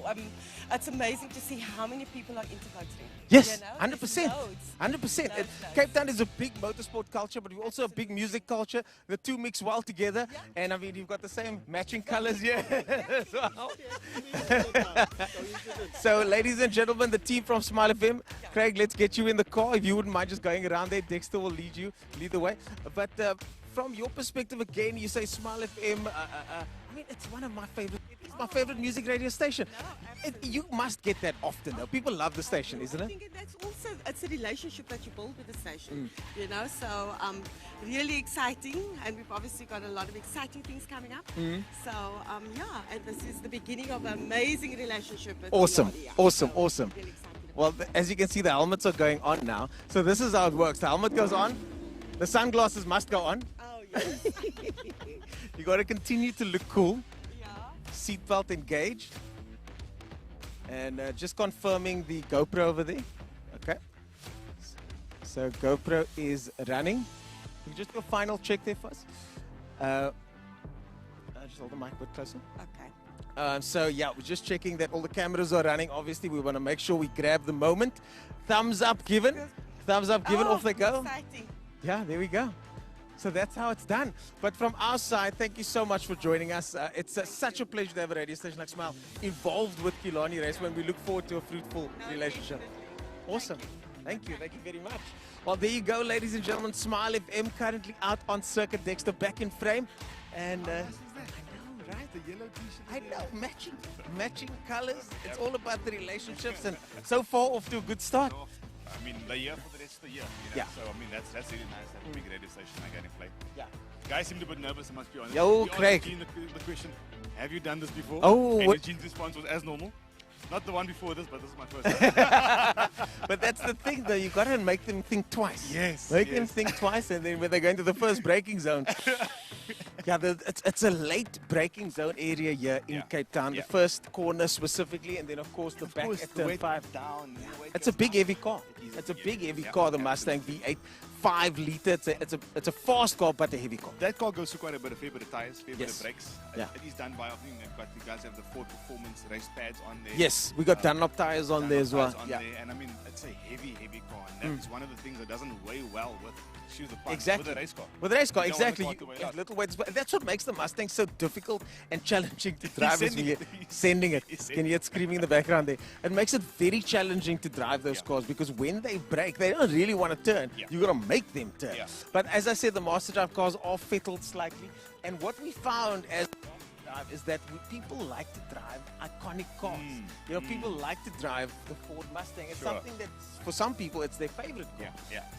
it's amazing to see how many people are into motoring. Yes, You know? 100%. Loads. 100%. Cape Town is a big motorsport culture, but we're also a big music culture. The two mix well together. And I mean, you've got the same matching colors here as well. So, ladies and gentlemen, the team from Smile FM, Craig, let's get you in the car. If you wouldn't mind just going around there, Dexter will lead the way. But from your perspective, again, you say Smile FM. I mean, it's one of my favorite. It's my favorite music radio station. You must get that often, though. People love the station, isn't I it? think that's also, it's a relationship that you build with the station, you know, so really exciting, and we've obviously got a lot of exciting things coming up. So, yeah, and this is the beginning of an amazing relationship. With Awesome, everybody, yeah. awesome, So, awesome. really excited about Well, as you can see, the helmets are going on now. So this is how it works. The helmet goes on. The sunglasses must go on. Oh, yes. You got to continue to look cool. Yeah. Seatbelt engaged. And just confirming the GoPro over there. Okay. So GoPro is running. Can you just do a final check there for us? Just hold the mic a bit closer. Okay. So yeah, we're just checking that all the cameras are running. Obviously, we want to make sure we grab the moment. Thumbs up given. Thumbs up given. Off they go. Exciting. Yeah, there we go. So that's how it's done. But from our side, thank you so much for joining us. It's such a pleasure to have a radio station like Smile involved with Killarney Raceway, and we look forward to a fruitful relationship. Awesome. Thank you. Thank you very much. Well, there you go, ladies and gentlemen. Smile FM currently out on circuit. Dexter back in frame. And I know, right? The yellow t-shirt. I know, matching colors. It's all about the relationships, and so far off to a good start. I mean, the year for the rest of the year. You know? Yeah. So, I mean, that's really nice. That big radio station I got in play. Yeah. Guys seemed a bit nervous, I must be honest. Yo, We asked Craig. Eugene the question, have you done this before? Oh, and what- Eugene's response was as normal. Not the one before this, but this is my first time. But that's the thing, though. You got to make them think twice. Yes, Make them yes. think twice, and then when they go into the first braking zone. Yeah, it's a late braking zone area here in Yeah. Cape Town. Yeah. The first corner specifically, and then of course the Of back course, at the turn weight 5. down. the weight It's a goes big down. heavy car. It is It's a huge. big heavy Yeah, car, the Mustang V8, 5 liter. It's a fast car, but a heavy car. That car goes through quite a fair bit of tires, fair bit Yes. of brakes. Yeah. It is done by, I think, but you guys have the Ford Performance race pads on there. Yes, we got Dunlop tires on there as well. Dunlop tires on there, and I mean, it's a heavy car, and that's one of the things that doesn't weigh well with shoes the punch Exactly. with a race car. With a race car, You don't want exactly. the car to weigh out. Little weights, but that's what makes the Mustang so difficult and challenging to drive. is sending when it. you're sending it. He's Can you hear it screaming in the background there? It makes it very challenging to drive those Yeah. cars because when they brake, they don't really want to turn. Yeah. You got to make them turn. Yeah. But as I said, the Master Drive cars are fettled slightly. And what we found as drive is that people like to drive iconic cars. You know, people like to drive the Ford Mustang. It's something that, for some people, it's their favorite car.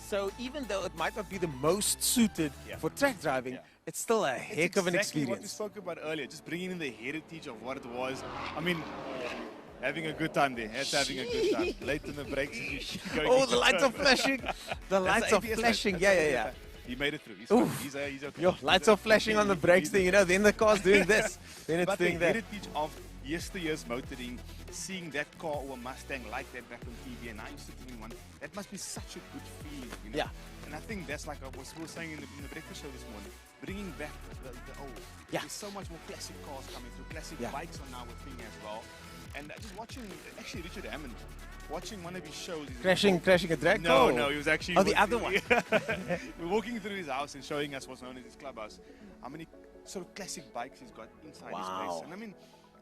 So even though it might not be the most suited for track driving, it's still a heck of an experience. What we spoke about earlier, just bringing in the heritage of what it was. I mean, having a good time there. Having a good time. Late in the brakes. Oh, the lights are flashing. The lights are flashing. Yeah. He made it through. He's okay. Yo, lights are flashing on the brakes there, you know, then the car's doing this. Then it's doing that. But the heritage of yesteryear's motoring, seeing that car or a Mustang like that back on TV, and now you're sitting in one, that must be such a good feeling, you know? Yeah. And I think that's like what we were saying in the breakfast show this morning, bringing back the old. Yeah. There's so much more classic cars coming through. Classic bikes are now a thing as well. And just watching, actually, Richard Hammond, watching one of his shows. Crashing a drag car? No, he was actually... Oh, the other one. We're walking through his house and showing us what's known as his clubhouse. How many sort of classic bikes he's got inside his place. And I mean,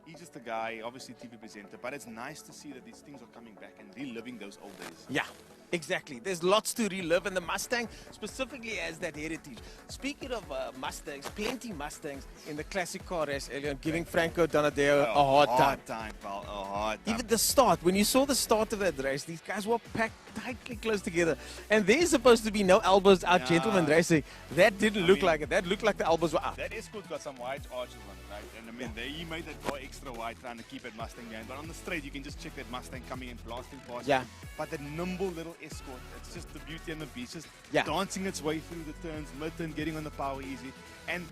he's just a guy, obviously TV presenter, but it's nice to see that these things are coming back and reliving those old days. Yeah. Exactly. There's lots to relive, and the Mustang specifically has that heritage. Speaking of Mustangs, plenty Mustangs in the classic car race earlier, giving Franco Donadeo a hard time. Pal, a hard time. Even the start, when you saw the start of that race, these guys were packed tightly close together. And there's supposed to be no elbows out, gentlemen racing. That didn't look like it. That looked like the elbows were out. That Escort got some wide arches on it, right? And I mean, he made that car extra wide trying to keep that Mustang behind. But on the straight, you can just check that Mustang coming and blasting past. Yeah. But the nimble little Escort, it's just the beauty and the beast, just dancing its way through the turns, mid-turn, getting on the power easy. And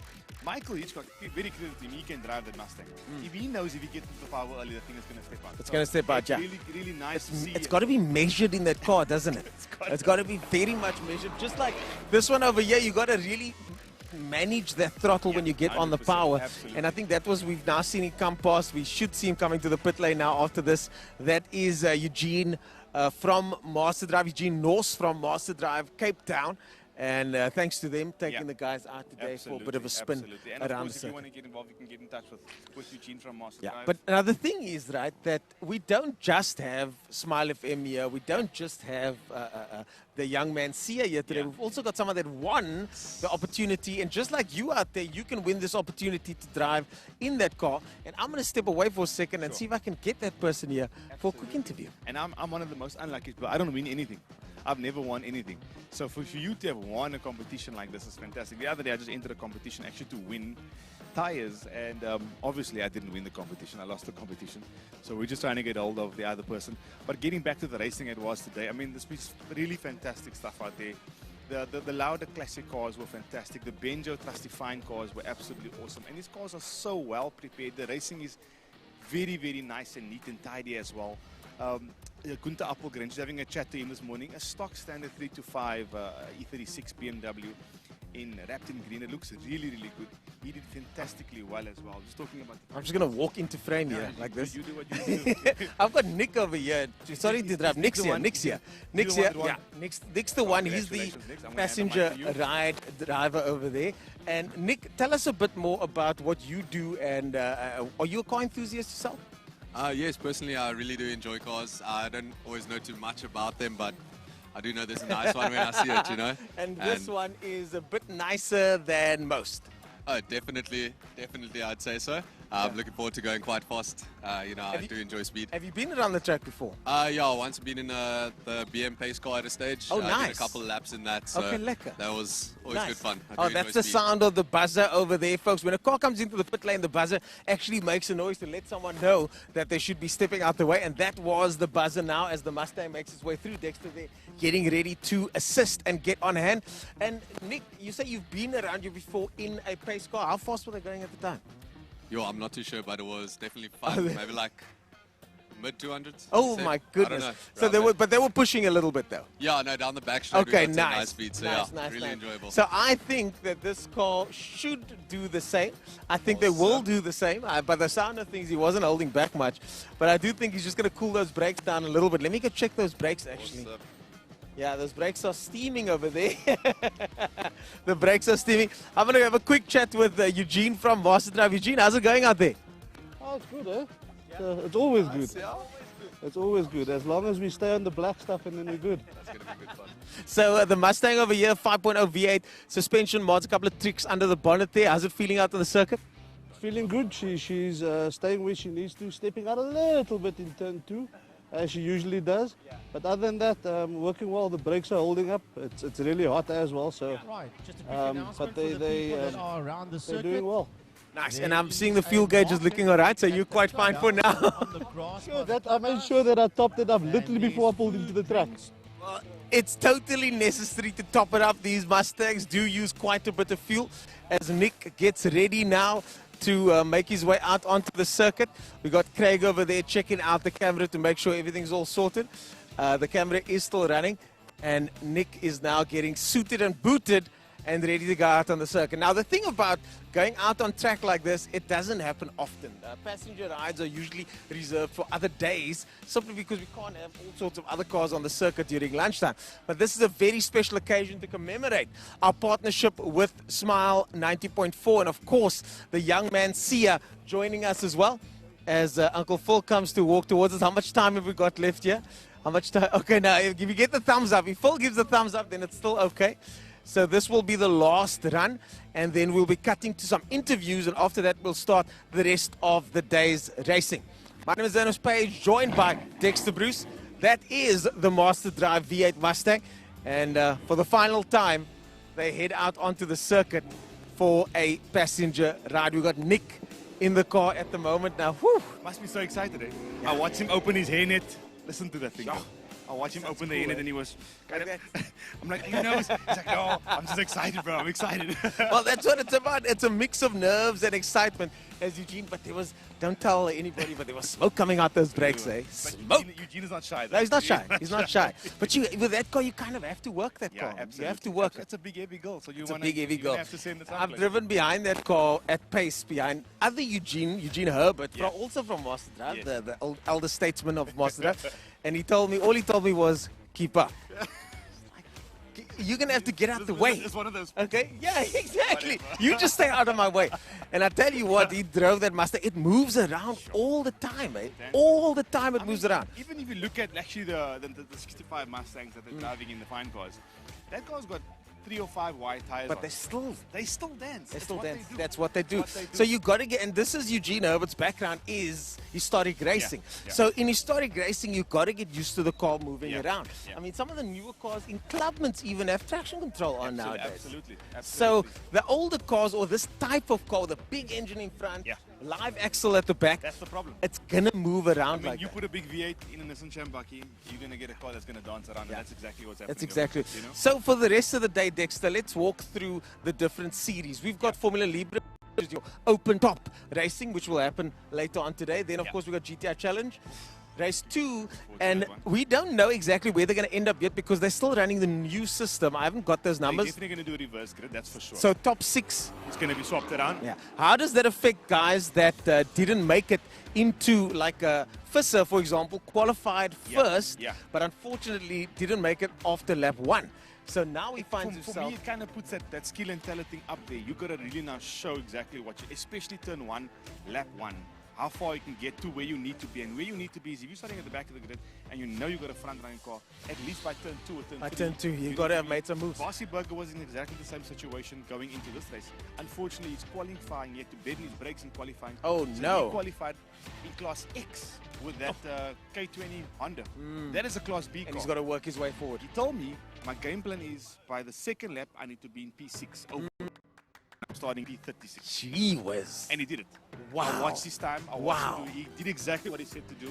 Michael Hitchcock, very credit to him, he can drive that Mustang. If he knows if he gets into the power early, the thing is going to step out. It's going to step out, yeah. Really, really nice to see. It's got to be measured in that car, doesn't it? It's got to be very much measured. Just like this one over here, you got to really manage that throttle when you get on the power. Absolutely. And I think that was, we've now seen him come past. We should see him coming to the pit lane now after this. That is Eugene from Master Drive, Eugene Norse from Master Drive, Cape Town. And thanks to them taking the guys out today for a bit of a spin And around of course, the if you circuit. want to get involved, you can get in touch with Eugene from Master Drive. But another thing is, right, that we don't just have Smile FM here. We don't just have the young man Sia here today. We've also got someone that won the opportunity. And just like you out there, you can win this opportunity to drive in that car. And I'm going to step away for a second and see if I can get that person here for a quick interview. And I'm one of the most unlucky people. I don't win anything. I've never won anything. So for you to have won a competition like this is fantastic. The other day I just entered a competition actually to win tires, and obviously I didn't win the competition. I lost the competition. So we're just trying to get hold of the other person. But getting back to the racing it was today, I mean, there's really fantastic stuff out there. The louder classic cars were fantastic. The Benjo Trusty Fine cars were absolutely awesome. And these cars are so well prepared. The racing is very, very nice and neat and tidy as well. Gunther Appelgren, just having a chat to him this morning, a stock standard 325 E36 BMW wrapped in green. It looks really, really good. He did fantastically well as well. Just talking about I'm just going to walk into frame here like this. You do what you do. I've got Nick over here. Sorry to interrupt. Nick's here. Yeah, Nick's the one. He's the passenger ride driver over there. And Nick, tell us a bit more about what you do. And are you a car enthusiast yourself? Yes, personally, I really do enjoy cars. I don't always know too much about them, but I do know there's a nice one when I see it, you know. And this one is a bit nicer than most. Oh, definitely, I'd say so. I'm looking forward to going quite fast. You know, I do enjoy speed. Have you been around the track before? Yeah, once been in the BM pace car at a stage. Oh, nice. Did a couple of laps in that. So okay, lekker. That was always good fun. Oh, that's the sound of the buzzer over there, folks. When a car comes into the pit lane, the buzzer actually makes a noise to let someone know that they should be stepping out the way. And that was the buzzer now as the Mustang makes its way through. Dexter there getting ready to assist and get on hand. And Nick, you say you've been around here before in a pace car. How fast were they going at the time? Yo, I'm not too sure, but it was definitely fun. Maybe like mid 200s. Oh my goodness! So they were pushing a little bit though. Yeah, no, down the back straight. Okay, we got nice speed. So nice, really enjoyable. So I think that this car should do the same. I think they will do the same. By the sound of things, he wasn't holding back much, but I do think he's just going to cool those brakes down a little bit. Let me go check those brakes actually. Yeah, those brakes are steaming over there. The brakes are steaming. I'm going to have a quick chat with Eugene from Master Drive. Eugene, how's it going out there? Oh, it's good, eh? It's always good. It's always good. As long as we stay on the black stuff and then we're good. That's going to be good fun. So the Mustang over here, 5.0 V8, suspension mods, a couple of tricks under the bonnet there. How's it feeling out on the circuit? feeling good. She's staying where she needs to, stepping out a little bit in turn 2, as she usually does. But other than that, working well. The brakes are holding up. It's really hot as well. So Right, just a quick announcement but for the people that are around the circuit. they're doing well. Nice, There and I'm is seeing the a fuel gauge is looking all right, so you're quite fine for now. On the grass Sure, by the I made sure that I topped it up literally there's before I pulled into the track. Well, it's totally necessary to top it up. These Mustangs do use quite a bit of fuel. As Nick gets ready now to make his way out onto the circuit, we got Craig over there checking out the camera to make sure everything's all sorted. The camera is still running, and Nick is now getting suited and booted and ready to go out on the circuit. Now, the thing about going out on track like this, it doesn't happen often. Passenger rides are usually reserved for other days, simply because we can't have all sorts of other cars on the circuit during lunchtime. But this is a very special occasion to commemorate our partnership with Smile 90.4, and of course, the young man Sia joining us as well, as Uncle Phil comes to walk towards us. How much time have we got left here? How much time? Okay, now, if you get the thumbs up, if Phil gives the thumbs up, then it's still okay. So this will be the last run, and then we'll be cutting to some interviews, and after that we'll start the rest of the day's racing. My name is Ernest Page, joined by Dexter Bruce. That is the Master Drive V8 Mustang, and for the final time, they head out onto the circuit for a passenger ride. We've got Nick in the car at the moment now. Whew. Must be so excited, eh? I watched him open his hairnet. Listen to that thing. Oh. I watched him open the cool, hairnet, eh? and he was kind of, I'm like, you know, he's like, no, I'm just excited, bro. I'm excited. Well, that's what it's about. It's a mix of nerves and excitement, as Eugene, but there was, don't tell anybody, but there was smoke coming out those brakes, eh? Smoke. Eugene is not shy, though. No, he's not shy. He's not shy. But with that car, you kind of have to work that car. Absolutely. You have to work it. It's a big, heavy goal. So you It's a want big, heavy goal. have to send the I've driven behind that car at pace behind other Eugene Herbert, also from Master Drive, the elder statesman of Master Drive. And he told me, all he told me was, keep up. You're going to have to get out the way. It's one of those. Okay? Yeah, exactly. You just stay out of my way. And I tell you what, he drove that Mustang. It moves around all the time, eh? All the time it moves around. Even if you look at actually the 65 Mustangs that they're driving in the fine cars, that car's got 3 or 5 wide tires. But on. they still dance. They still dance. They That's what they do. So you got to get, and this is Eugene Herbert's background is historic racing. Yeah. So in historic racing, you got to get used to the car moving around. I mean, some of the newer cars in clubments even have traction control on nowadays. Absolutely. So the older cars, or this type of car, the big engine in front, live axle at the back, that's the problem. It's gonna move around. I mean, like you that. put a big V8 in a Nissan Shambaki, you're gonna get a car that's gonna dance around, and that's exactly what's happening. That's exactly. You know? So for the rest of the day, Dexter, let's walk through the different series. We've got Formula Libre, which is your open top racing, which will happen later on today. Then, of course, we've got GTI Challenge. Race 2, and we don't know exactly where they're going to end up yet because they're still running the new system. I haven't got those numbers. They're definitely going to do a reverse grid, that's for sure. So top 6 is going to be swapped around. Yeah. How does that affect guys that didn't make it into, like Fisser, for example, qualified first, but unfortunately didn't make it after lap 1? So now he finds himself. For me, it kind of puts that skill and talent thing up there. You got to really now show exactly what you, especially turn 1, lap 1. How far you can get to where you need to be, and where you need to be is if you're starting at the back of the grid and you know you got a front running car, at least by turn 2 or turn 3. By turn 2, you got to have made some moves. Barcy Berger was in exactly the same situation going into this race. Unfortunately, he's qualifying yet to bed in his brakes in qualifying. Oh so no! He qualified in Class X with that K20 Honda. That is a Class B car. And he's got to work his way forward. He told me my game plan is by the second lap I need to be in P6. I'm starting P36. Gee whiz. And he did it. Wow. I watched his time. I watched him do. He did exactly what he said to do.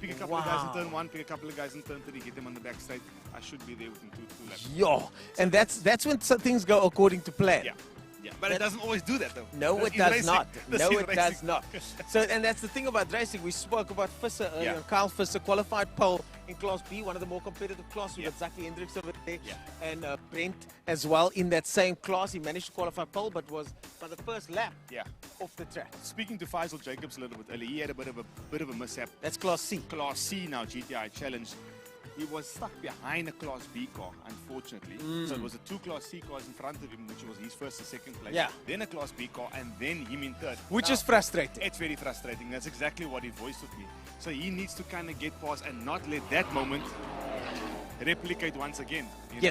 Pick a couple of guys in turn 1, pick a couple of guys in turn 3, get them on the back straight. I should be there within 2 laps. Yo, and that's when some things go according to plan. Yeah, but it doesn't always do that though. No, it does not. No, it does not. So, and that's the thing about racing. We spoke about Fisser earlier. Kyle Fisser qualified pole in Class B, one of the more competitive classes. We've got Zaki Hendricks over there and Brent as well in that same class. He managed to qualify pole, but was by the first lap off the track. Speaking to Faisal Jacobs a little bit earlier, he had a bit of a mishap. That's Class C. Class C now, GTI Challenge. He was stuck behind a Class B car, unfortunately. So it was the 2 Class C cars in front of him, which was his first and second place. Then a Class B car, and then him in third. Which is frustrating. It's very frustrating. That's exactly what he voiced with me. So he needs to kind of get past and not let that moment replicate once again. You know?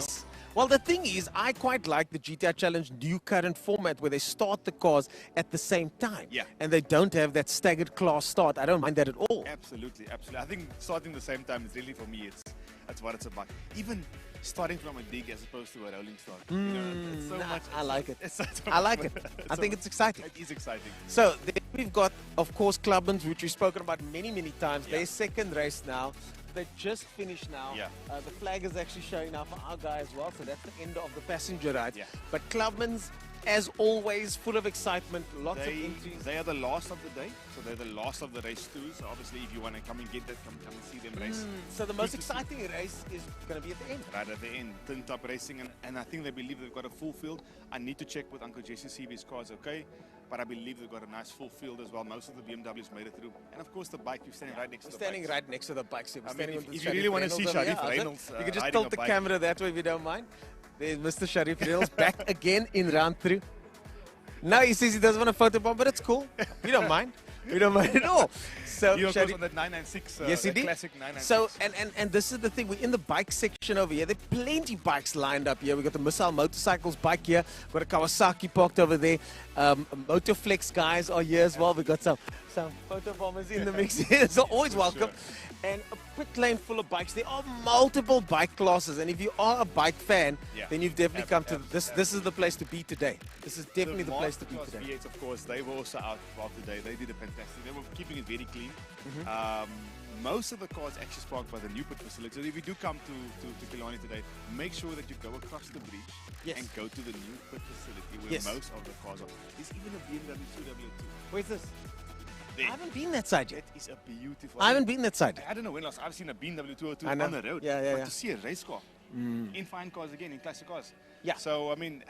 Well, the thing is, I quite like the GTI Challenge new current format where they start the cars at the same time. Yeah. And they don't have that staggered class start. I don't mind that at all. Absolutely, absolutely. I think starting the same time is really, for me, it's what it's about. Even starting from a dig as opposed to a rolling start. You know, it's so much. I like it. It's so I like much it. fun. I think it's exciting. It is exciting. So then we've got, of course, Clubman's, which we've spoken about many, many times. Yeah. Their second race now. They just finished now. Yeah. The flag is actually showing now for our guy as well. So that's the end of the passenger ride. Yeah. But Clubman's, as always, full of excitement. Lots of They, entries. they are the last of the day, so they're the last of the race too. So obviously, if you want to come and get that, come and see them race. So the most Good to see. exciting race is going to be at the end. Right at the end, tin top racing, and I think they believe they've got a full field. I need to check with Uncle Jesse, see if his car's okay, but I believe they've got a nice full field as well. Most of the BMWs made it through, and of course the bike. You're standing right next to the Standing bikes. right next to the bikes. We're I mean, standing if with you Sharif really wanna see Reynolds over Sharif here, Reynolds, you can just riding tilt a the bike. camera that way if you don't mind. There's Mr. Sharif Reynolds back again in round 3. Now he says he doesn't want a photo bomb, but it's cool. We don't mind. We don't mind at all. So You of Sharif- course on that 996. Yes, he that did. Classic 996. So, and this is the thing. We're in the bike section over here. There are plenty of bikes lined up here. We've got the Missile Motorcycles bike here. We've got a Kawasaki parked over there. Motoflex guys are here as well. We've got some photo bombers in the mix here. So always welcome. And a pit lane full of bikes. There are multiple bike classes. And if you are a bike fan, then you've definitely come to this. This is the place to be today. This is definitely the place to be Masterclass today. V8s, of course, they were also out well today. They did a fantastic. They were keeping it very clean. Most of the cars actually parked by the new pit facility. So if you do come to Killarney today, make sure that you go across the bridge and go to the new pit facility where most of the cars are. There's even a BMW 2W2. Where's this? There. I haven't been that side yet. It is a beautiful. I haven't been that side. I don't know when last I've seen a BMW 202 I know. on the road. Yeah, yeah, but yeah. to see a race car in fine cars again, in classic cars. Yeah. So I mean,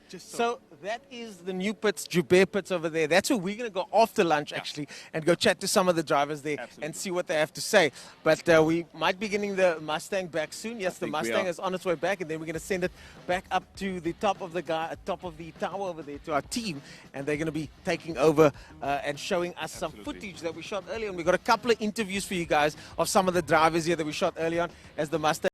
just So that is the new pits, Joubert pits over there. That's where we're going to go after lunch, actually, and go chat to some of the drivers there and see what they have to say. But we might be getting the Mustang back soon. Yes, the think we Mustang are. is on its way back, and then we're going to send it back up to the top of the top of the tower over there to our team, and they're going to be taking over and showing us some footage that we shot earlier. And we've got a couple of interviews for you guys of some of the drivers here that we shot early on as the Mustang.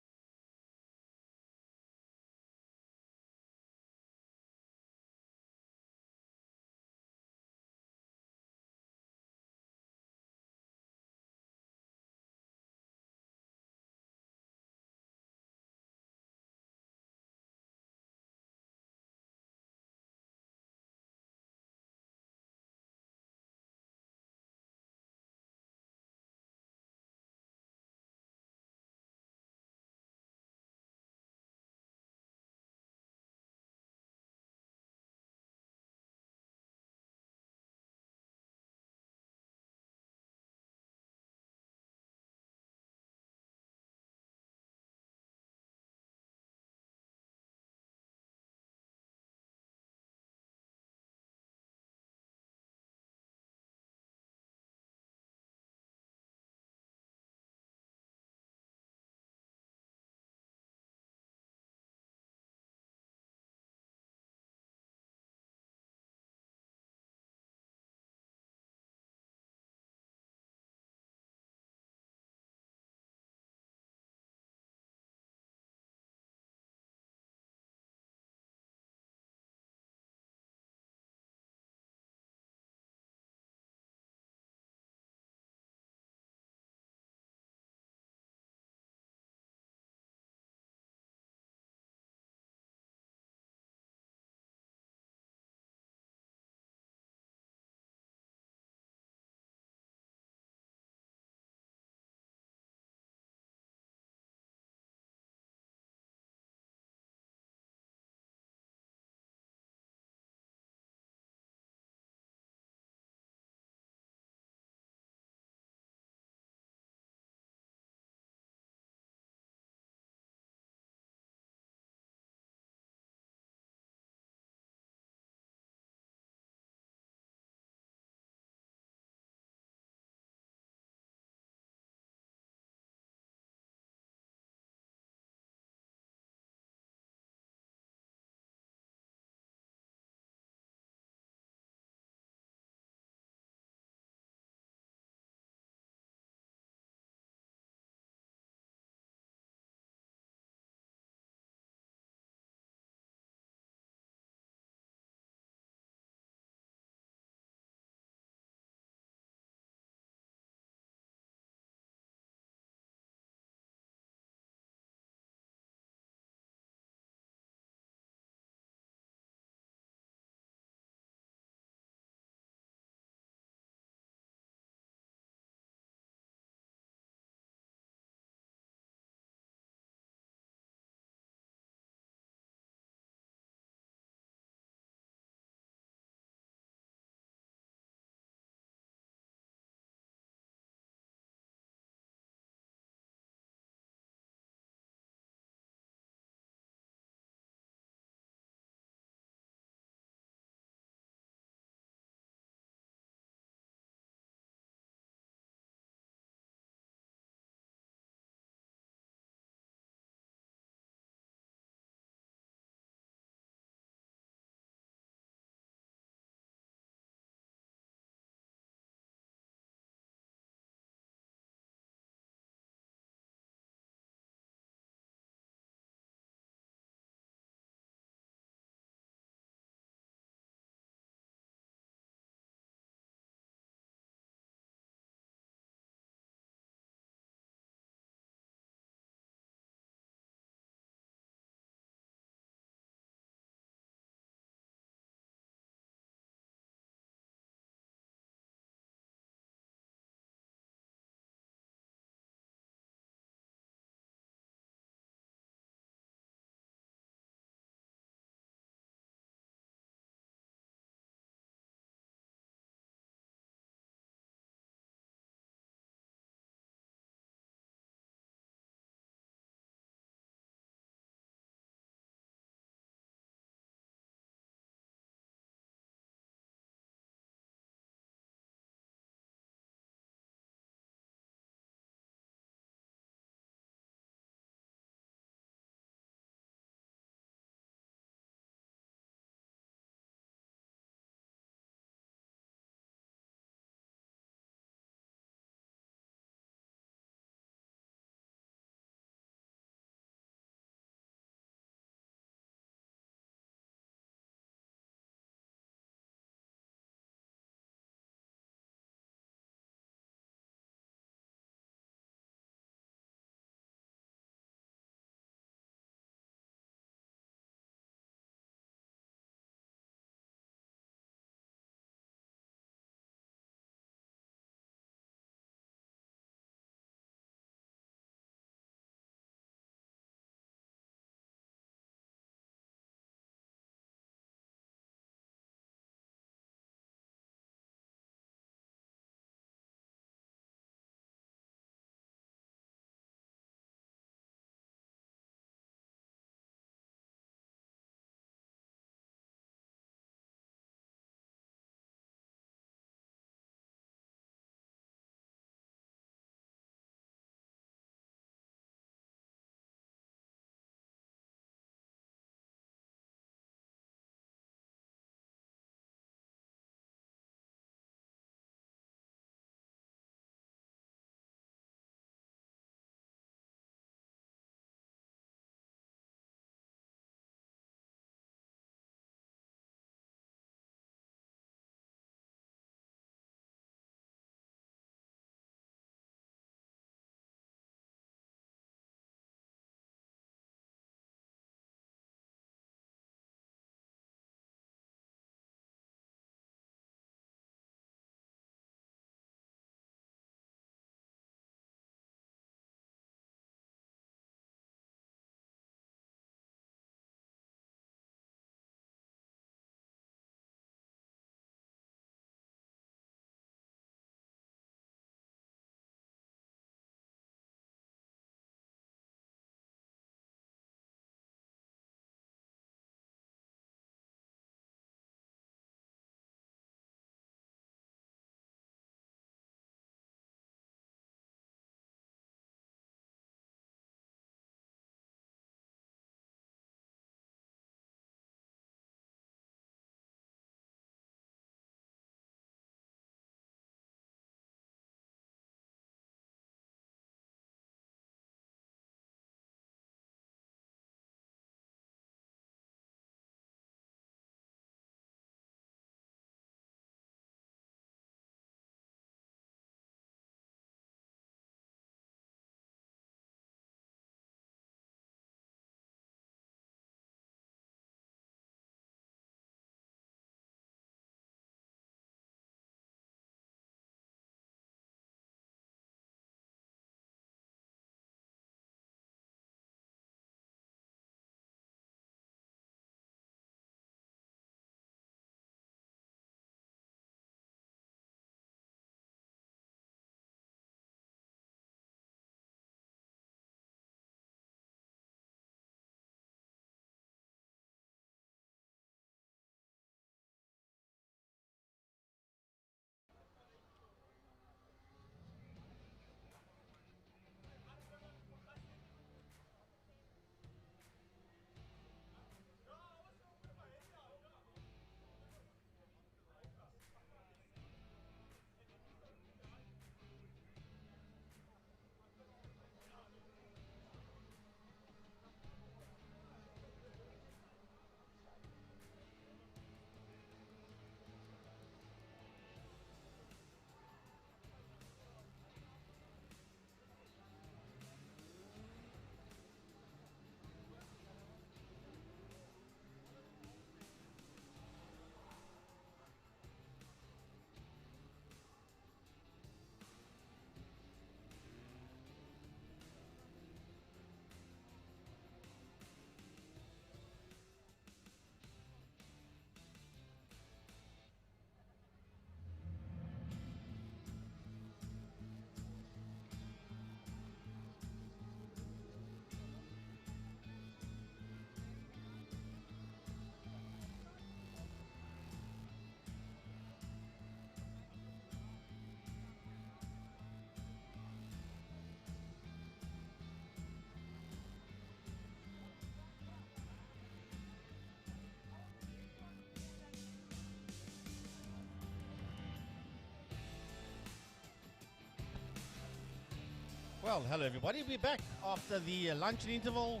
Well, hello everybody. We're back after the luncheon interval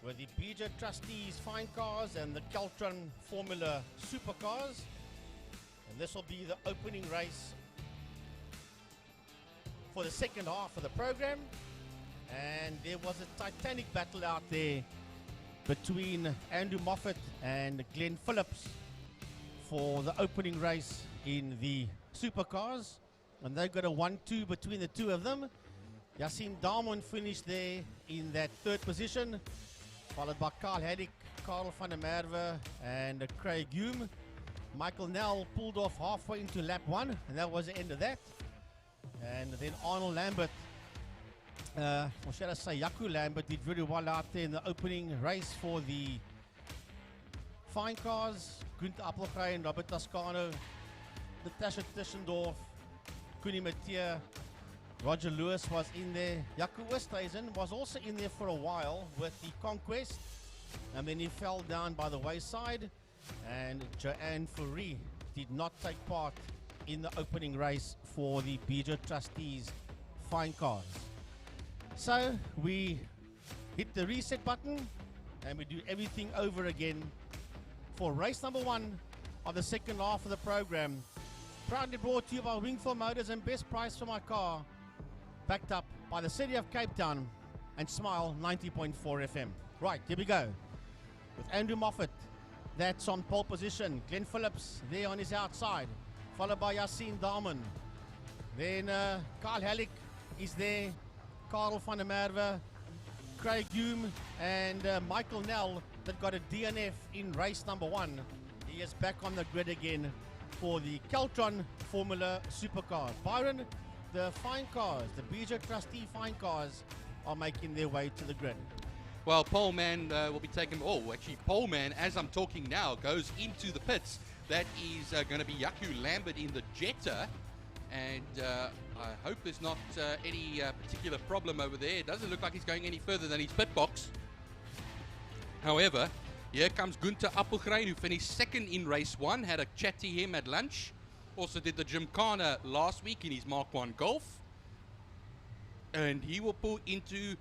with the BJ Trustees Fine Cars and the Keltron Formula Supercars. And this will be the opening race for the second half of the program. And there was a titanic battle out there between Andrew Moffat and Glenn Phillips for the opening race in the supercars. And they got a 1-2 between the two of them. Yassine Darmon finished there in that third position, followed by Carl Haddock, Karel van der Merwe and Craig Hume. Michael Nell pulled off halfway into lap 1, and that was the end of that. And then Arnold Lambert, or shall I say Jaco Lambert, did very well out there in the opening race for the fine cars. Günther Appelgren, Robert Toscano, Natasha Tischendorf, Koenie Mathieu, Roger Lewis was in there. Jaco Oosthuizen was also in there for a while with the Conquest, and then he fell down by the wayside. And Joanne Fourie did not take part in the opening race for the BJ Trustees Fine Cars. So we hit the reset button and we do everything over again for race number 1 of the second half of the program. Proudly brought to you by Wingfield Motors and Best Price for My Car, backed up by the City of Cape Town and Smile 90.4 FM. Right, here we go. With Andrew Moffat, that's on pole position. Glenn Phillips there on his outside, followed by Yassine Darmon. Then Carl Haddock is there, Karel van der Merwe, Craig Hume and Michael Nell that got a DNF in race number 1. He is back on the grid again for the Keltron Formula Supercar. Byron, the fine cars, the BJ Trustee fine cars are making their way to the grid. Well, Poleman will be taken. Oh, actually, Poleman, as I'm talking now, goes into the pits. That is going to be Jaco Lambert in the Jetta. And I hope there's not any particular problem over there. It doesn't look like he's going any further than his pit box. However, here comes Günther Appelgren, who finished second in race 1. Had a chat to him at lunch. Also did the Gymkhana last week in his Mark 1 Golf. And he will pull into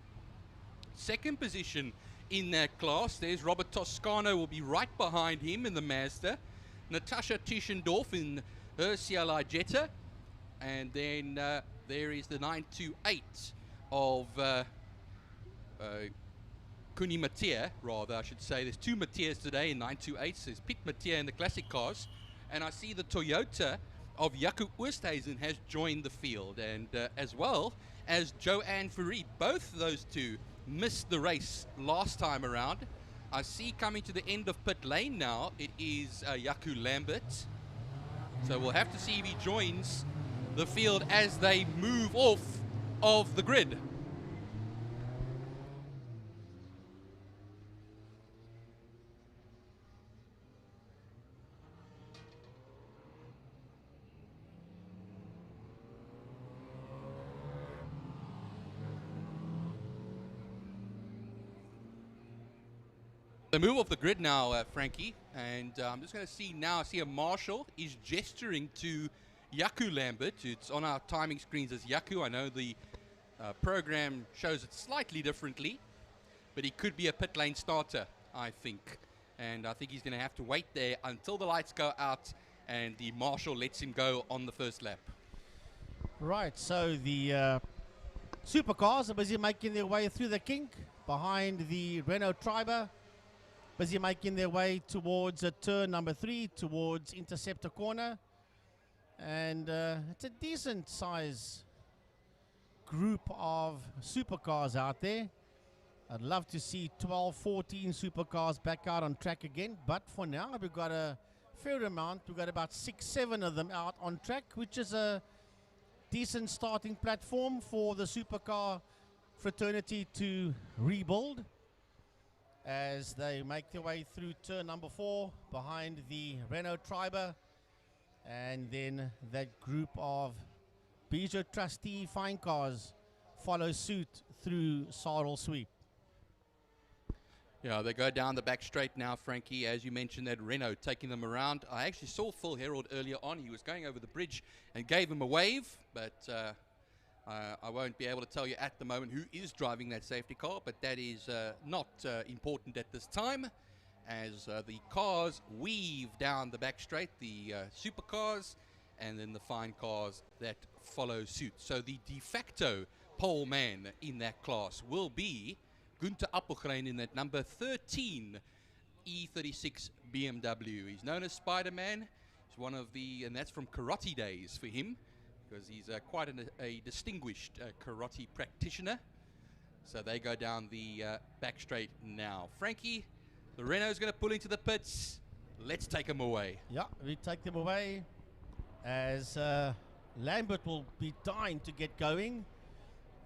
second position in that class. There's Robert Toscano will be right behind him in the Mazda. Natasha Tischendorf in her CLI Jetta. And then there is the 928 of Koenie Mathieu, rather, I should say. There's 2 Mathieu's today in 928s. There's Piet Mathieu in the classic cars. And I see the Toyota of Jaco Oosthuizen has joined the field. And as well as Joanne Fourie, both those two missed the race last time around. I see coming to the end of pit lane now, it is Jaco Lambert. So we'll have to see if he joins the field as they move off of the grid. They move off the grid now, Frankie, and I'm just going to see a marshal is gesturing to Jaco Lambert. It's on our timing screens as Jaco. I know the program shows it slightly differently, but he could be a pit lane starter, I think. And I think he's going to have to wait there until the lights go out and the marshal lets him go on the first lap. Right, so the supercars are busy making their way through the kink behind the Renault Triber. Busy making their way towards turn number 3, towards Interceptor Corner. And it's a decent size group of supercars out there. I'd love to see 12, 14 supercars back out on track again. But for now, we've got a fair amount. We've got about 6, 7 of them out on track, which is a decent starting platform for the supercar fraternity to rebuild as they make their way through turn number 4 behind the Renault Triber. And then that group of BJ Trustee fine cars follow suit through Sarl Sweep. Yeah, they go down the back straight now, Frankie. As you mentioned, that Renault taking them around. I actually saw Phil Herold earlier on. He was going over the bridge and gave him a wave, but I won't be able to tell you at the moment who is driving that safety car, but that is not important at this time, as the cars weave down the back straight, the supercars, and then the fine cars that follow suit. So the de facto pole man in that class will be Günther Appelgren in that number 13 E36 BMW. He's known as Spider-Man. He's one of the, and that's from karate days for him, because he's quite a distinguished karate practitioner. So they go down the back straight now. Frankie, the Renault's going to pull into the pits. Let's take them away. Yeah, we take them away as Lambert will be dying to get going,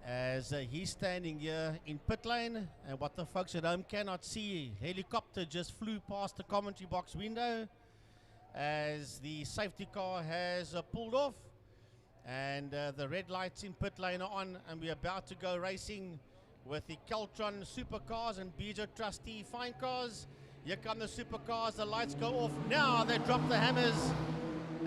as he's standing here in pit lane, and what the folks at home cannot see, helicopter just flew past the commentary box window as the safety car has pulled off, and the red lights in pit lane are on, and we're about to go racing with the Keltron supercars and BJ Trustee fine cars. Here come the supercars, the lights go off. Now they drop the hammers,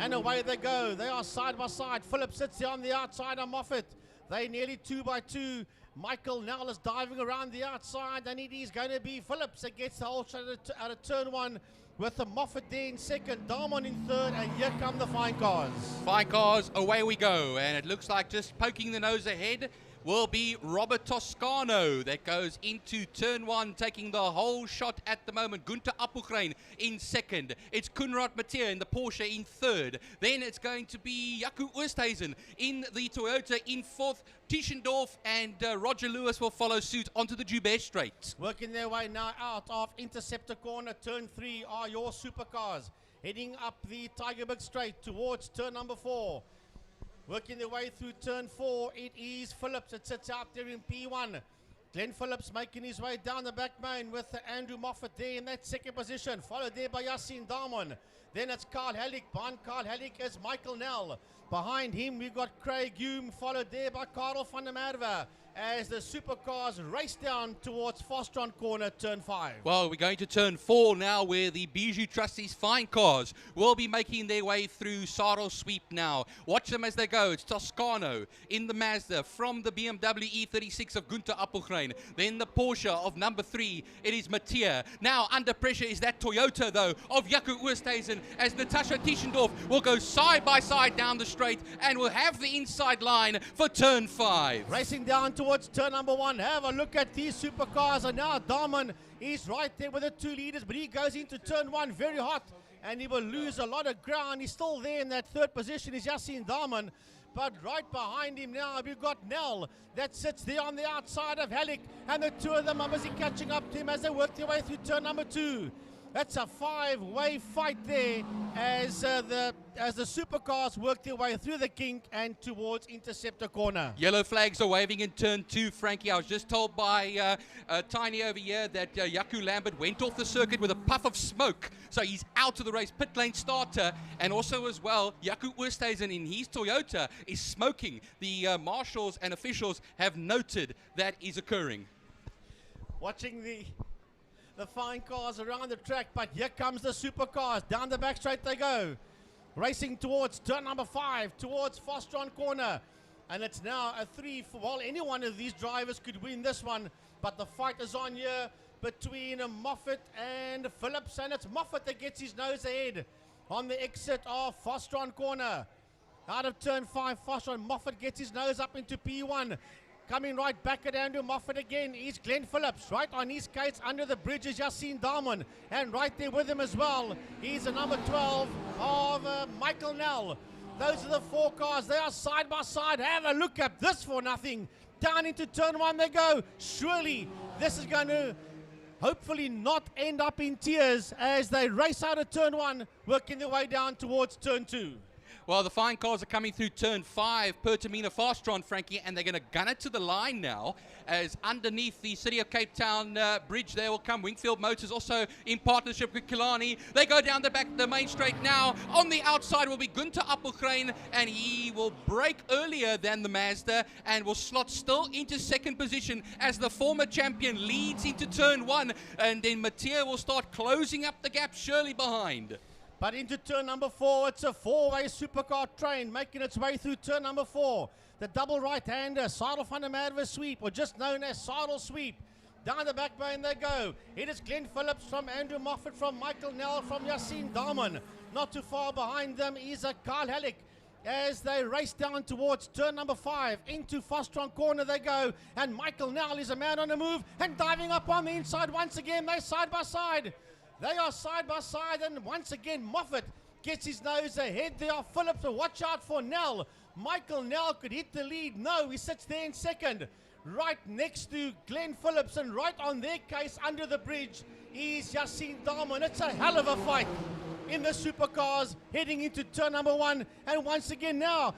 and away they go. They are side by side. Phillips sits there on the outside of Moffat. They nearly 2 by 2. Michael Nell is diving around the outside, and it is going to be Phillips that gets the whole shot out of turn one, with the Moffat there in second, Darmon in third, and here come the fine cars. Fine cars, away we go, and it looks like just poking the nose ahead will be Robert Toscano that goes into turn one, taking the whole shot at the moment. Günther Appelgren in second. It's Koenraad Mathieu in the Porsche in third. Then it's going to be Jaco Oosthuizen in the Toyota in fourth. Tischendorf and Roger Lewis will follow suit onto the Joubert Straight. Working their way now out of Interceptor Corner. Turn 3 are your supercars, heading up the Tygerberg Straight towards turn number 4. Working their way through turn 4, it is Phillips that sits out there in P1. Glenn Phillips making his way down the back main with Andrew Moffat there in that second position, followed there by Yassine Darmon. Then it's Carl Halleck. Behind Carl Halleck is Michael Nell. Behind him we've got Craig Hume, followed there by Karel van der Merwe, as the supercars race down towards Fostron Corner, turn 5. Well, we're going to turn 4 now, where the Bijou Trustees fine cars will be making their way through Saro Sweep now. Watch them as they go. It's Toscano in the Mazda from the BMW E36 of Günther Appelgren. Then the Porsche of number 3, it is Mathieu. Now under pressure is that Toyota, though, of Jaco Oosthuizen, as Natasha Tischendorf will go side by side down the straight and will have the inside line for turn 5. Racing down towards turn number 1. Have a look at these supercars. And now Darmon is right there with the 2 leaders, but he goes into turn 1 very hot, and he will lose a lot of ground. He's still there in that third position, is Yassine Darmon. But right behind him now, we've got Nell that sits there on the outside of Halleck, and the two of them are busy catching up to him as they work their way through turn number 2. That's a 5-way fight there as the supercars work their way through the kink and towards Interceptor Corner. Yellow flags are waving in turn 2, Frankie. I was just told by Tiny over here that Jaco Lambert went off the circuit with a puff of smoke. So he's out of the race. Pit lane starter. And also as well, Jaco Oosthuizen in his Toyota is smoking. The marshals and officials have noted that is occurring. Watching the fine cars around the track, but here comes the supercars. Down the back straight they go, racing towards turn number 5, towards Fostron Corner. And it's now a 3 for, well, any one of these drivers could win this one, but the fight is on here between Moffat and Phillips, and it's Moffat that gets his nose ahead on the exit of Fostron Corner. Out of turn 5, Fostron, Moffat gets his nose up into P1. Coming right back at Andrew Moffat again is Glenn Phillips. Right on his skates under the bridge is Yassine Darmon. And right there with him as well, he's the number 12 of Michael Nell. Those are the 4 cars. They are side by side. Have a look at this for nothing. Down into turn 1 they go. Surely this is going to hopefully not end up in tears as they race out of turn 1, working their way down towards turn 2. Well, the fine cars are coming through turn 5, Pertamina Fastron, Frankie, and they're going to gun it to the line now, as underneath the City of Cape Town bridge there will come Wingfield Motors, also in partnership with Killarney. They go down the back, the main straight now. On the outside will be Günther Appelgren, and he will break earlier than the Mazda and will slot still into second position as the former champion leads into turn 1, and then Mathieu will start closing up the gap surely behind. But into turn number 4, it's a 4-way supercar train making its way through turn number 4. The double right-hander, Sidle van der Merwe sweep, or just known as Sidle sweep. Down the backbone they go. It is Glenn Phillips from Andrew Moffat, from Michael Nell, from Yassine Daman. Not too far behind them is Carl Halleck as they race down towards turn number 5. Into Fostron corner they go, and Michael Nell is a man on the move and diving up on the inside once again. They're side by side. They are side by side, and once again Moffat gets his nose ahead there of Phillips, but watch out for Nell. Michael Nell could hit the lead. No, he sits there in second, right next to Glenn Phillips, and right on their case under the bridge is Yassine Daman. It's a hell of a fight in the supercars heading into turn number 1, and once again now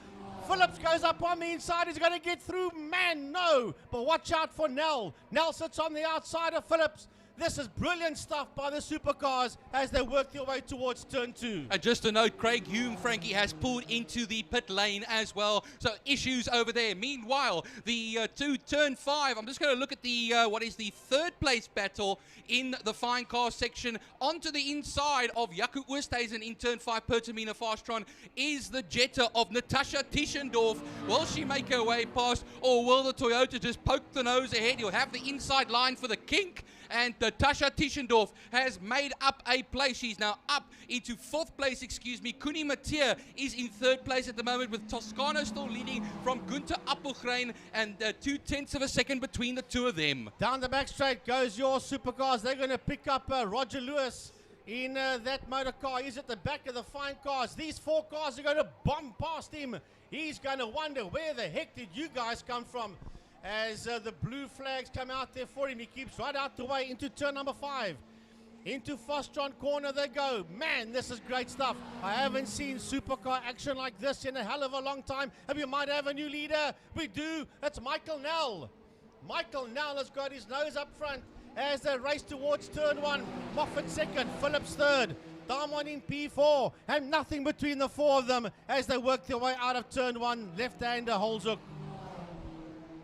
Phillips goes up on the inside. He's going to get through. Man, no, but watch out for Nell. Nell sits on the outside of Phillips. This is brilliant stuff by the supercars as they work their way towards turn 2. And just a note, Craig Hume, Frankie, has pulled into the pit lane as well. So issues over there. Meanwhile, the turn 5, I'm just going to look at the what is the third place battle in the fine car section. Onto the inside of Jaco Oosthuizen in turn 5, Pertamina Fastron, is the Jetta of Natasha Tischendorf. Will she make her way past, or will the Toyota just poke the nose ahead? You'll have the inside line for the kink. And Natasha Tischendorf has made up a place. She's now up into 4th place, Kuni Mathieu is in 3rd place at the moment, with Toscano still leading from Gunther Appelgrein, and 0.2 of a second between the two of them. Down the back straight goes your supercars. They're going to pick up Roger Lewis in that motor car. He's at the back of the fine cars. These 4 cars are going to bomb past him. He's going to wonder, where the heck did you guys come from? As the blue flags come out there for him, he keeps right out the way into turn number 5. Into Fostron corner they go. Man, this is great stuff. I haven't seen supercar action like this in a hell of a long time. And we might have a new leader. We do. It's Michael Nell. Michael Nell has got his nose up front as they race towards turn 1. Moffat second, Phillips third. Daman in P4, and nothing between the 4 of them as they work their way out of turn 1. Left-hander holds hook.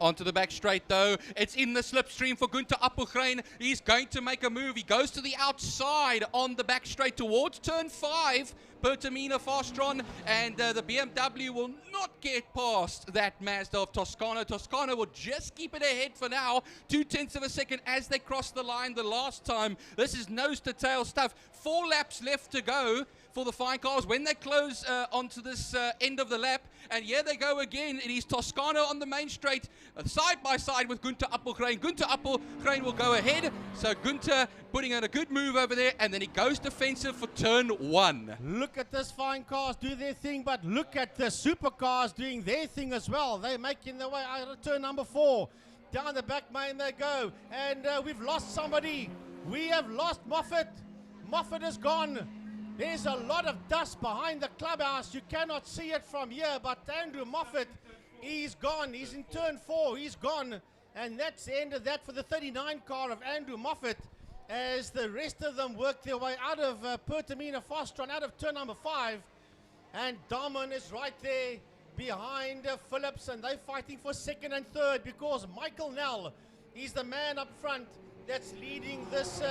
Onto the back straight though. It's in the slipstream for Gunther Appelgrein. He's going to make a move. He goes to the outside on the back straight towards turn 5. Pertamina Fastron, and the BMW will not get past that Mazda of Toscano. Toscano will just keep it ahead for now. 0.2 of a second as they cross the line the last time. This is nose to tail stuff. 4 laps left to go for the fine cars when they close onto this end of the lap. And here they go again. It is Toscano on the main straight, side by side with Gunther Appelgrein. Gunther Appelgrein will go ahead. So Gunther putting in a good move over there, and then he goes defensive for turn 1. Look at this fine cars do their thing, but look at the supercars doing their thing as well. They're making their way out of turn number 4. Down the back main they go, and we've lost somebody. We have lost Moffat. Moffat is gone. There's a lot of dust behind the clubhouse. You cannot see it from here, but Andrew Moffat, he's gone. He's in turn 4. He's gone. And that's the end of that for the 39 car of Andrew Moffat, as the rest of them work their way out of Pertamina Fastron, out of turn number 5. And Daman is right there behind Phillips, and they're fighting for 2nd and 3rd, because Michael Nell is the man up front that's leading this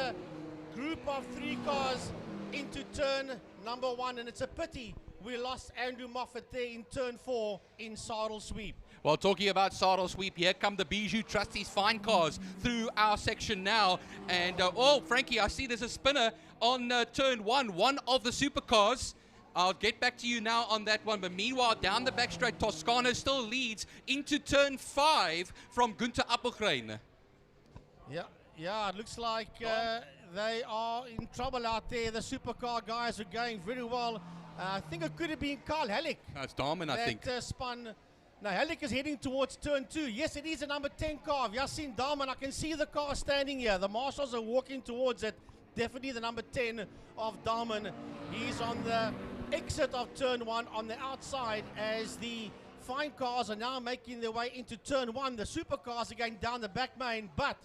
group of 3 cars into turn number 1, and it's a pity we lost Andrew Moffat there in turn 4 in saddle sweep. Well, talking about saddle sweep, here come the Bijou Trustees fine cars through our section now. And, oh, Frankie, I see there's a spinner on turn 1, one of the supercars. I'll get back to you now on that one. But meanwhile, down the back straight, Toscano still leads into turn 5 from Gunther Appelgrein. Yeah, it looks like they are in trouble out there. The supercar guys are going very well. I think it could have been Carl Halleck. That's Daman, I think. Spun. Now, Halleck is heading towards turn 2. Yes, it is a number 10 car. Yassine Daman, I can see the car standing here. The marshals are walking towards it. Definitely the number 10 of Daman. He's on the exit of turn 1 on the outside, as the fine cars are now making their way into turn 1. The supercars are going down the back main, but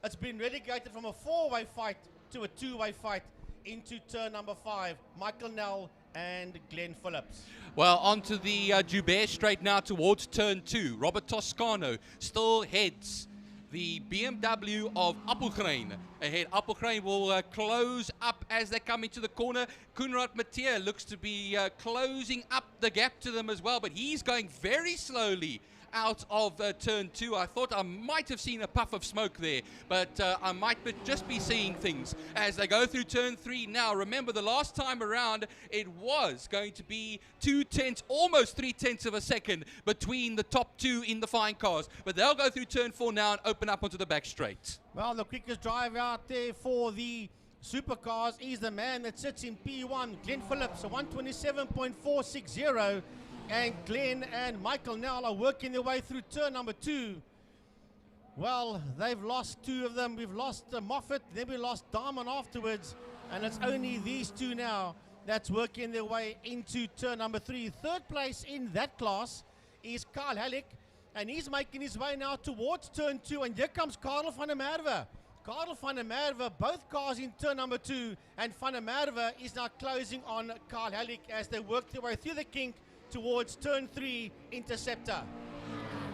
it's been relegated from a 4-way fight to a 2-way fight into turn number 5. Michael Nell and Glenn Phillips. Well, onto the Joubert straight now towards turn 2. Robert Toscano still heads the BMW of Appelgrein ahead. Appelgrein will close up as they come into the corner. Koenraad Mathieu looks to be closing up the gap to them as well, but he's going very slowly out of turn 2. I thought I might have seen a puff of smoke there, but I might just be seeing things as they go through turn 3 now. Remember, the last time around, it was going to be 2/10, almost 3/10 of a second between the top 2 in the fine cars. But they'll go through turn 4 now and open up onto the back straight. Well, the quickest drive out there for the supercars is the man that sits in P1, Glenn Phillips, a 127.460. And Glenn and Michael now are working their way through turn number 2. Well, they've lost 2 of them. We've lost Moffat, then we lost Diamond afterwards. And it's only these 2 now that's working their way into turn number 3. Third place in that class is Carl Halleck. And he's making his way now towards turn 2. And here comes Karel van der Merwe. Karel van der Merwe, both cars in turn number 2. And van der Merwe is now closing on Carl Halleck as they work their way through the kink towards turn 3 interceptor.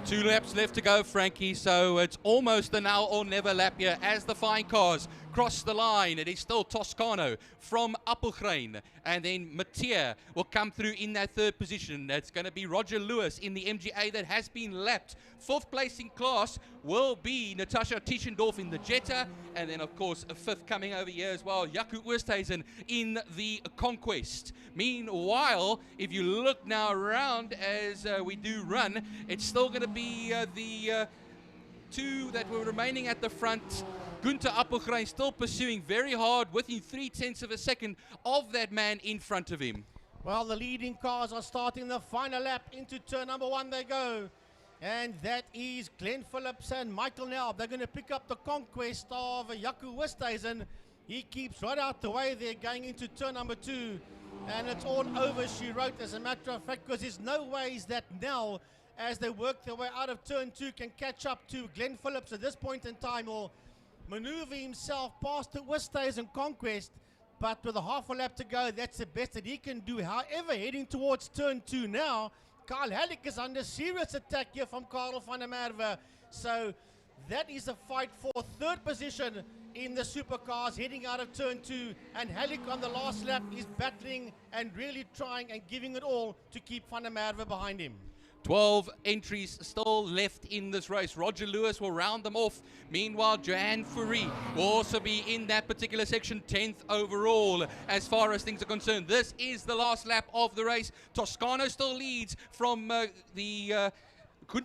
2 laps left to go, Frankie, so it's almost a now or never lap here as the fine cars cross the line. It is still Toscano from Appelgrein, and then Mathieu will come through in that 3rd position. That's going to be Roger Lewis in the MGA that has been lapped. 4th place in class will be Natasha Tischendorf in the Jetta, and then of course a 5th coming over here as well, Jaco Oosthuizen in the Conquest. Meanwhile, if you look now around as we do run, it's still going to be the 2 that were remaining at the front. Gunther Appelgrein still pursuing very hard within 3/10 of a second of that man in front of him. Well, the leading cars are starting the final lap. Into turn number 1 they go. And that is Glenn Phillips and Michael Nelb. They're going to pick up the conquest of Jaco Oosthuizen. He keeps right out the way there going into turn number 2. And it's all over, she wrote, as a matter of fact, because there's no ways that Nell, as they work their way out of turn 2, can catch up to Glenn Phillips at this point in time, or maneuver himself past the Oosthuizen conquest. But with a half a lap to go, that's the best that he can do. However, heading towards turn 2 now, Carl Halleck is under serious attack here from Karel van der Merwe. So that is a fight for 3rd position in the supercars heading out of turn 2, and Halleck on the last lap is battling and really trying and giving it all to keep van der Merwe behind him. 12 entries still left in this race. Roger Lewis will round them off. Meanwhile, Joanne Fourie will also be in that particular section, 10th overall as far as things are concerned. This is the last lap of the race. Toscano still leads from Gunther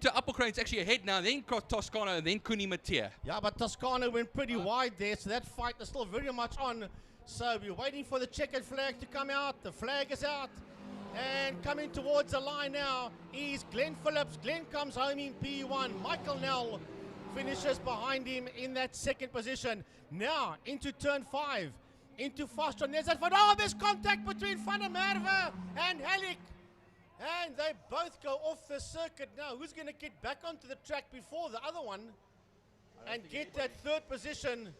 Appelgrein's actually ahead now, then Toscano, and then Kuni Mathieu. Yeah, but Toscano went pretty wide there, so that fight is still very much on. So we're waiting for the checkered flag to come out. The flag is out. And coming towards the line now is Glenn Phillips. Glenn comes home in P1. Michael Nell finishes behind him in that 2nd position. Now into turn 5, into Foster. Oh, there's contact between van der Merwe and Halleck. And they both go off the circuit now. Who's going to get back onto the track before the other one and get that 3rd position?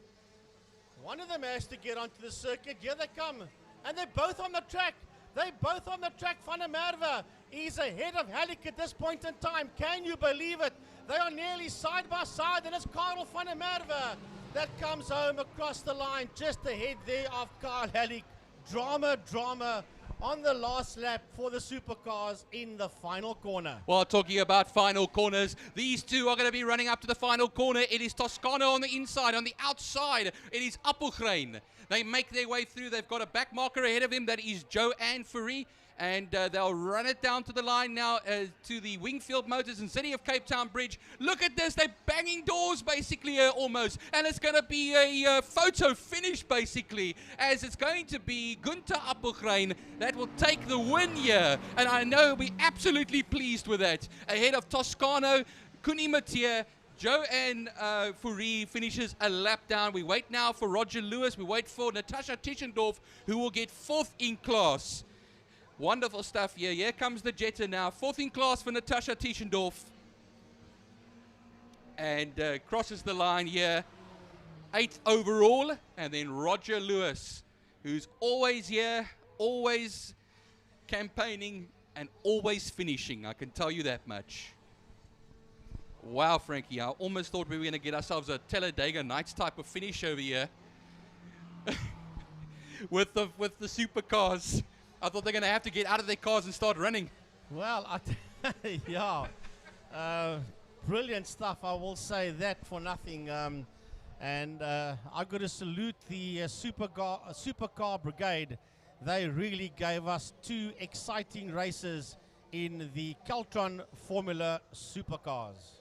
One of them has to get onto the circuit. Here they come. And they're both on the track. They're both on the track. Van der Merwe is ahead of Halleck at this point in time. Can you believe it? They are nearly side by side, and it's Karel van der Merwe that comes home across the line just ahead there of Carl Halleck. Drama on the last lap for the supercars in the final corner. Well, talking about final corners, these 2 are going to be running up to the final corner. It is Toscano on the inside. On the outside, it is Appelgrein. They make their way through. They've got a back marker ahead of him. That is Joanne Fourie. And they'll run it down to the line now to the Wingfield Motors and City of Cape Town Bridge. Look at this. They're banging doors basically almost. And it's going to be a photo finish basically, as it's going to be Gunther Appelgrein that will take the win here. And I know we're absolutely pleased with that. Ahead of Toscano, Kuni Mathieu, Joanne Fourie finishes a lap down. We wait now for Roger Lewis. We wait for Natasha Tischendorf, who will get 4th in class. Wonderful stuff here. Here comes the Jetta now. 4th in class for Natasha Tischendorf. And crosses the line here. 8th overall. And then Roger Lewis, who's always here, always campaigning, and always finishing. I can tell you that much. Wow, Frankie, I almost thought we were going to get ourselves a Talladega Nights type of finish over here. with the supercars. I thought they're going to have to get out of their cars and start running. Well, yeah. Brilliant stuff, I will say that for nothing. And I've got to salute the supercar brigade. They really gave us 2 exciting races in the Caltron Formula Supercars.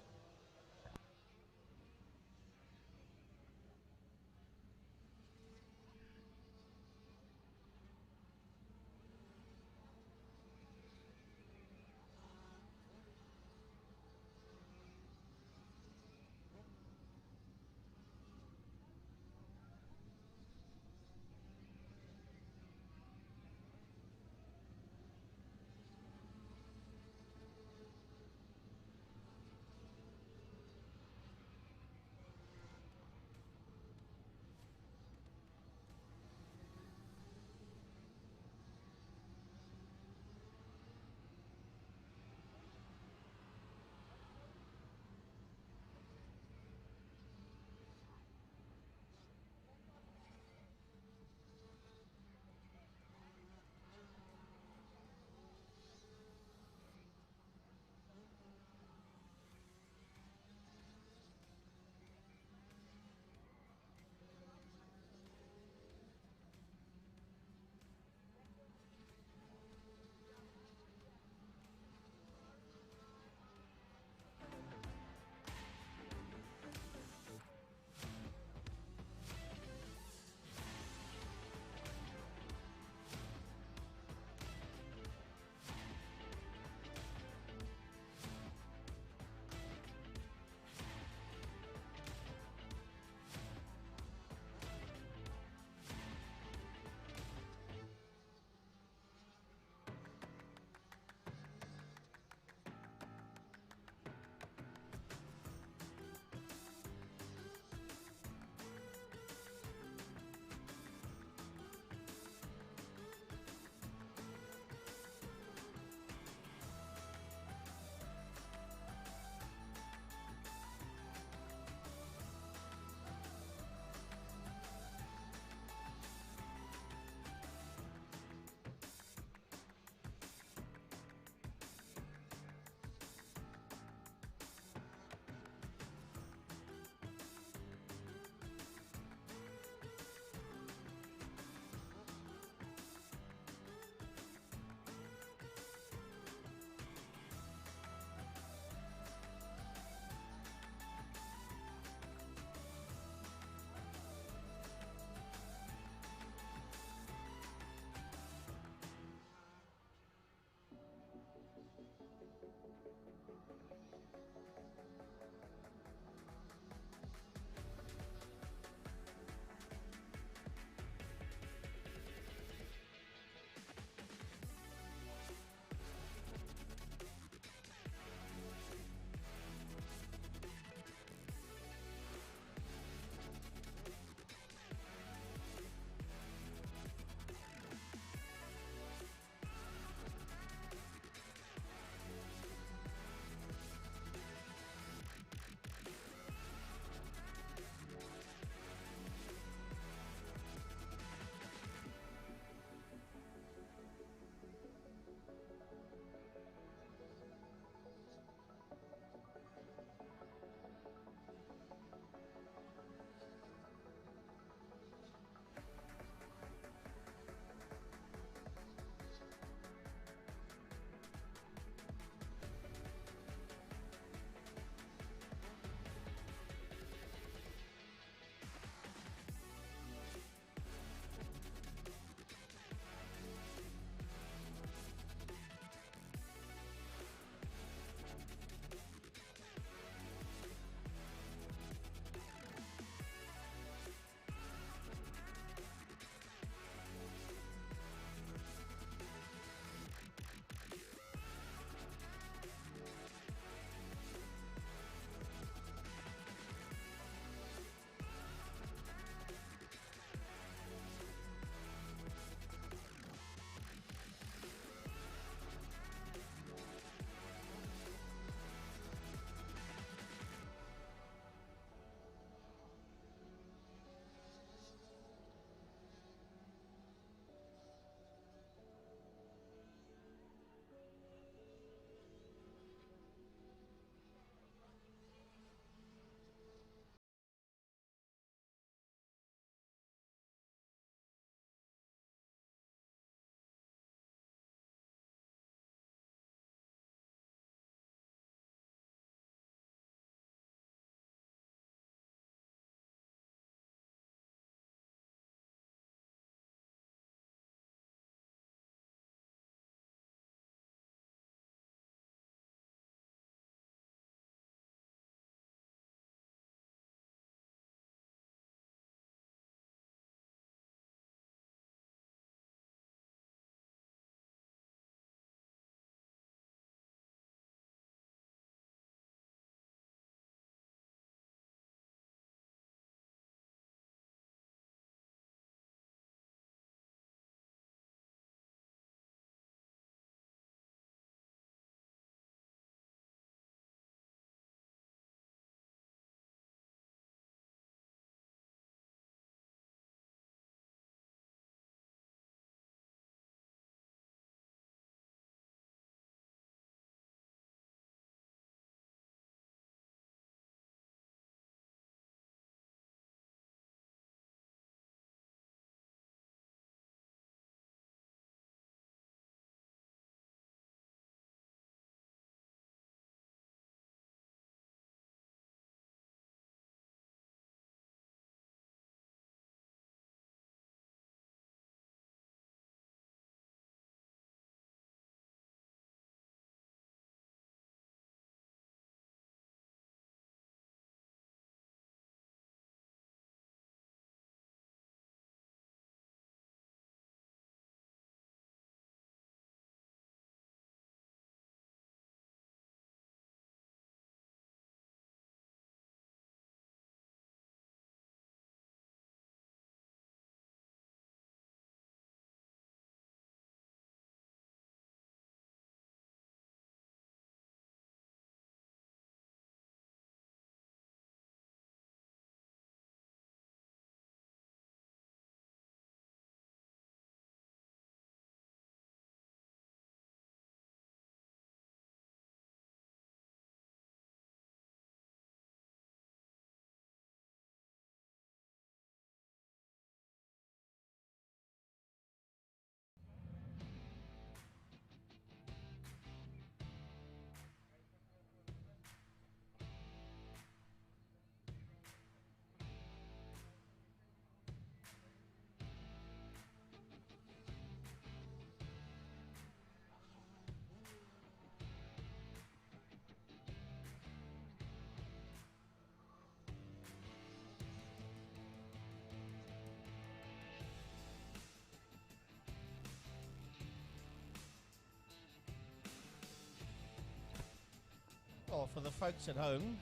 Well, for the folks at home,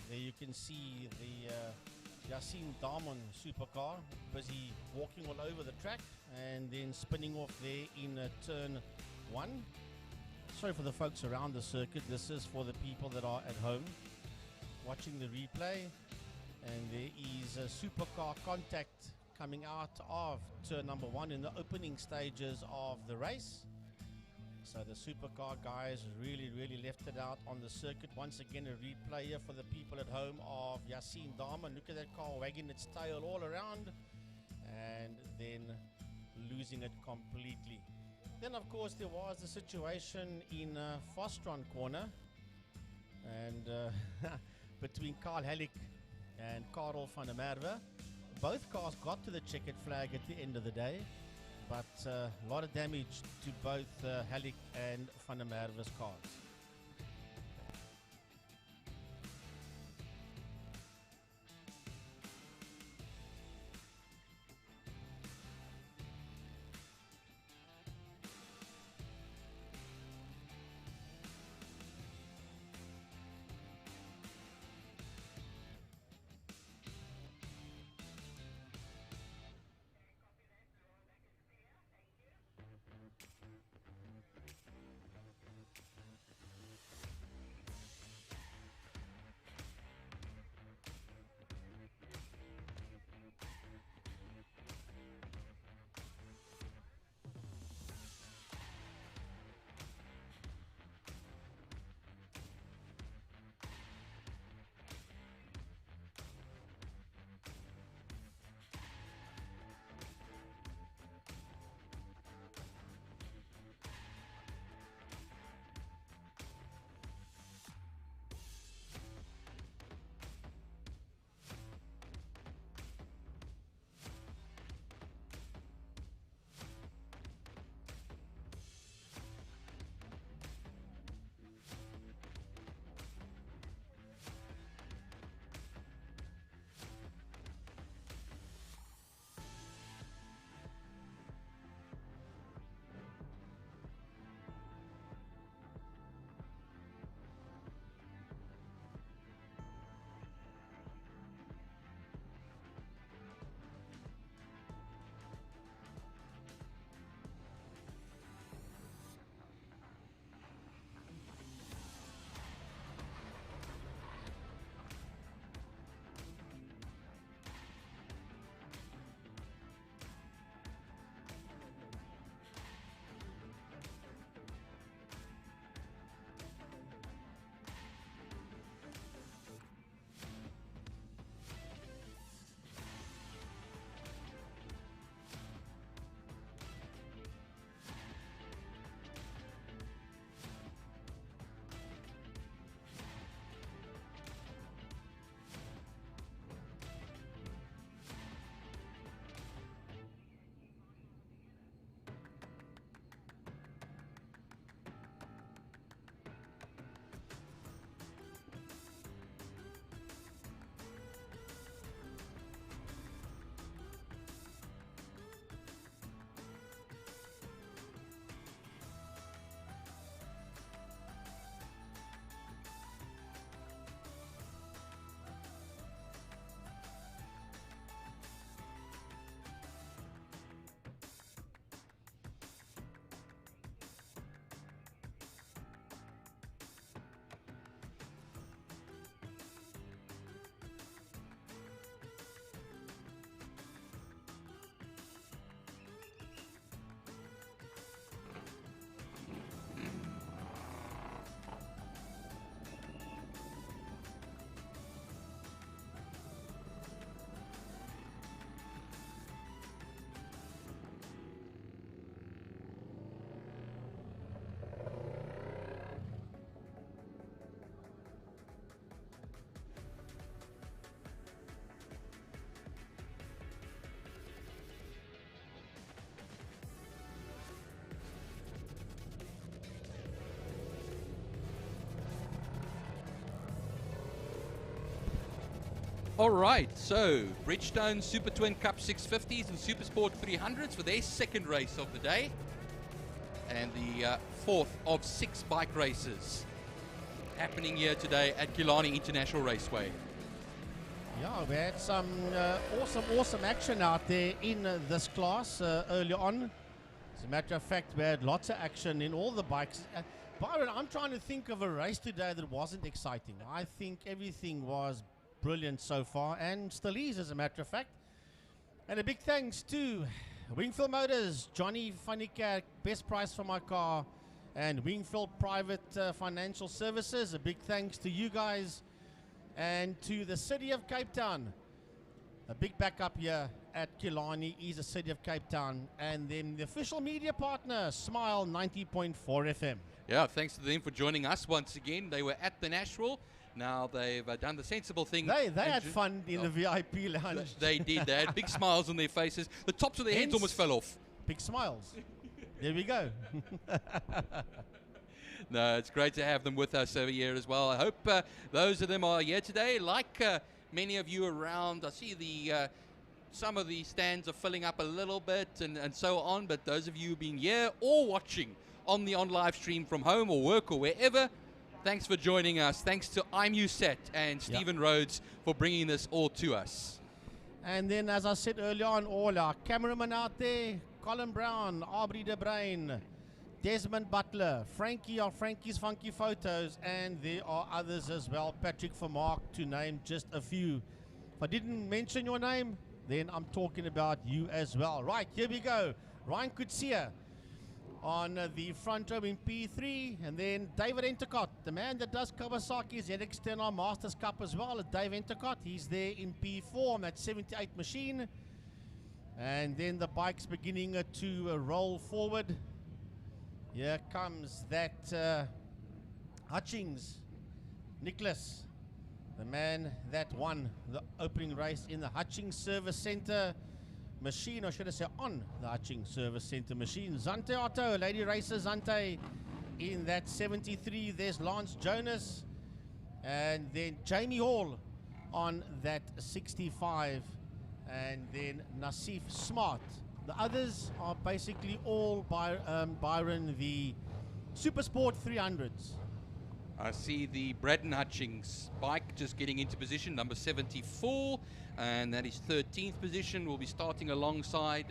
there you can see the Yassine Darman supercar busy walking all over the track and then spinning off there in turn 1. Sorry for the folks around the circuit. This is for the people that are at home watching the replay. And there is a supercar contact coming out of turn number 1 in the opening stages of the race. So the supercar guys really left it out on the circuit. Once again, a replay here for the people at home of Yassine Darman. Look at that car wagging its tail all around and then losing it completely. Then, of course, there was the situation in Fostron corner and between Carl Halleck and Karel van der Merwe. Both cars got to the checkered flag at the end of the day, but a lot of damage to both Halleck and van der Merwe's cars. All right, so Bridgestone Super Twin Cup 650s and Super Sport 300s for their second race of the day and the fourth of 6 bike races. happening here today at Killarney International Raceway. Yeah, we had some awesome action out there in this class early on. As a matter of fact, we had lots of action in all the bikes. Byron, I'm trying to think of a race today that wasn't exciting. I think everything was brilliant so far, and still is, as a matter of fact. And a big thanks to Wingfield Motors, Johnny Funnicat, best price for my car, and Wingfield Private Financial Services. A big thanks to you guys, and to the City of Cape Town. A big backup here at Killarney is the City of Cape Town, and then the official media partner, Smile 90.4 FM. Yeah, thanks to them for joining us once again. They were at the Nashville. Now they've done the sensible thing. They had fun in the VIP lounge. They did. They had big smiles on their faces. The tops of their heads almost fell off. Big smiles. There we go. No, it's great to have them with us over here as well. I hope those of them are here today. Like many of you around, I see the some of the stands are filling up a little bit and so on. But those of you being here or watching on the live stream from home or work or wherever, thanks for joining us. Thanks to IMUSAT and Stephen Rhodes for bringing this all to us. And then, as I said earlier on, all our cameramen out there, Colin Brown, Aubrey De Bruyn, Desmond Butler, Frankie of Frankie's Funky Photos, and there are others as well, Patrick Vermark, to name just a few. If I didn't mention your name, then I'm talking about you as well. Right, here we go. Ryan Kutsia on the front row in P3, and then David Entercott, the man that does Kawasaki's ZX-10R Masters Cup as well, Dave Entercott. He's there in P4 on that 78 machine. And then the bike's beginning to roll forward. Here comes that Hutchings, Nicholas, the man that won the opening race in the Hutchings Service Center machine, or should I say on the Hutchings Service Center machine. Zante Otto, Lady Racer Zante in that 73. There's Lance Jonas, and then Jamie Hall on that 65, and then Nassif Smart. The others are basically all by Byron, the Super Sport 300s. I see the Braden Hutchings bike just getting into position, number 74, and that is 13th position. Will be starting alongside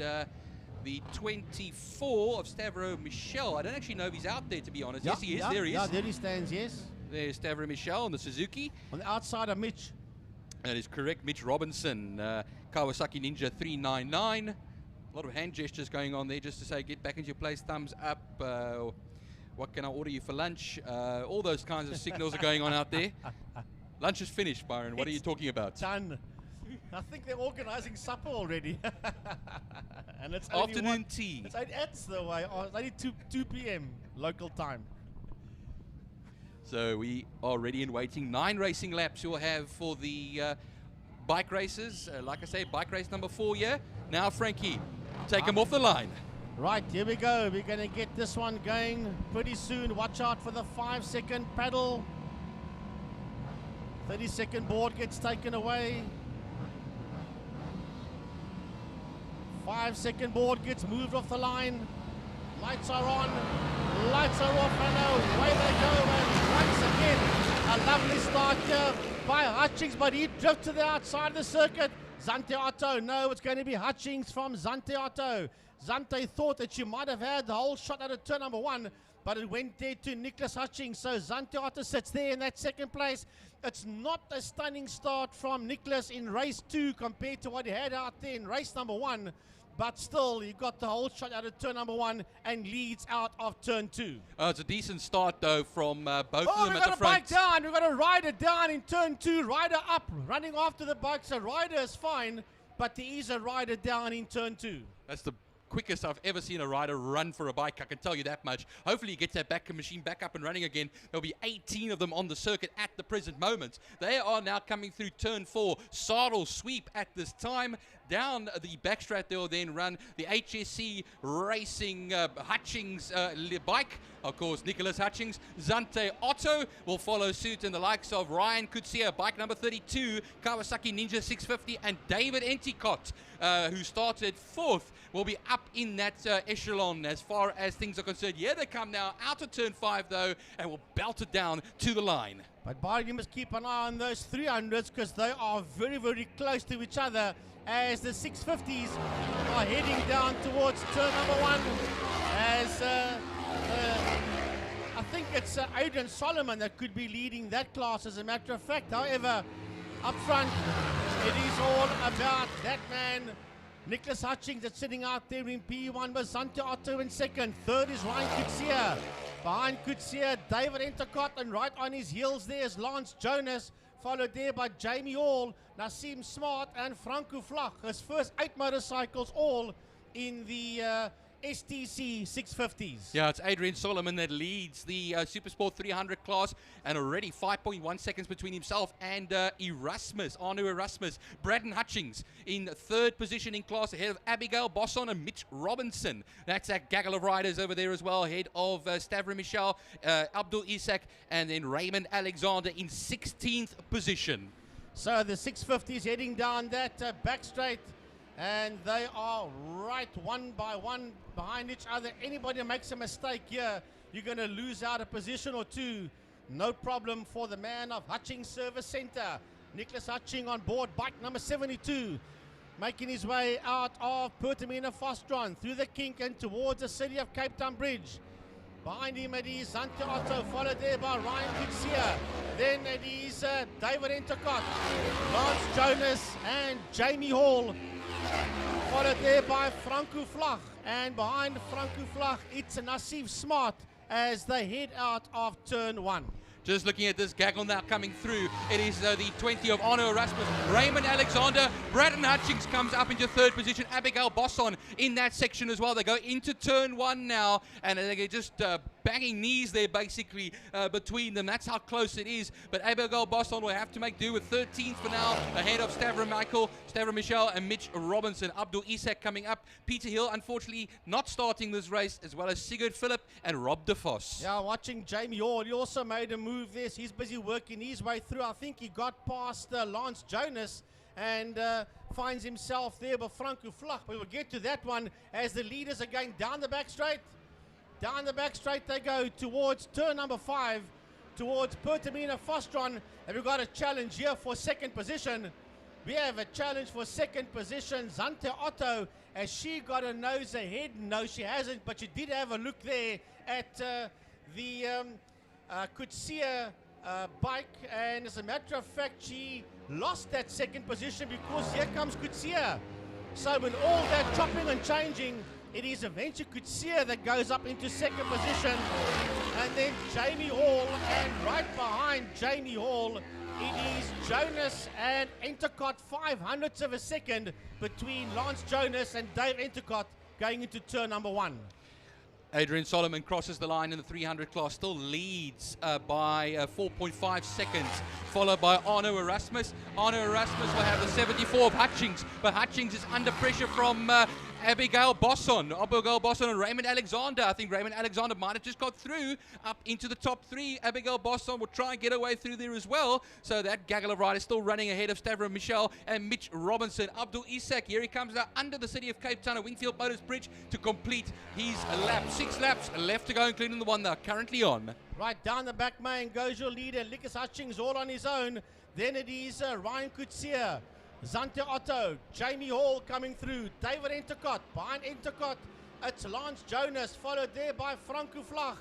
the 24 of Stavro Michel. I don't actually know if he's out there, to be honest. Yes, he is. There he is. Yeah, there he stands, yes. There's Stavro Michel on the Suzuki. On the outside of Mitch. That is correct. Mitch Robinson, Kawasaki Ninja 399. A lot of hand gestures going on there just to say, get back into your place, thumbs up. What can I order you for lunch? All those kinds of signals are going on out there. Lunch is finished, Byron. What are you talking about? Done. I think they're organizing supper already. And it's afternoon tea. That's the way. Oh, it's only 2 p.m. local time. So we are ready and waiting. 9 racing laps you'll have for the bike races. Like I say, bike race number 4 here. Now, Frankie, take him off the line. Right, here we go. We're going to get this one going pretty soon. Watch out for the 5-second paddle. 30-second board gets taken away. 5-second board gets moved off the line. Lights are on, lights are off, and away they go. And once again, a lovely start here by Hutchings, but he drifts to the outside of the circuit. Zante Otto, no, it's going to be Hutchings from Zante Otto. Zante thought that she might have had the whole shot out of turn number 1, but it went there to Nicholas Hutchings. So Zante Otto sits there in that second place. It's not a stunning start from Nicholas in race 2 compared to what he had out there in race number 1. But still, he got the whole shot out of turn number 1 and leads out of turn 2. It's a decent start, though, from both of them at the front. We've got a bike down. We've got a rider down in turn 2. Rider up, running after the bike. So rider is fine, but there is a rider down in turn 2. That's the quickest I've ever seen a rider run for a bike, I can tell you that much. Hopefully he gets that back machine back up and running again. There'll be 18 of them on the circuit at the present moment. They are now coming through turn 4. Saddle sweep at this time. down the backstrap, they'll then run the HSC Racing Hutchings bike. Of course, Nicholas Hutchings. Zante Otto will follow suit, and the likes of Ryan Kutsia, bike number 32, Kawasaki Ninja 650, and David Enticott, who started 4th, will be up in that echelon as far as things are concerned. Here they come now, out of turn 5 though, and will belt it down to the line. But Byron, you must keep an eye on those 300s because they are very, very close to each other as the 650s are heading down towards turn number 1. As I think it's Adrian Solomon that could be leading that class, as a matter of fact. However, up front, it is all about that man, Nicholas Hutchings, that's sitting out there in P1 with Zante Otto in second. Third is Ryan Kutsia. Behind Kutsia, David Enticott, and right on his heels there is Lance Jonas, followed there by Jamie Hall, Nassim Smart, and Franco Flach. His first 8 motorcycles, all in the STC 650s. Yeah, it's Adrian Solomon that leads the Supersport 300 class, and already 5.1 seconds between himself and Arno Erasmus. Braden Hutchings in 3rd position in class, ahead of Abigail Bosson and Mitch Robinson. That's that gaggle of riders over there as well, ahead of Stavro Michel, Abdul Isak, and then Raymond Alexander in 16th position. So the 650s heading down that back straight, and they are right one by one behind each other. Anybody makes a mistake here, you're going to lose out a position or 2. No problem for the man of Hutchings Service Centre. Nicholas Hutchings on board, bike number 72, making his way out of Pertamina Fostron through the kink and towards the city of Cape Town Bridge. Behind him it is Zante Otto, followed there by Ryan Kutsia. Then it is David Enticott, Lance Jonas, and Jamie Hall, followed there by Franco Flach. And behind Franco Flach, it's Nassim Smart as they head out of turn 1. Just looking at this gaggle now coming through, it is the 20 of Arno Erasmus, Raymond Alexander. Braden Hutchings comes up into 3rd position. Abigail Bosson in that section as well. They go into turn 1 now, and they're just banging knees there basically between them. That's how close it is. But Abigail Bosson will have to make do with 13th for now, ahead of Stavro Michel, and Mitch Robinson. Abdul Isak coming up. Peter Hill, unfortunately, not starting this race, as well as Sigurd Philip and Rob De Vos. Yeah, watching Jamie Hall, he also made a move there. He's busy working his way through. I think he got past Lance Jonas and finds himself there with Franco Flach. We will get to that one as the leaders are going down the back straight. Down the back straight they go towards turn number 5, towards Pertamina Fostron. And we've got a challenge here for 2nd position. We have a challenge for 2nd position. Zante Otto, as she got a nose ahead. No, she hasn't, but she did have a look there at the Kutsia bike, and as a matter of fact, she lost that 2nd position because here comes Kutsia. So with all that chopping and changing, it is eventually Kutsia that goes up into 2nd position, and then Jamie Hall, and right behind Jamie Hall, it is Jonas and Enticott, 0.05 of a second between Lance Jonas and Dave Enticott going into turn number 1. Adrian Solomon crosses the line in the 300 class, still leads by 4.5 seconds, followed by Arno Erasmus. Arno Erasmus will have the 74 of Hutchings, but Hutchings is under pressure from Abigail Bosson and Raymond Alexander. I think Raymond Alexander might have just got through up into the top 3. Abigail Bosson will try and get her way through there as well. So that gaggle of riders still running ahead of Stavro Michel and Mitch Robinson. Abdul Isak, here he comes now under the city of Cape Town at Wingfield Motors Bridge to complete his lap. 6 laps left to go, including the one they're currently on. Right down the back main goes your leader, Nicholas Hutchings, all on his own. Then it is Ryan Kutsia, Zante Otto, Jamie Hall coming through, David Enticott. Behind Enticott, it's Lance Jonas, followed there by Franco Flach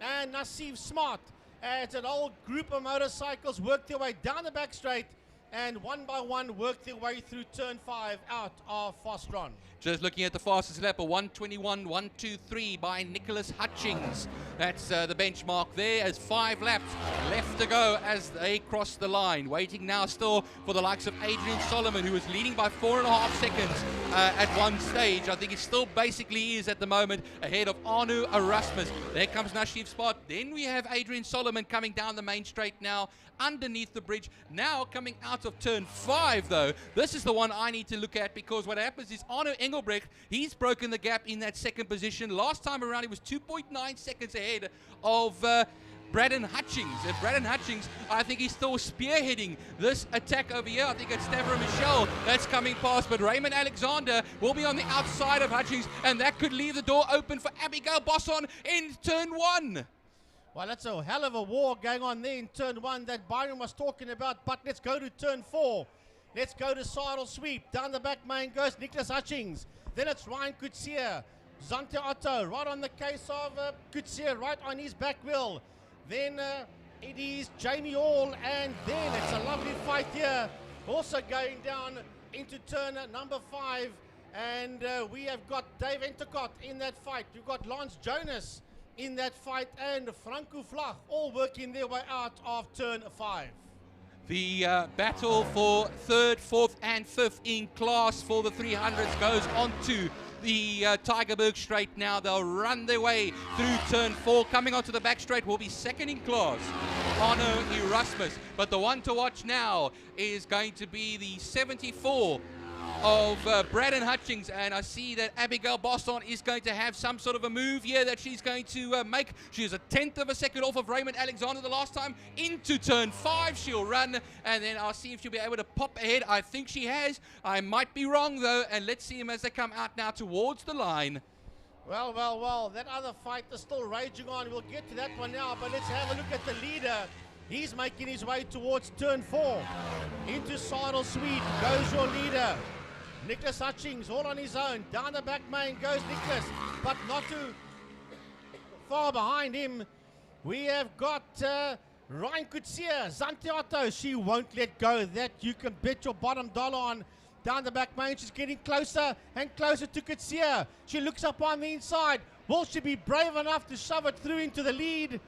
and Nassim Smart. As an old group of motorcycles work their way down the back straight and one by one work their way through turn 5 out of Fostron. Just looking at the fastest lap, a 1:21.123 by Nicholas Hutchings. That's the benchmark there, as 5 laps left to go as they cross the line. Waiting now still for the likes of Adrian Solomon, who is leading by 4.5 seconds at one stage. I think it still basically is at the moment ahead of Arno Erasmus. There comes Nassim Smart. Then we have Adrian Solomon coming down the main straight now, underneath the bridge. Now coming out out of turn 5, though. This is the one I need to look at, because what happens is Arno Engelbrecht, he's broken the gap in that second position. Last time around, he was 2.9 seconds ahead of Braden Hutchings. And Braden Hutchings, I think he's still spearheading this attack over here. I think it's Stavro Michel that's coming past, but Raymond Alexander will be on the outside of Hutchings, and that could leave the door open for Abigail Bosson in turn 1. Well, that's a hell of a war going on there in turn 1 that Byron was talking about, but let's go to turn 4. Let's go to Sidle Sweep. Down the back main goes Nicholas Hutchings. Then it's Ryan Coetzee. Zante Otto right on the case of Coetzee, right on his back wheel. Then it is Jamie Hall, and then it's a lovely fight here. Also going down into turn number 5, and we have got Dave Entercott in that fight. We've got Lance Jonas in that fight, and Franco Flach all working their way out of turn 5. The battle for 3rd, 4th, and 5th in class for the 300s goes on to the Tygerberg straight now. They'll run their way through turn 4. Coming onto the back straight will be second in class, Arno Erasmus. But the one to watch now is going to be the 74 of Braden Hutchings, and I see that Abigail Bosson is going to have some sort of a move here that she's going to make. She is a 1/10 of a second off of Raymond Alexander the last time. Into turn 5 she'll run, and then I'll see if she'll be able to pop ahead. I think she has. I might be wrong though, and let's see them as they come out now towards the line. Well, that other fight is still raging on. We'll get to that one now, but let's have a look at the leader. He's making his way towards turn 4. Into Sidle Sweep goes your leader, Nicholas Hutchings, all on his own. Down the back main goes Nicholas, but not too far behind him. We have got Ryan Coetzee, Zante Otto. She won't let go. That you can bet your bottom dollar on. Down the back main, she's getting closer and closer to Coetzee. She looks up on the inside. Will she be brave enough to shove it through into the lead?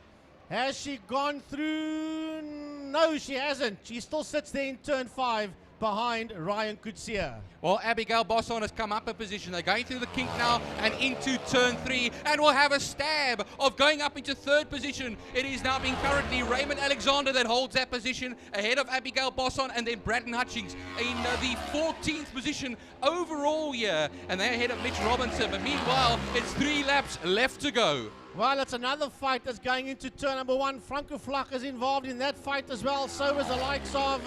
Has she gone through? No, she hasn't. She still sits there in turn 5 behind Ryan Coetzee. Well, Abigail Bosson has come up a position. They're going through the kink now and into turn 3, and will have a stab of going up into 3rd position. It is now being currently Raymond Alexander that holds that position ahead of Abigail Bosson, and then Braden Hutchings in the 14th position overall here, and they're ahead of Mitch Robinson. But meanwhile, it's 3 laps left to go. Well, it's another fight that's going into turn number 1. Franco Flach is involved in that fight as well. So is the likes of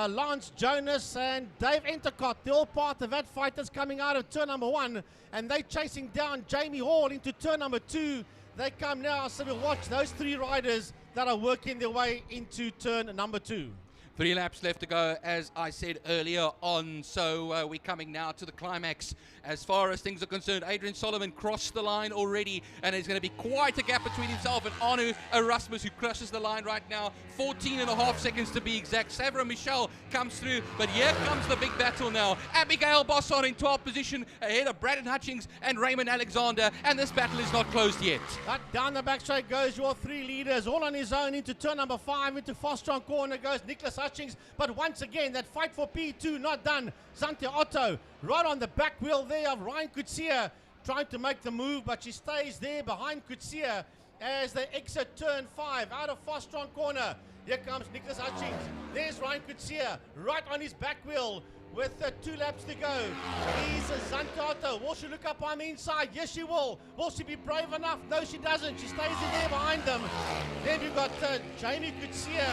Lance Jonas and Dave Entercott. They're all part of that fight that's coming out of turn number 1. And they're chasing down Jamie Hall into turn number 2. They come now, so we'll watch those 3 riders that are working their way into turn number 2. 3 laps left to go, as I said earlier on. So we're coming now to the climax. As far as things are concerned, Adrian Solomon crossed the line already, and there's going to be quite a gap between himself and Arno Erasmus, who crosses the line right now. 14.5 seconds to be exact. Stavro Michel comes through, but here comes the big battle now. Abigail Bosson in 12th position, ahead of Braden Hutchings and Raymond Alexander, and this battle is not closed yet. But down the back straight goes your 3 leaders, all on his own into turn number 5. Into Foster corner goes Nicholas Hutchings, but once again, that fight for P2 not done. Zante Otto right on the back wheel there of Ryan Coetzee, trying to make the move, but she stays there behind Coetzee as they exit turn 5 out of Fostron corner. Here comes Nicholas Hutchings. There's Ryan Coetzee right on his back wheel with 2 laps to go. He's Zante Otto. Will she look up on the inside? Yes, she will. Will she be brave enough? No, she doesn't. She stays in there behind them. Then you've got Jamie Coetzee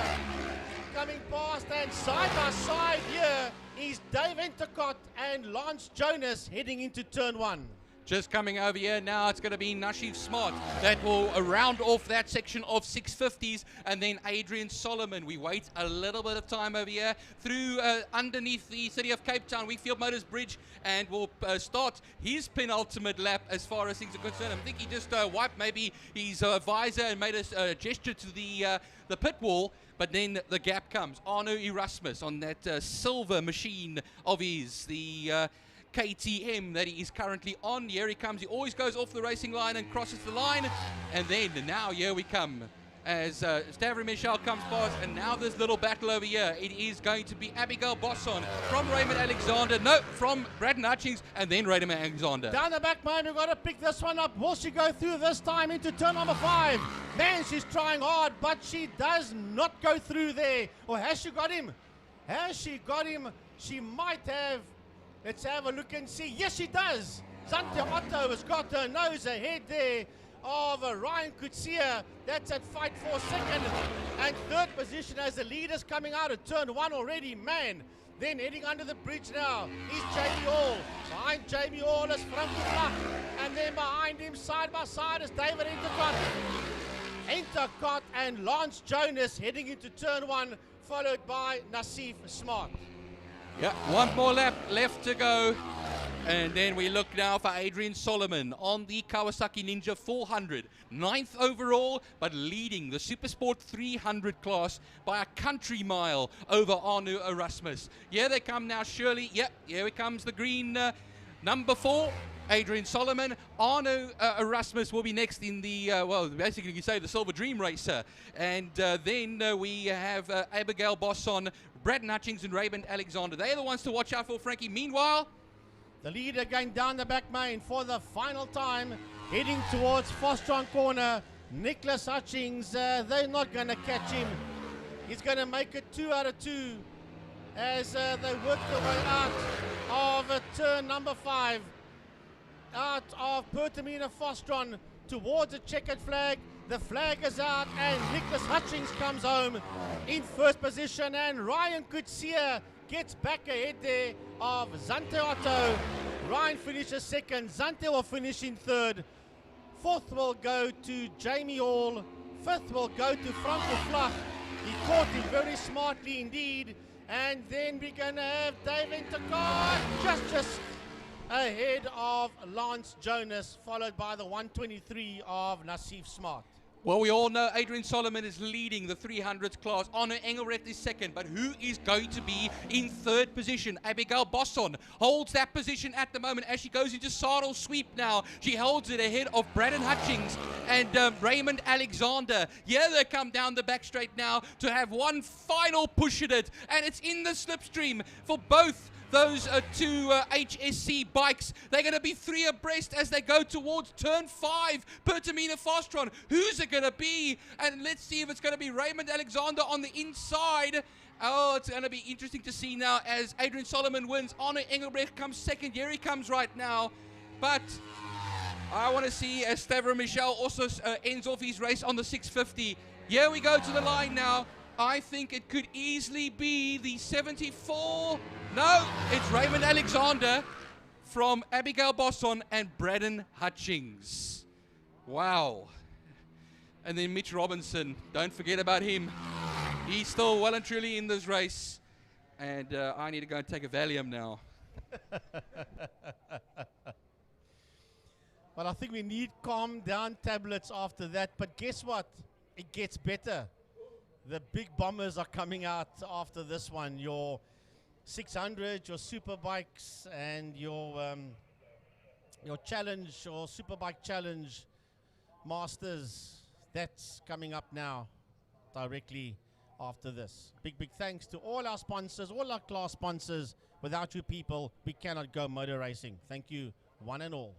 coming past, and side by side here is Dave Entercott and Lance Jonas heading into turn 1. Just coming over here now, it's going to be Nashiv Smart that will round off that section of 650s, and then Adrian Solomon. We wait a little bit of time over here through underneath the city of Cape Town, Wheatfield Motors Bridge, and will start his penultimate lap as far as things are concerned. I think he just wiped maybe his visor and made a gesture to the pit wall, but then the gap comes. Arno Erasmus on that silver machine of his, the KTM that he is currently on. Here he comes. He always goes off the racing line and crosses the line. And then now here we come as Stavro Michel comes past, and now this little battle over here. It is going to be Abigail Bosson from Raymond Alexander. No, from Braden Hutchings, and then Raymond Alexander. Down the back, man, we've got to pick this one up. Will she go through this time into turn number 5? Man, she's trying hard, but she does not go through there. Or has she got him? Has she got him? She might have. Let's have a look and see. Yes, she does. Zante Otto has got her nose ahead there of Ryan Kutsia. That's at fight for second and third position as the leaders coming out of turn one already. Man, then heading under the bridge now is Jamie Hall. Behind Jamie Hall is Frankie Vlach. And then behind him, side by side, is David Entercott and Lance Jonas heading into turn one, followed by Nassif Smart. Yeah, one more lap left to go. And then we look now for Adrian Solomon on the Kawasaki Ninja 400. 9th overall, but leading the Supersport 300 class by a country mile over Anu Erasmus. Here they come now, Shirley. Yep, here comes the green number 4. Adrian Solomon. Arno Erasmus will be next in the, well, basically you say the Silver Dream Racer. And then we have Abigail Bosson, Braden Hutchings and Raymond Alexander. They're the ones to watch out for, Frankie. Meanwhile, the leader going down the back main for the final time, heading towards Fostron corner. Nicholas Hutchings, they're not going to catch him. He's going to make it 2 out of 2 as they work their way out of turn number 5. Out of Pertamina Fostron towards a checkered flag. The flag is out and Nicholas Hutchings comes home in first position, and Ryan Kutsia gets back ahead there of Zante Otto. Ryan finishes second, Zante will finish in third. Fourth will go to Jamie Hall. Fifth will go to Franco Flach. He caught him very smartly indeed. And then we're going to have David Takar just ahead of Lance Jonas, followed by the 123 of Nassif Smart. well, we all know Adrian Solomon is leading the 300s class. Arno Engelbrecht is second, but who is going to be in third position? Abigail Bosson holds that position at the moment as she goes into saddle sweep now. She holds it ahead of Braden Hutchings and Raymond Alexander. Yeah, they come down the back straight now to have one final push at it, and it's in the slipstream for both those two HSC bikes. They're going to be 3 abreast as they go towards turn 5, Pertamina Fastron. Who's it going to be? And let's see if it's going to be Raymond Alexander on the inside. Oh, it's going to be interesting to see now as Adrian Solomon wins. Arno Engelbrecht comes second. Here he comes right now. But I want to see as Stavro Michel also ends off his race on the 650. Here we go to the line now. I think it could easily be the 74. No, it's Raymond Alexander from Abigail Bosson and Braden Hutchings. Wow. And then Mitch Robinson, don't forget about him. He's still well and truly in this race. And I need to go and take a Valium now. Well, I think we need calm down tablets after that. But guess what? It gets better. The big bombers are coming out after this one. Your 600, your superbikes, and your challenge, your superbike challenge masters. That's coming up now, directly after this. Big thanks to all our sponsors, all our class sponsors. Without you people, we cannot go motor racing. Thank you, one and all.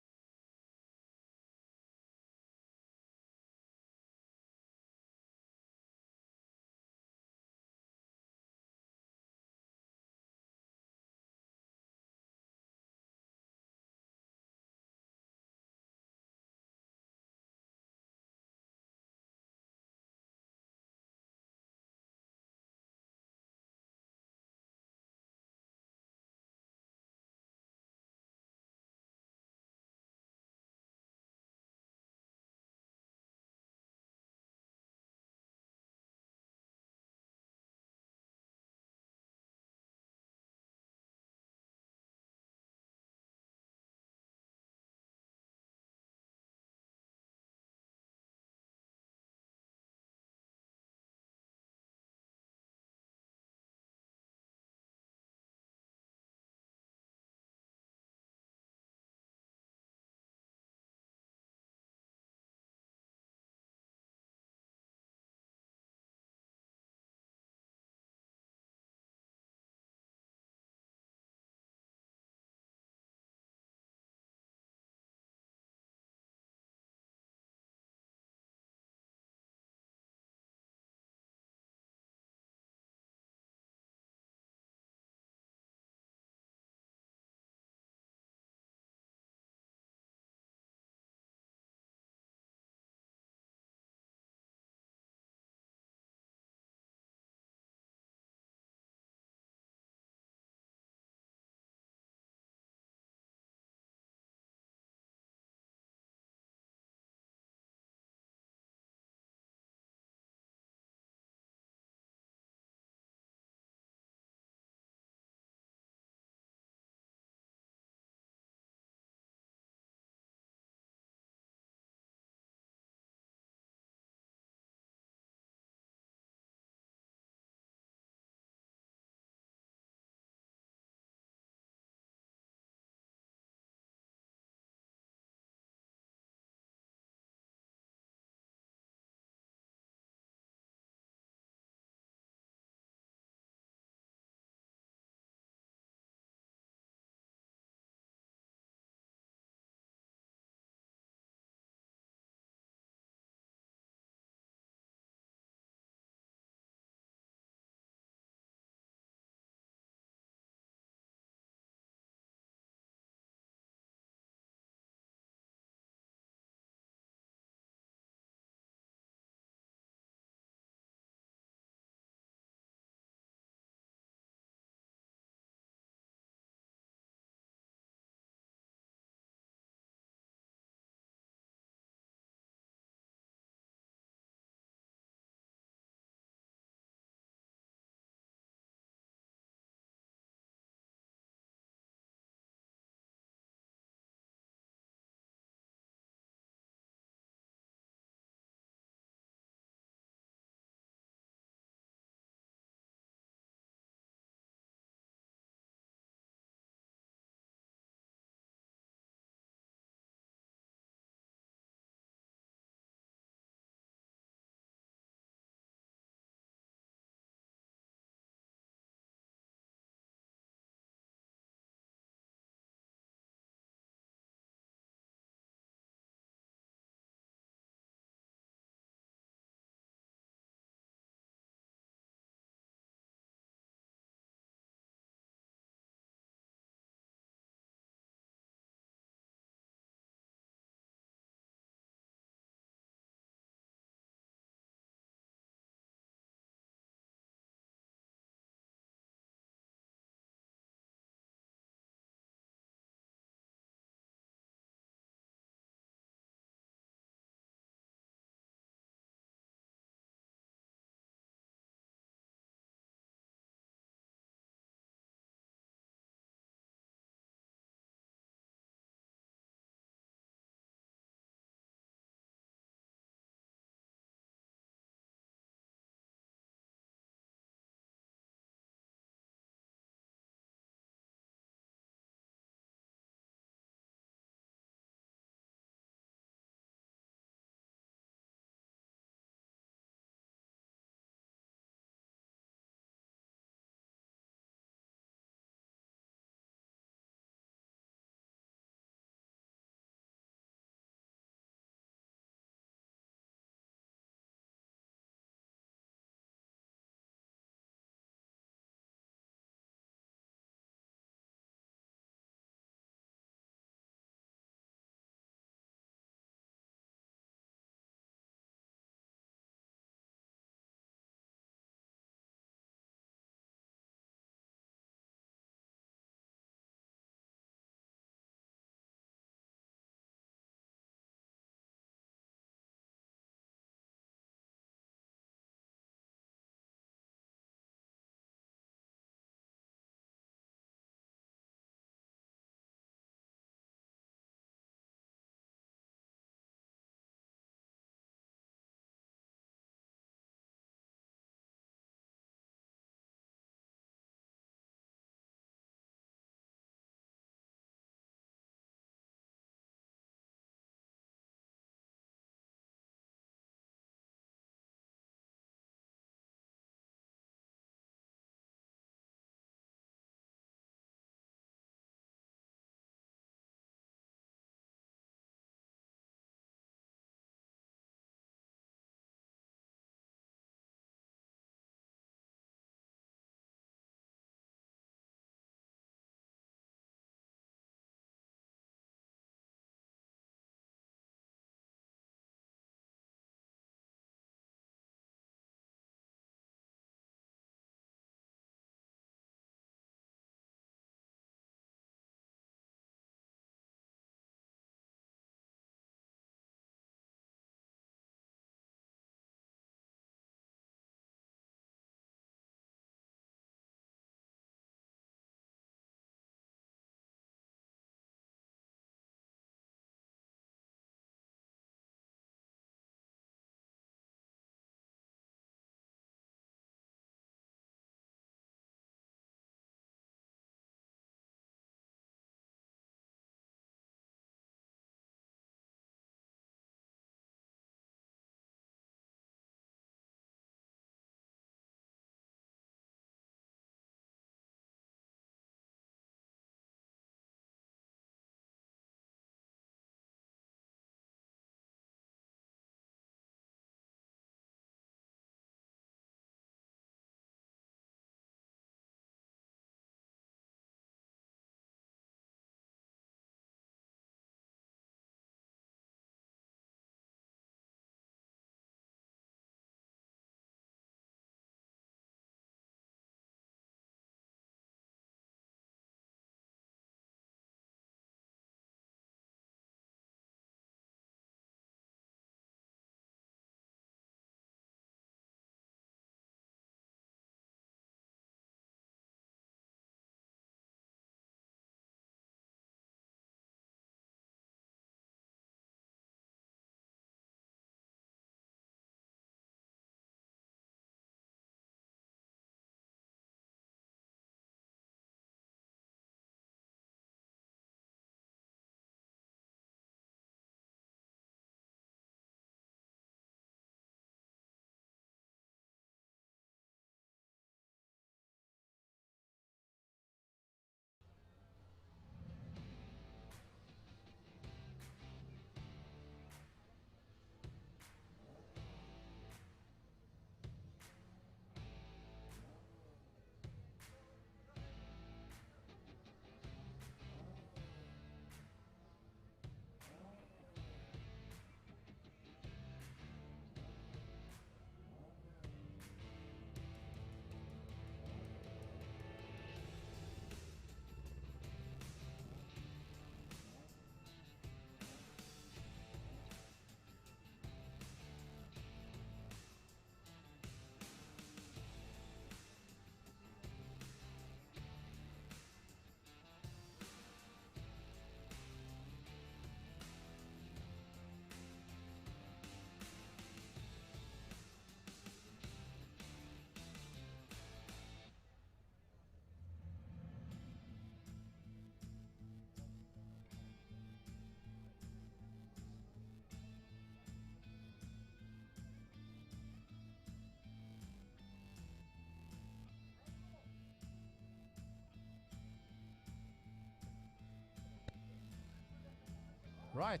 Right.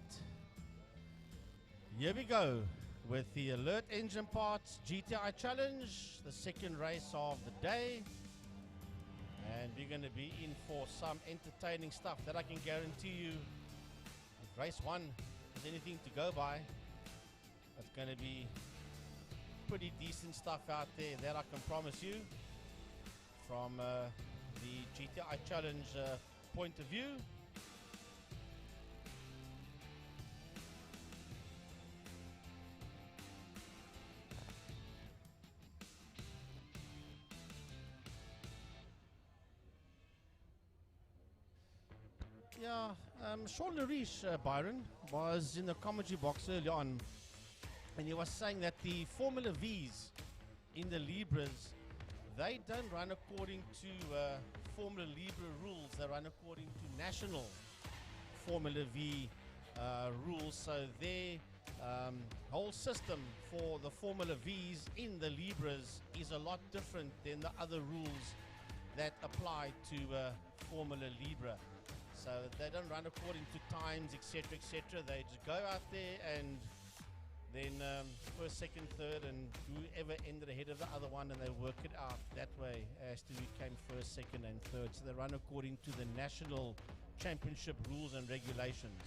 Here we go with the Alert Engine Parts GTI Challenge, the second race of the day. And we're going to be in for some entertaining stuff that I can guarantee you. If race 1 is anything to go by, it's going to be pretty decent stuff out there, that I can promise you. From the GTI Challenge point of view. Yeah, Sean Lariche, Byron, was in the commentary box early on, and he was saying that the Formula Vs in the Libras, they don't run according to Formula Libre rules. They run according to national Formula V rules. So their whole system for the Formula Vs in the Libras is a lot different than the other rules that apply to Formula Libre. So they don't run according to times, etc., etc. They just go out there and then first, second, third, and whoever ended ahead of the other one, and they work it out that way as to who came first, second, and third. So they run according to the national championship rules and regulations.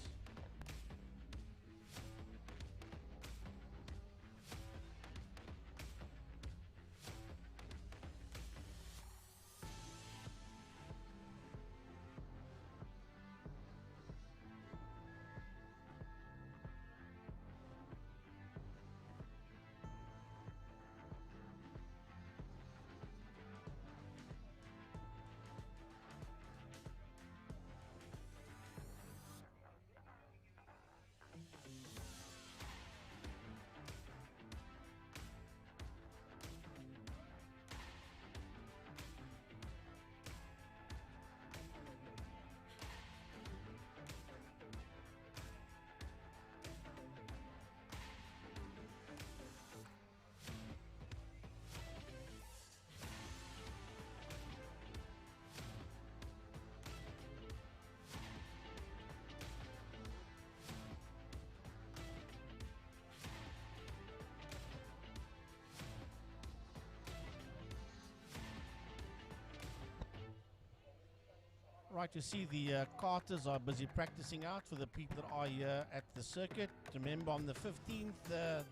Right, you see the karters are busy practicing out for the people that are here at the circuit. Remember, on the 15th,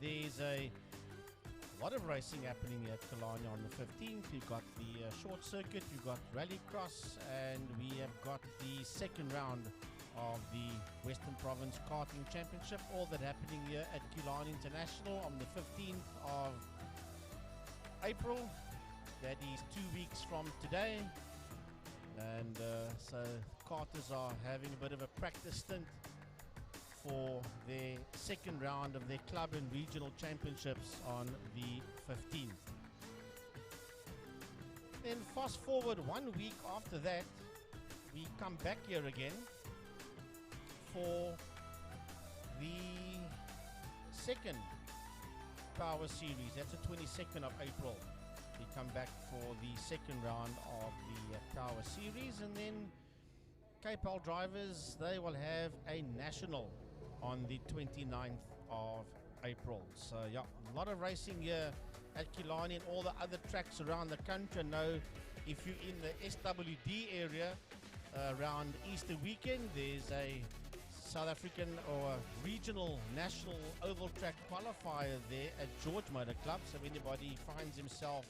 there's a lot of racing happening at Killarney on the 15th. You've got the short circuit, you've got rallycross, and we have got the second round of the Western Province Karting Championship. All that happening here at Killarney International on the 15th of April. That is 2 weeks from today. And so karters are having a bit of a practice stint for their second round of their club and regional championships on the 15th. Then fast forward 1 week after that, we come back here again for the second Power Series. That's the 22nd of April. We come back for the second round of the Power Series, and then KPL drivers, they will have a national on the 29th of April. So yeah, a lot of racing here at Killarney and all the other tracks around the country. I know if you're in the SWD area around Easter weekend, there's a South African or regional national oval track qualifier there at George Motor Club. So if anybody finds himself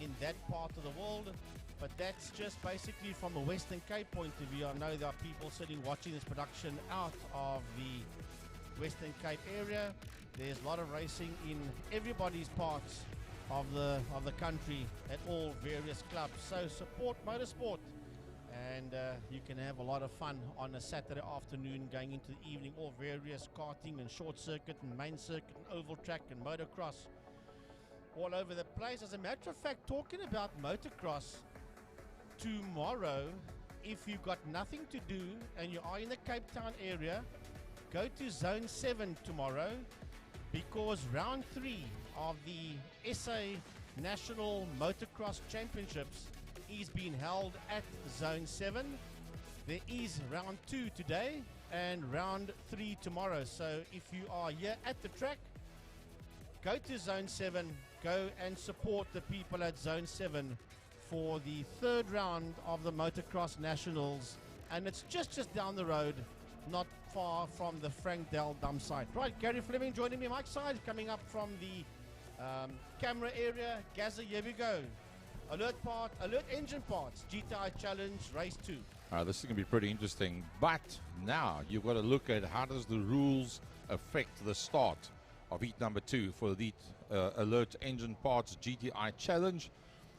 in that part of the world, but that's just basically from a Western Cape point of view. I know there are people sitting watching this production out of the Western Cape area. There's a lot of racing in everybody's parts of the country at all various clubs. So support motorsport, and you can have a lot of fun on a Saturday afternoon going into the evening. All various karting and short circuit and main circuit and oval track and motocross all over the place. As a matter of fact, talking about motocross, tomorrow, if you've got nothing to do and you are in the Cape Town area, go to Zone 7 tomorrow, because round 3 of the SA National Motocross Championships is being held at Zone 7. There is round 2 today, and round 3 tomorrow. So if you are here at the track, go to Zone 7, go and support the people at Zone 7 for the 3rd round of the Motocross Nationals. And it's just down the road, not far from the Frank Dell dump site. Right, Gary Fleming joining me, Mike side, coming up from the camera area. Gazza, here we go. Alert engine parts, GTI Challenge Race 2. This is going to be pretty interesting. But now you've got to look at how does the rules affect the start of heat number 2 for the Alert Engine Parts GTI Challenge.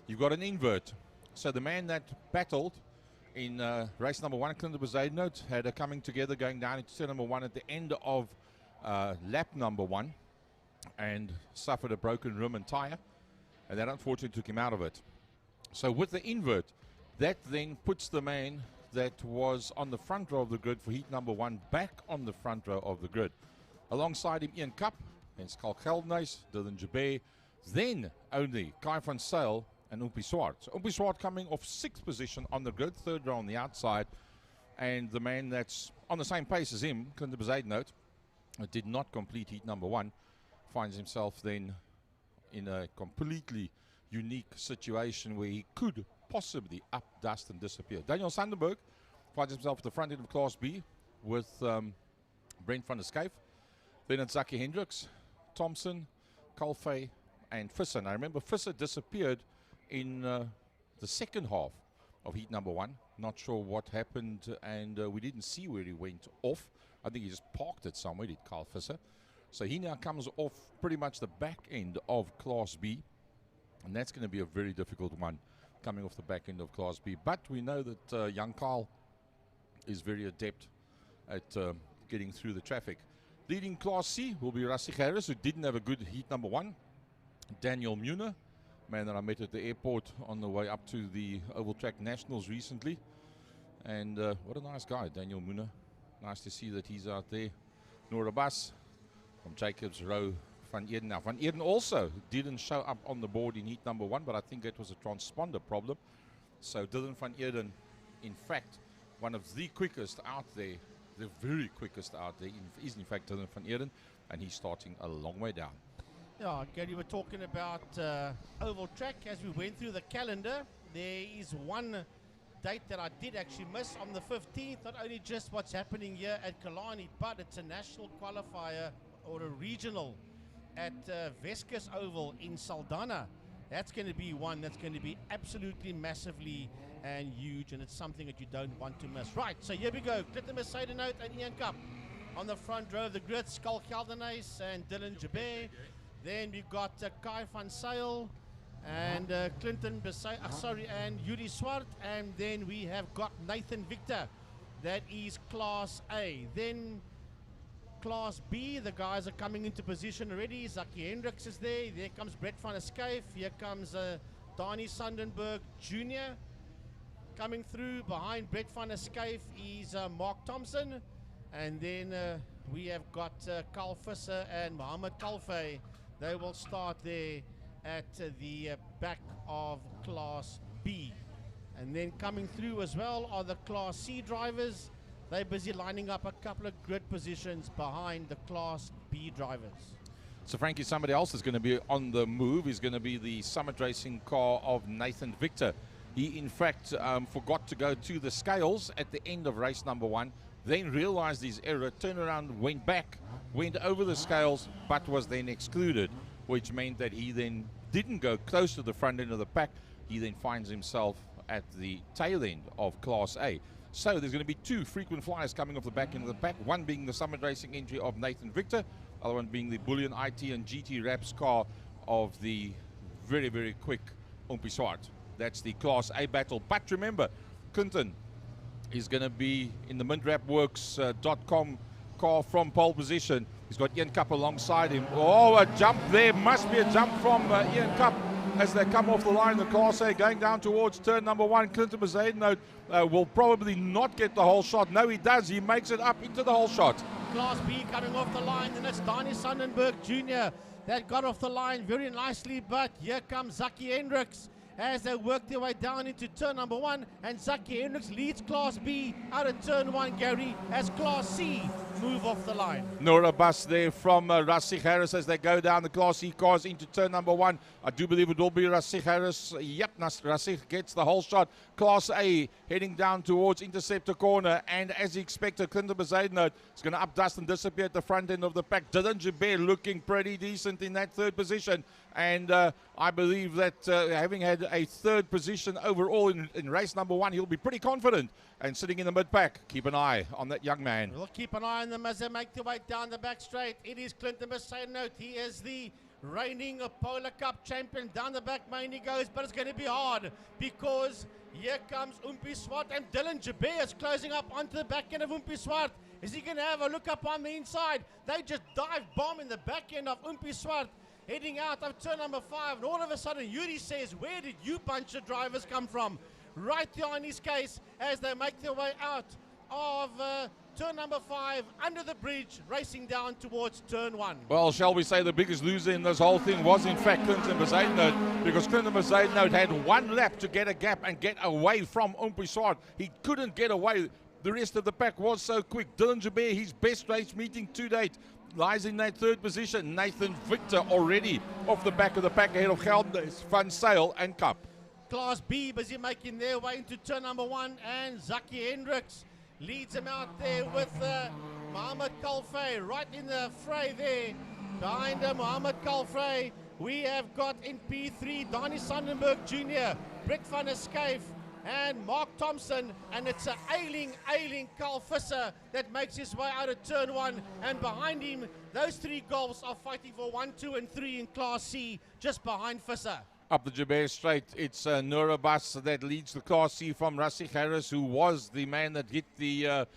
You've got an invert. So the man that battled in race number 1, Clinton Bezuidenhout, had a coming together going down into turn number 1 at the end of lap number 1 and suffered a broken rim and tire, and that unfortunately took him out of it. So with the invert, that then puts the man that was on the front row of the grid for heat number 1 back on the front row of the grid. Alongside him, Ian Cup, and Skalk Geldenhuys, Dylan Jabé, then only Kai van Zyl and Oompie Swart. So Oompie Swart coming off 6th position on the grid, 3rd row on the outside, and the man that's on the same pace as him, Clinton Bezuidenhout, did not complete heat number 1, finds himself then in a completely unique situation where he could possibly up, dust and disappear. Daniel Sandenberg finds himself at the front end of Class B with Brent van der Skyf. Then it's Zaki Hendricks, Thompson, Kalfey and Visser. Now remember, Visser disappeared in the second half of heat number 1. Not sure what happened, and we didn't see where he went off. I think he just parked it somewhere, did Carl Visser. So he now comes off pretty much the back end of Class B, and that's going to be a very difficult one coming off the back end of Class B. But we know that young Carl is very adept at getting through the traffic. Leading Class C will be Rassie Harris, who didn't have a good heat number 1. Daniel Muner, man that I met at the airport on the way up to the Oval Track Nationals recently. And what a nice guy, Daniel Muner. Nice to see that he's out there. Nora Bas from Jacobs Row, Van Eden. Now, Van Eden also didn't show up on the board in heat number 1, but I think it was a transponder problem. So Dylan Van Eden, in fact, one of the quickest out there, the very quickest out there, is in fact Dylan Van Eden, and he's starting a long way down. Yeah, Gary, we're talking about Oval Track. As we went through the calendar, there is one date that I did actually miss on the 15th. Not only just what's happening here at Killarney, but it's a national qualifier or a regional at Vescus Oval in Saldanha. That's going to be one that's going to be absolutely massively and huge, and it's something that you don't want to miss. Right, so here we go. Clinton Bezuidenhout and Ian Cup on the front row of the grid. Skalk Geldenhuys and Dylan Jabé. Then we've got Kai van Zyl and Clinton and Yuri Swart, and then we have got Nathan Victor. That is Class A. Then Class B, the guys are coming into position already. Zaki Hendricks is there. There comes Brett van der Skyf. Here comes Dani Sandenberg Jr. Coming through. Behind Brett van der Skyf is Mark Thompson. And then we have got Carl Visser and Mohammed Kalfey. They will start there at the back of Class B. And then coming through as well are the Class C drivers. They're busy lining up a couple of grid positions behind the Class B drivers. So Frankie, somebody else is going to be on the move. Is going to be the Summit Racing car of Nathan Victor. He in fact forgot to go to the scales at the end of race number 1, then realized his error, turned around, went back, went over the scales, but was then excluded, which meant that he then didn't go close to the front end of the pack. He then finds himself at the tail end of Class A. So there's going to be 2 frequent flyers coming off the back end of the pack, one being the Summit Racing entry of Nathan Victor, other one being the Bullion IT and GT Raps car of the very, very quick Oompie Swart. That's the Class A battle. But remember, Clinton is going to be in the MindRapWorks.com car from pole position. He's got Ian Cup alongside him. Oh, a jump there. Must be a jump from Ian Cup as they come off the line. The Class A going down towards turn number 1. Clinton Bezuidenhout will probably not get the whole shot. No, he does. He makes it up into the whole shot. Class B coming off the line, and it's Dani Sandenberg Jr. that got off the line very nicely, but here comes Zaki Hendricks, as they work their way down into turn number 1, and Zaki Hendricks leads Class B out of turn 1, Gary, as Class C move off the line. Nora Bus there from Rasik Harris as they go down the Class C cars into turn number 1. I do believe it will be Rasik Harris. Yep, Rasik gets the whole shot. Class A heading down towards Interceptor Corner, and as expected, Clinton Bezuidenhout is going to updust and disappear at the front end of the pack. Dylan Jabir looking pretty decent in that third position, and I believe that having had a third position overall in race number 1, he'll be pretty confident and sitting in the mid-pack. Keep an eye on that young man. We'll keep an eye on them as they make their way down the back straight. It is Clinton Bezuidenhout. He is the reigning Polar Cup champion. Down the back main he goes, but it's going to be hard because here comes Umpi Swart, and Dylan Jabir is closing up onto the back end of Umpi Swart. Is he going to have a look up on the inside? They just dive bomb in the back end of Umpi Swart, heading out of turn number 5, and all of a sudden Yuri says, where did you bunch of drivers come from? Right there in his case as they make their way out of turn number 5 under the bridge, racing down towards turn 1. Well, shall we say the biggest loser in this whole thing was in fact Clinton Bezuidenhout, because Clinton Bezuidenhout had one lap to get a gap and get away from Umpi Swart. He couldn't get away. The rest of the pack was so quick. Dylan Jabir, his best race meeting to date, lies in that third position. Nathan Victor already off the back of the pack ahead of Geldes, Van Sail and Cup. Class B busy making their way into turn number 1, and Zaki Hendricks leads him out there with Mohamed Kalfay right in the fray there. Behind Mohamed Kalfay, we have got in P3 Donnie Sandenberg Jr., Brett van der Schyff, and Mark Thompson, and it's a ailing Carl Visser that makes his way out of turn 1, and behind him those 3 Golfs are fighting for 1, 2 and 3 in Class C, just behind Visser. Up the Jabir straight, it's Nura Bas that leads the Class C from Rasik Harris, who was the man that hit the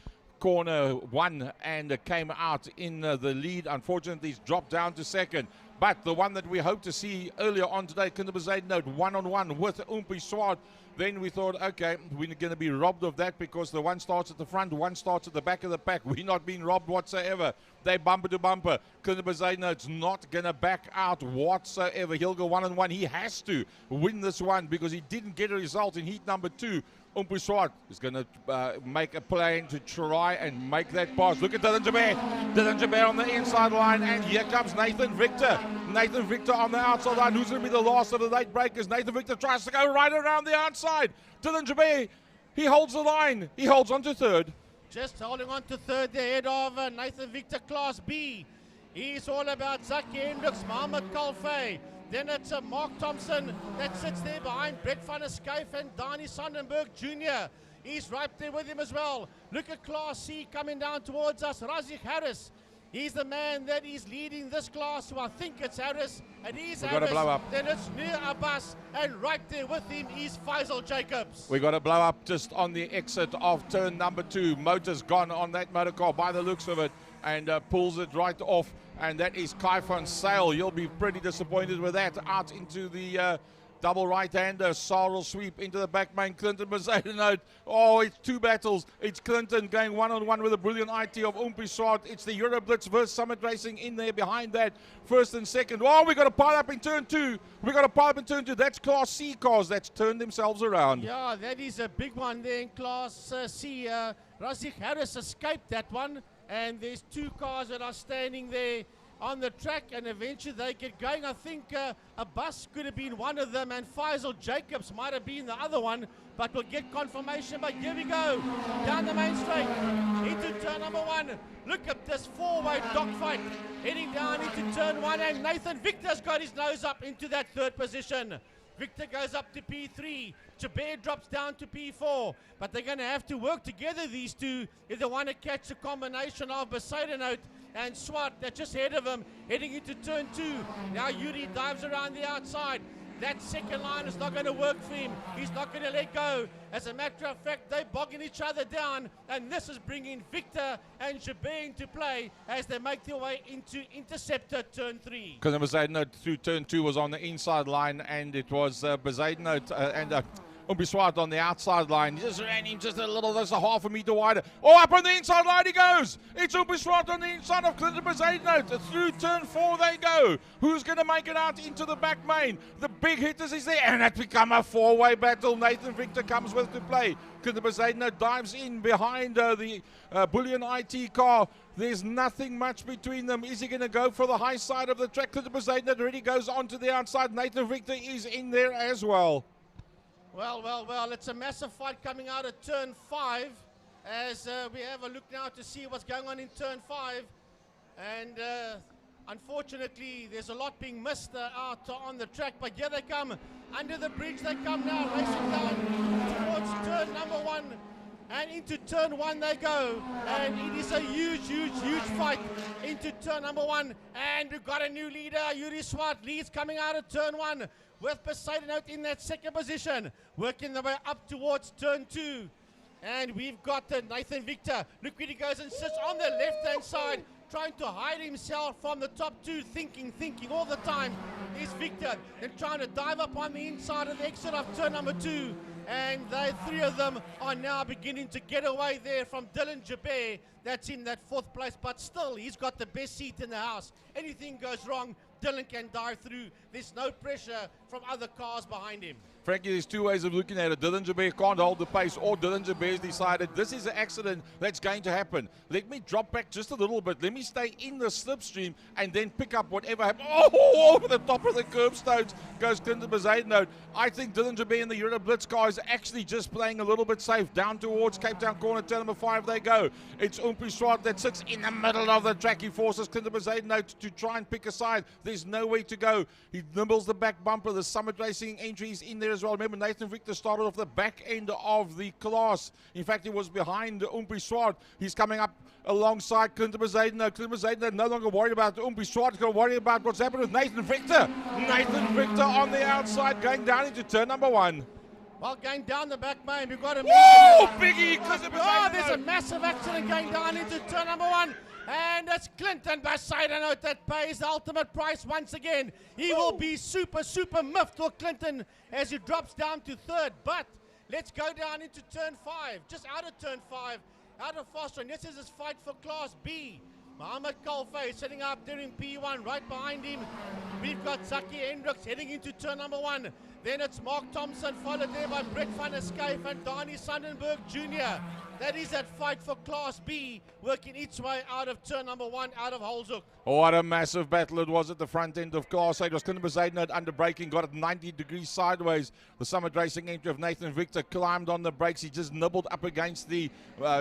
corner 1 and came out in the lead. Unfortunately, he's dropped down to second. But the one that we hope to see earlier on today, Clinton Bezuidenhout one-on-one with Umpi Swart. Then we thought, okay, we're going to be robbed of that because the one starts at the front, one starts at the back of the pack. We're not being robbed whatsoever. They bumper to bumper. Clinton Bezuidenhout's not going to back out whatsoever. He'll go one-on-one. He has to win this one because he didn't get a result in heat number 2. Umpi Swart is going to make a plan to try and make that pass. Look at Dylan Jabir. Dylan Jabir on the inside line, and here comes Nathan Victor. Nathan Victor on the outside line. Who's going to be the last of the late breakers? Nathan Victor tries to go right around the outside. Dylan Jabir, he holds the line. He holds on to third. Just holding on to third, the head of Nathan Victor, Class B. He's all about Zaki Hendricks, Mohamed Kalfay. Then it's Mark Thompson that sits there behind Brett van der Schyff and Donnie Sandenberg Jr. He's right there with him as well. Look at Class C coming down towards us. Rasik Harris. He's the man that is leading this class, who I think it's Harris. And he's Harris. Blow up. Then it's Nir Abbas. And right there with him is Faisal Jacobs. We got to blow up just on the exit of turn number 2. Motor's gone on that motor car by the looks of it, and pulls it right off. And that is Kai van Sail. You'll be pretty disappointed with that. Out into the double right-hander. Sarl sweep into the back main. Clinton Bezuidenhout. Oh, it's 2 battles. It's Clinton going one-on-one with a brilliant IT of Umpi Swart. It's the Euroblitz versus Summit Racing in there behind that. First and second. Oh, we got to pile up in turn 2. We got to pile up in turn 2. That's Class C cars that's turned themselves around. Yeah, that is a big one there in Class C. Rasik Harris escaped that one. And there's 2 cars that are standing there on the track, and eventually they get going. I think a bus could have been one of them, and Faisal Jacobs might have been the other one, but we'll get confirmation. But here we go, down the main straight, into turn number 1. Look at this 4-way dogfight, heading down into turn 1, and Nathan Victor's got his nose up into that third position. Victor goes up to P3. Jabir drops down to P4. But they're going to have to work together, these two, if they want to catch a combination of Bezuidenhout and Swart. They're just ahead of him, heading into turn 2. Now Yuri dives around the outside. That second line is not going to work for him. He's not going to let go. As a matter of fact, they're bogging each other down, and this is bringing Victor and Jabir into play as they make their way into Interceptor turn 3. Because Bezuidenhout through turn 2 was on the inside line, and it was Bezuidenhout and Swart on the outside line. He just ran him just a little, there's a half a meter wider. Oh, up on the inside line he goes. It's Swart on the inside of Clinton Bezuidenhout. Through turn 4 they go. Who's going to make it out into the back main? The big hitters is there, and it's become a 4-way battle. Nathan Victor comes with to play. Clinton Bezuidenhout dives in behind the Bullion IT car. There's nothing much between them. Is he going to go for the high side of the track? Clinton Bezuidenhout already goes on to the outside. Nathan Victor is in there as well. Well, it's a massive fight coming out of turn 5 as we have a look now to see what's going on in turn 5. And unfortunately, there's a lot being missed out on the track. But here they come. Under the bridge they come now, racing down towards turn number 1. And into turn 1 they go. And it is a huge fight into turn number 1. And we've got a new leader. Yuri Swart leads coming out of turn 1 with Bezuidenhout in that second position. Working the way up towards turn 2. And we've got Nathan Victor. Look where he goes and sits on the left-hand side, trying to hide himself from the top 2, thinking all the time is Victor. Then trying to dive up on the inside of the exit of turn number 2. And the 3 of them are now beginning to get away there from Dylan Jabir. That's in that 4th place, but still, he's got the best seat in the house. Anything goes wrong, Dylan can dive through. There's no pressure from other cars behind him. Frankie, there's 2 ways of looking at it. Dylan Jabir can't hold the pace, or Dylan Jabir's decided this is an accident that's going to happen. Let me drop back just a little bit. Let me stay in the slipstream and then pick up whatever happens. Oh, over the top of the curbstones goes Clinton Bezuidenhout. I think Dylan Jabir in the Euro Blitz car is actually just playing a little bit safe. Down towards Cape Town corner, turn number 5 they go. It's Swart that sits in the middle of the track. He forces Clinton Bezuidenhout to try and pick a side. There's no way to go. He nibbles the back bumper. The Summit Racing entries in there as well. Remember, Nathan Victor started off the back end of the class. In fact, he was behind Swart. He's coming up alongside Clinton Bezuidenhout. Clinton Bezuidenhout no longer worried about Swart. He's going to worry about what's happened with Nathan Victor. Nathan Victor on the outside going down into turn number 1. Well, going down the back main, we've got a... Whoa, Biggie! Oh, there's a massive accident going down into turn number 1. And it's Clinton Bezuidenhout that pays the ultimate price once again. He will be super miffed for Clinton as he drops down to 3rd. But let's go down into turn 5. Just out of turn 5, out of fast run. This is his fight for Class B. Mohammed Kalfay sitting up there in P1. Right behind him, we've got Zaki Hendricks heading into turn number 1. Then it's Mark Thompson, followed there by Brett van der Skyf and Dani Sandenberg Jr. That is that fight for Class B, working its way out of turn number 1, out of Holzhoek. What a massive battle it was at the front end of Class A. It was Clinton Bezuidenhout under braking, got it 90 degrees sideways. The Summit Racing entry of Nathan Victor climbed on the brakes. He just nibbled up against the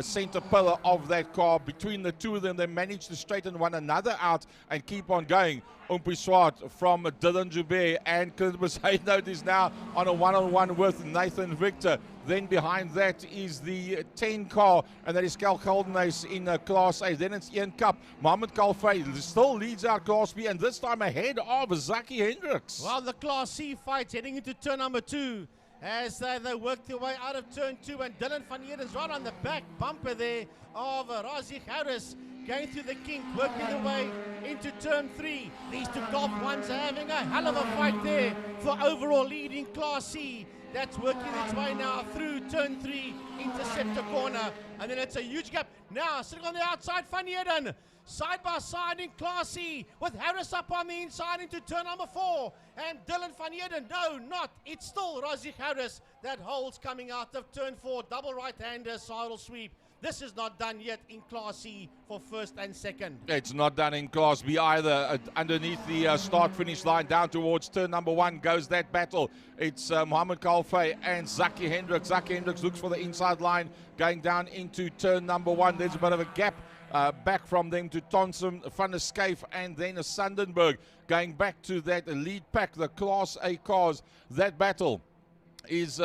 center pillar of that car. Between the 2 of them, they managed to straighten one another out and keep on going. Swart from Dylan Jabir, and Clinton Bezuidenhout is now on a one-on-one with Nathan Victor. Then behind that is the 10 car, and that is Cal Coldenace in Class A. Then it's Ian Cup. Mohammed Kalfay still leads out Class B, and this time ahead of Zaki Hendricks. Well, the Class C fight heading into turn number 2 as they work their way out of turn 2, and Dylan van Eerden's right on the back bumper there of Razik Harris. Going through the kink, working their way into turn 3. These 2 Golf ones are having a hell of a fight there for overall lead in Class C. That's working its way now through turn 3, interceptor corner. And then it's a huge gap. Now, sitting on the outside, Van Eerden. Side by side in Class C with Harris up on the inside into turn number 4. And Dylan van Eerden, no, not. It's still Razik Harris that holds coming out of turn 4. Double right-hander, sidle sweep. This is not done yet in Class C for 1st and 2nd. It's not done in Class B either. Underneath the start-finish line, down towards turn number 1 goes that battle. It's Mohammed Kalfay and Zaki Hendricks. Zaki Hendricks looks for the inside line, going down into turn number 1. There's a bit of a gap back from them to Thompson, Van der Skyf, and then a Sandenberg. Going back to that lead pack, the Class A cars. That battle is...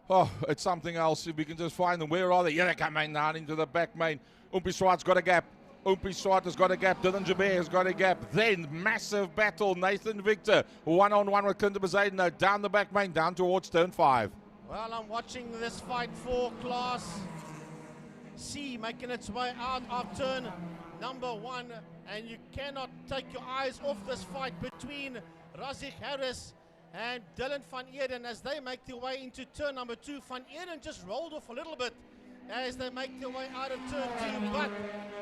oh, it's something else. If we can just find them. Where are they? Here they come down into the back main. Swart's got a gap. Swart has got a gap. Dylan Jabir has got a gap. Then massive battle. Nathan Victor one-on-one with Clinton Bezuidenhout down the back main, down towards turn 5. Well, I'm watching this fight for Class C making its way out of turn number 1, and you cannot take your eyes off this fight between Razik Harris and Dylan van Eerden as they make their way into turn number 2. Van Eerden just rolled off a little bit as they make their way out of turn 2, but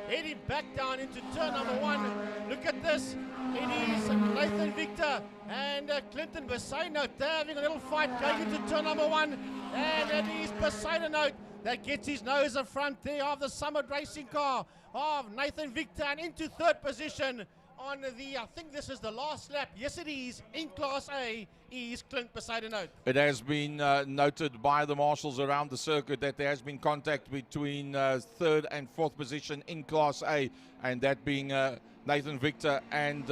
heading back down into turn number 1. Look at this. It is Nathan Victor and Clinton Besaidnout. They're having a little fight going into turn number 1, and it is Besaidnout that gets his nose in front there of the Summit Racing car of Nathan Victor, and into third position on the, I think this is the last lap. Yes, it is. In Class A is Clint Besaidnout. It has been noted by the marshals around the circuit that there has been contact between third and fourth position in Class A, and that being Nathan Victor and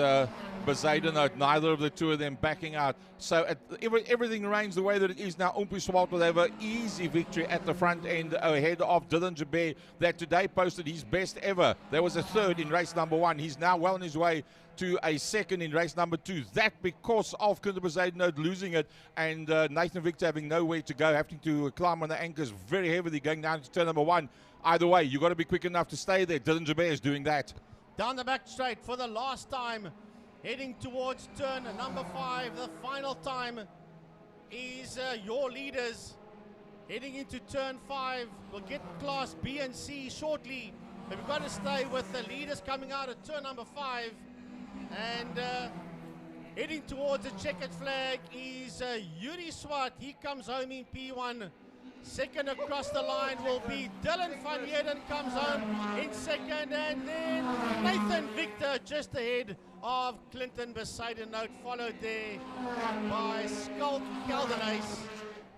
Besaidnout, neither of the two of them backing out. So everything remains the way that it is now. Umpi Swart will have an easy victory at the front end ahead of Dylan Jabir, that today posted his best ever. There was a third in race number 1. He's now well on his way to a second in race number 2. That because of Clinton Besaidnout losing it and Nathan Victor having nowhere to go, having to climb on the anchors very heavily going down to turn number 1. Either way, you've got to be quick enough to stay there. Dylan Jabir is doing that. Down the back straight for the last time, heading towards turn number 5. The final time is your leaders heading into turn 5. We'll get Class B and C shortly, but we've got to stay with the leaders coming out of turn number 5. And heading towards the checkered flag is Yuri Swart. He comes home in P1. Second across the line will be Dylan van Eerden, comes home in second, and then Nathan Victor just ahead of Clinton Besaidnout, followed there by Skuld Keldenace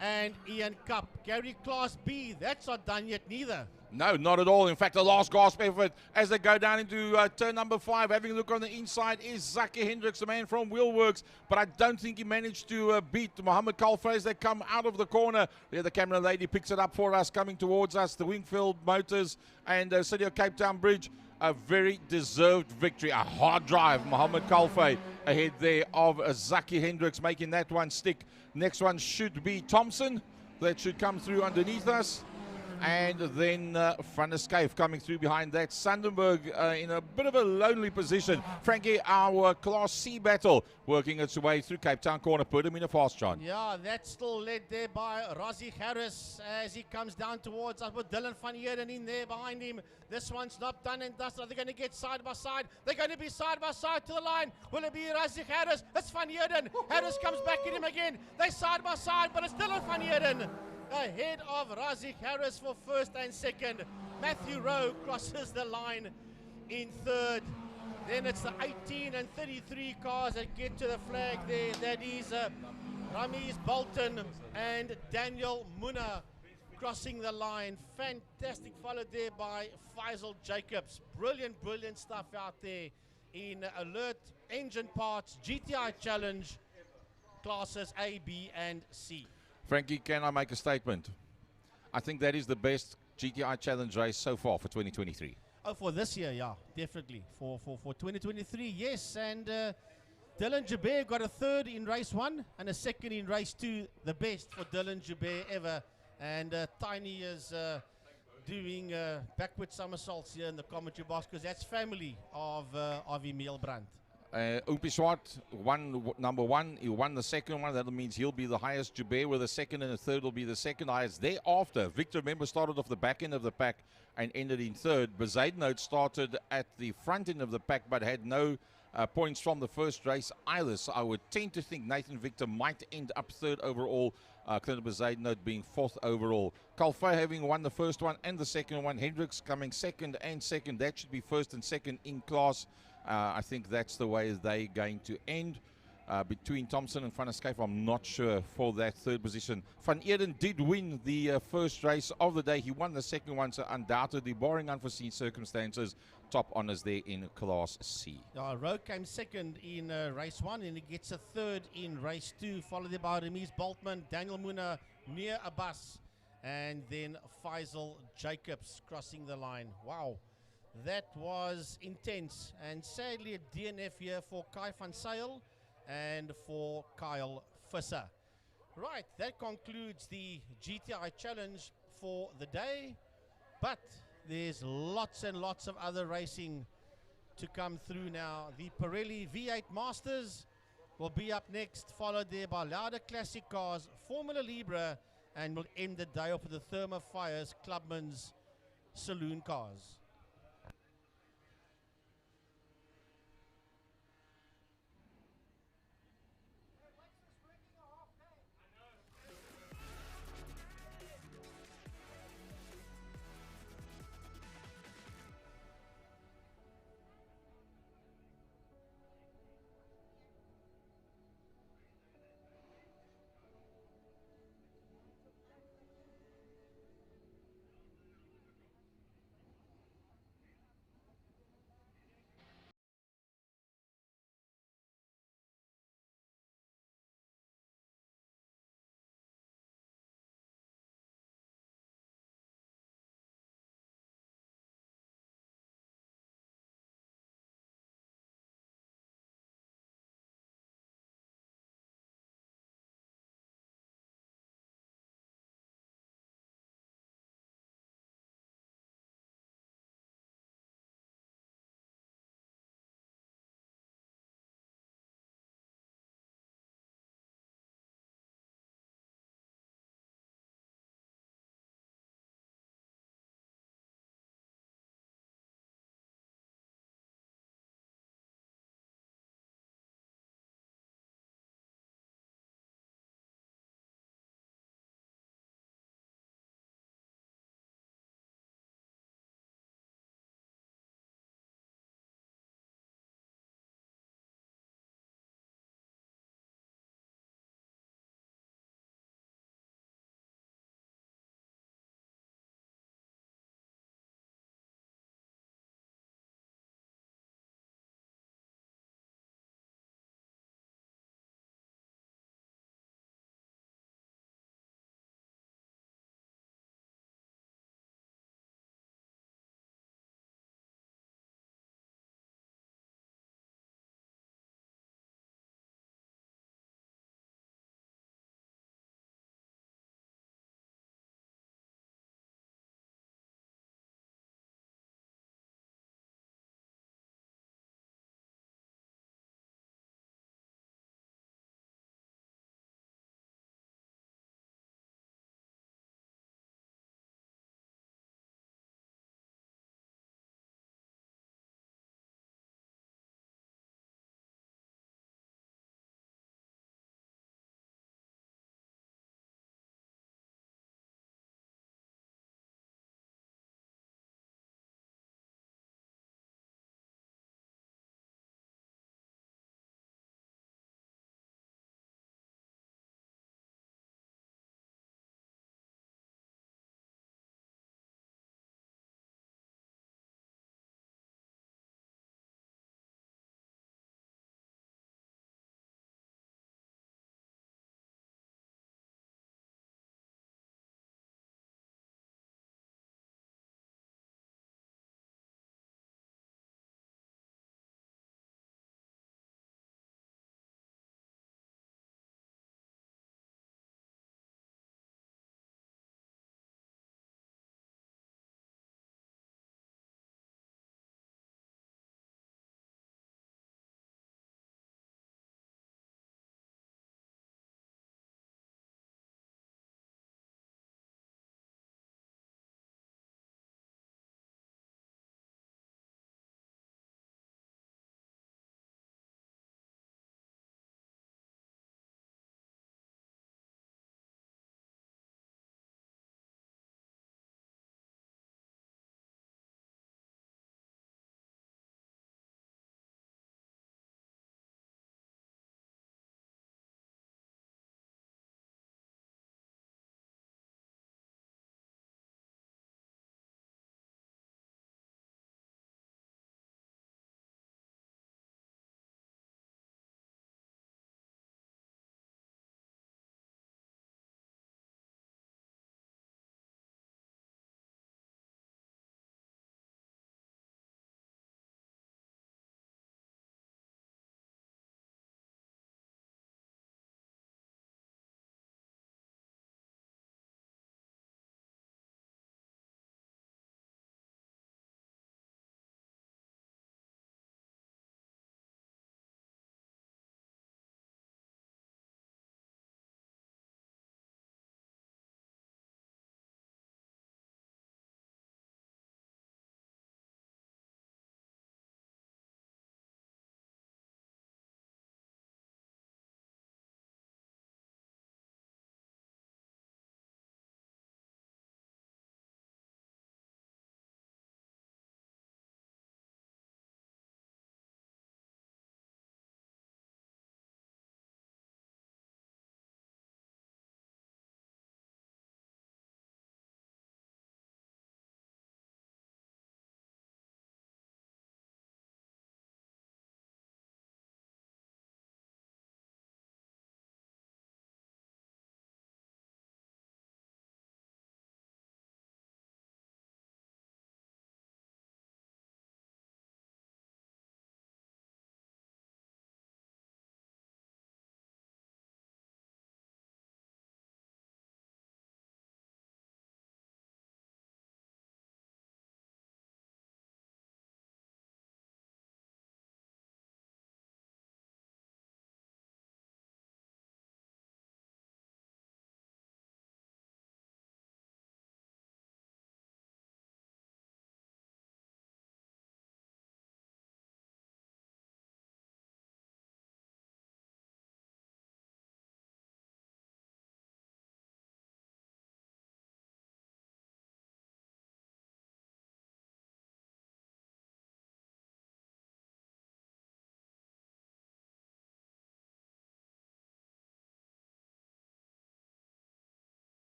and Ian Cup. Gary, Class B, that's not done yet neither. No, not at all. In fact, the last gasp effort as they go down into turn number 5. Having a look on the inside is Zaki Hendricks, the man from Wheelworks, but I don't think he managed to beat Mohammed Kalfa as they come out of the corner. There, the camera lady picks it up for us, coming towards us. The Wingfield Motors and City of Cape Town Bridge. A very deserved victory. A hard drive. Mohammed Kalfa ahead there of Zaki Hendricks, making that one stick. Next one should be Thompson. That should come through underneath us. And then Van der Skyf coming through behind that. Sandenberg in a bit of a lonely position. Frankie, our Class C battle working its way through Cape Town corner. Put him in a fast, John. Yeah, that's still led there by Razi Harris as he comes down towards us with Dylan van Eerden in there behind him. This one's not done and dusted. They're going to get side by side. They're going to be side by side to the line. Will it be Razi Harris? It's van Eerden. Harris comes back at him again. They're side by side, but it's Dylan van Eerden ahead of Razik Harris for first and second. Matthew Rowe crosses the line in third. Then it's the 18 and 33 cars that get to the flag there. That is Ramiz Bolton and Daniel Munna crossing the line. Fantastic, followed there by Faisal Jacobs. Brilliant, brilliant stuff out there in Alert Engine Parts GTI Challenge classes A, B, and C. Frankie, can I make a statement? I think that is the best GTI Challenge race so far for 2023. Oh, for this year, yeah, definitely. For 2023, yes. And Dylan Jabir got a third in race 1 and a second in race 2. The best for Dylan Jabir ever. And Tiny is doing backward somersaults here in the commentary box because that's family of Emil Brandt. Umpi Swart won number 1. He won the second one. That means he'll be the highest. Jabir with the second, and the third will be the second highest. Thereafter, Victor, remember, started off the back end of the pack and ended in third. Besaidnout started at the front end of the pack but had no points from the first race either. So I would tend to think Nathan Victor might end up third overall. Clinton Besaidnout being fourth overall. Kalfa having won the first one and the second one. Hendricks coming second and second. That should be first and second in class. I think that's the way they're going to end. Between Thompson and Van der Skyf, I'm not sure for that third position. Van Eerden did win the first race of the day. He won the second one, so undoubtedly, barring unforeseen circumstances, top honors there in Class C. Rowe came second in race 1 and he gets a third in race 2, followed by Ramiz Boltman, Daniel Munna, Mir Abbas, and then Faisal Jacobs crossing the line. Wow. That was intense, and sadly a DNF here for Kai van Zyl and for Kyle Visser. Right, that concludes the GTI Challenge for the day, but there's lots and lots of other racing to come through now. The Pirelli V8 Masters will be up next, followed there by Lauda Classic Cars, Formula Libre, and we'll end the day off with the Thermo Fires Clubman's Saloon Cars.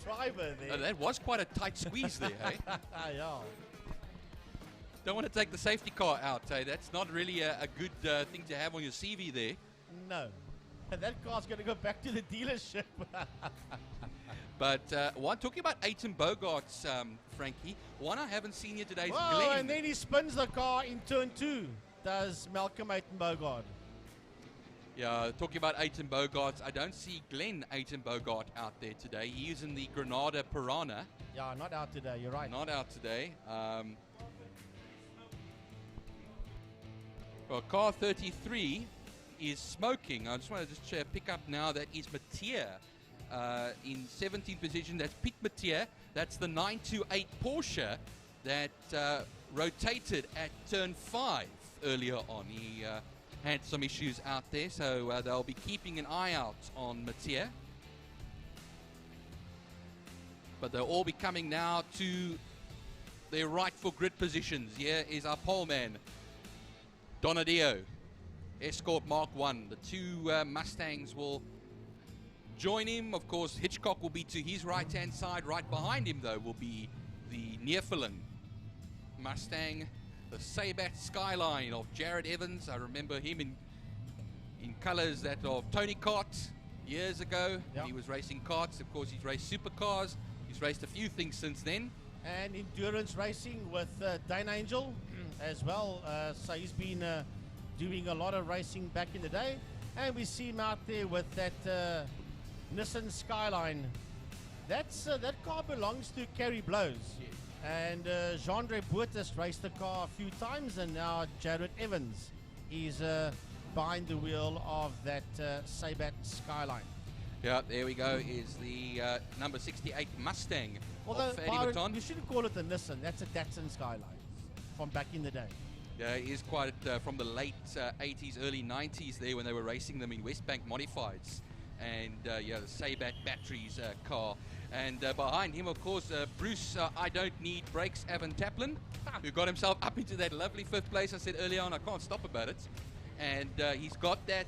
driver there. That was quite a tight squeeze there, hey? Yeah. Don't want to take the safety car out, hey? That's not really a good thing to have on your CV there. No. And that car's going to go back to the dealership. But talking about Aiton Bogarts, Frankie, one I haven't seen here today is Whoa, Glenn. and then he spins the car in turn 2, does Malcolm Aiton Bogart. Yeah, talking about Aiton Bogarts, I don't see Glenn Aiton Bogart out there today. He is in the Granada Piranha. Yeah, not out today, you're right. Not out today. Well, car 33 is smoking. I just want to pick up now that is Mathieu in 17th position. That's Pete Mathieu. That's the 928 Porsche that rotated at turn 5 earlier on. He had some issues out there, so they'll be keeping an eye out on Mathieu. But they'll all be coming now to their rightful grid positions. Here is our pole man, Donadio, Escort Mark 1. The two Mustangs will join him. Of course, Hitchcock will be to his right-hand side. Right behind him, though, will be the Neerfelen Mustang, the Sabat Skyline of Jared Evans. I remember him in colours that of Tony Kart years ago. Yep. He was racing karts. Of course, he's raced supercars. He's raced a few things since then. And endurance racing with Dane Angel as well. So he's been doing a lot of racing back in the day. And we see him out there with that Nissan Skyline. That car belongs to Kerry Blows. Yes. And Jean-Andre Boot has raced the car a few times, and now Jared Evans is behind the wheel of that Sabat Skyline. Yeah, there we go, is the number 68 Mustang. Although, of Eddie Baton. you shouldn't call it a Nissan, that's a Datsun Skyline from back in the day. Yeah, it is quite from the late 80s, early 90s there when they were racing them in Westbank Modifieds. And yeah, the Sabat Batteries car. And behind him, of course, Bruce, I don't need brakes, Evan Taplin, who got himself up into that lovely 5th place I said earlier on. I can't stop about it. And he's got that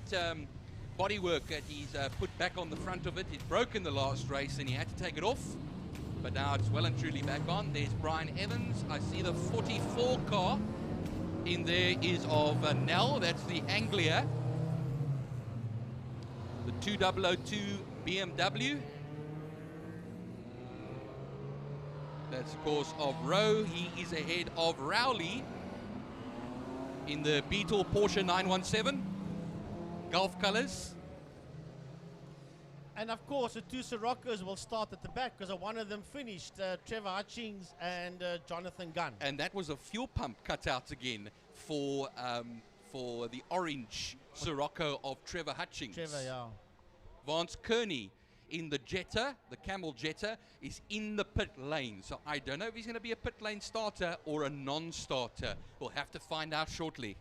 bodywork that he's put back on the front of it. He's broken the last race and he had to take it off. But now it's well and truly back on. There's Brian Evans. I see the 44 car in there is of Nell. That's the Anglia. The 2002 BMW. That's, of course, of Rowe. He is ahead of Rowley in the Beetle Porsche 917. Gulf colours. And, of course, the two Siroccos will start at the back because one of them finished, Trevor Hutchings and Jonathan Gunn. And that was a fuel pump cut out again for the orange Sirocco of Trevor Hutchings. Trevor, yeah. Vance Kearney in the Jetta, the Camel Jetta, is in the pit lane. So I don't know if he's going to be a pit lane starter or a non-starter. We'll have to find out shortly.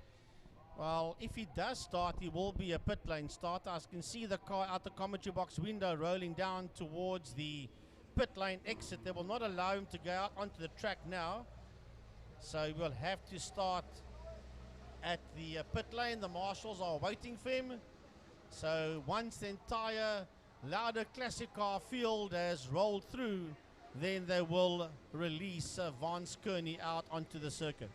Well, if he does start, he will be a pit lane starter. I can see the car out the commentary box window rolling down towards the pit lane exit. They will not allow him to go out onto the track now. So he will have to start at the pit lane. The marshals are waiting for him. So once the entire Lauda Classic Car field has rolled through, then they will release Vance Kearney out onto the circuit.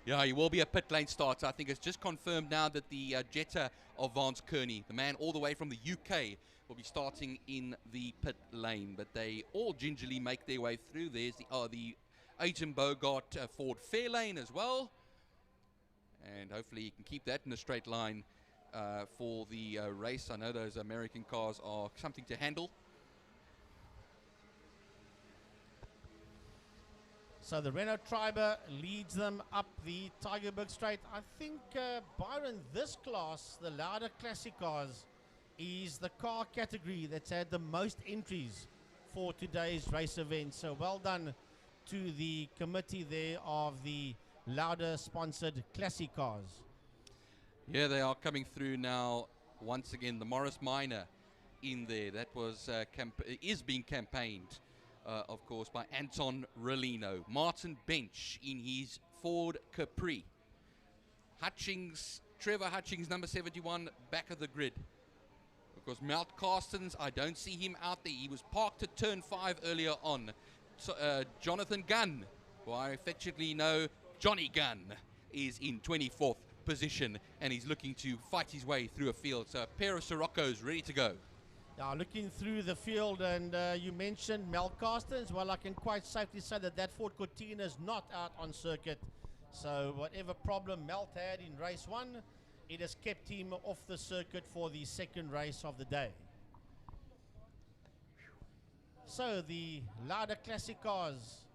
Yeah, he will be a pit lane starter. I think it's just confirmed now that the Jetta of Vance Kearney, the man all the way from the UK, will be starting in the pit lane. But they all gingerly make their way through. There's the Aiton Bogart Ford Fairlane as well. And hopefully he can keep that in a straight line for the race. I know those American cars are something to handle. So the Renault Triber leads them up the Tigerberg Straight. I think, Byron, this class, the Lauda Classic cars, is the car category that's had the most entries for today's race event. So well done to the committee there of the Lauda-sponsored Classic cars. Yeah, they are coming through now. Once again, the Morris Minor in there. That was is being campaigned. Of course, by Anton Rolino. Martin Bench in his Ford Capri. Hutchings, Trevor Hutchings, number 71, back of the grid. Of Because Mount Carstens, I don't see him out there. He was parked at turn 5 earlier on. So, Jonathan Gunn, who I affectionately know, Johnny Gunn, is in 24th position, and he's looking to fight his way through a field. So a pair of Siroccos ready to go. Now looking through the field, and you mentioned Mel Carstens. Well, I can quite safely say that Ford Cortina is not out on circuit. So whatever problem Melt had in race 1, it has kept him off the circuit for the second race of the day. So the Lauda Classic cars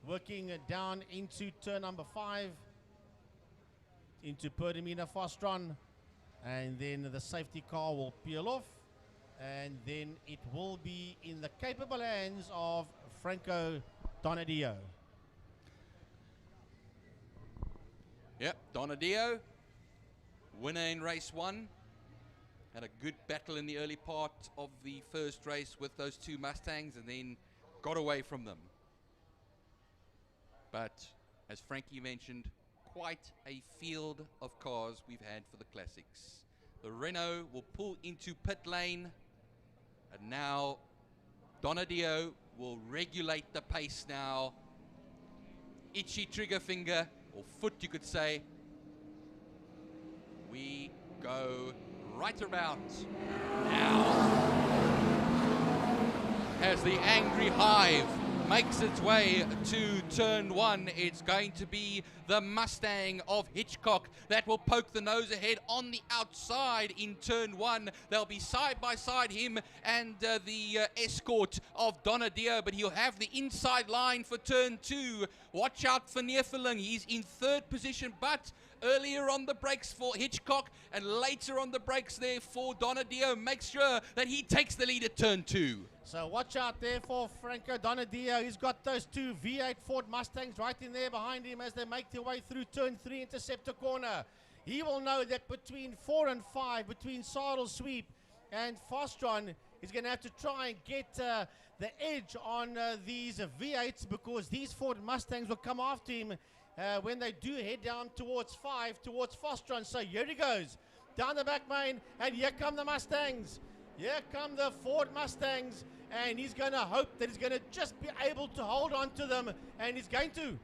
working down into turn number 5, into Perdamina Fostron, and then the safety car will peel off, and then it will be in the capable hands of Franco Donadio. Yep, Donadio, winner in race 1. Had a good battle in the early part of the first race with those 2 Mustangs, and then got away from them. But as Frankie mentioned, quite a field of cars we've had for the classics. The Renault will pull into pit lane, and now Donadio will regulate the pace now. Itchy trigger finger, or foot you could say. We go right around now. As the Angry Hive makes its way to turn 1, it's going to be the Mustang of Hitchcock that will poke the nose ahead on the outside in turn 1. They'll be side by side, him and the Escort of Donadio, but he'll have the inside line for turn 2. Watch out for Neerfeling. He's in 3rd position, but earlier on the brakes for Hitchcock and later on the brakes there for Donadio. Make sure that he takes the lead at turn 2. So watch out there for Franco Donadio. He's got those 2 V8 Ford Mustangs right in there behind him as they make their way through turn 3 interceptor corner. He will know that between 4 and 5, between Saddle Sweep and Fostron, he's going to have to try and get the edge on these V8s, because these Ford Mustangs will come after him when they do head down towards 5, towards Fostron. So here he goes, down the back main, and here come the Mustangs. Here come the Ford Mustangs, and he's going to hope that he's going to just be able to hold on to them, and he's going to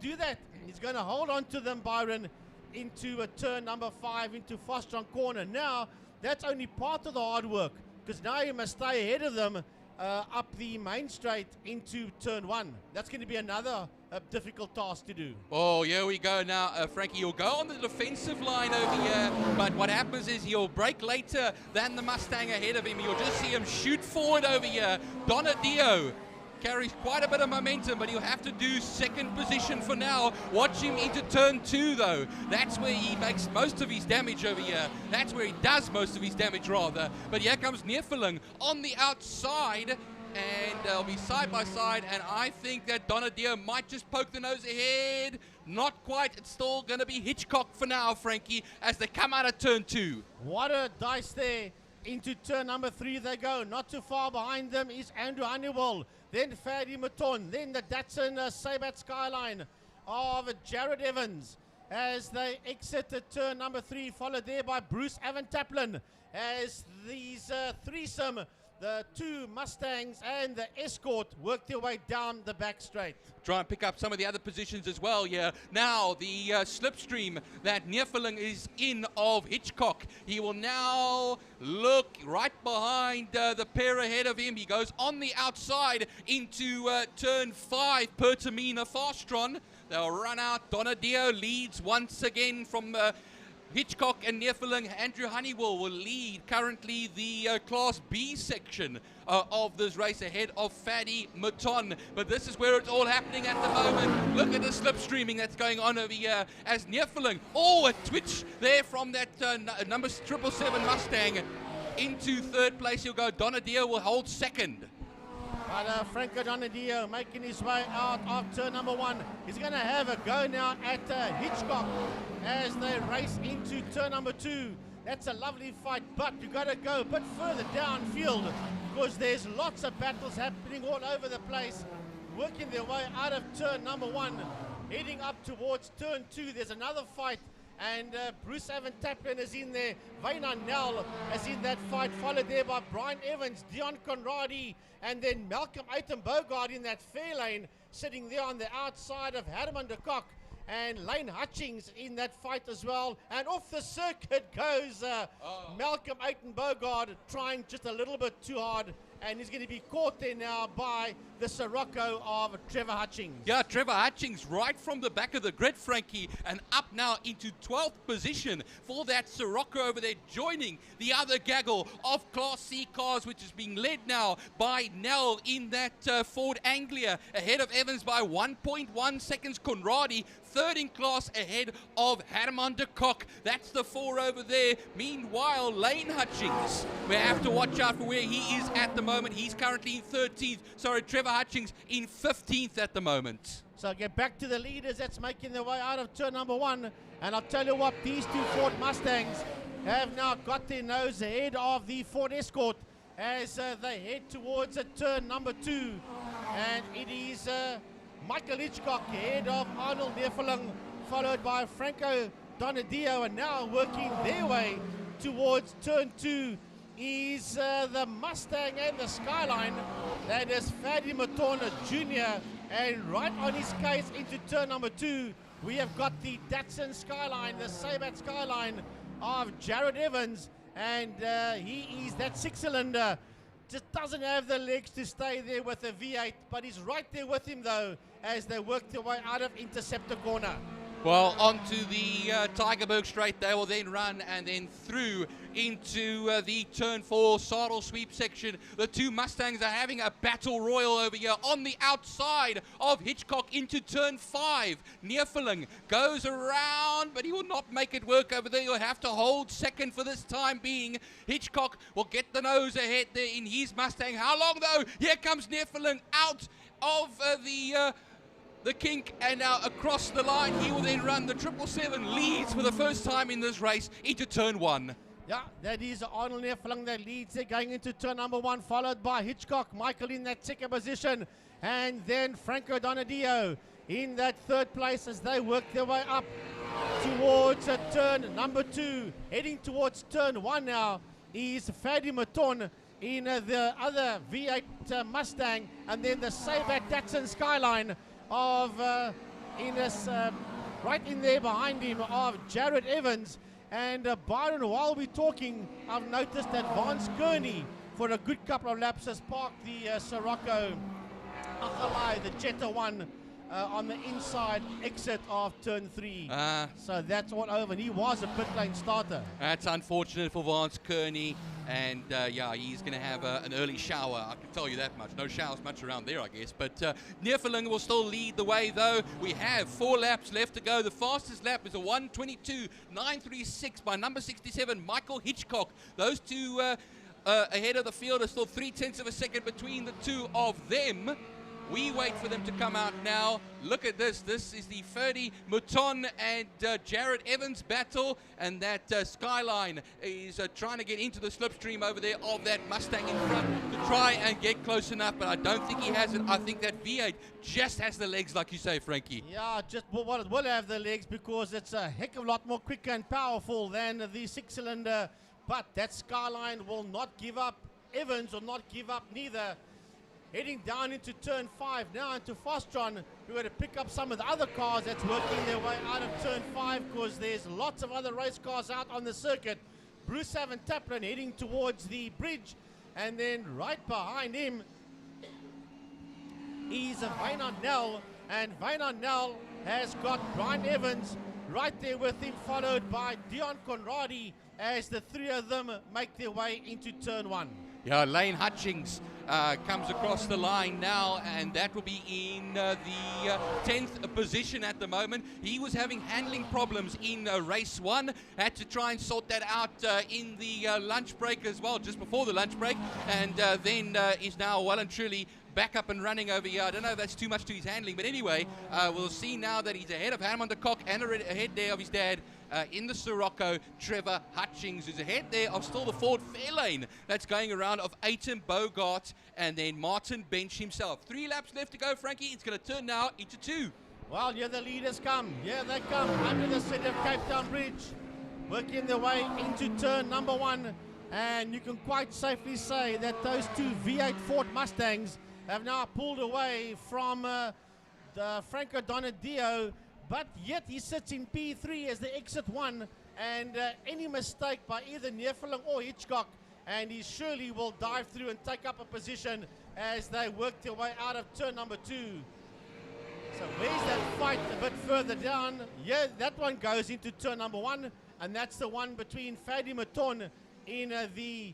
do that. He's going to hold on to them, Byron, into a turn number 5, into Fostron corner. Now, that's only part of the hard work, because now you must stay ahead of them up the main straight into turn 1. That's going to be another difficult task to do. Oh, here we go now, Frankie. He'll go on the defensive line over here, but what happens is he'll brake later than the Mustang ahead of him. You'll just see him shoot forward over here. Donadio carries quite a bit of momentum, but he'll have to do 2nd position for now. Watch him into turn 2, though. That's where he makes most of his damage over here. That's where he does most of his damage, rather. But here comes Neerfeling on the outside, and they'll be side by side, and I think that Donadio might just poke the nose ahead. Not quite. It's still going to be Hitchcock for now, Frankie, as they come out of turn 2. What a dice there. Into turn number 3 they go. Not too far behind them is Andrew Honeywell, then Fadi Maton, then the Datsun Sabat Skyline of Jared Evans as they exit the turn number 3, followed there by Bruce Evan Taplin as these threesome, the 2 Mustangs and the Escort, work their way down the back straight. Try and pick up some of the other positions as well here. Now the slipstream that Neerfeling is in of Hitchcock. He will now look right behind the pair ahead of him. He goes on the outside into turn 5, Pertamina Fastron. They'll run out. Donadio leads once again from Hitchcock and Neerfeling. Andrew Honeywell will lead currently the Class B section of this race ahead of Fadi Maton. But this is where it's all happening at the moment. Look at the slipstreaming that's going on over here as Neerfeling, a twitch there from that number 777 Mustang into 3rd place. He'll go. Donadio will hold 2nd. But Franco Donadio making his way out of turn number 1. He's going to have a go now at Hitchcock as they race into turn number 2. That's a lovely fight, but you've got to go a bit further downfield because there's lots of battles happening all over the place, working their way out of turn number 1, heading up towards turn 2. There's another fight and Bruce Evan Taplin is in there. Wayne Nell is in that fight, followed there by Brian Evans, Dion Conradi, and then Malcolm Aiton Bogard in that fair lane, sitting there on the outside of Herman de Kock. And Lane Hutchings in that fight as well. And off the circuit goes Malcolm Aiton Bogard, trying just a little bit too hard. And he's going to be caught there now by the Sirocco of Trevor Hutchings. Yeah, Trevor Hutchings right from the back of the grid, Frankie, and up now into 12th position for that Sirocco over there, joining the other gaggle of Class C cars, which is being led now by Nell in that Ford Anglia, ahead of Evans by 1.1 seconds. Conradi, third in class, ahead of Herman de Kock. That's the 4 over there. Meanwhile, Lane Hutchings, we have to watch out for where he is at the moment. He's currently in 13th. Sorry, Trevor Hutchings in 15th at the moment. So get back to the leaders that's making their way out of turn number 1. And I'll tell you what, these two Ford Mustangs have now got their nose ahead of the Ford Escort as they head towards turn number 2. And it is Michael Hitchcock ahead of Arnold Neerfeling, followed by Franco Donadio, and now working their way towards turn 2 is the Mustang and the Skyline. That is Fadi Matona Jr. And right on his case into turn number 2, we have got the Datsun Skyline, the Sabat Skyline of Jared Evans. And he is that 6-cylinder. Just doesn't have the legs to stay there with the V8, but he's right there with him though as they work their way out of Interceptor Corner. Well, onto the Tigerberg Straight, they will then run and then through into the turn 4 saddle sweep section. The two Mustangs are having a battle royal over here on the outside of Hitchcock into turn 5. Neerfeling goes around, but he will not make it work over there. He'll have to hold second for this time being. Hitchcock will get the nose ahead there in his Mustang. How long though? Here comes Neerfeling out of the kink, and now across the line. He will then run the 777, leads for the first time in this race into turn 1. Yeah, that is Arnold Neerfeling that leads there going into turn number 1, followed by Hitchcock. Michael in that second position, and then Franco Donadio in that third place as they work their way up towards turn number 2. Heading towards turn 1 now is Fadi Maton in the other V8 Mustang, and then the Sabat Datsun Skyline of right in there behind him of Jared Evans. And Byron, while we're talking, I've noticed that Vance Kearney for a good couple of laps has parked the Sirocco Achalai, the Jetta 1 on the inside exit of turn 3. So that's all over, and he was a pit lane starter. That's unfortunate for Vance Kearney. And yeah, he's going to have an early shower, I can tell you that much. No showers much around there, I guess. But Neerfeling will still lead the way, though. We have 4 laps left to go. The fastest lap is a 1:22.936 by number 67, Michael Hitchcock. Those two ahead of the field are still 0.3 of a second between the two of them. We wait for them to come out now. Look at this. This is the Ferdy Mouton and Jared Evans battle. And that Skyline is trying to get into the slipstream over there of that Mustang in front to try and get close enough. But I don't think he has it. I think that V8 just has the legs, like you say, Frankie. Yeah, just what it will have the legs, because it's a heck of a lot more quicker and powerful than the 6-cylinder. But that Skyline will not give up. Evans will not give up neither. Heading down into turn 5 now into Fastron. We're going to pick up some of the other cars that's working their way out of turn 5, because there's lots of other race cars out on the circuit. Bruce Evan Taplin heading towards the bridge, and then right behind him is Wayne Nell, and Wayne Nell has got Brian Evans right there with him, followed by Dion Conradi as the three of them make their way into turn 1. Yeah, Lane Hutchings comes across the line now, and that will be in the 10th position at the moment. He was having handling problems in race 1, had to try and sort that out in the lunch break as well, just before the lunch break, and then is now well and truly back up and running over here. I don't know if that's too much to his handling, but anyway, we'll see now that he's ahead of Herman de Kock and ahead there of his dad in the Sirocco. Trevor Hutchings is ahead there of still the Ford Fairlane that's going around of Aiton Bogart and then Martin Bench himself. 3 laps left to go, Frankie. It's going to turn now into 2. Well, here the leaders come. Here they come under the city of Cape Town Bridge, working their way into turn number 1. And you can quite safely say that those two V8 Ford Mustangs have now pulled away from the Franco Donadio, but yet he sits in P3 as the exit 1, and any mistake by either Neerfeling or Hitchcock, and he surely will dive through and take up a position as they work their way out of turn number 2. So where's that fight a bit further down? Yeah, that one goes into turn number 1, and that's the one between Fadi Maton in the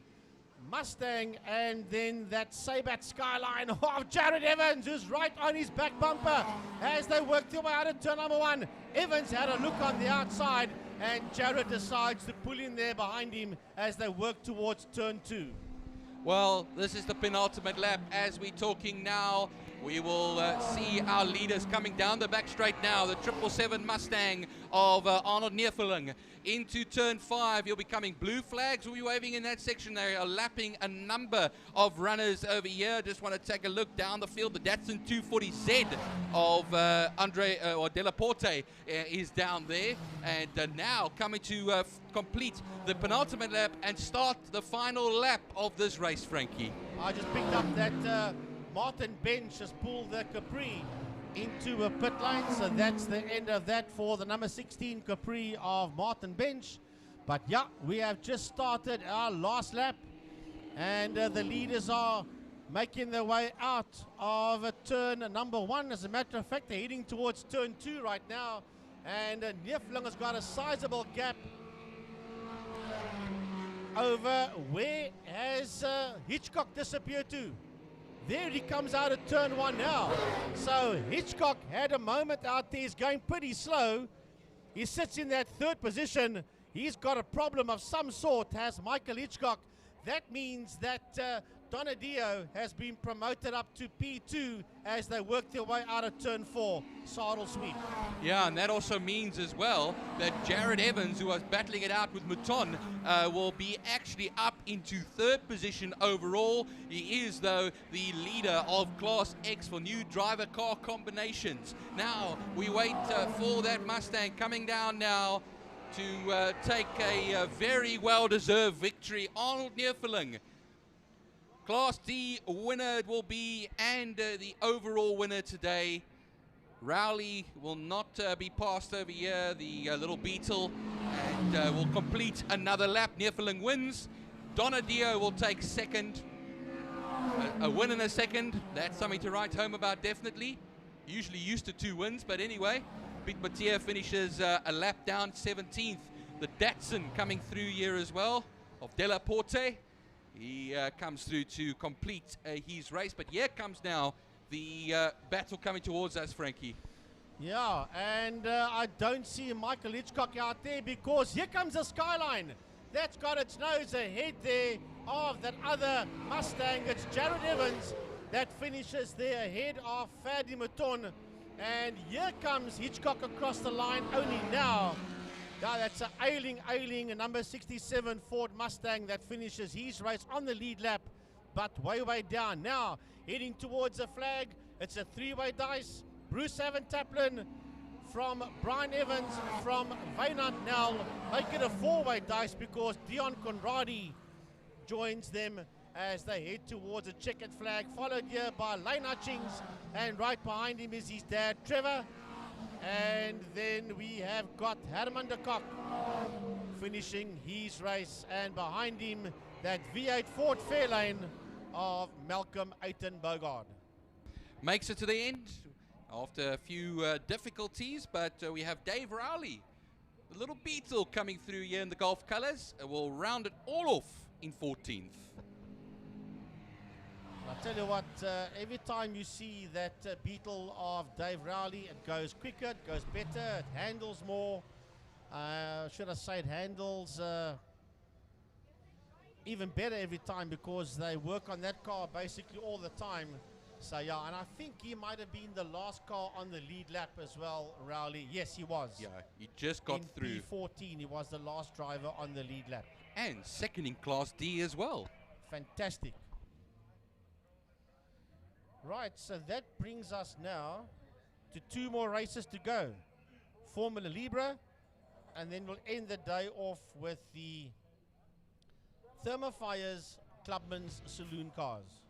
Mustang, and then that Sabat Skyline of Jared Evans, who's right on his back bumper as they work their way out of turn number 1. Evans had a look on the outside, and Jared decides to pull in there behind him as they work towards turn 2. Well, this is the penultimate lap as we're talking now. We will see our leaders coming down the back straight now. The 777 Mustang of Arnold Neerfeling into turn 5. You'll be coming. Blue flags will be waving in that section. They are lapping a number of runners over here. Just want to take a look down the field. The Datsun 240Z of Andre or Delaporte is down there. And now coming to complete the penultimate lap and start the final lap of this race, Frankie. I just picked up that Martin Bench has pulled the Capri into a pit lane, so that's the end of that for the number 16 Capri of Martin Bench. But yeah, we have just started our last lap, and the leaders are making their way out of turn number 1. As a matter of fact, they're heading towards turn 2 right now, and Neerfeling has got a sizable gap over. Where has Hitchcock disappeared to? There he comes out of turn 1 now. So Hitchcock had a moment out there. He's going pretty slow. He sits in that 3rd position. He's got a problem of some sort, has Michael Hitchcock. That means that Donadio has been promoted up to P2 as they work their way out of turn 4. Saddle sweep. Yeah, and that also means as well that Jared Evans, who was battling it out with Mouton, will be actually up into 3rd position overall. He is, though, the leader of Class X for new driver car combinations. Now, we wait for that Mustang coming down now to take a very well-deserved victory. Arnold Neerfeling, Class D winner it will be, and the overall winner today. Rowley will not be passed over here, the little Beetle, and will complete another lap. Neerfeling wins. Donadio will take 2nd. A win and a 2nd. That's something to write home about, definitely. Usually used to 2 wins, but anyway. Piet Mathieu finishes a lap down, 17th. The Datsun coming through here as well, of Delaporte. He comes through to complete his race, but here comes now the battle coming towards us, Frankie. Yeah, and I don't see Michael Hitchcock out there, because here comes a Skyline that's got its nose ahead there of that other Mustang. It's Jared Evans that finishes there ahead of Fadi Mouton. And here comes Hitchcock across the line only now. Now that's a ailing number 67 Ford Mustang that finishes his race on the lead lap, but way down. Now heading towards a flag. It's a 3-way dice. Bruce Taplin from Brian Evans from Wynand Nel. Make it a 4-way dice because Dion Conradi joins them as they head towards a checkered flag, followed here by Lane Hutchings, and right behind him is his dad Trevor. And then we have got Herman de Kock finishing his race, and behind him that V8 Ford Fairlane of Malcolm Aiton Bogard. Makes it to the end after a few difficulties, but we have Dave Rowley, the little Beetle, coming through here in the Golf colours. We'll round it all off in 14th. I'll tell you what, every time you see that Beetle of Dave Rowley, it goes quicker, it goes better, it handles more. Should I say it handles even better every time, because they work on that car basically all the time. So yeah, and I think he might have been the last car on the lead lap as well, Rowley. Yes, he was. Yeah, he just got through. In P14, he was the last driver on the lead lap. And second in Class D as well. Fantastic. Right, so that brings us now to 2 more races to go. Formula Libre, and then we'll end the day off with the Thermofires Clubman's Saloon Cars.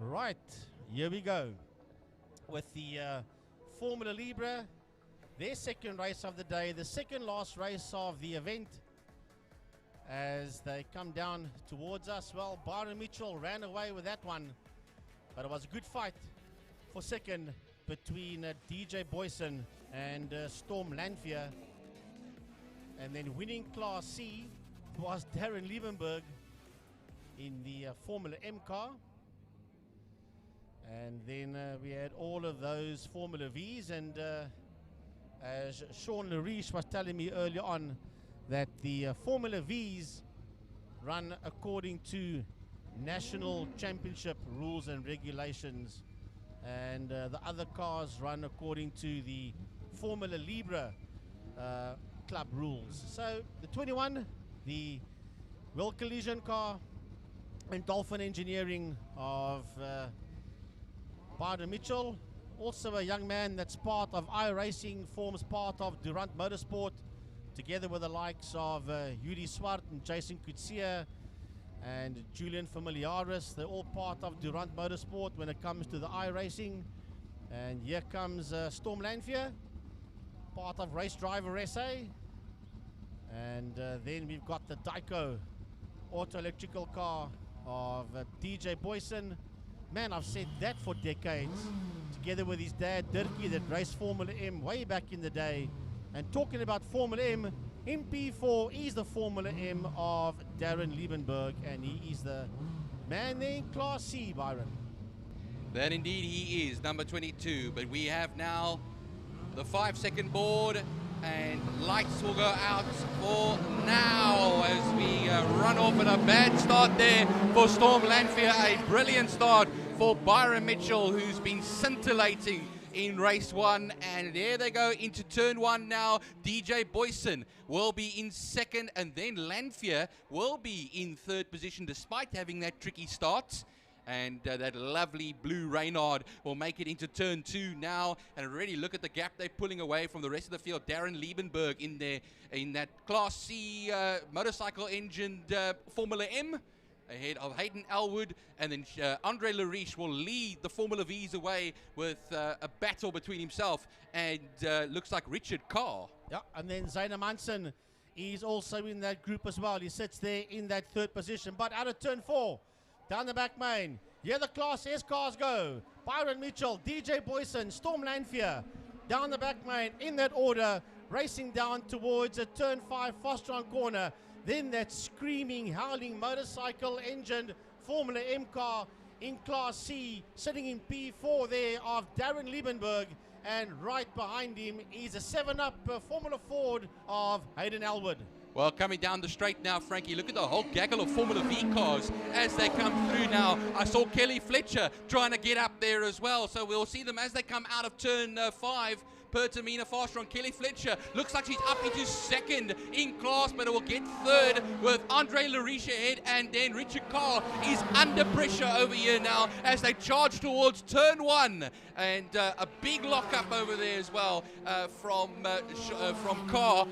Right, here we go with the Formula Libre, their second race of the day, the second last race of the event. As they come down towards us, well, Byron Mitchell ran away with that one, but it was a good fight for second between DJ Boyson and Storm Lanfear. And then winning Class C was Darren Liebenberg in the Formula M car. And then we had all of those Formula Vs, and as Sean Lariche was telling me earlier on, that the Formula Vs run according to national championship rules and regulations, and the other cars run according to the Formula Libre club rules. So the 21, the Will Collision car and Dolphin Engineering of Byron Mitchell, also a young man that's part of iRacing, forms part of Durant Motorsport, together with the likes of Yuri Swart and Jason Kutsia and Julian Familiaris. They're all part of Durant Motorsport when it comes to the iRacing. And here comes Storm Lanfear, part of Race Driver SA. And then we've got the Dyco auto electrical car of DJ Boyson. Man, I've said that for decades, together with his dad Dirkie, that raced Formula M way back in the day. And talking about Formula M, MP4 is the Formula M of Darren Liebenberg, and he is the man there in Class C, Byron. That indeed he is, number 22. But we have now the 5-second board, and lights will go out for now as we run off at a bad start there for Storm Lanfear. A brilliant start for Byron Mitchell, who's been scintillating in race 1, and there they go into turn 1 now. DJ Boyson will be in second, and then Lanfear will be in third position despite having that tricky start. And that lovely blue Reynard will make it into turn 2 now. And already look at the gap they're pulling away from the rest of the field. Darren Liebenberg in there in that Class C motorcycle engined Formula M, ahead of Hayden Elwood, and then Andre Lariche will lead the Formula Vs away with a battle between himself and looks like Richard Carr. Yeah, and then Zaina Manson is also in that group as well. He sits there in that third position, but out of turn 4, down the back main, here the Class S cars go. Byron Mitchell, DJ Boyson, Storm Lanfear, down the back main in that order, racing down towards a turn 5 Fostron corner. Then that screaming, howling motorcycle engined Formula M car in Class C, sitting in P4 there of Darren Liebenberg, and right behind him is a 7-up Formula Ford of Hayden Elwood. Well, coming down the straight now, Frankie, look at the whole gaggle of Formula V cars as they come through now. I saw Kelly Fletcher trying to get up there as well, so we'll see them as they come out of turn 5. Pertamina Fastron, Kelly Fletcher looks like she's up into second in class, but it will get third with Andre Lariche ahead, and then Richard Carr is under pressure over here now as they charge towards turn 1, and a big lockup over there as well from Carr.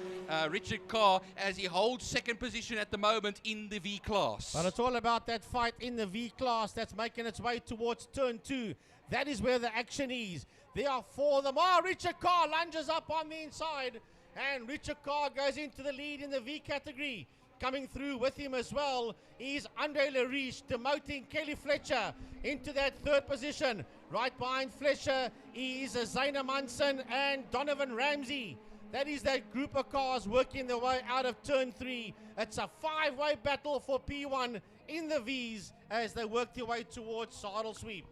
Richard Carr, as he holds second position at the moment in the V class. But it's all about that fight in the V class that's making its way towards turn 2. That is where the action is. There are 4 of them. Oh, Richard Carr lunges up on the inside, and Richard Carr goes into the lead in the V category. Coming through with him as well is Andre Lariche, demoting Kelly Fletcher into that third position. Right behind Fletcher is Zaina Munson and Donovan Ramsey. That is that group of cars working their way out of turn 3. It's a 5-way battle for P1 in the Vs as they work their way towards saddle sweep.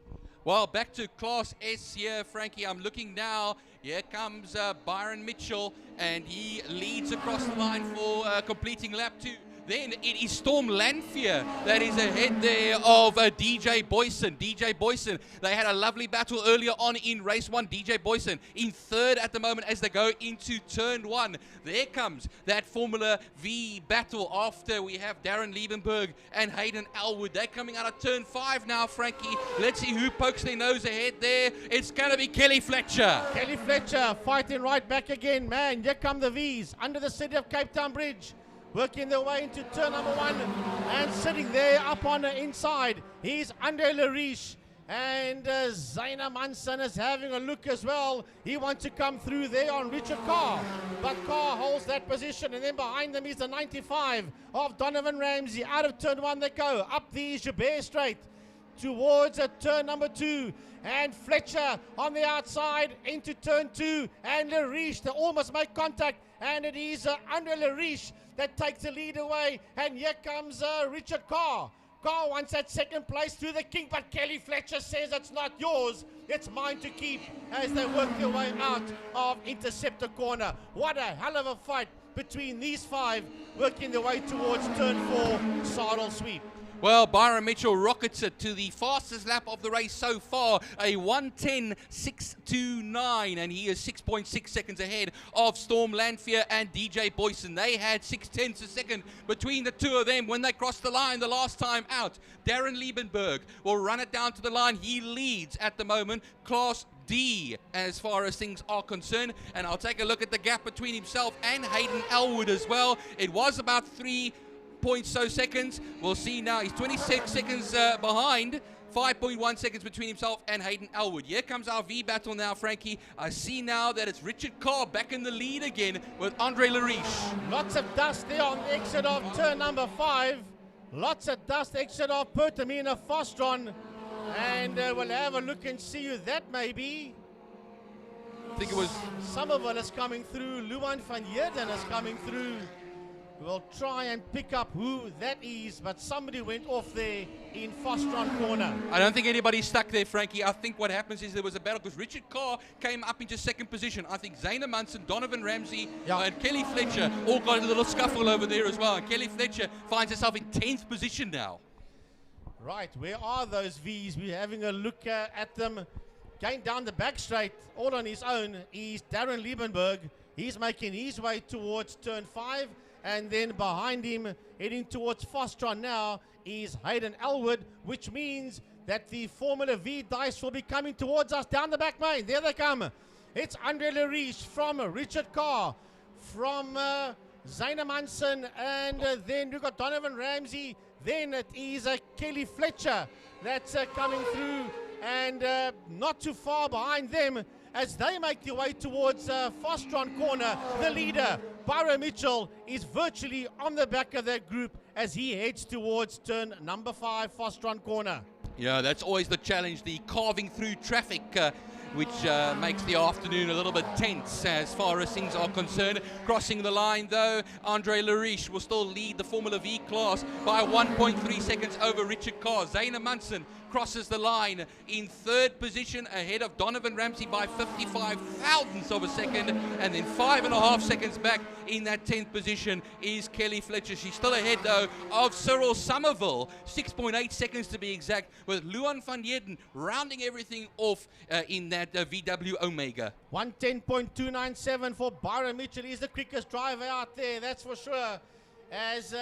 Well, back to Class S here, Frankie. I'm looking now. Here comes Byron Mitchell, and he leads across the line for completing lap 2. Then it is Storm Lanfear that is ahead there of DJ Boyson. DJ Boyson, they had a lovely battle earlier on in race 1. DJ Boyson in third at the moment as they go into turn 1. There comes that Formula V battle after we have Darren Liebenberg and Hayden Elwood. They're coming out of turn 5 now, Frankie. Let's see who pokes their nose ahead there. It's going to be Kelly Fletcher. Kelly Fletcher fighting right back again. Man, here come the Vs under the City of Cape Town Bridge, working their way into turn number 1, and sitting there up on the inside, he's Andre Lariche. And Zaina Munson is having a look as well. He wants to come through there on Richard Carr. But Carr holds that position. And then behind them is the 95 of Donovan Ramsey. Out of turn 1 they go. Up the Joubert Straight towards turn number 2. And Fletcher on the outside into turn 2. And Lariche, they almost make contact. And it is Andre Lariche that takes the lead away. And here comes Richard Carr. Carr wants that second place through the king, but Kelly Fletcher says it's not yours, it's mine to keep, as they work their way out of Interceptor Corner. What a hell of a fight between these 5, working their way towards turn 4, saddle sweep. Well, Byron Mitchell rockets it to the fastest lap of the race so far, a 1:10.629, and he is 6.6 seconds ahead of Storm Lanphier and DJ Boyson. They had 6/10 a second between the two of them when they crossed the line the last time out. Darren Liebenberg will run it down to the line. He leads at the moment, Class D as far as things are concerned, and I'll take a look at the gap between himself and Hayden Elwood as well. It was about 3 point so seconds. We'll see now. He's 26 seconds behind. 5.1 seconds between himself and Hayden Elwood. Here comes our V battle now, Frankie. I see now that it's Richard Carr back in the lead again with Andre Lariche. Lots of dust there on the exit of turn number 5. Lots of dust exit of Pertamina Fostron. And we'll have a look and see who that may be. I think it was Somerville is coming through. Luan van Heerden is coming through. We'll try and pick up who that is, but somebody went off there in Fostron Corner. I don't think anybody's stuck there, Frankie. I think what happens is there was a battle because Richard Carr came up into second position. I think Zaina Munson, Donovan Ramsey, and Kelly Fletcher all got a little scuffle over there as well. And Kelly Fletcher finds herself in 10th position now. Right, where are those Vs? We're having a look at them. Going down the back straight, all on his own, is Darren Liebenberg. He's making his way towards turn 5. And then behind him, heading towards Fostron now, is Hayden Elwood, which means that the Formula V dice will be coming towards us down the back main. There they come. It's Andre Lariche from Richard Carr, from Zaina Munson, and then we've got Donovan Ramsey. Then it is Kelly Fletcher that's coming through, and not too far behind them as they make their way towards Fostron Corner. The leader, Byron Mitchell, is virtually on the back of that group as he heads towards turn number 5, Fostron Corner. Yeah, that's always the challenge, the carving through traffic, which makes the afternoon a little bit tense as far as things are concerned. Crossing the line, though, Andre Lariche will still lead the Formula V class by 1.3 seconds over Richard Carr. Zaina Munson crosses the line in 3rd position ahead of Donovan Ramsey by 55 thousandths of a second, and then 5.5 seconds back in that 10th position is Kelly Fletcher. She's still ahead though of Cyril Somerville, 6.8 seconds to be exact, with Luan van Heerden rounding everything off in that VW Omega. 1:10.297 for Byron Mitchell. He's the quickest driver out there, that's for sure, as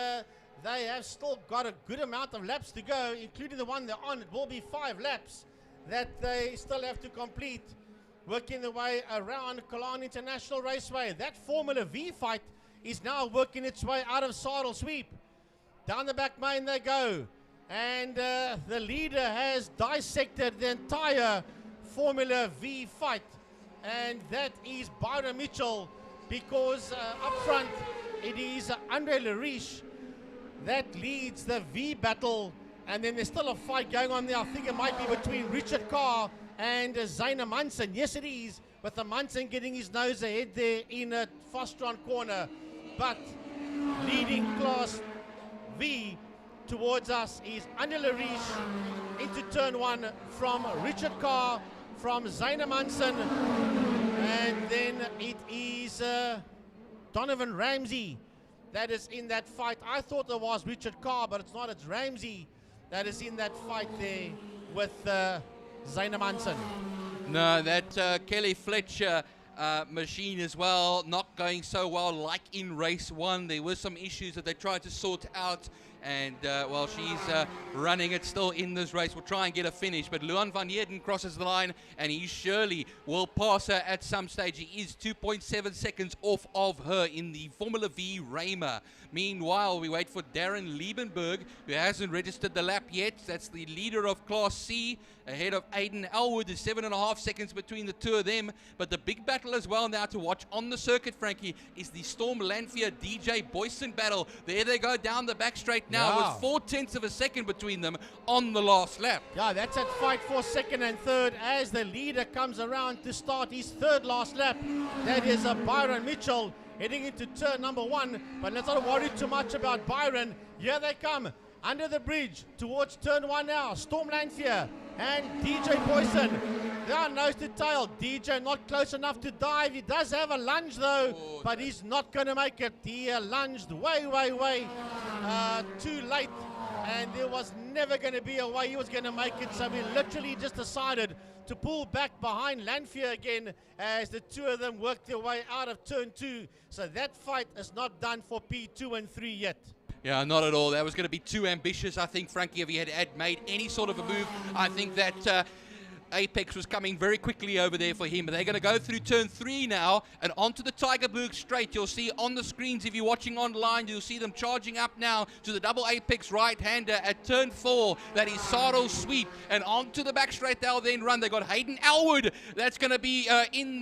they have still got a good amount of laps to go, including the one they're on. It will be 5 laps that they still have to complete, working their way around Killarney International Raceway. That Formula V fight is now working its way out of saddle sweep. Down the back main they go, and the leader has dissected the entire Formula V fight, and that is Byron Mitchell, because up front it is Andre Lariche that leads the V battle, and then there's still a fight going on there. I think it might be between Richard Carr and Zaina Munson. Yes, it is, with the Munson getting his nose ahead there in a Fostron Corner. But leading Class V towards us is Andre Lariche into turn 1 from Richard Carr, from Zaina Munson, and then it is Donovan Ramsey that is in that fight. I thought it was Richard Carr, but it's not. It's Ramsey that is in that fight there with Zaina Munson. No, that Kelly Fletcher machine as well, not going so well like in race 1. There were some issues that they tried to sort out, And while she's running it still in this race, we'll try and get a finish. But Luan van Heerden crosses the line, and he surely will pass her at some stage. He is 2.7 seconds off of her in the Formula V Raymer. Meanwhile, we wait for Darren Liebenberg, who hasn't registered the lap yet. That's the leader of Class C, ahead of Aidan Elwood. There's 7.5 seconds between the two of them. But the big battle as well now to watch on the circuit, Frankie, is the Storm Lanphier DJ Boyson battle. There they go down the back straight now with 0.4 of a second between them on the last lap. Yeah, that's that fight for second and third as the leader comes around to start his third last lap. That is Byron Mitchell heading into turn number 1. But let's not worry too much about Byron. Here they come under the bridge towards turn 1 now. Storm Lanphier and DJ Boyson. They are nose to tail. DJ not close enough to dive. He does have a lunge though, but he's not going to make it. He lunged way too late, and there was never going to be a way he was going to make it. So he literally just decided to pull back behind Lanphier again as the two of them work their way out of turn 2. So that fight is not done for P2 and 3 yet. Yeah, not at all. That was going to be too ambitious, I think, Frankie, if he had made any sort of a move. I think that Apex was coming very quickly over there for him. They're going to go through turn 3 now and onto the Tygerberg straight. You'll see on the screens, if you're watching online, you'll see them charging up now to the double Apex right-hander at turn 4. That is Sardo's sweep. And onto the back straight they'll then run. They got Hayden Elwood. That's going to be in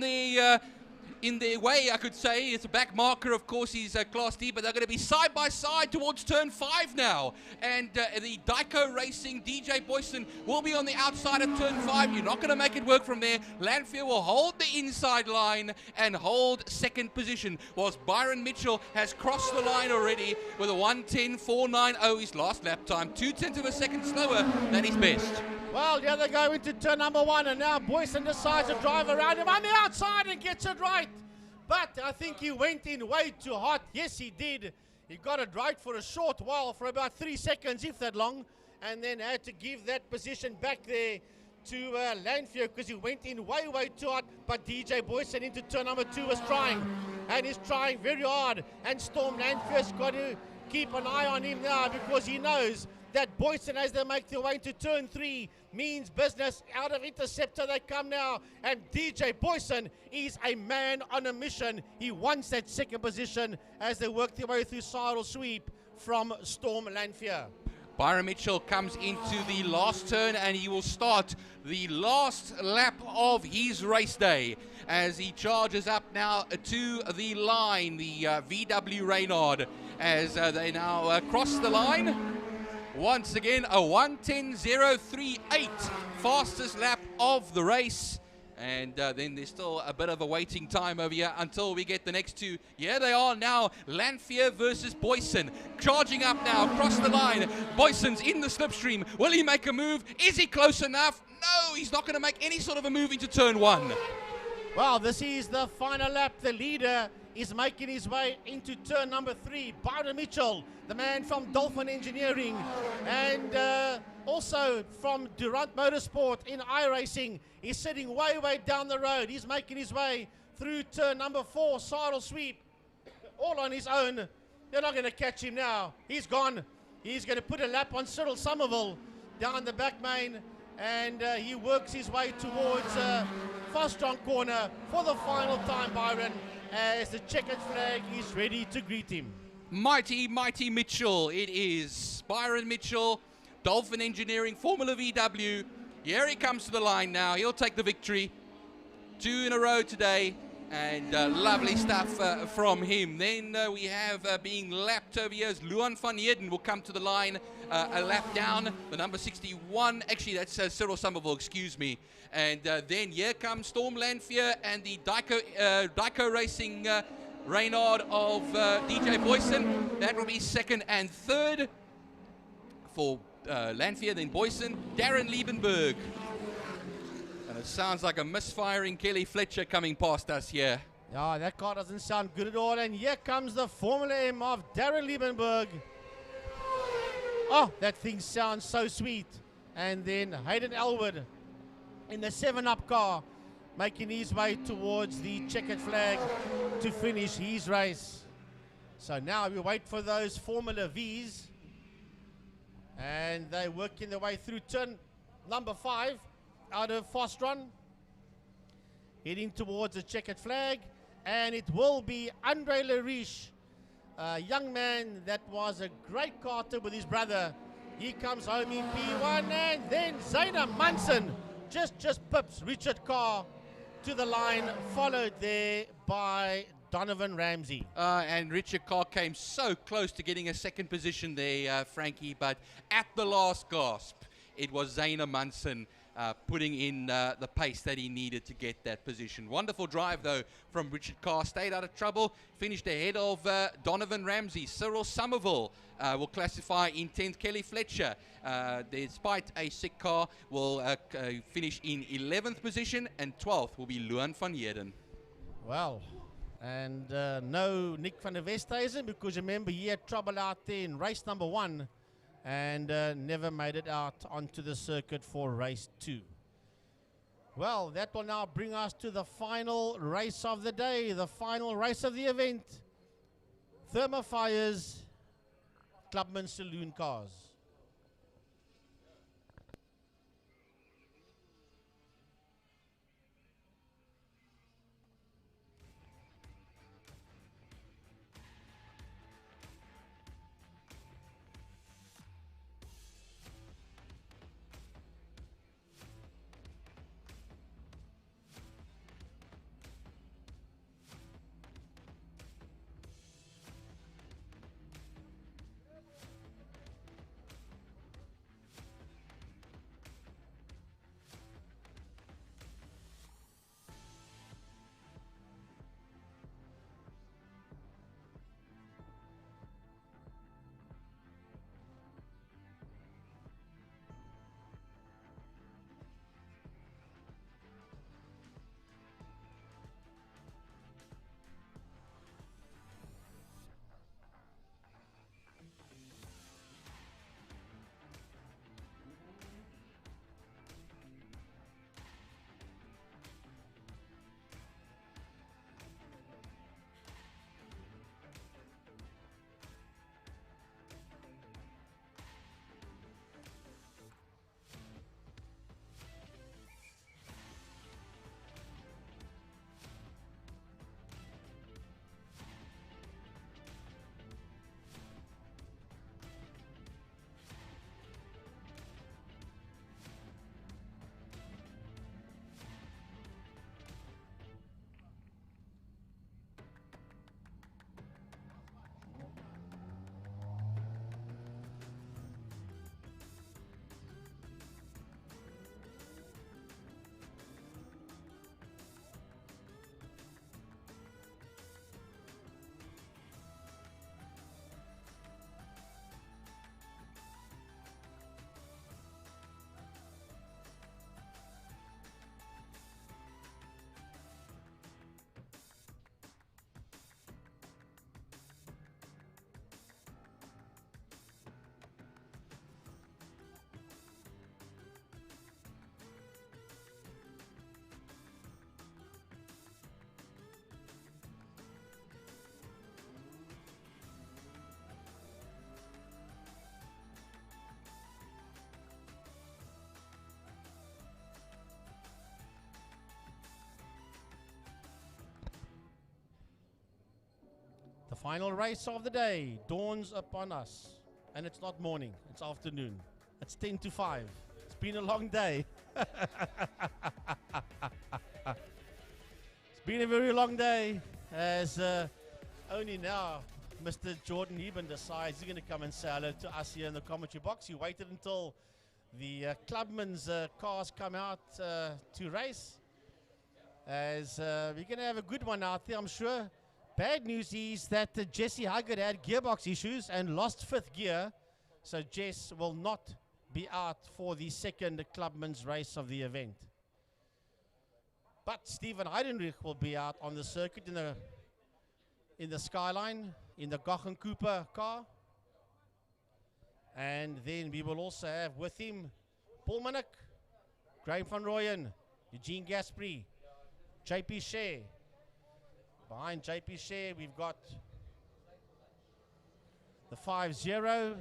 their way, I could say. It's a back marker, of course, he's Class D, but they're going to be side by side towards turn 5 now. And the Dyco Racing DJ Boyson will be on the outside of turn 5. You're not going to make it work from there. Lanphier will hold the inside line and hold second position, whilst Byron Mitchell has crossed the line already with a 1:10.490 his last lap time, 0.2 of a second slower than his best. Well, the other go into turn number 1, and now Boyson decides to drive around him on the outside and gets it right. But I think he went in way too hot. Yes, he did. He got it right for a short while, for about 3 seconds, if that long, and then had to give that position back there to Lanphier because he went in way too hot. But DJ Boyson into turn number 2 is trying, and he's trying very hard. And Storm Lanphier's got to keep an eye on him now because he knows that Boyson, as they make their way into turn 3, means business. Out of interceptor they come now, and DJ Boyson is a man on a mission. He wants that second position as they work their way through Cyril sweep from Storm Lanphier. Byron Mitchell comes into the last turn, and he will start the last lap of his race day as he charges up now to the line, the VW Reynard, as they now cross the line. Once again, a 1:10.038, fastest lap of the race. And then there's still a bit of a waiting time over here until we get the next two. Here they are now, Lanphier versus Boyson. Charging up now, across the line. Boyson's in the slipstream. Will he make a move? Is he close enough? No, he's not going to make any sort of a move into turn 1. Well, this is the final lap. The leader is making his way into turn number 3. Byron Mitchell, the man from Dolphin Engineering, and also from Durant Motorsport in iRacing. He's sitting way down the road. He's making his way through turn number 4, Cyril sweep, all on his own. They're not going to catch him now. He's gone. He's going to put a lap on Cyril Somerville down the back main, and he works his way towards Fostron corner for the final time, Byron, as the checkered flag is ready to greet him. Mighty Mitchell it is. Byron Mitchell, Dolphin Engineering, Formula VW. Here he comes to the line now. He'll take the victory. 2 in a row today, and lovely stuff from him. Then we have being lapped over here as Luan van Heerden will come to the line, a lap down, the number 61. Actually, that's Cyril Somerville, excuse me. And then here comes Storm Lanphier and the Dyco Racing Reynard of DJ Boyson. That will be second and third for Lanphier, then Boyson, Darren Liebenberg. And it sounds like a misfiring Kelly Fletcher coming past us here. Yeah, that car doesn't sound good at all. And here comes the Formula M of Darren Liebenberg. Oh, that thing sounds so sweet. And then Hayden Elwood in the 7-Up car, making his way towards the checkered flag to finish his race. So now we wait for those Formula Vs And they're working their way through turn number 5 out of fast run. Heading towards the checkered flag. And it will be Andre Lariche, a young man that was a great karter with his brother. He comes home in P1, and then Zaina Munson just pips Richard Carr to the line, followed there by Donovan Ramsey. And Richard Carr came so close to getting a second position there, Frankie, but at the last gasp, it was Zaina Munson putting in the pace that he needed to get that position. Wonderful drive, though, from Richard Carr. Stayed out of trouble. Finished ahead of Donovan Ramsey. Cyril Somerville will classify in 10th. Kelly Fletcher, despite a sick car, will finish in 11th position. And 12th will be Luan van Heerden. Well, and no Nick van der Westhuizen, because remember he had trouble out there in race number 1. And never made it out onto the circuit for race 2. Well, that will now bring us to the final race of the day, the final race of the event. Thermofire's Clubman Saloon Cars. The final race of the day dawns upon us. And it's not morning, it's afternoon. It's 10 to 5. It's been a long day. It's been a very long day, as only now Mr. Jordan Heben decides he's going to come and say hello to us here in the commentary box. He waited until the Clubman's cars come out to race, as we're going to have a good one out there, I'm sure. Bad news is that Jesse Huggard had gearbox issues and lost 5th gear, so Jess will not be out for the second Clubman's race of the event. But Stephen Heidenrich will be out on the circuit in the Skyline, in the Gochen Cooper car. And then we will also have with him Paul Minnick, Graham van Rooyen, Eugene Gaspry, JP Shea. Behind JP Shea, we've got the 5-0,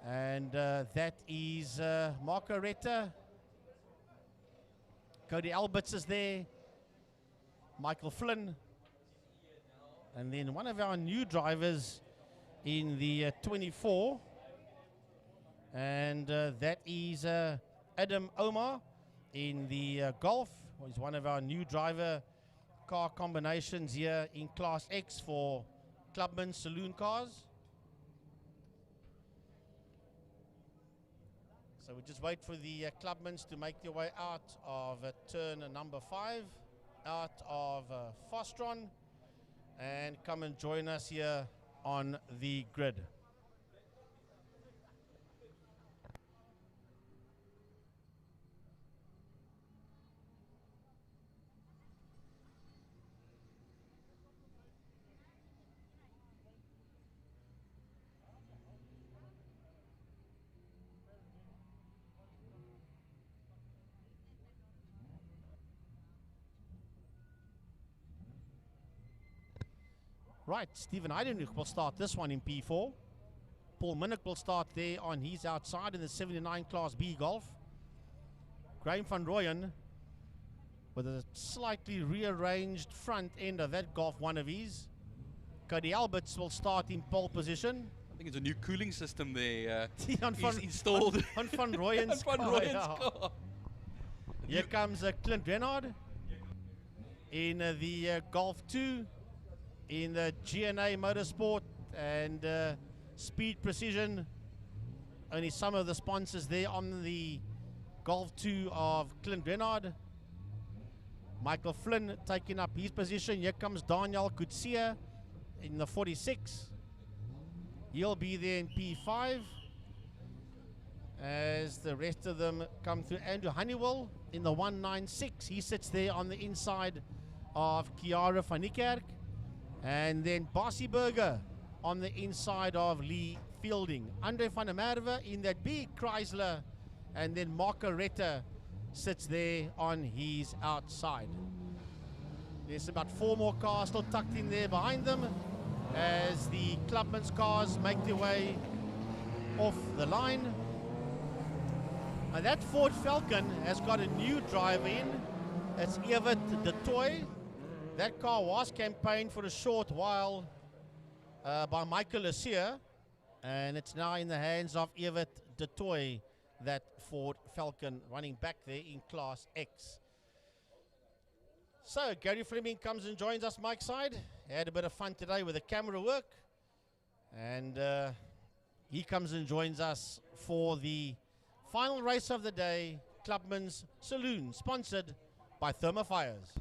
And that is Marco Retta. Cody Alberts is there. Michael Flynn. And then one of our new drivers in the 24. And that is Adam Omar in the Golf. He's one of our new driver car combinations here in Class X for Clubman Saloon cars. So we just wait for the Clubmans to make their way out of turn number 5, out of Fostron, and come and join us here on the grid. Right, Stephen Heidenreich will start this one in P4. Paul Minnick will start there on his outside in the 79 Class B Golf. Graham van Rooyen with a slightly rearranged front end of that Golf one of his. Cody Alberts will start in pole position. I think it's a new cooling system there. On He's installed on Van Rooyen's on Van Rooyen's car. Here comes Clint Renard in the Golf 2. In the GNA Motorsport and Speed Precision. Only some of the sponsors there on the Golf 2 of Clint Renard. Michael Flynn taking up his position. Here comes Daniel Kutsia in the 46. He'll be there in P5. As the rest of them come through. Andrew Honeywell in the 196. He sits there on the inside of Chiara van Niekerk. And then Barcy Berger on the inside of Lee Fielding. Andre van der Merwe in that big Chrysler. And then Marco Retta sits there on his outside. There's about 4 more cars still tucked in there behind them as the Clubman's cars make their way off the line. And that Ford Falcon has got a new driver in. It's Evert de Toy. That car was campaigned for a short while by Michael Lassier, and it's now in the hands of Evert de Toy, that Ford Falcon running back there in Class X. So Gary Fleming comes and joins us Mike's side. Had a bit of fun today with the camera work, and he comes and joins us for the final race of the day, Clubman's Saloon, sponsored by Thermofires.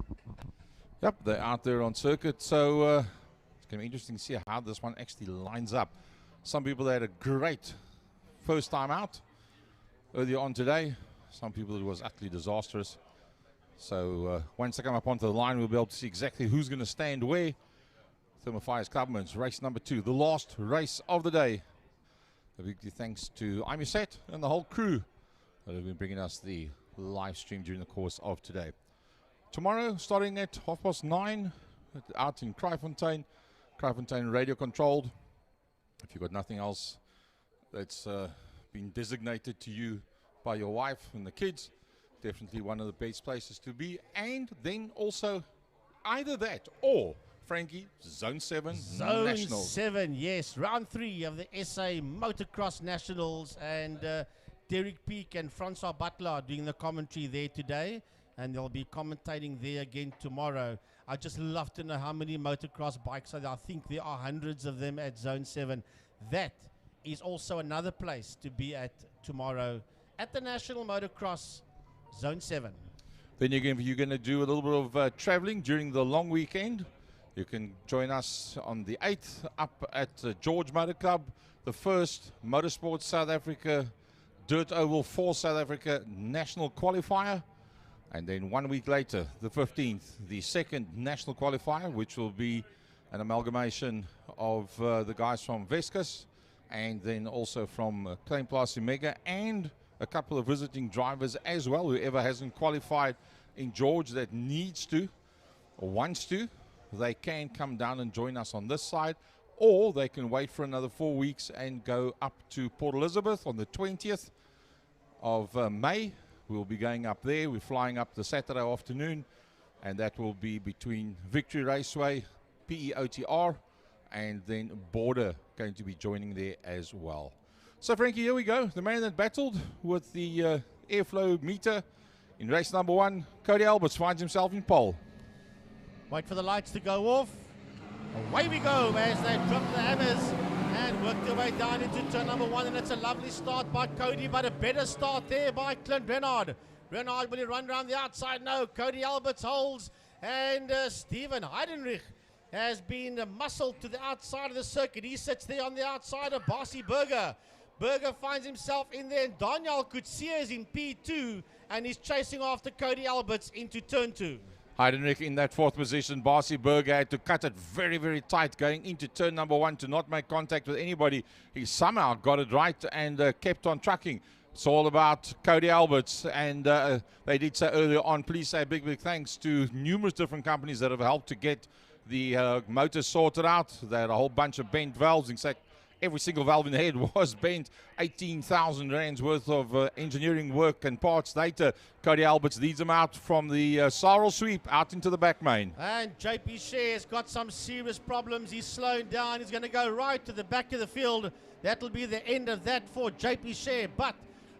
Yep, they're out there on circuit, so it's going to be interesting to see how this one actually lines up. Some people had a great first time out earlier on today. Some people it was utterly disastrous. So once they come up onto the line, we'll be able to see exactly who's going to stand where. Thermofires Clubman's race number 2, the last race of the day. A big thanks to IMUSAT and the whole crew that have been bringing us the live stream during the course of today. Tomorrow, starting at 9:30, out in Kraaifontein radio controlled. If you've got nothing else that's been designated to you by your wife and the kids, definitely one of the best places to be. And then also either that or, Frankie, Zone 7 Nationals. Zone 7, yes. Round 3 of the SA Motocross Nationals. And Derek Peake and Francois Butler are doing the commentary there today. And they'll be commentating there again tomorrow. I just love to know how many motocross bikes are there. I think there are hundreds of them at Zone 7. That is also another place to be at tomorrow at the National Motocross Zone 7. Then again, if you're going to do a little bit of traveling during the long weekend, you can join us on the 8th up at George Motor Club, the first Motorsport South Africa Dirt Oval for South Africa National Qualifier. And then 1 week later, the 15th, the second national qualifier, which will be an amalgamation of the guys from Vescas and then also from Klein Plaas Mega and a couple of visiting drivers as well. Whoever hasn't qualified in George that needs to or wants to, they can come down and join us on this side. or they can wait for another 4 weeks and go up to Port Elizabeth on the 20th of May. We'll be going up there. We're flying up the Saturday afternoon, and that will be between Victory Raceway, PEOTR, and then Border going to be joining there as well. So, Frankie, here we go. The man that battled with the airflow meter in race number 1, Cody Alberts, finds himself in pole. Wait for the lights to go off. Away we go as they drop the hammers and work their way down into turn number 1. And it's a lovely start by Cody, but a better start there by Clint Renard. Renard, will he run around the outside? No, Cody Alberts holds. And Stephen Heidenrich has been muscled to the outside of the circuit. He sits there on the outside of Barcy Berger. Berger finds himself in there, and Daniel Kutsia is in P2, and he's chasing after Cody Alberts into turn 2. Heidenrich in that 4th position. Barcy Berger had to cut it very, very tight going into turn number 1 to not make contact with anybody. He somehow got it right and kept on trucking. It's all about Cody Alberts, and they did say earlier on, please say a big, big thanks to numerous different companies that have helped to get the motor sorted out. They had a whole bunch of bent valves. In fact, every single valve in the head was bent. 18,000 rands worth of engineering work and parts later. Cody Alberts leads them out from the Sarl sweep out into the back main. And JP Shear's got some serious problems. He's slowing down. He's going to go right to the back of the field. That'll be the end of that for JP Shear. But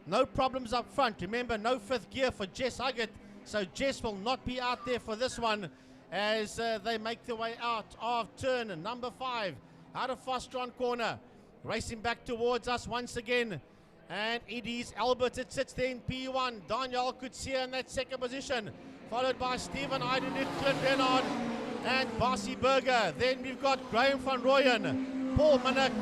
no problems up front. Remember, no 5th gear for Jess Huggett. So Jess will not be out there for this one as they make their way out of turn number 5. Out of Fostron corner, racing back towards us once again, and it is Albert. It sits there in P1. Daniel Kutsia in that 2nd position, followed by Stephen Heidenrich, Clint Renard, and Barcy Berger. Then we've got Graham van Rooyen, Paul Minnick,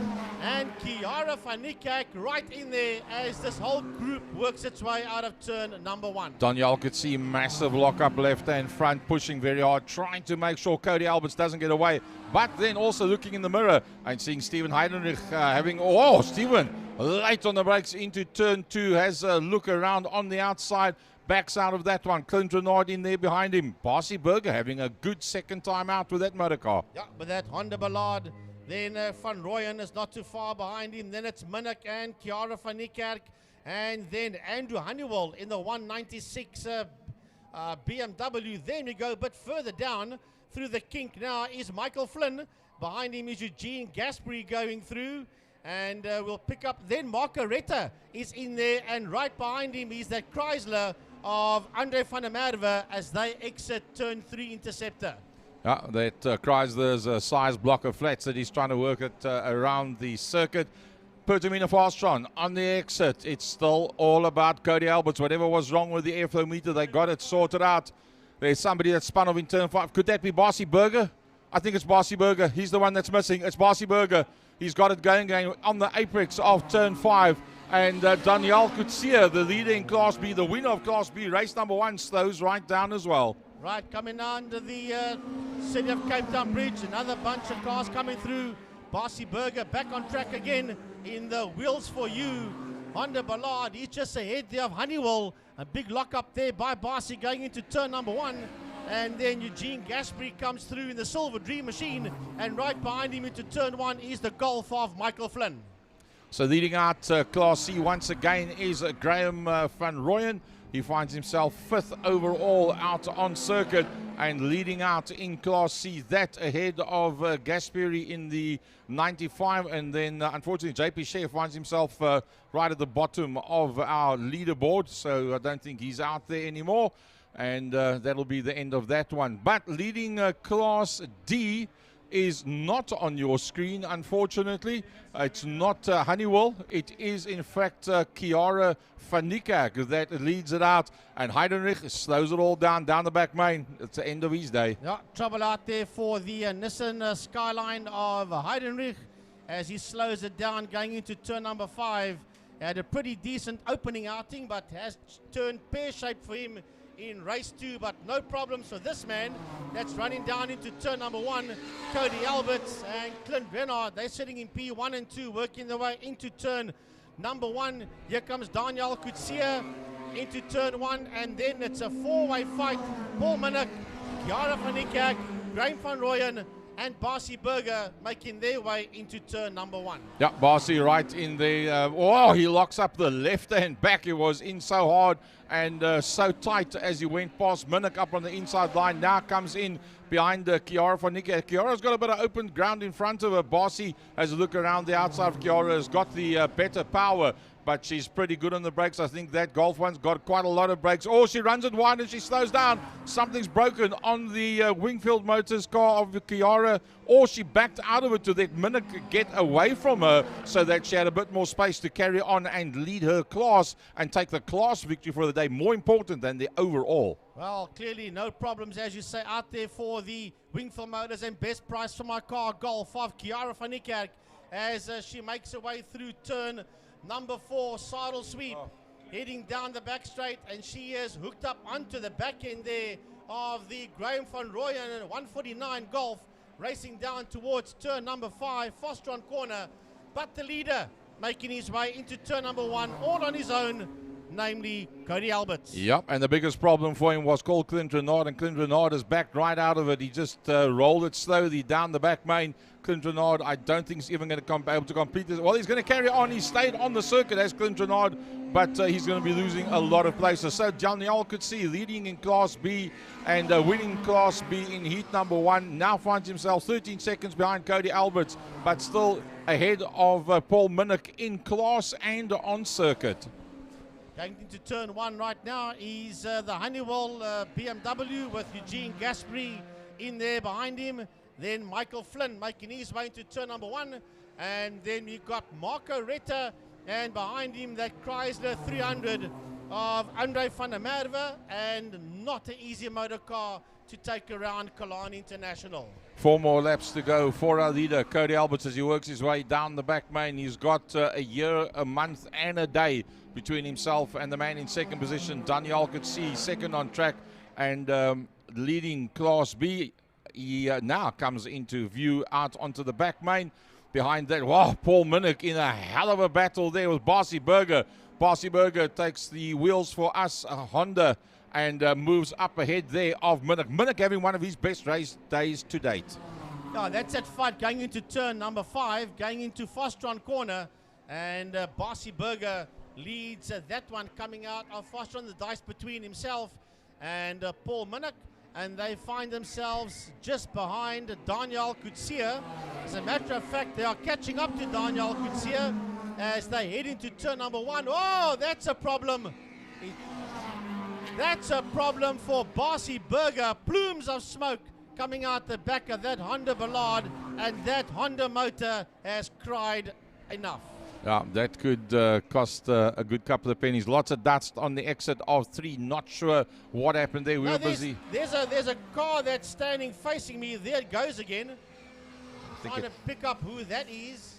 and Kiara van Niekerk right in there as this whole group works its way out of turn number 1. Daniel could see massive lock-up left and front, pushing very hard, trying to make sure Cody Alberts doesn't get away. But then also looking in the mirror and seeing Stephen Heidenrich having, oh, Stephen, late on the brakes into turn 2, has a look around on the outside, backs out of that one. Clint Renard in there behind him. Barcy Berger having a good 2nd time out with that motor car. Yeah, but that Honda Ballard. Then Van Rooyen is not too far behind him. Then it's Minnick and Kiara van Niekerk. And then Andrew Honeywell in the 196 BMW. Then we go a bit further down through the kink now is Michael Flynn. Behind him is Eugene Gasbury going through. And we'll pick up then Marco Retta is in there. And right behind him is that Chrysler of Andre van der Merwe as they exit turn 3 Interceptor. Yeah, that Chrysler's a size block of flats that he's trying to work it around the circuit. Pertamina Fastron on the exit. It's still all about Cody Alberts. Whatever was wrong with the airflow meter, they got it sorted out. There's somebody that spun off in turn 5. Could that be Barcy Berger? I think it's Barcy Berger. He's the one that's missing. It's Barcy Berger. He's got it going on the apex of turn 5. And Daniel Kutsia, the leader in Class B, the winner of Class B, race number 1, slows right down as well. Right, coming under the City of Cape Town Bridge, another bunch of cars coming through. Barcy Berger back on track again in the Wheels for You. Honda Ballard, he's just ahead there of Honeywell. A big lock up there by Barcy going into turn number 1. And then Eugene Gasbury comes through in the Silver Dream Machine. And right behind him into turn 1 is the Golf of Michael Flynn. So leading out Class C once again is Graham van Rooyen. He finds himself 5th overall out on circuit and leading out in Class C. That ahead of Gasbury in the 95. And then, unfortunately, JP Shear finds himself right at the bottom of our leaderboard. So I don't think he's out there anymore. And that'll be the end of that one. But leading Class D is not on your screen, unfortunately. It's not Honeywell. It is, in fact, Kiara van Niekerk that leads it out. And Heidenrich slows it all down the back main. It's the end of his day. Yeah, trouble out there for the Nissan Skyline of Heidenrich as he slows it down going into turn number 5. Had a pretty decent opening outing, but has turned pear-shaped for him in race 2, but no problems for this man that's running down into turn number 1. Cody Alberts and Clint Renard, they're sitting in P1 and 2, working their way into turn number 1. Here comes Daniel Kutsia into turn 1, and then it's a 4-way fight. Paul Minnick, Kiara van Niekerk, Graham van Rooyen, and Barcy Berger making their way into turn number 1. Yeah, Barcy right in there. Oh, he locks up the left hand back. He was in so hard and so tight as he went past Minnick up on the inside line. Now comes in behind Kiara van Niekerk. Kiara's got a bit of open ground in front of her. Barcy has a look around the outside of Kiara, has got the better power, but she's pretty good on the brakes. I think that Golf one's got quite a lot of brakes. Oh, she runs it wide and she slows down. Something's broken on the Wingfield Motors car of Kiara, or she backed out of it to let Minnick get away from her so that she had a bit more space to carry on and lead her class and take the class victory for the day, more important than the overall. Well, clearly no problems, as you say, out there for the Wingfield Motors, and best price for my car, Golf of Kiara van Niekerk, as she makes her way through turn number 4, sidle sweep, heading down the back straight, and she is hooked up onto the back end there of the Graham van Rooyen and 149 Golf, racing down towards turn number 5, Fostron corner, but the leader making his way into turn number 1, all on his own, namely Cody Alberts. Yep, and the biggest problem for him was called Clint Renard, and Clint Renard has backed right out of it. He just rolled it slowly down the back main. Clint Renard, I don't think he's even going to be able to complete this. Well, he's going to carry on. He stayed on the circuit as Clint Renard, but he's going to be losing a lot of places. So Daniel could see leading in Class B and winning Class B in heat number 1. Now finds himself 13 seconds behind Cody Alberts, but still ahead of Paul Minnick in class and on circuit. Going into turn 1 right now is the Honeywell BMW with Eugene Gaspry in there behind him. Then Michael Flynn making his way into turn number 1. And then we've got Marco Retta, and behind him that Chrysler 300 of Andre van der Merwe, and not an easy motor car to take around Killarney International. 4 more laps to go for our leader, Cody Alberts, as he works his way down the back main. He's got a year, a month, and a day between himself and the man in second position. Daniel could see second on track and leading Class B. He now comes into view out onto the back main. Behind that, wow, Paul Minnick in a hell of a battle there with Barcy Berger. Barcy Berger takes the wheels for us, Honda, and moves up ahead there of Minnick. Minnick having one of his best race days to date. Yeah, that's that fight going into turn number 5, going into Fostron corner, and Barcy Berger leads that one, coming out of Fostron, the dice between himself and Paul Minnick, and they find themselves just behind Daniel Kutsia. As a matter of fact, they are catching up to Daniel Kutsia as they head into turn number 1. Oh, that's a problem. That's a problem for Barcy Berger. Plumes of smoke coming out the back of that Honda Ballard, and that Honda motor has cried enough. Yeah, that could cost a good couple of pennies. Lots of dust on the exit of 3. Not sure what happened there. We were busy. There's a car that's standing facing me. There it goes again. Trying to pick up who that is.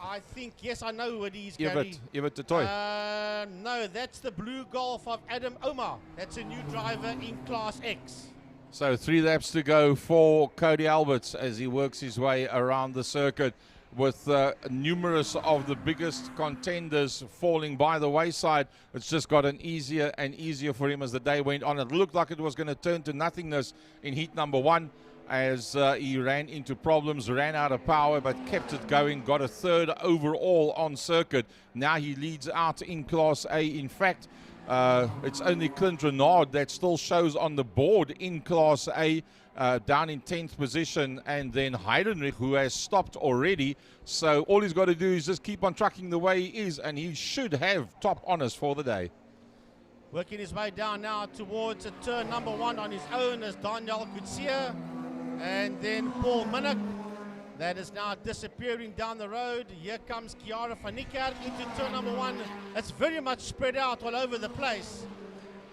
I think, yes, I know who it is, Gary. Evert de Toy. No, that's the blue Golf of Adam Omar. That's a new driver in Class X. So 3 laps to go for Cody Alberts as he works his way around the circuit, with numerous of the biggest contenders falling by the wayside. It's just gotten easier and easier for him as the day went on. It looked like it was going to turn to nothingness in heat number 1 as he ran into problems, ran out of power, but kept it going, got a 3rd overall on circuit. Now he leads out in Class A. In fact, it's only Clint Renard that still shows on the board in Class A, down in 10th position, and then Heidenreich, who has stopped already. So all he's got to do is just keep on trucking the way he is, and he should have top honors for the day. Working his way down now towards a turn number 1 on his own as Daniel Kutsia, and then Paul Minnick. That is now disappearing down the road. Here comes Kiara van Niekerk into turn number 1. It's very much spread out all over the place.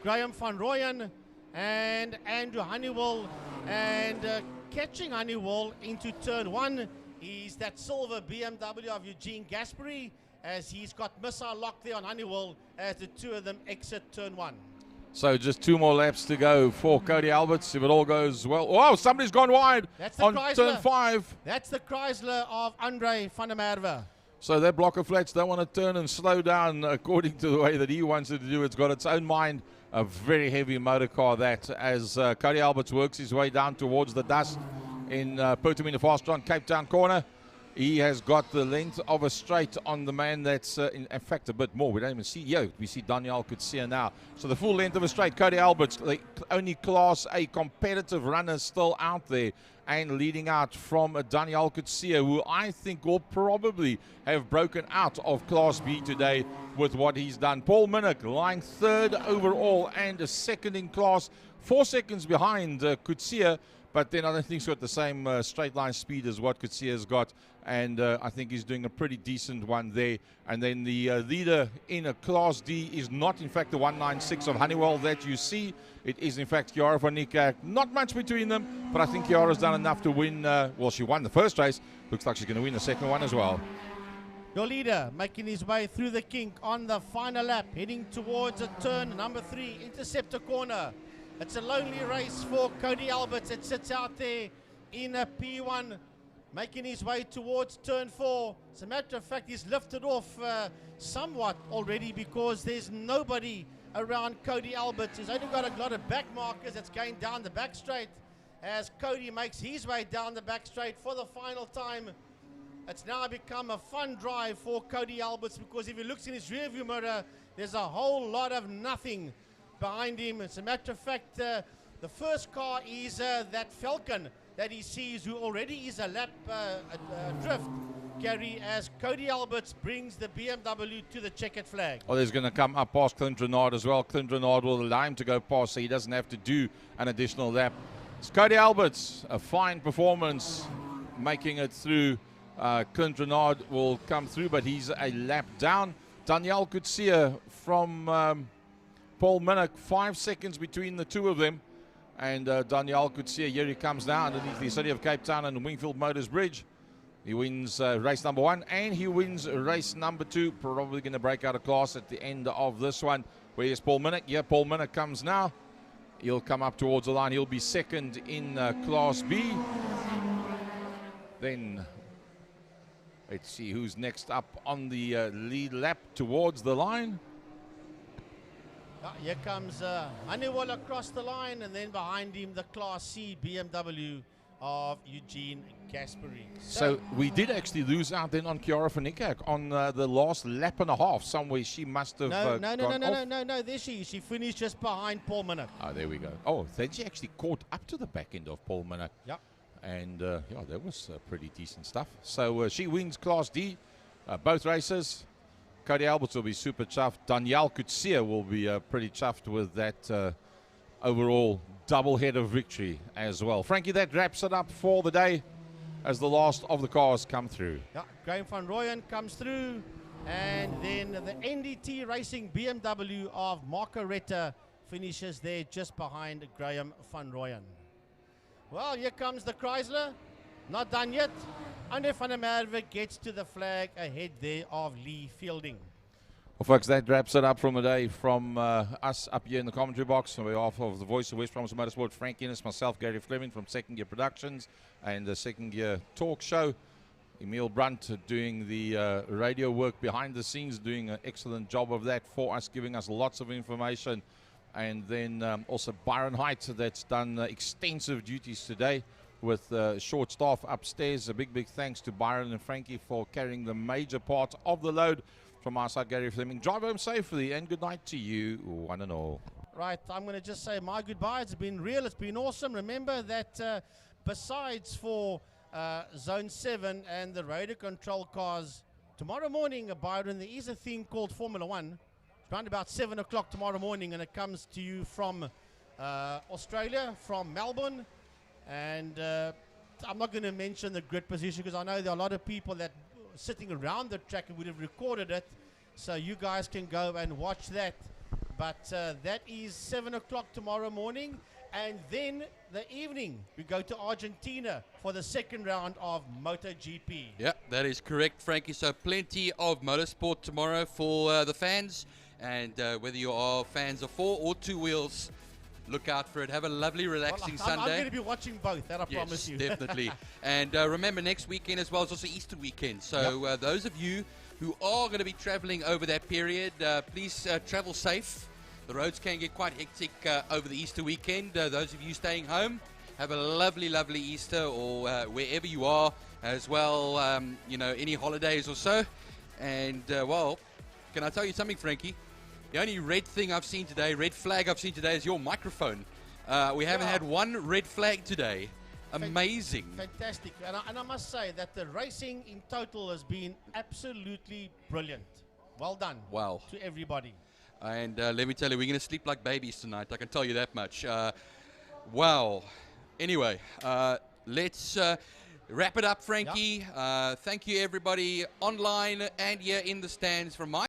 Graham van Rooyen and Andrew Honeywell, and catching Honeywell into turn 1 is that silver BMW of Eugene Gaspry, as he's got missile lock there on Honeywell as the 2 of them exit turn 1. So just 2 more laps to go for Cody Alberts, if it all goes well. Oh, somebody's gone wide on turn 5. That's the Chrysler of Andre van der Merwe. So that block of flats don't want to turn and slow down according to the way that he wants it to do. It's got its own mind. A very heavy motor car that, as Cody Alberts works his way down towards the dust. in put him in the fast run, Cape Town corner. He has got the length of a straight on the man that's, in fact, a bit more. We don't even see, we see Daniel Kutsia now. So the full length of a straight, Cody Alberts, the only Class A competitive runner still out there, and leading out from Daniel Kutsia, who I think will probably have broken out of Class B today with what he's done. Paul Minnick lying third overall and a second in class, 4 seconds behind Kutsia. But then I don't think he's got the same straight line speed as what Kutsia has got. And I think he's doing a pretty decent one there. And then the leader in a Class D is not, in fact, the 196 of Honeywell that you see. It is, in fact, Kiara van Niekerk. Not much between them, but I think Kiara's done enough to win. Well, she won the first race. Looks like she's going to win the second one as well. Your leader making his way through the kink on the final lap, heading towards a turn number 3, Interceptor corner. It's a lonely race for Cody Alberts. It sits out there in a P1, making his way towards turn 4. As a matter of fact, he's lifted off somewhat already because there's nobody around Cody Alberts. He's only got a lot of back markers that's going down the back straight as Cody makes his way down the back straight for the final time. It's now become a fun drive for Cody Alberts because if he looks in his rearview mirror, there's a whole lot of nothing behind him. As a matter of fact, the first car is that Falcon that he sees, who already is a lap drift, Gary, as Cody Alberts brings the BMW to the checkered flag. Well, he's going to come up past Clint Renard as well. Clint Renard will allow him to go past, so he doesn't have to do an additional lap. It's Cody Alberts, a fine performance, making it through. Clint Renard will come through, but he's a lap down. Daniel Kutsia from Paul Minnick, 5 seconds between the two of them. And Daniel Kutsia, here he comes now underneath the City of Cape Town and Wingfield Motors Bridge. He wins race number 1 and he wins race number 2. Probably going to break out of class at the end of this one. Where's Paul Minnick? Yeah, Paul Minnick comes now. He'll come up towards the line. He'll be second in Class B. Then let's see who's next up on the lead lap towards the line. Here comes Honeywell across the line, and then behind him the Class C BMW of Eugene Gaspari. So we did actually lose out then on Kiara van Niekerk on the last lap and a half. Somewhere she must have No, there she is. She finished just behind Paul Minnick. Oh, there we go. Oh, then she actually caught up to the back end of Paul Minnick. Yeah. And yeah, that was pretty decent stuff. So she wins Class D, both races. Cody Alberts will be super chuffed. Daniel Kutsia will be pretty chuffed with that overall double-header victory as well. Frankie, that wraps it up for the day as the last of the cars come through. Yeah, Graham van Rooyen comes through, and then the NDT Racing BMW of Marco Retta finishes there just behind Graham van Rooyen. Well, here comes the Chrysler. Not done yet. Andre van der Merwe gets to the flag ahead there of Lee Fielding. Well, folks, that wraps it up from the day from us up here in the commentary box on behalf of the voice of West Province Motorsport, Frank Innes, myself, Gary Fleming from Second Gear Productions and the Second Gear Talk Show. Emil Brunt doing the radio work behind the scenes, doing an excellent job of that for us, giving us lots of information. And then also Byron Height, that's done extensive duties today with short staff upstairs. A big thanks to Byron and Frankie for carrying the major part of the load. From our side, Gary Fleming, drive home safely and good night to you, one and all. Right, I'm going to just say my goodbye. It's been real, it's been awesome. Remember that besides for Zone 7 and the radar control cars, tomorrow morning, Byron, there is a thing called Formula 1. It's around about 7 o'clock tomorrow morning, and it comes to you from Australia, from Melbourne. And I'm not going to mention the grid position because I know there are a lot of people that sitting around the track and would have recorded it, so you guys can go and watch that. But that is 7 o'clock tomorrow morning, and then the evening we go to Argentina for the second round of MotoGP. Yeah, that is correct, Frankie. So plenty of motorsport tomorrow for the fans, and whether you are fans of 4 or 2 wheels, look out for it. Have a lovely, relaxing Sunday. I'm going to be watching both, that I promise you. Definitely. And remember, next weekend as well is also Easter weekend. So those of you who are going to be traveling over that period, please travel safe. The roads can get quite hectic over the Easter weekend. Those of you staying home, Have a lovely, lovely Easter, or wherever you are as well. You know, any holidays or so. And, well, can I tell you something, Frankie? The only red thing I've seen today, red flag I've seen today, is your microphone. We haven't had one red flag today. Amazing. Fantastic. And I must say that the racing in total has been absolutely brilliant. Well done. Wow. To everybody. And let me tell you, we're going to sleep like babies tonight. I can tell you that much. Wow. Anyway, let's wrap it up, Frankie. Thank you, everybody, online and here in the stands from my